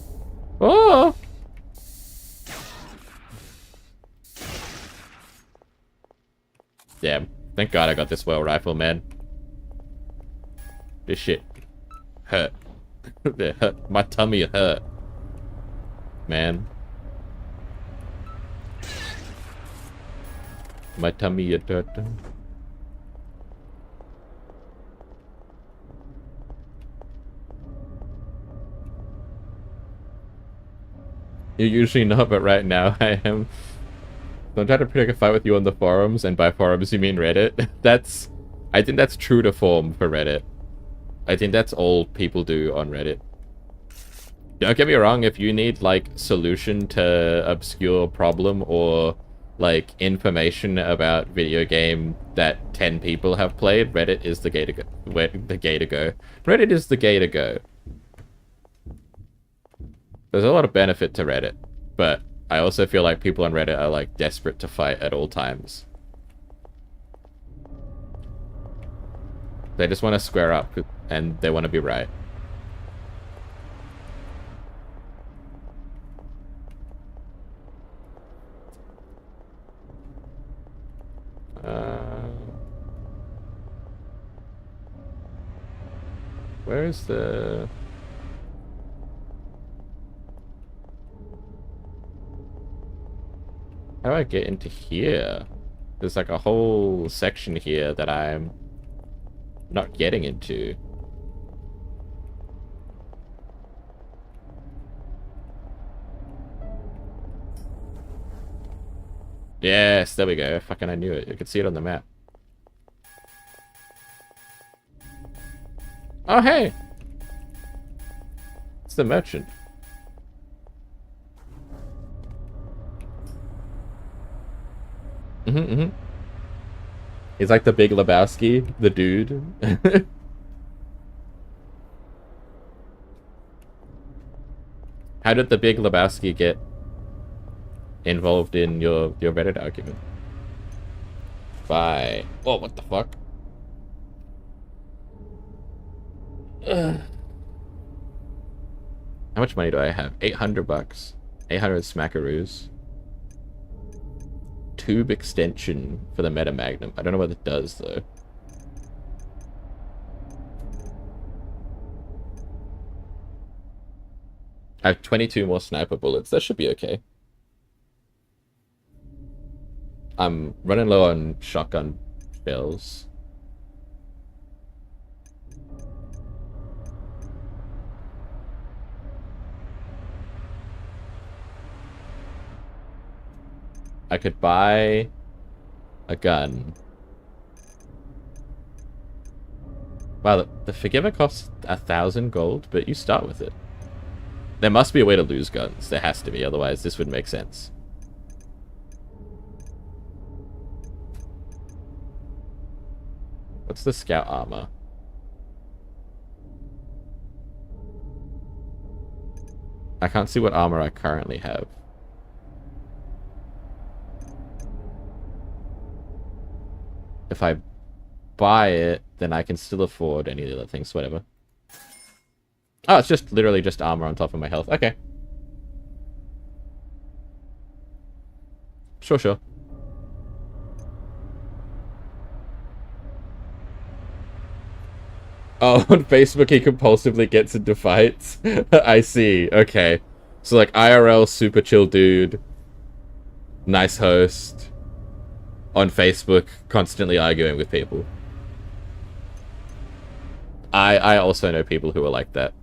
Oh! Damn. Thank God I got this whale rifle, man. This shit hurt. It hurt. My tummy hurt. Man. My tummy hurt. You're usually not, but right now I am. Don't try to pick a fight with you on the forums, and by forums you mean Reddit. I think that's true to form for Reddit. I think that's all people do on Reddit. Don't get me wrong, if you need, like, solution to obscure problem or, like, information about video game that 10 people have played, Reddit is the gay to go. Reddit is the gay to go. There's a lot of benefit to Reddit, but I also feel like people on Reddit are, like, desperate to fight at all times. They just want to square up, and they want to be right. Where is the... How do I get into here? There's like a whole section here that I'm not getting into. Yes, there we go. Fucking I knew it. You could see it on the map. Oh, hey! It's the merchant. He's like the Big Lebowski, the dude. How did the Big Lebowski get involved in your Reddit argument? Bye. Oh, what the fuck? Ugh. How much money do I have? 800 bucks. 800 smackaroos. Tube extension for the Meta Magnum. I don't know what it does though. I have 22 more sniper bullets. That should be okay. I'm running low on shotgun shells. I could buy a gun. Wow, the Forgiver costs 1,000 gold, but you start with it. There must be a way to lose guns. There has to be, otherwise this would make sense. What's the scout armor? I can't see what armor I currently have. If I buy it, then I can still afford any of the other things, whatever. Oh, it's just literally just armor on top of my health. Okay. Sure. Oh, on Facebook he compulsively gets into fights. I see. Okay. So like IRL super chill dude. Nice host. On Facebook, constantly arguing with people. I also know people who are like that.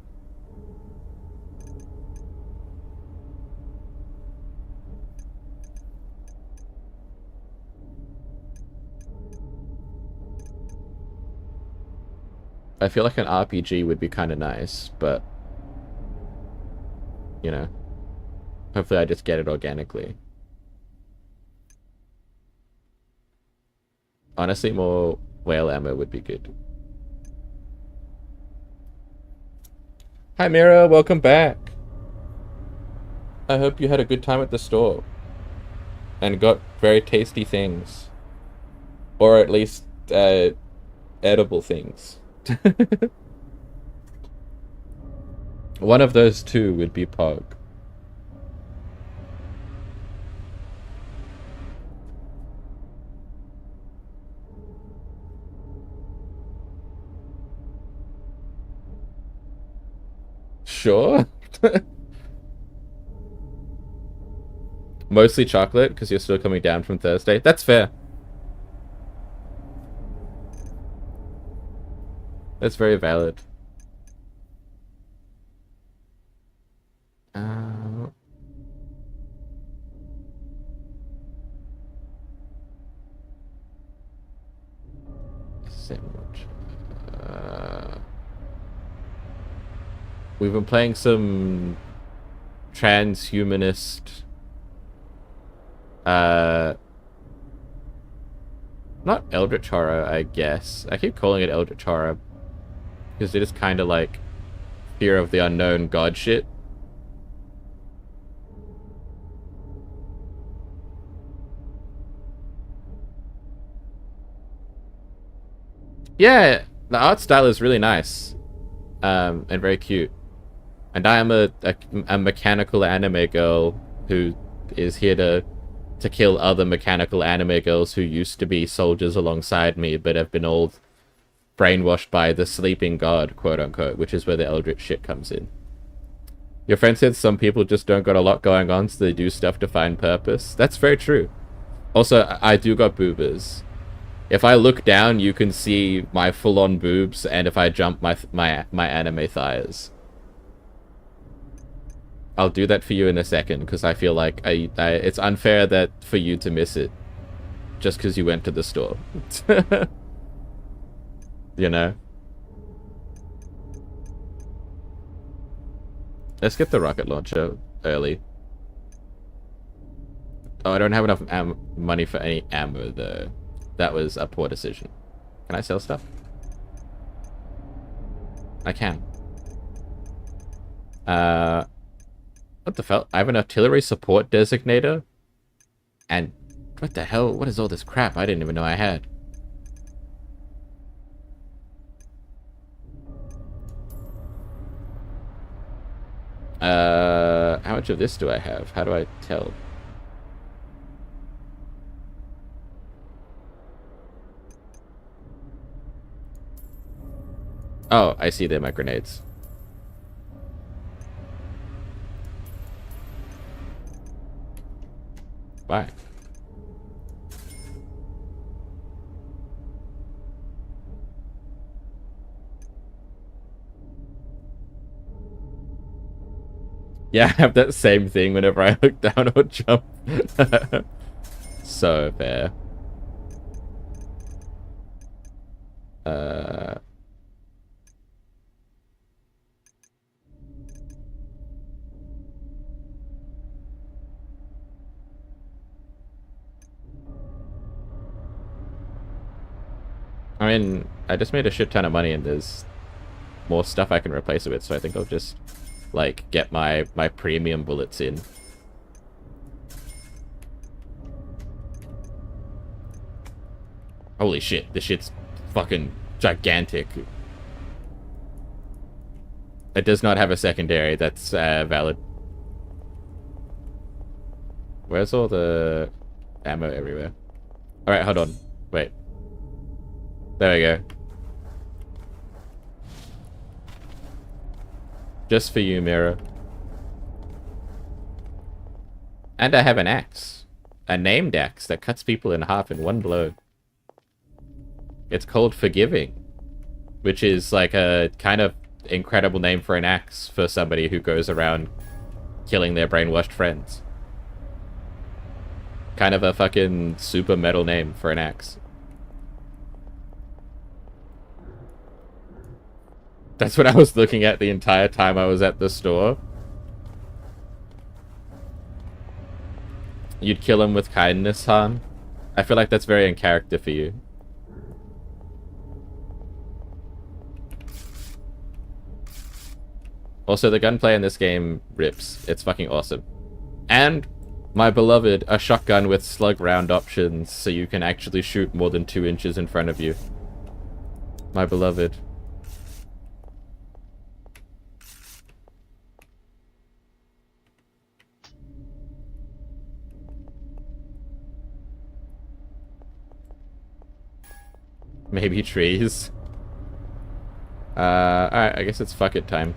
I feel like an RPG would be kind of nice, but you know, hopefully I just get it organically. Honestly, more whale ammo would be good. Hi Mira, welcome back. I hope you had a good time at the store and got very tasty things, or at least edible things. One of those two would be Pog. Sure. Mostly chocolate, because you're still coming down from Thursday. That's fair. That's very valid. Sandwich. We've been playing some transhumanist, not Eldritch Horror, I guess. I keep calling it Eldritch Horror because it is kind of like Fear of the Unknown God shit. Yeah, the art style is really nice, and very cute. And I am a mechanical anime girl who is here to kill other mechanical anime girls who used to be soldiers alongside me, but have been all brainwashed by the sleeping god, quote unquote, which is where the eldritch shit comes in. Your friend said some people just don't got a lot going on, so they do stuff to find purpose. That's very true. Also, I do got boobers. If I look down, you can see my full-on boobs, and if I jump, my anime thighs. I'll do that for you in a second, because I feel like it's unfair that for you to miss it, just because you went to the store. You know? Let's get the rocket launcher early. Oh, I don't have enough money for any ammo, though. That was a poor decision. Can I sell stuff? I can. What the hell? I have an artillery support designator? And what the hell? What is all this crap I didn't even know I had? How much of this do I have? How do I tell? Oh, I see them, my grenades. Bye. Yeah, I have that same thing whenever I look down or jump. So fair. I mean, I just made a shit ton of money and there's more stuff I can replace it with, so I think I'll just, like, get my premium bullets in. Holy shit, this shit's fucking gigantic. It does not have a secondary, that's valid. Where's all the ammo everywhere? Alright, hold on. Wait. There we go. Just for you, Mira. And I have an axe. A named axe that cuts people in half in one blow. It's called Forgiving, which is like a kind of incredible name for an axe for somebody who goes around killing their brainwashed friends. Kind of a fucking super metal name for an axe. That's what I was looking at the entire time I was at the store. You'd kill him with kindness, Han? I feel like that's very in character for you. Also, the gunplay in this game rips. It's fucking awesome. And, my beloved, a shotgun with slug round options so you can actually shoot more than 2 inches in front of you. My beloved. Maybe trees. Alright, I guess it's fuck it time.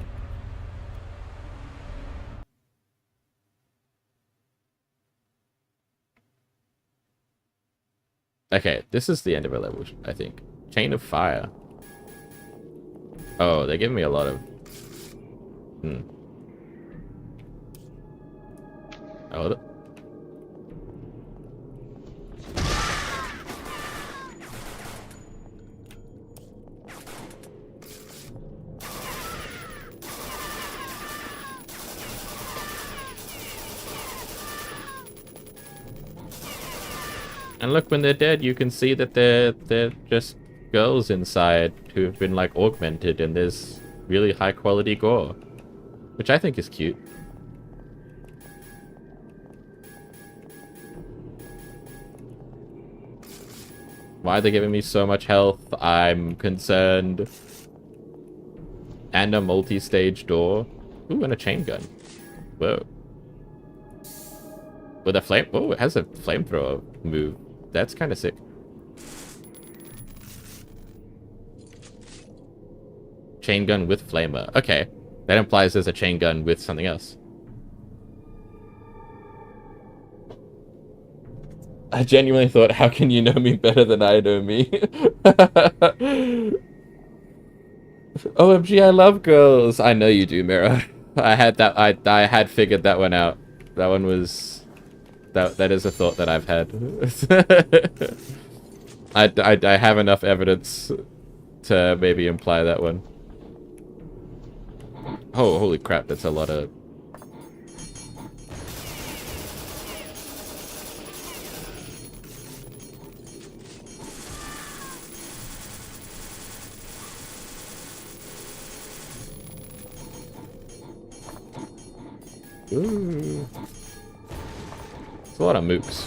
Okay, this is the end of a level, I think. Chain of Fire. Oh, they're giving me a lot of... Oh, and look, when they're dead, you can see that they're just girls inside who have been, like, augmented, and there's really high-quality gore. Which I think is cute. Why are they giving me so much health? I'm concerned. And a multi-stage door. Ooh, and a chain gun. Whoa. With a flame... Oh, it has a flamethrower move. That's kind of sick. chain gun with flamer. Okay. That implies there's a chain gun with something else. I genuinely thought, how can you know me better than I know me? OMG, I love girls. I know you do, Mira. I had figured that one out. That one was... That is a thought that I've had. I have enough evidence to maybe imply that one. Oh, holy crap, that's a lot of... Ooh. It's a lot of mooks.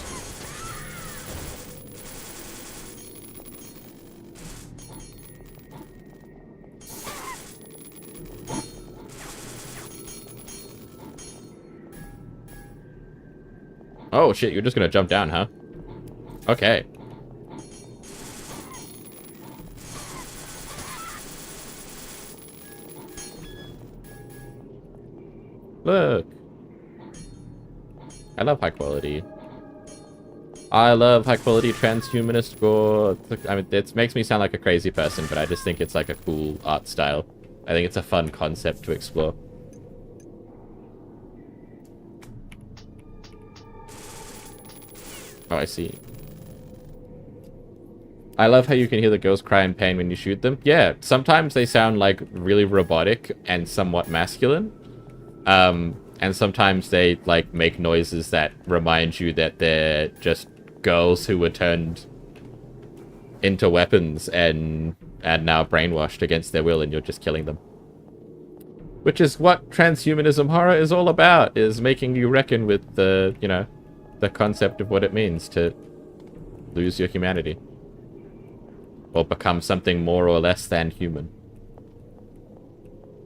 Oh shit, you're just gonna jump down, huh? Okay. Look. I love high quality. I love high quality transhumanist gore. I mean, it makes me sound like a crazy person, but I just think it's like a cool art style. I think it's a fun concept to explore. Oh, I see. I love how you can hear the girls cry in pain when you shoot them. Yeah, sometimes they sound like really robotic and somewhat masculine. And sometimes they like make noises that remind you that they're just girls who were turned into weapons and now brainwashed against their will, and you're just killing them. Which is what transhumanism horror is all about, is making you reckon with the, you know, the concept of what it means to lose your humanity. Or become something more or less than human.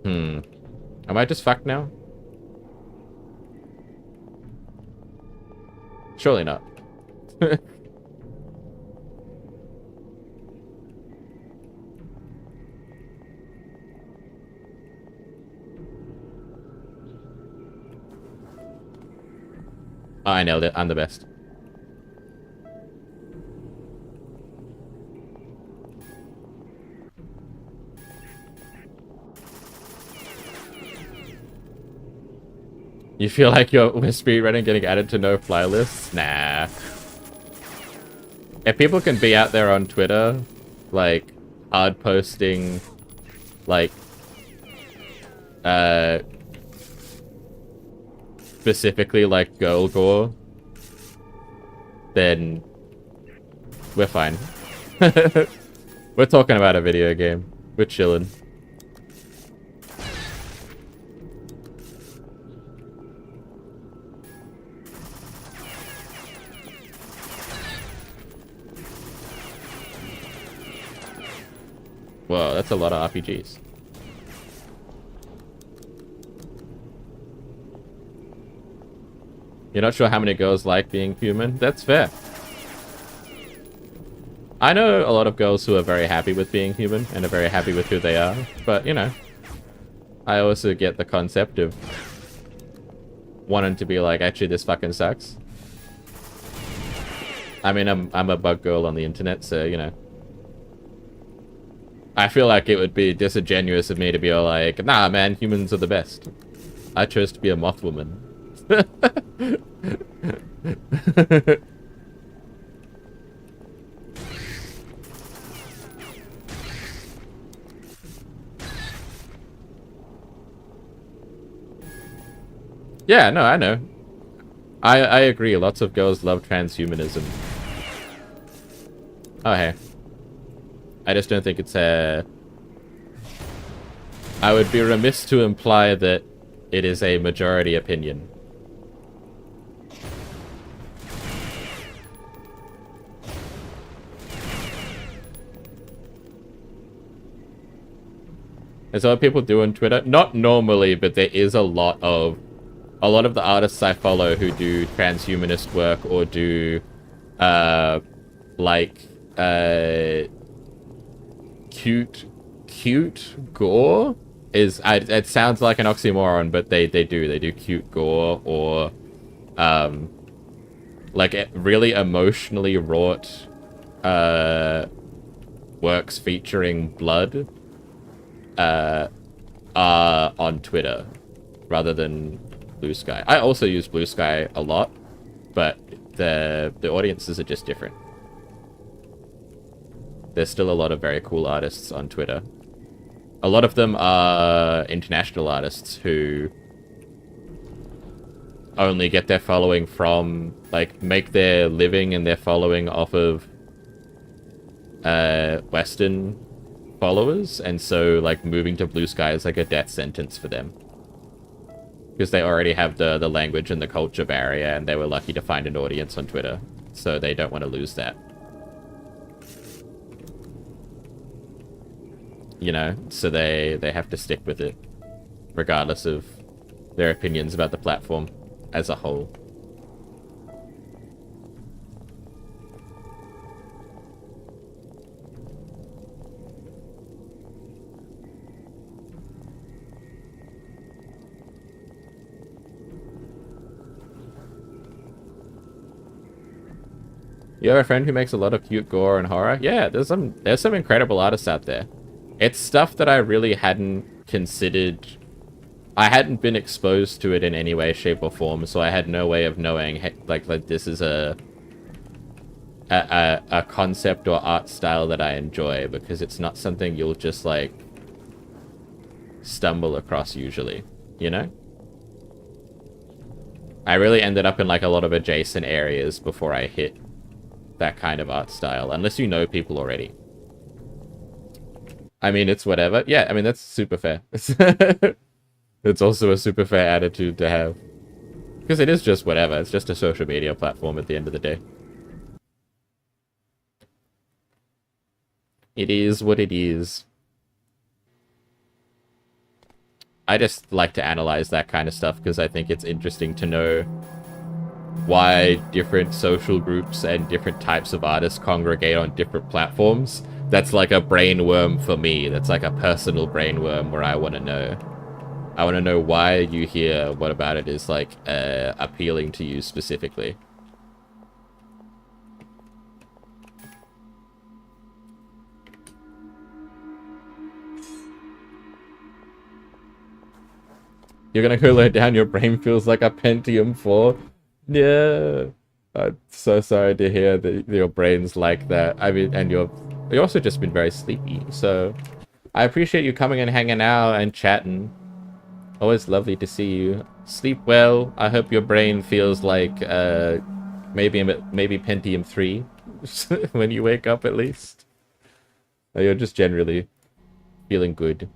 Am I just fucked now? Surely not. Oh, I nailed it. I'm the best. You feel like you're speedrunning getting added to no-fly lists? Nah. If people can be out there on Twitter, like, hard posting, like, specifically, like, girl gore, then we're fine. We're talking about a video game. We're chilling. Whoa, that's a lot of RPGs. You're not sure how many girls like being human? That's fair. I know a lot of girls who are very happy with being human and are very happy with who they are, but, you know, I also get the concept of wanting to be like, actually, this fucking sucks. I mean, I'm a bug girl on the internet, so, you know. I feel like it would be disingenuous of me to be all like, nah, man, humans are the best. I chose to be a moth woman. Yeah, no, I know. I agree. Lots of girls love transhumanism. Oh, hey. I just don't think it's a... I would be remiss to imply that it is a majority opinion. There's a lot of people do on Twitter. Not normally, but there is a lot of the artists I follow who do transhumanist work or do, cute cute gore is it sounds like an oxymoron, but they do cute gore or like really emotionally wrought works featuring blood are on Twitter rather than Blue Sky. I also use Blue Sky a lot, but the audiences are just different. There's still a lot of very cool artists on Twitter. A lot of them are international artists who only get their following from, like, make their living and their following off of Western followers, and so, like, moving to Blue Sky is like a death sentence for them. Because they already have the language and the culture barrier, and they were lucky to find an audience on Twitter, so they don't want to lose that. You know, so they have to stick with it, regardless of their opinions about the platform as a whole. You have a friend who makes a lot of cute gore and horror? Yeah, there's some incredible artists out there. It's stuff that I really hadn't considered. I hadn't been exposed to it in any way, shape, or form, so I had no way of knowing, like this is a concept or art style that I enjoy, because it's not something you'll just, like, stumble across usually, you know? I really ended up in, like, a lot of adjacent areas before I hit that kind of art style, unless you know people already. I mean, it's whatever. Yeah, I mean, that's super fair. It's also a super fair attitude to have. Because it is just whatever. It's just a social media platform at the end of the day. It is what it is. I just like to analyze that kind of stuff because I think it's interesting to know why different social groups and different types of artists congregate on different platforms. That's like a brainworm for me. That's like a personal brainworm where I want to know. I want to know why you here, what about it is, like, appealing to you specifically. You're gonna go lay down, your brain feels like a Pentium 4? Yeah. I'm so sorry to hear that your brain's like that. I mean, and you've also just been very sleepy, so I appreciate you coming and hanging out and chatting. Always lovely to see you. Sleep well. I hope your brain feels like maybe Pentium 3 when you wake up, at least. Or you're just generally feeling good.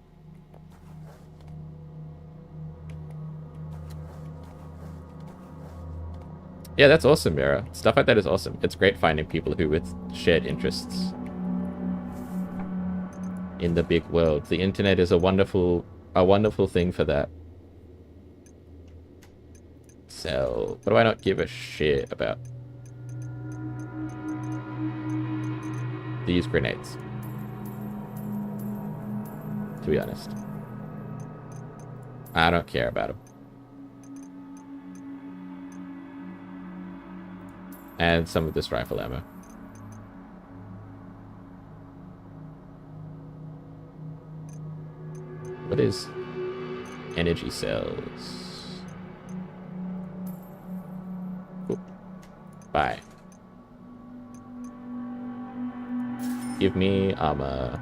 Yeah, that's awesome, Mira. Stuff like that is awesome. It's great finding people who with shared interests in the big world. The internet is a wonderful thing for that. So, what do I not give a shit about? These grenades. To be honest. I don't care about them. And some of this rifle ammo. What is energy cells? Cool. Bye. Give me armor.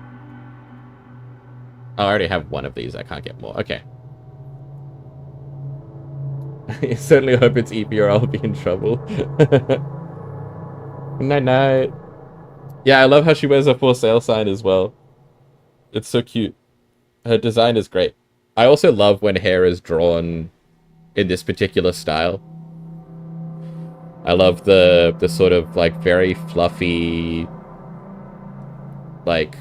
Oh, I already have one of these. I can't get more. Okay. I certainly hope it's EP or I'll be in trouble. Night night. Yeah, I love how she wears a for sale sign as well. It's so cute. Her design is great. I also love when hair is drawn in this particular style. I love the sort of, like, very fluffy, like,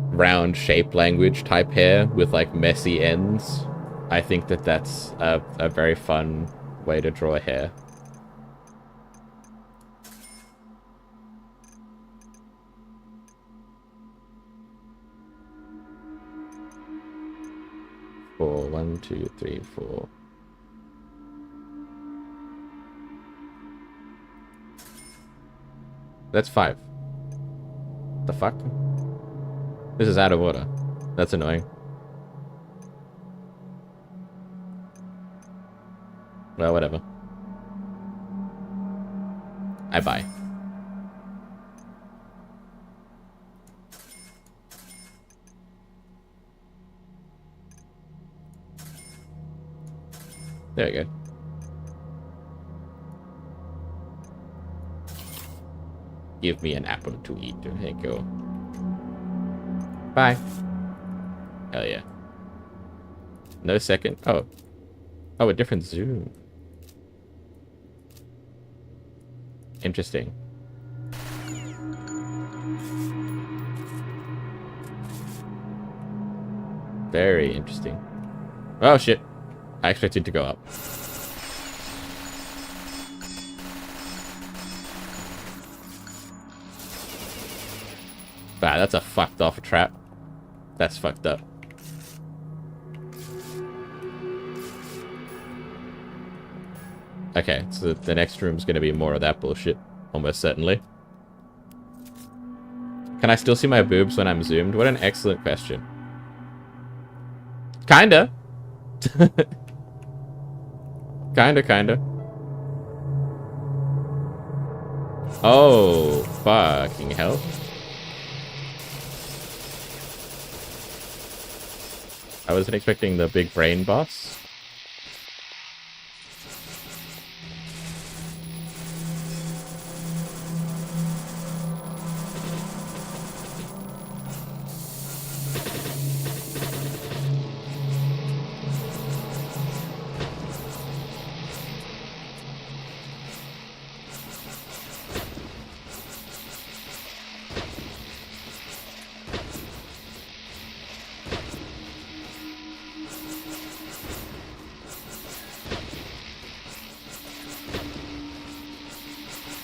round shape language type hair with, like, messy ends. I think that that's a very fun way to draw hair. 4. 1, 2, 3, 4. That's 5. The fuck? This is out of order. That's annoying. Well, whatever. I buy. There we go. Give me an apple to eat. There you go. Bye. Hell yeah. No second. Oh. Oh, a different zoom. Interesting. Very interesting. Oh, shit. I expected to go up. Wow, that's a fucked off trap. That's fucked up. Okay, so the next room's gonna be more of that bullshit. Almost certainly. Can I still see my boobs when I'm zoomed? What an excellent question. Kinda. Kinda. Oh, fucking hell. I wasn't expecting the big brain boss.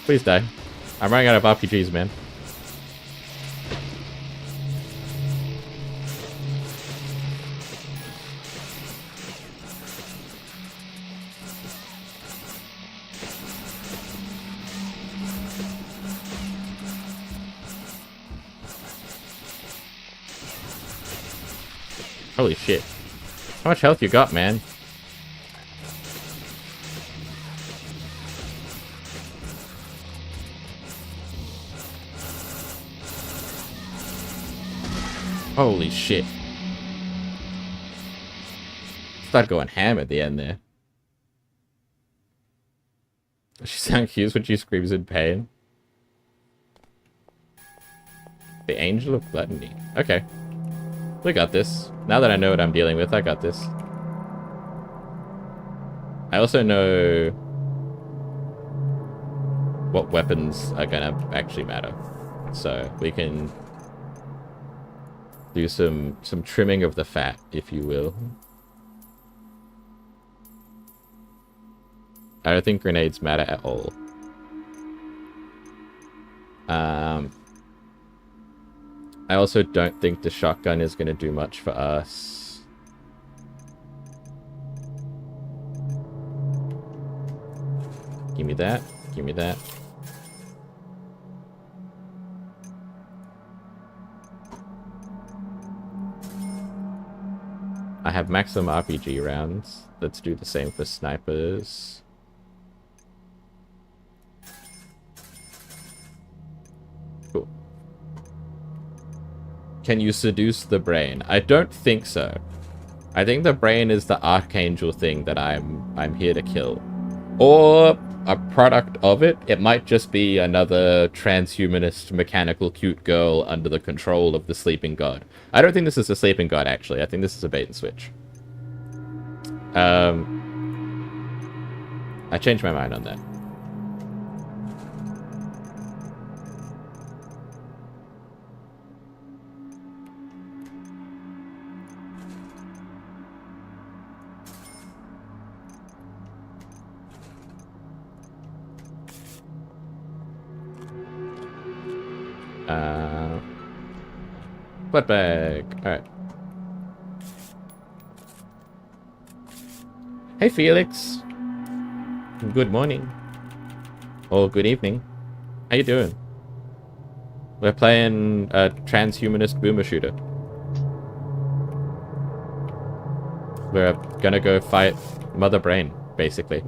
Please die. I'm running out of RPGs, man. Holy shit. How much health you got, man? Holy shit. Start going ham at the end there. She sounds cute when she screams in pain. The Angel of Gluttony. Okay. We got this. Now that I know what I'm dealing with, I got this. I also know what weapons are gonna actually matter. So we can do some trimming of the fat, if you will. I don't think grenades matter at all. I also don't think the shotgun is going to do much for us. Give me that. Give me that. I have maximum RPG rounds. Let's do the same for snipers. Cool. Can you seduce the brain? I don't think so. I think the brain is the archangel thing that I'm here to kill. Or a product of it. It might just be another transhumanist mechanical cute girl under the control of the sleeping god. I don't think this is a sleeping god, actually. I think this is a bait and switch. I changed my mind on that. Butt bag. Alright. Hey Felix. Good morning. Or good evening. How you doing? We're playing a transhumanist boomer shooter. We're gonna go fight Mother Brain, basically.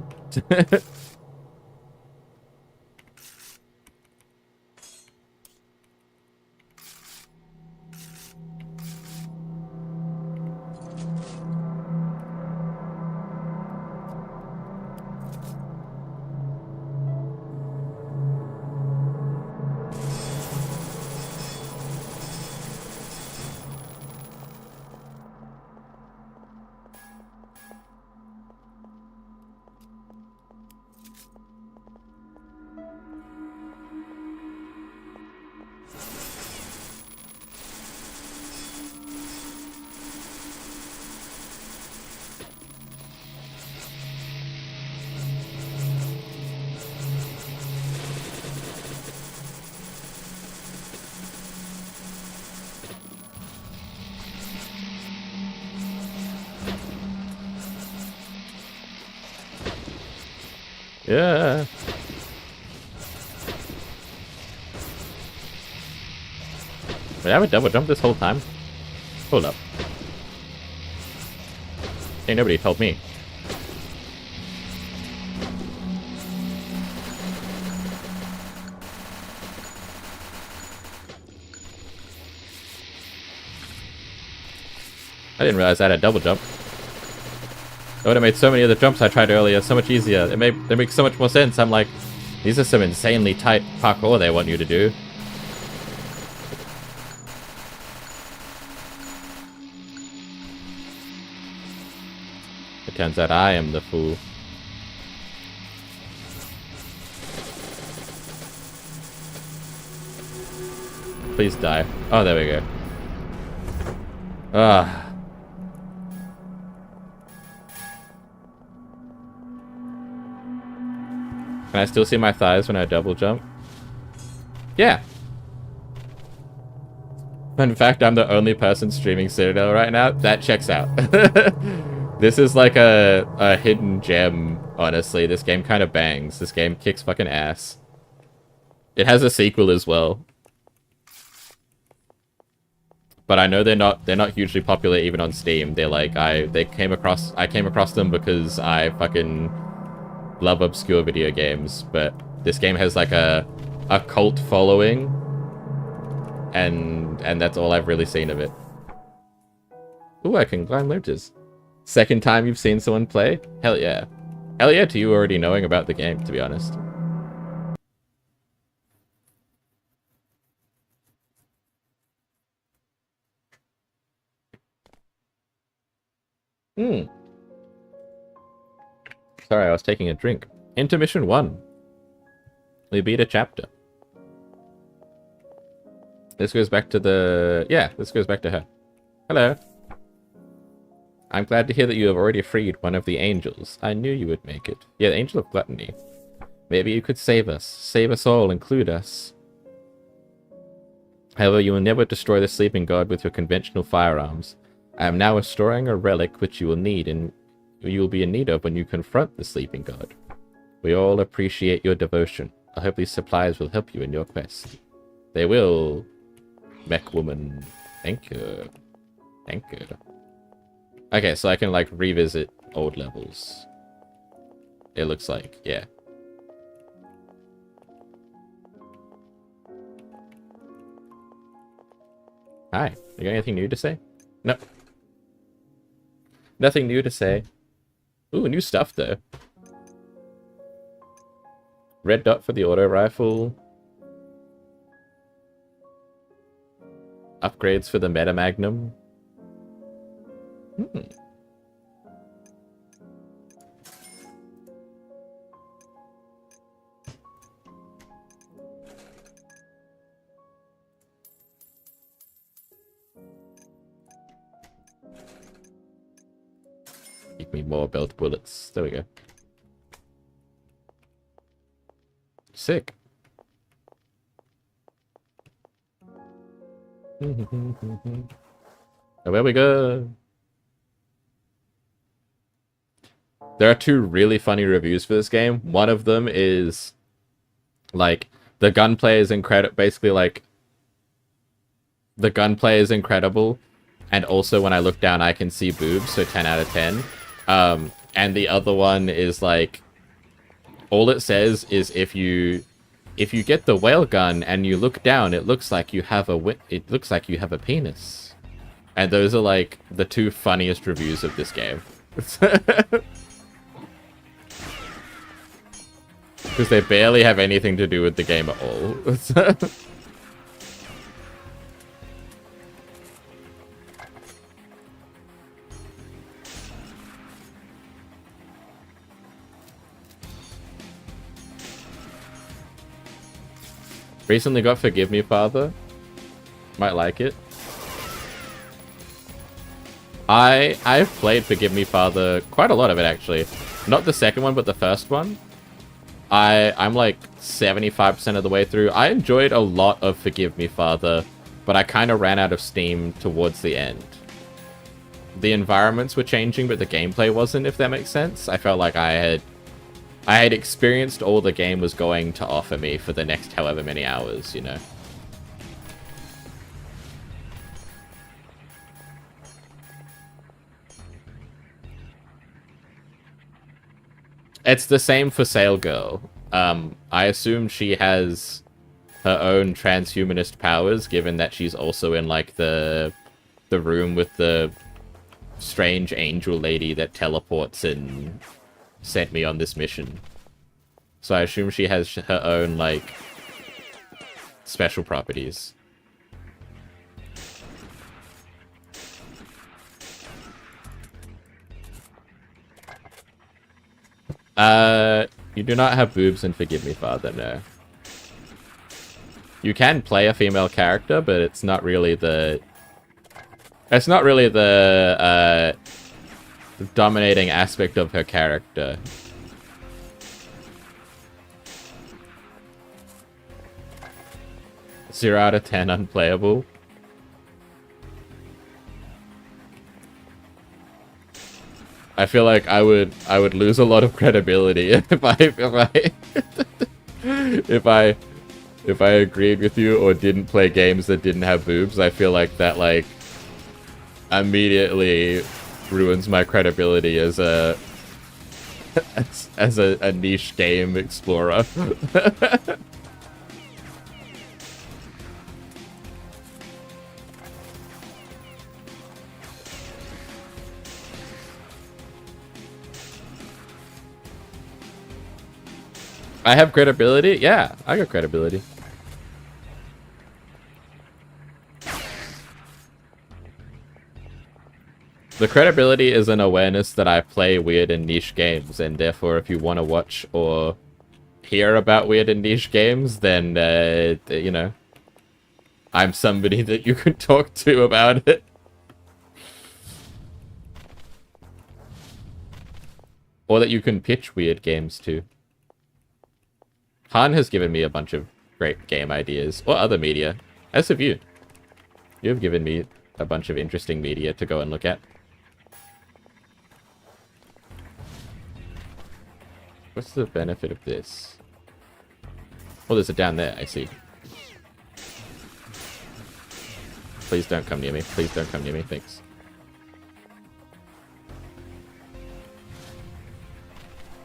Yeah. Wait, I have a double jump this whole time? Hold up. Ain't nobody told me. I didn't realize I had a double jump. That would have made so many of the jumps I tried earlier so much easier. They make so much more sense. I'm like, these are some insanely tight parkour they want you to do. It turns out I am the fool. Please die. Oh, there we go. Ah. Can I still see my thighs when I double jump? Yeah. In fact, I'm the only person streaming Citadel right now. That checks out. This is like a hidden gem, honestly. This game kind of bangs. This game kicks fucking ass. It has a sequel as well. But I know they're not hugely popular even on Steam. They're like I came across them because I fucking love obscure video games, but this game has like a cult following, and that's all I've really seen of it. Ooh, I can climb ledges. Second time you've seen someone play? Hell yeah. Hell yeah to you already knowing about the game, to be honest. Sorry, I was taking a drink. Intermission 1. We beat a chapter. This goes back to the... Yeah, this goes back to her. Hello. I'm glad to hear that you have already freed one of the angels. I knew you would make it. Yeah, the angel of gluttony. Maybe you could save us. Save us all, include us. However, you will never destroy the sleeping god with your conventional firearms. I am now restoring a relic which you will need and you will be in need of when you confront the sleeping god. We all appreciate your devotion. I hope these supplies will help you in your quest. They will, mech woman. Thank you. Thank you. Okay, so I can like revisit old levels. It looks like, yeah. Hi, you got anything new to say? No. Nothing new to say. Ooh, new stuff though. Red dot for the auto rifle. Upgrades for the meta magnum. Give me more belt bullets. There we go. Sick. Where we go? There are two really funny reviews for this game. One of them is like the gunplay is incredible. Basically, like the gunplay is incredible, and also when I look down, I can see boobs. So 10 out of 10. And the other one is like all it says is if you get the whale gun and you look down, it looks like you have a penis. And those are like the two funniest reviews of this game. Because they barely have anything to do with the game at all. Recently got Forgive Me Father. Might like it. I've played Forgive Me Father, quite a lot of it actually. Not the second one, but the first one. I'm like 75% of the way through. I enjoyed a lot of Forgive Me Father, but I kind of ran out of steam towards the end. The environments were changing, but the gameplay wasn't, if that makes sense. I felt like I had experienced all the game was going to offer me for the next however many hours, you know? It's the same for Sail Girl. I assume she has her own transhumanist powers, given that she's also in, like, the room with the strange angel lady that teleports and sent me on this mission. So I assume she has her own, like, special properties. You do not have boobs in Forgive Me Father, no. You can play a female character, but it's not really the... It's not really the, dominating aspect of her character. 0 out of 10 unplayable. I feel like I would lose a lot of credibility if I agreed with you or didn't play games that didn't have boobs. I feel like that like immediately ruins my credibility as a a niche game explorer. I have credibility? Yeah, I got credibility. The credibility is an awareness that I play weird and niche games, and therefore if you want to watch or hear about weird and niche games, then, you know, I'm somebody that you can talk to about it. Or that you can pitch weird games to. Han has given me a bunch of great game ideas, or other media, as have you. You have given me a bunch of interesting media to go and look at. What's the benefit of this? Oh, there's a down there, I see. Please don't come near me. Please don't come near me, thanks.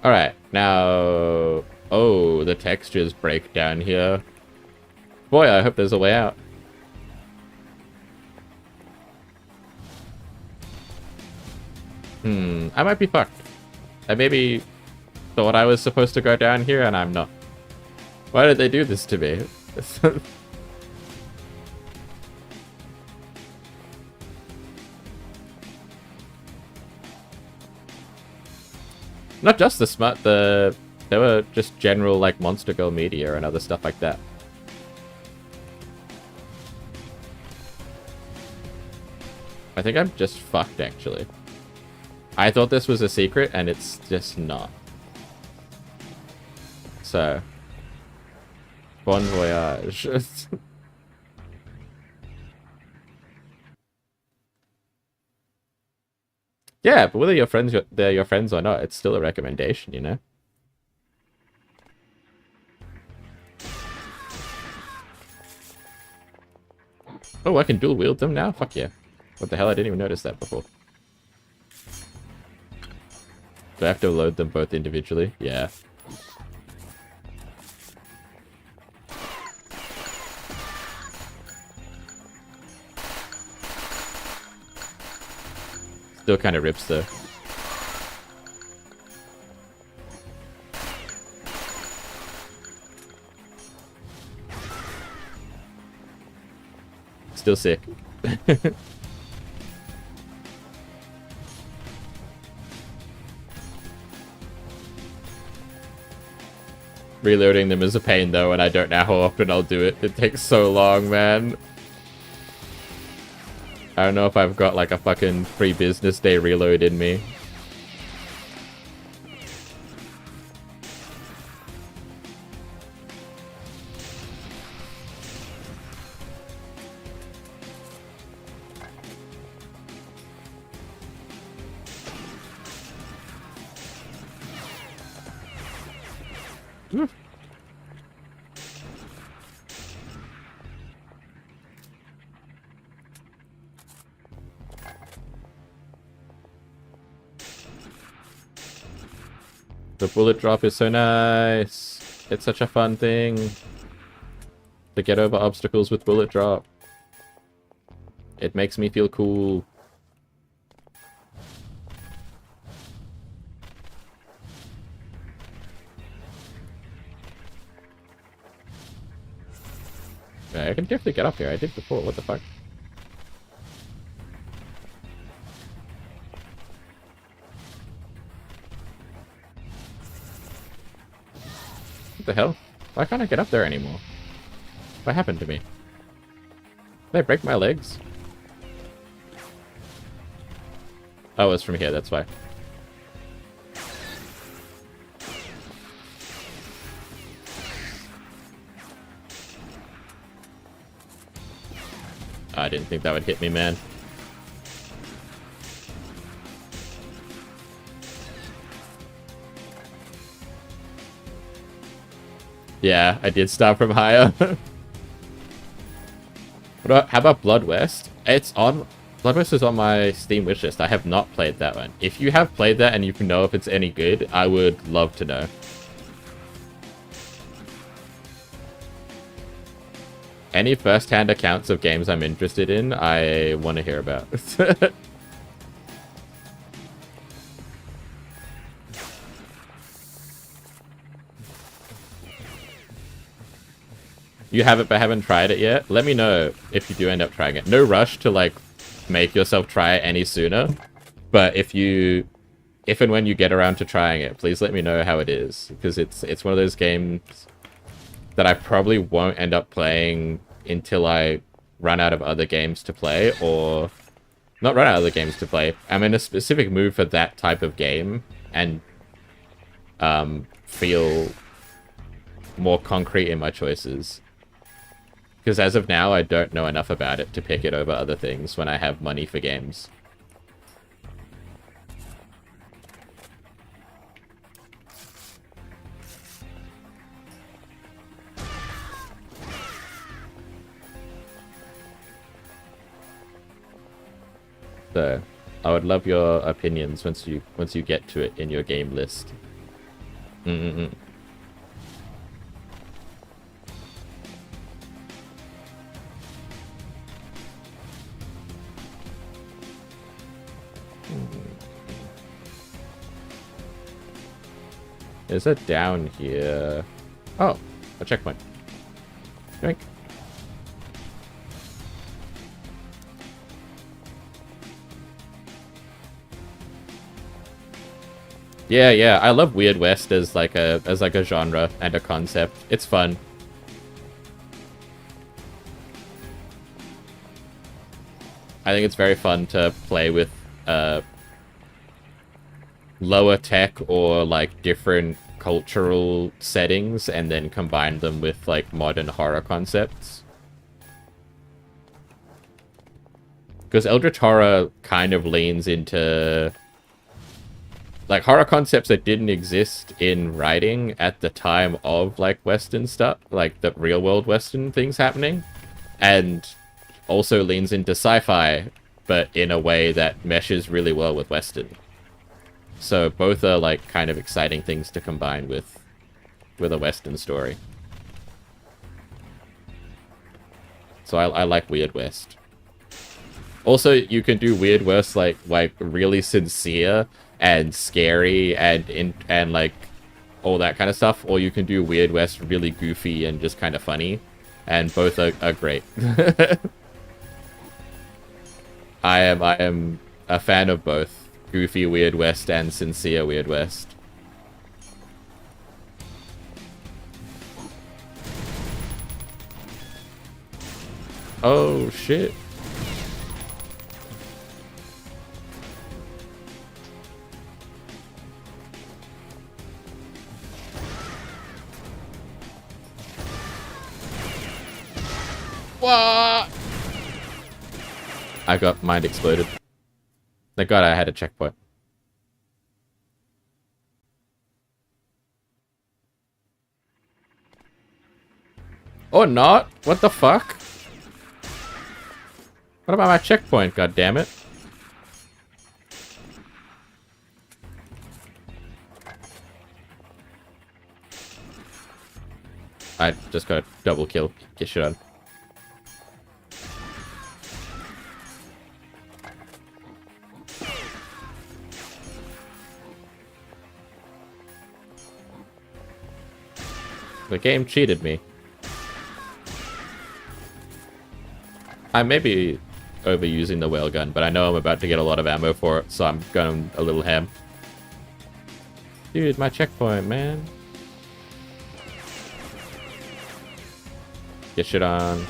Alright, now... Oh, the textures break down here. Boy, I hope there's a way out. I might be fucked. I maybe thought I was supposed to go down here and I'm not. Why did they do this to me? Not just the smut, there were just general, like, Monster Girl media and other stuff like that. I think I'm just fucked, actually. I thought this was a secret, and it's just not. So. Bon voyage. Yeah, but whether they're your friends or not, it's still a recommendation, you know? Oh, I can dual wield them now? Fuck yeah. What the hell? I didn't even notice that before. Do I have to load them both individually? Yeah. Still kind of rips though. Still sick. Reloading them is a pain though, and I don't know how often I'll do it. It takes so long, man. I don't know if I've got like a fucking free business day reload in me. The bullet drop is so nice. It's such a fun thing to get over obstacles with bullet drop. It makes me feel cool. Yeah, I can definitely get up here. I did before. What the fuck? What the hell? Why can't I get up there anymore? What happened to me? Did I break my legs? Oh, it's from here, that's why. I didn't think that would hit me, man. Yeah, I did start from higher. How about Blood West? Blood West is on my Steam wishlist. I have not played that one. If you have played that and you can know if it's any good, I would love to know. Any first-hand accounts of games I'm interested in, I want to hear about. You have it but haven't tried it yet? Let me know if you do end up trying it. No rush to, like, make yourself try it any sooner. But if and when you get around to trying it, please let me know how it is. Because it's one of those games that I probably won't end up playing until I run out of other games to play, or not run out of other games to play. I'm in a specific mood for that type of game, and feel more concrete in my choices. Because as of now, I don't know enough about it to pick it over other things when I have money for games. So, I would love your opinions once you get to it in your game list. Is it down here? Oh, a checkpoint. Drink. Yeah, I love Weird West as like a genre and a concept. It's fun. I think it's very fun to play with lower tech or like different cultural settings and then combine them with like modern horror concepts. Because Eldritch Horror kind of leans into like horror concepts that didn't exist in writing at the time of like Western stuff, like the real world Western things happening, and also leans into sci-fi, but in a way that meshes really well with Western. So both are like kind of exciting things to combine with a Western story. So I like Weird West. Also, you can do Weird West like really sincere and scary and like all that kind of stuff, or you can do Weird West really goofy and just kind of funny, and both are great. I am a fan of both goofy Weird West and sincere Weird West. Oh shit. What? I got mind exploded. Thank God I had a checkpoint. Or not? What the fuck? What about my checkpoint, god damn it? I just got a double kill. Get shit on. The game cheated me. I may be overusing the whale gun, but I know I'm about to get a lot of ammo for it, so I'm going a little ham. Dude, my checkpoint, man. Get shit on.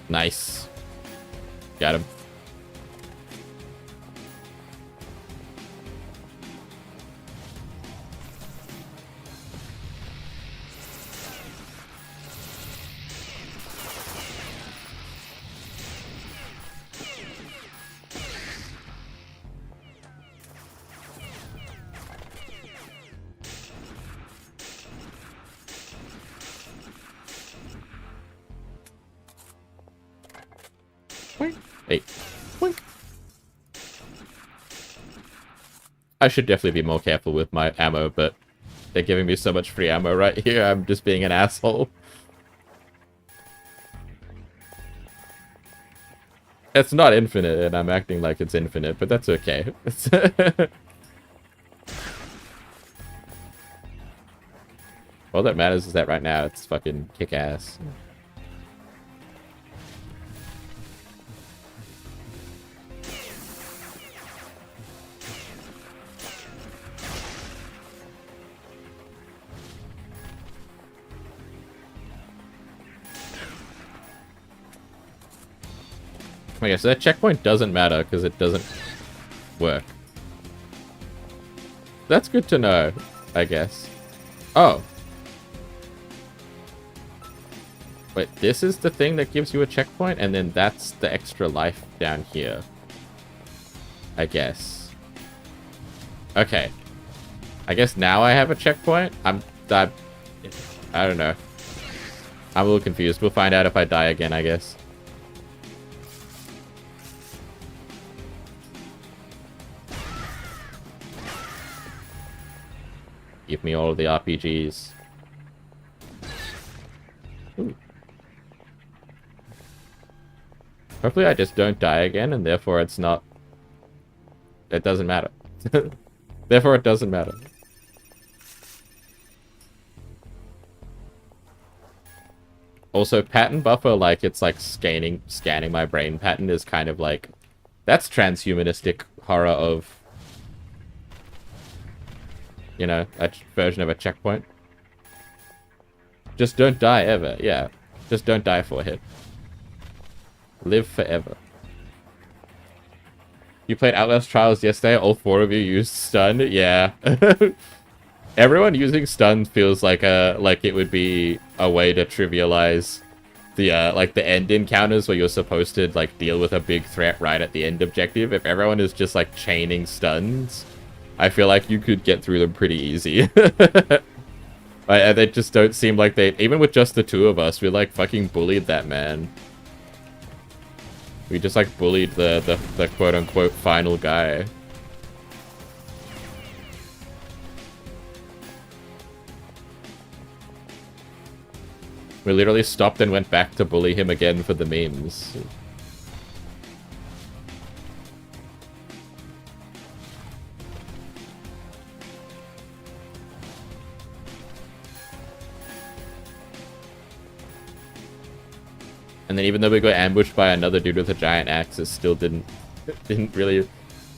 Nice. Got him. Hey. Wink. I should definitely be more careful with my ammo, but they're giving me so much free ammo right here, I'm just being an asshole. It's not infinite, and I'm acting like it's infinite, but that's okay. All that matters is that right now it's fucking kick-ass. Okay, so that checkpoint doesn't matter because it doesn't work. That's good to know, I guess. Oh. Wait, this is the thing that gives you a checkpoint, and then that's the extra life down here. I guess. Okay. I guess now I have a checkpoint? I don't know. I'm a little confused. We'll find out if I die again, I guess. Give me all of the RPGs. Ooh. Hopefully I just don't die again, and therefore it's not... It doesn't matter. Therefore it doesn't matter. Also, pattern buffer, like, it's like scanning my brain pattern is kind of like... That's transhumanistic horror of... You know, a version of a checkpoint. Just don't die ever, yeah. Just don't die for a hit. Live forever. You played Outlast Trials yesterday, all 4 of you used stun? Yeah. Everyone using stun feels like it would be a way to trivialize the like the end encounters where you're supposed to like deal with a big threat right at the end objective. If everyone is just like chaining stuns, I feel like you could get through them pretty easy. They just don't seem like they... Even with just the 2 of us, we like fucking bullied that man. We just like bullied the quote-unquote final guy. We literally stopped and went back to bully him again for the memes. And then even though we got ambushed by another dude with a giant axe, it still didn't really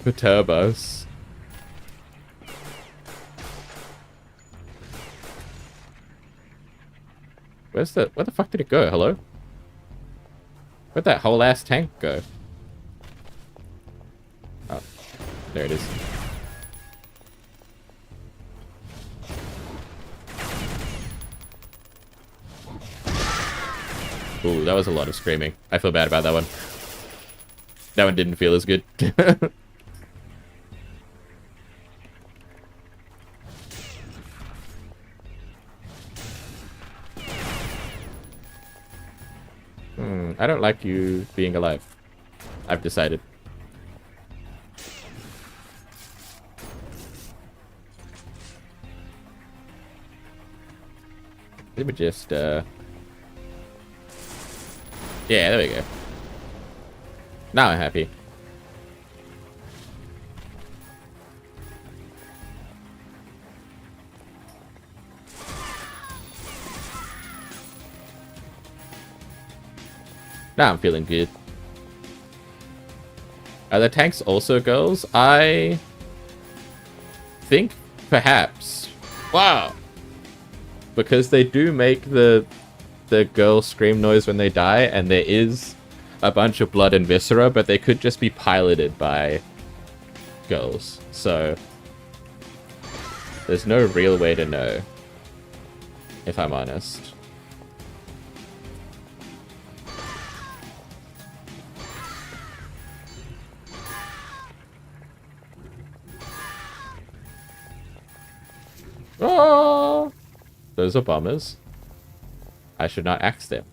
perturb us. Where the fuck did it go? Hello? Where'd that whole ass tank go? Oh, there it is. Ooh, that was a lot of screaming. I feel bad about that one. That one didn't feel as good. I don't like you being alive. I've decided. Let me just, yeah, there we go. Now I'm happy. Now I'm feeling good. Are the tanks also girls? I think perhaps. Wow. Because they do make the girl scream noise when they die, and there is a bunch of blood and viscera, but they could just be piloted by girls. So there's no real way to know, if I'm honest. Oh, those are bombers. I should not axe them.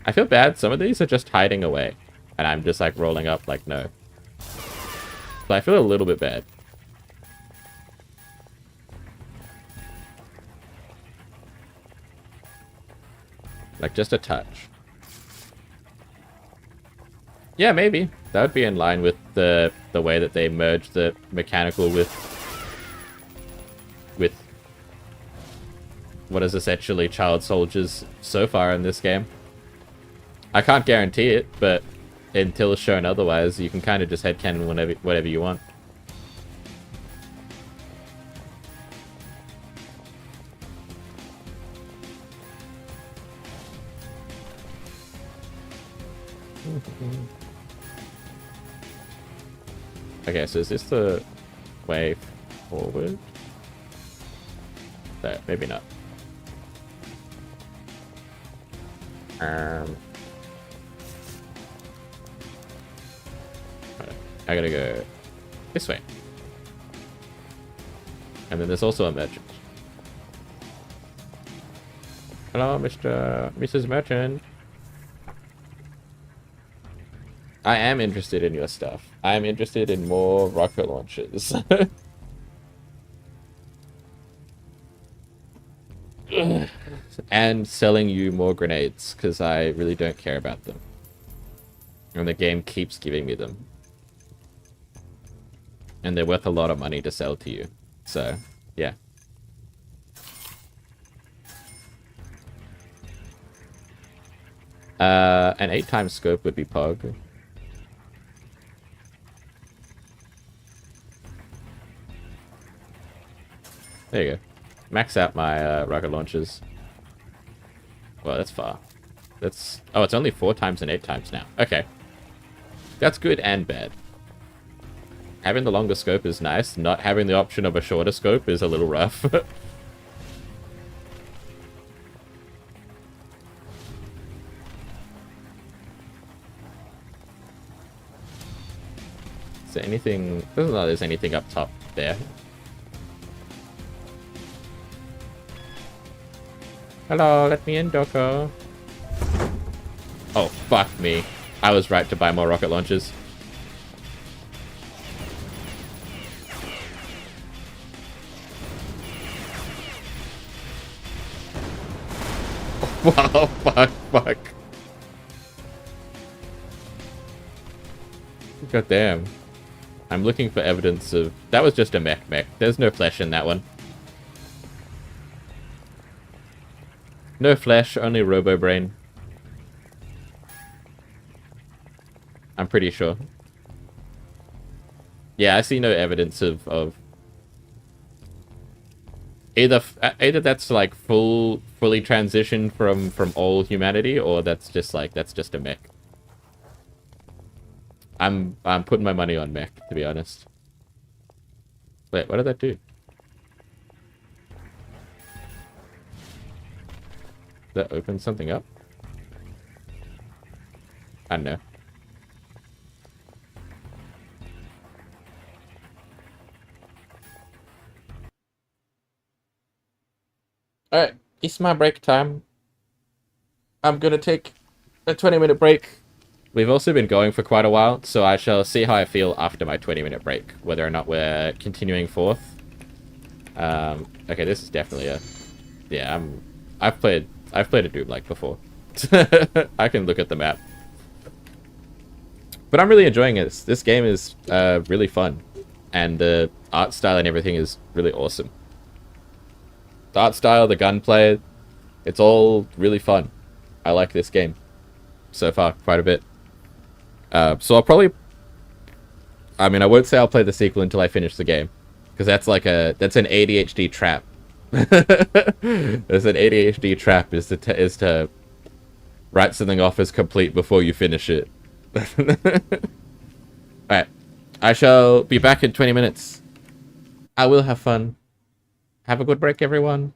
I feel bad. Some of these are just hiding away, and I'm just like rolling up like no. So I feel a little bit bad. Like, just a touch. Yeah, maybe. That would be in line with the way that they merge the mechanical with what is essentially child soldiers so far in this game. I can't guarantee it, but until shown otherwise, you can kind of just headcanon whatever you want. Okay, so is this the way forward? No, maybe not. I gotta go this way. And then there's also a merchant. Hello, Mrs. Merchant. I am interested in your stuff. I am interested in more rocket launchers. And selling you more grenades, because I really don't care about them. And the game keeps giving me them. And they're worth a lot of money to sell to you. So, yeah. An 8 times scope would be pog. There you go. Max out my rocket launchers. Well, that's far. That's... Oh, it's only 4 times and 8 times now. Okay. That's good and bad. Having the longer scope is nice. Not having the option of a shorter scope is a little rough. Is there anything... Doesn't look like there's anything up top there. Hello, let me in, Doko. Oh, fuck me. I was right to buy more rocket launchers. Wow, fuck. God damn. I'm looking for evidence of... That was just a mech. There's no flesh in that one. No flesh, only Robo Brain. I'm pretty sure. Yeah, I see no evidence of... Either that's like fully transitioned from all humanity, or that's just a mech. I'm putting my money on mech, to be honest. Wait, what did that do? That opened something up? I don't know. Alright, it's my break time. I'm gonna take a 20-minute break. We've also been going for quite a while, so I shall see how I feel after my 20-minute break, whether or not we're continuing forth. Okay, this is definitely a... Yeah, I've played a Doom like before. I can look at the map. But I'm really enjoying it. This game is really fun, and the art style and everything is really awesome. The art style, the gunplay, it's all really fun. I like this game so far quite a bit. So I'll probably... I mean, I won't say I'll play the sequel until I finish the game, because that's like that's an ADHD trap. There's an ADHD trap is to write something off as complete before you finish it. Alright. I shall be back in 20 minutes. I will have fun. Have a good break, everyone.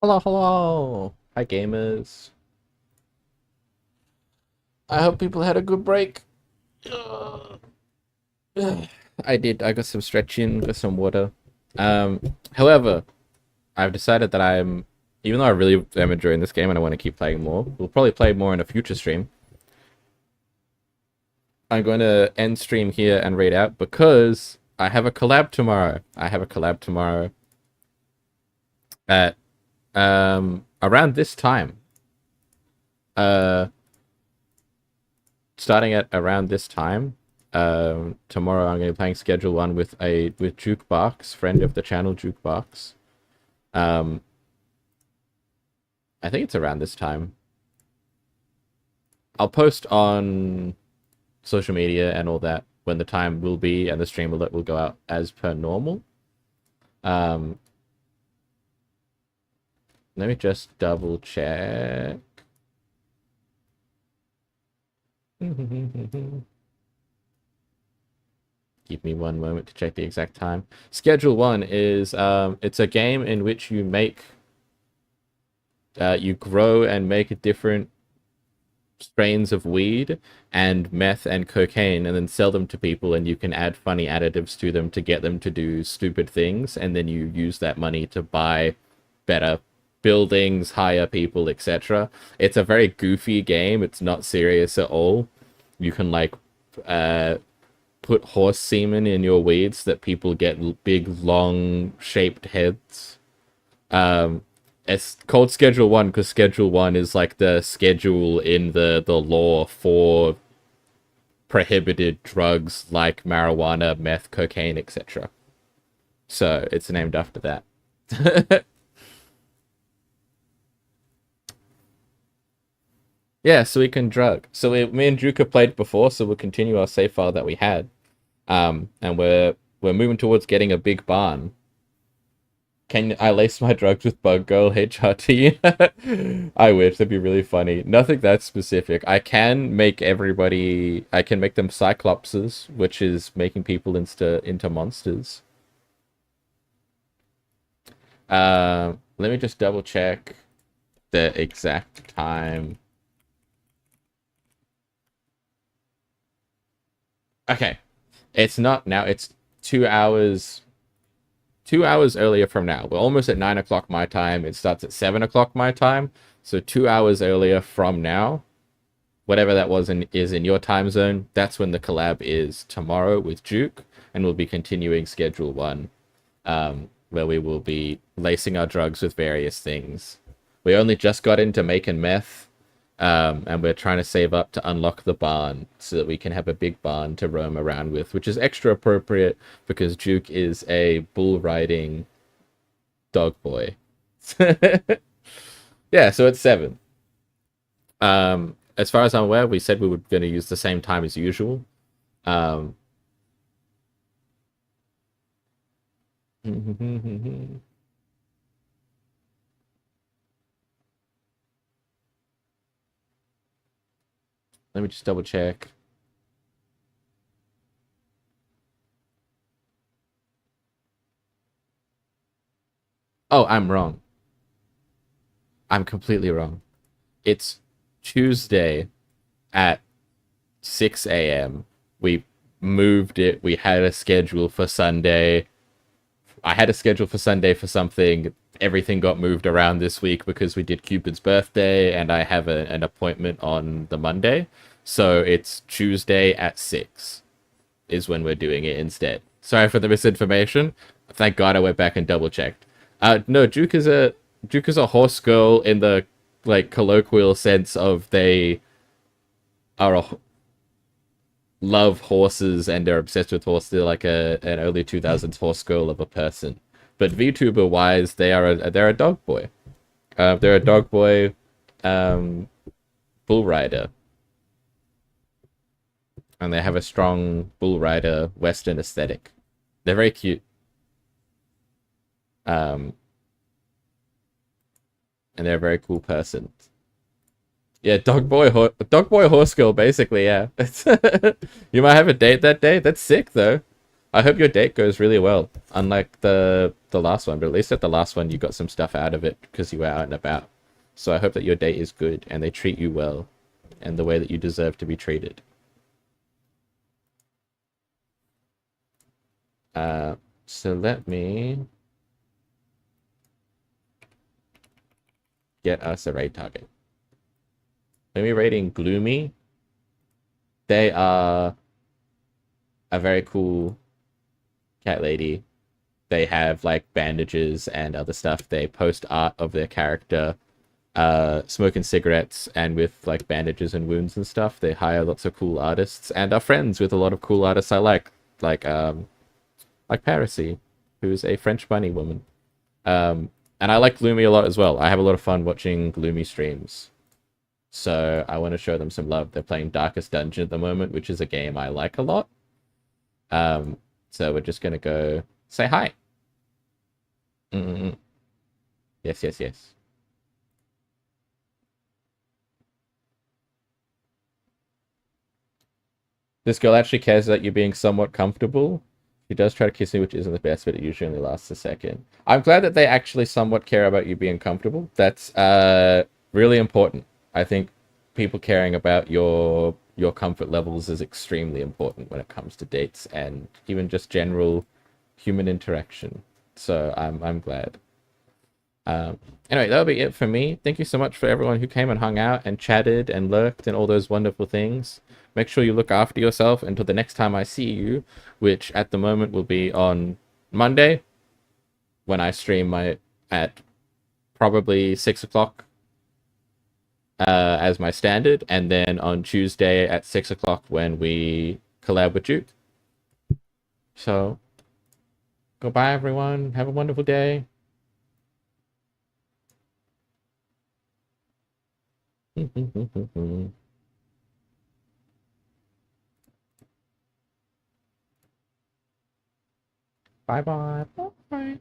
Hello, hello. Hi, gamers. I hope people had a good break. I did. I got some stretching, got some water. However, I've decided that even though I really am enjoying this game and I want to keep playing more, we'll probably play more in a future stream. I'm going to end stream here and read out because I have a collab tomorrow. At around this time. Uh, Starting at around this time. Tomorrow I'm going to be playing Schedule 1 with Jukebox, friend of the channel, Jukebox. I think it's around this time. I'll post on social media and all that when the time will be, and the stream will go out as per normal. Let me just double check. Give me one moment to check the exact time. Schedule 1 is it's a game in which you grow and make different strains of weed and meth and cocaine and then sell them to people, and you can add funny additives to them to get them to do stupid things, and then you use that money to buy better buildings, hire people, etc. It's a very goofy game. It's not serious at all. You can like put horse semen in your weeds that people get big long shaped heads. It's called Schedule 1 because Schedule 1 is like the schedule in the law for prohibited drugs like marijuana, meth, cocaine, etc. So it's named after that. Yeah, so we can drug. So me and Juka played before, so we'll continue our save file that we had. And we're moving towards getting a big barn. Can I lace my drugs with Bug Girl HRT? I wish, that'd be really funny. Nothing that specific. I can make them Cyclopses, which is making people into monsters. Let me just double check the exact time. Okay. It's not now, it's 2 hours earlier from now. We're almost at 9 o'clock my time. It starts at 7 o'clock my time. So 2 hours earlier from now, whatever that is in your time zone, that's when the collab is tomorrow with Juke, and we'll be continuing Schedule 1, where we will be lacing our drugs with various things. We only just got into making meth, and we're trying to save up to unlock the barn so that we can have a big barn to roam around with, which is extra appropriate because Juke is a bull riding dog boy. Yeah, so it's 7. As far as I'm aware, we said we were going to use the same time as usual. Let me just double check. Oh, I'm wrong. I'm completely wrong. It's Tuesday at 6 a.m. We moved it. We had a schedule for Sunday. I had a schedule for Sunday for something. Everything got moved around this week because we did Cupid's birthday, and I have an appointment on the Monday. So it's Tuesday at 6 is when we're doing it instead. Sorry for the misinformation. Thank God I went back and double checked. No, Juke is a horse girl in the like colloquial sense of they love horses and they're obsessed with horses. They're like an early 2000s horse girl of a person. But VTuber wise, they're a dog boy. They're a dog boy bull rider. And they have a strong bull rider Western aesthetic. They're very cute. And they're a very cool person. Yeah, dog boy horse girl, basically. Yeah, you might have a date that day. That's sick, though. I hope your date goes really well. Unlike the the last one, but at least at the last one you got some stuff out of it because you were out and about. So I hope that your date is good and they treat you well and the way that you deserve to be treated. So let me get us a raid target. Let me raiding Gloomy. They are a very cool cat lady. They have like bandages and other stuff. They post art of their character smoking cigarettes and with like bandages and wounds and stuff. They hire lots of cool artists and are friends with a lot of cool artists I like Parisi, who's a French bunny woman. And I like Gloomy a lot as well. I have a lot of fun watching Gloomy streams. So I want to show them some love. They're playing Darkest Dungeon at the moment, which is a game I like a lot. So we're just gonna go say hi. Yes, yes, yes. This girl actually cares that you're being somewhat comfortable. She does try to kiss me, which isn't the best, but it usually only lasts a second. I'm glad that they actually somewhat care about you being comfortable. That's really important. I think people caring about your comfort levels is extremely important when it comes to dates and even just general human interaction. So I'm glad. Anyway, that'll be it for me. Thank you so much for everyone who came and hung out and chatted and lurked and all those wonderful things. Make sure you look after yourself until the next time I see you, which at the moment will be on Monday when I stream at probably 6 o'clock as my standard, and then on Tuesday at 6 o'clock when we collab with Duke. So, goodbye everyone. Have a wonderful day. Bye bye. Bye.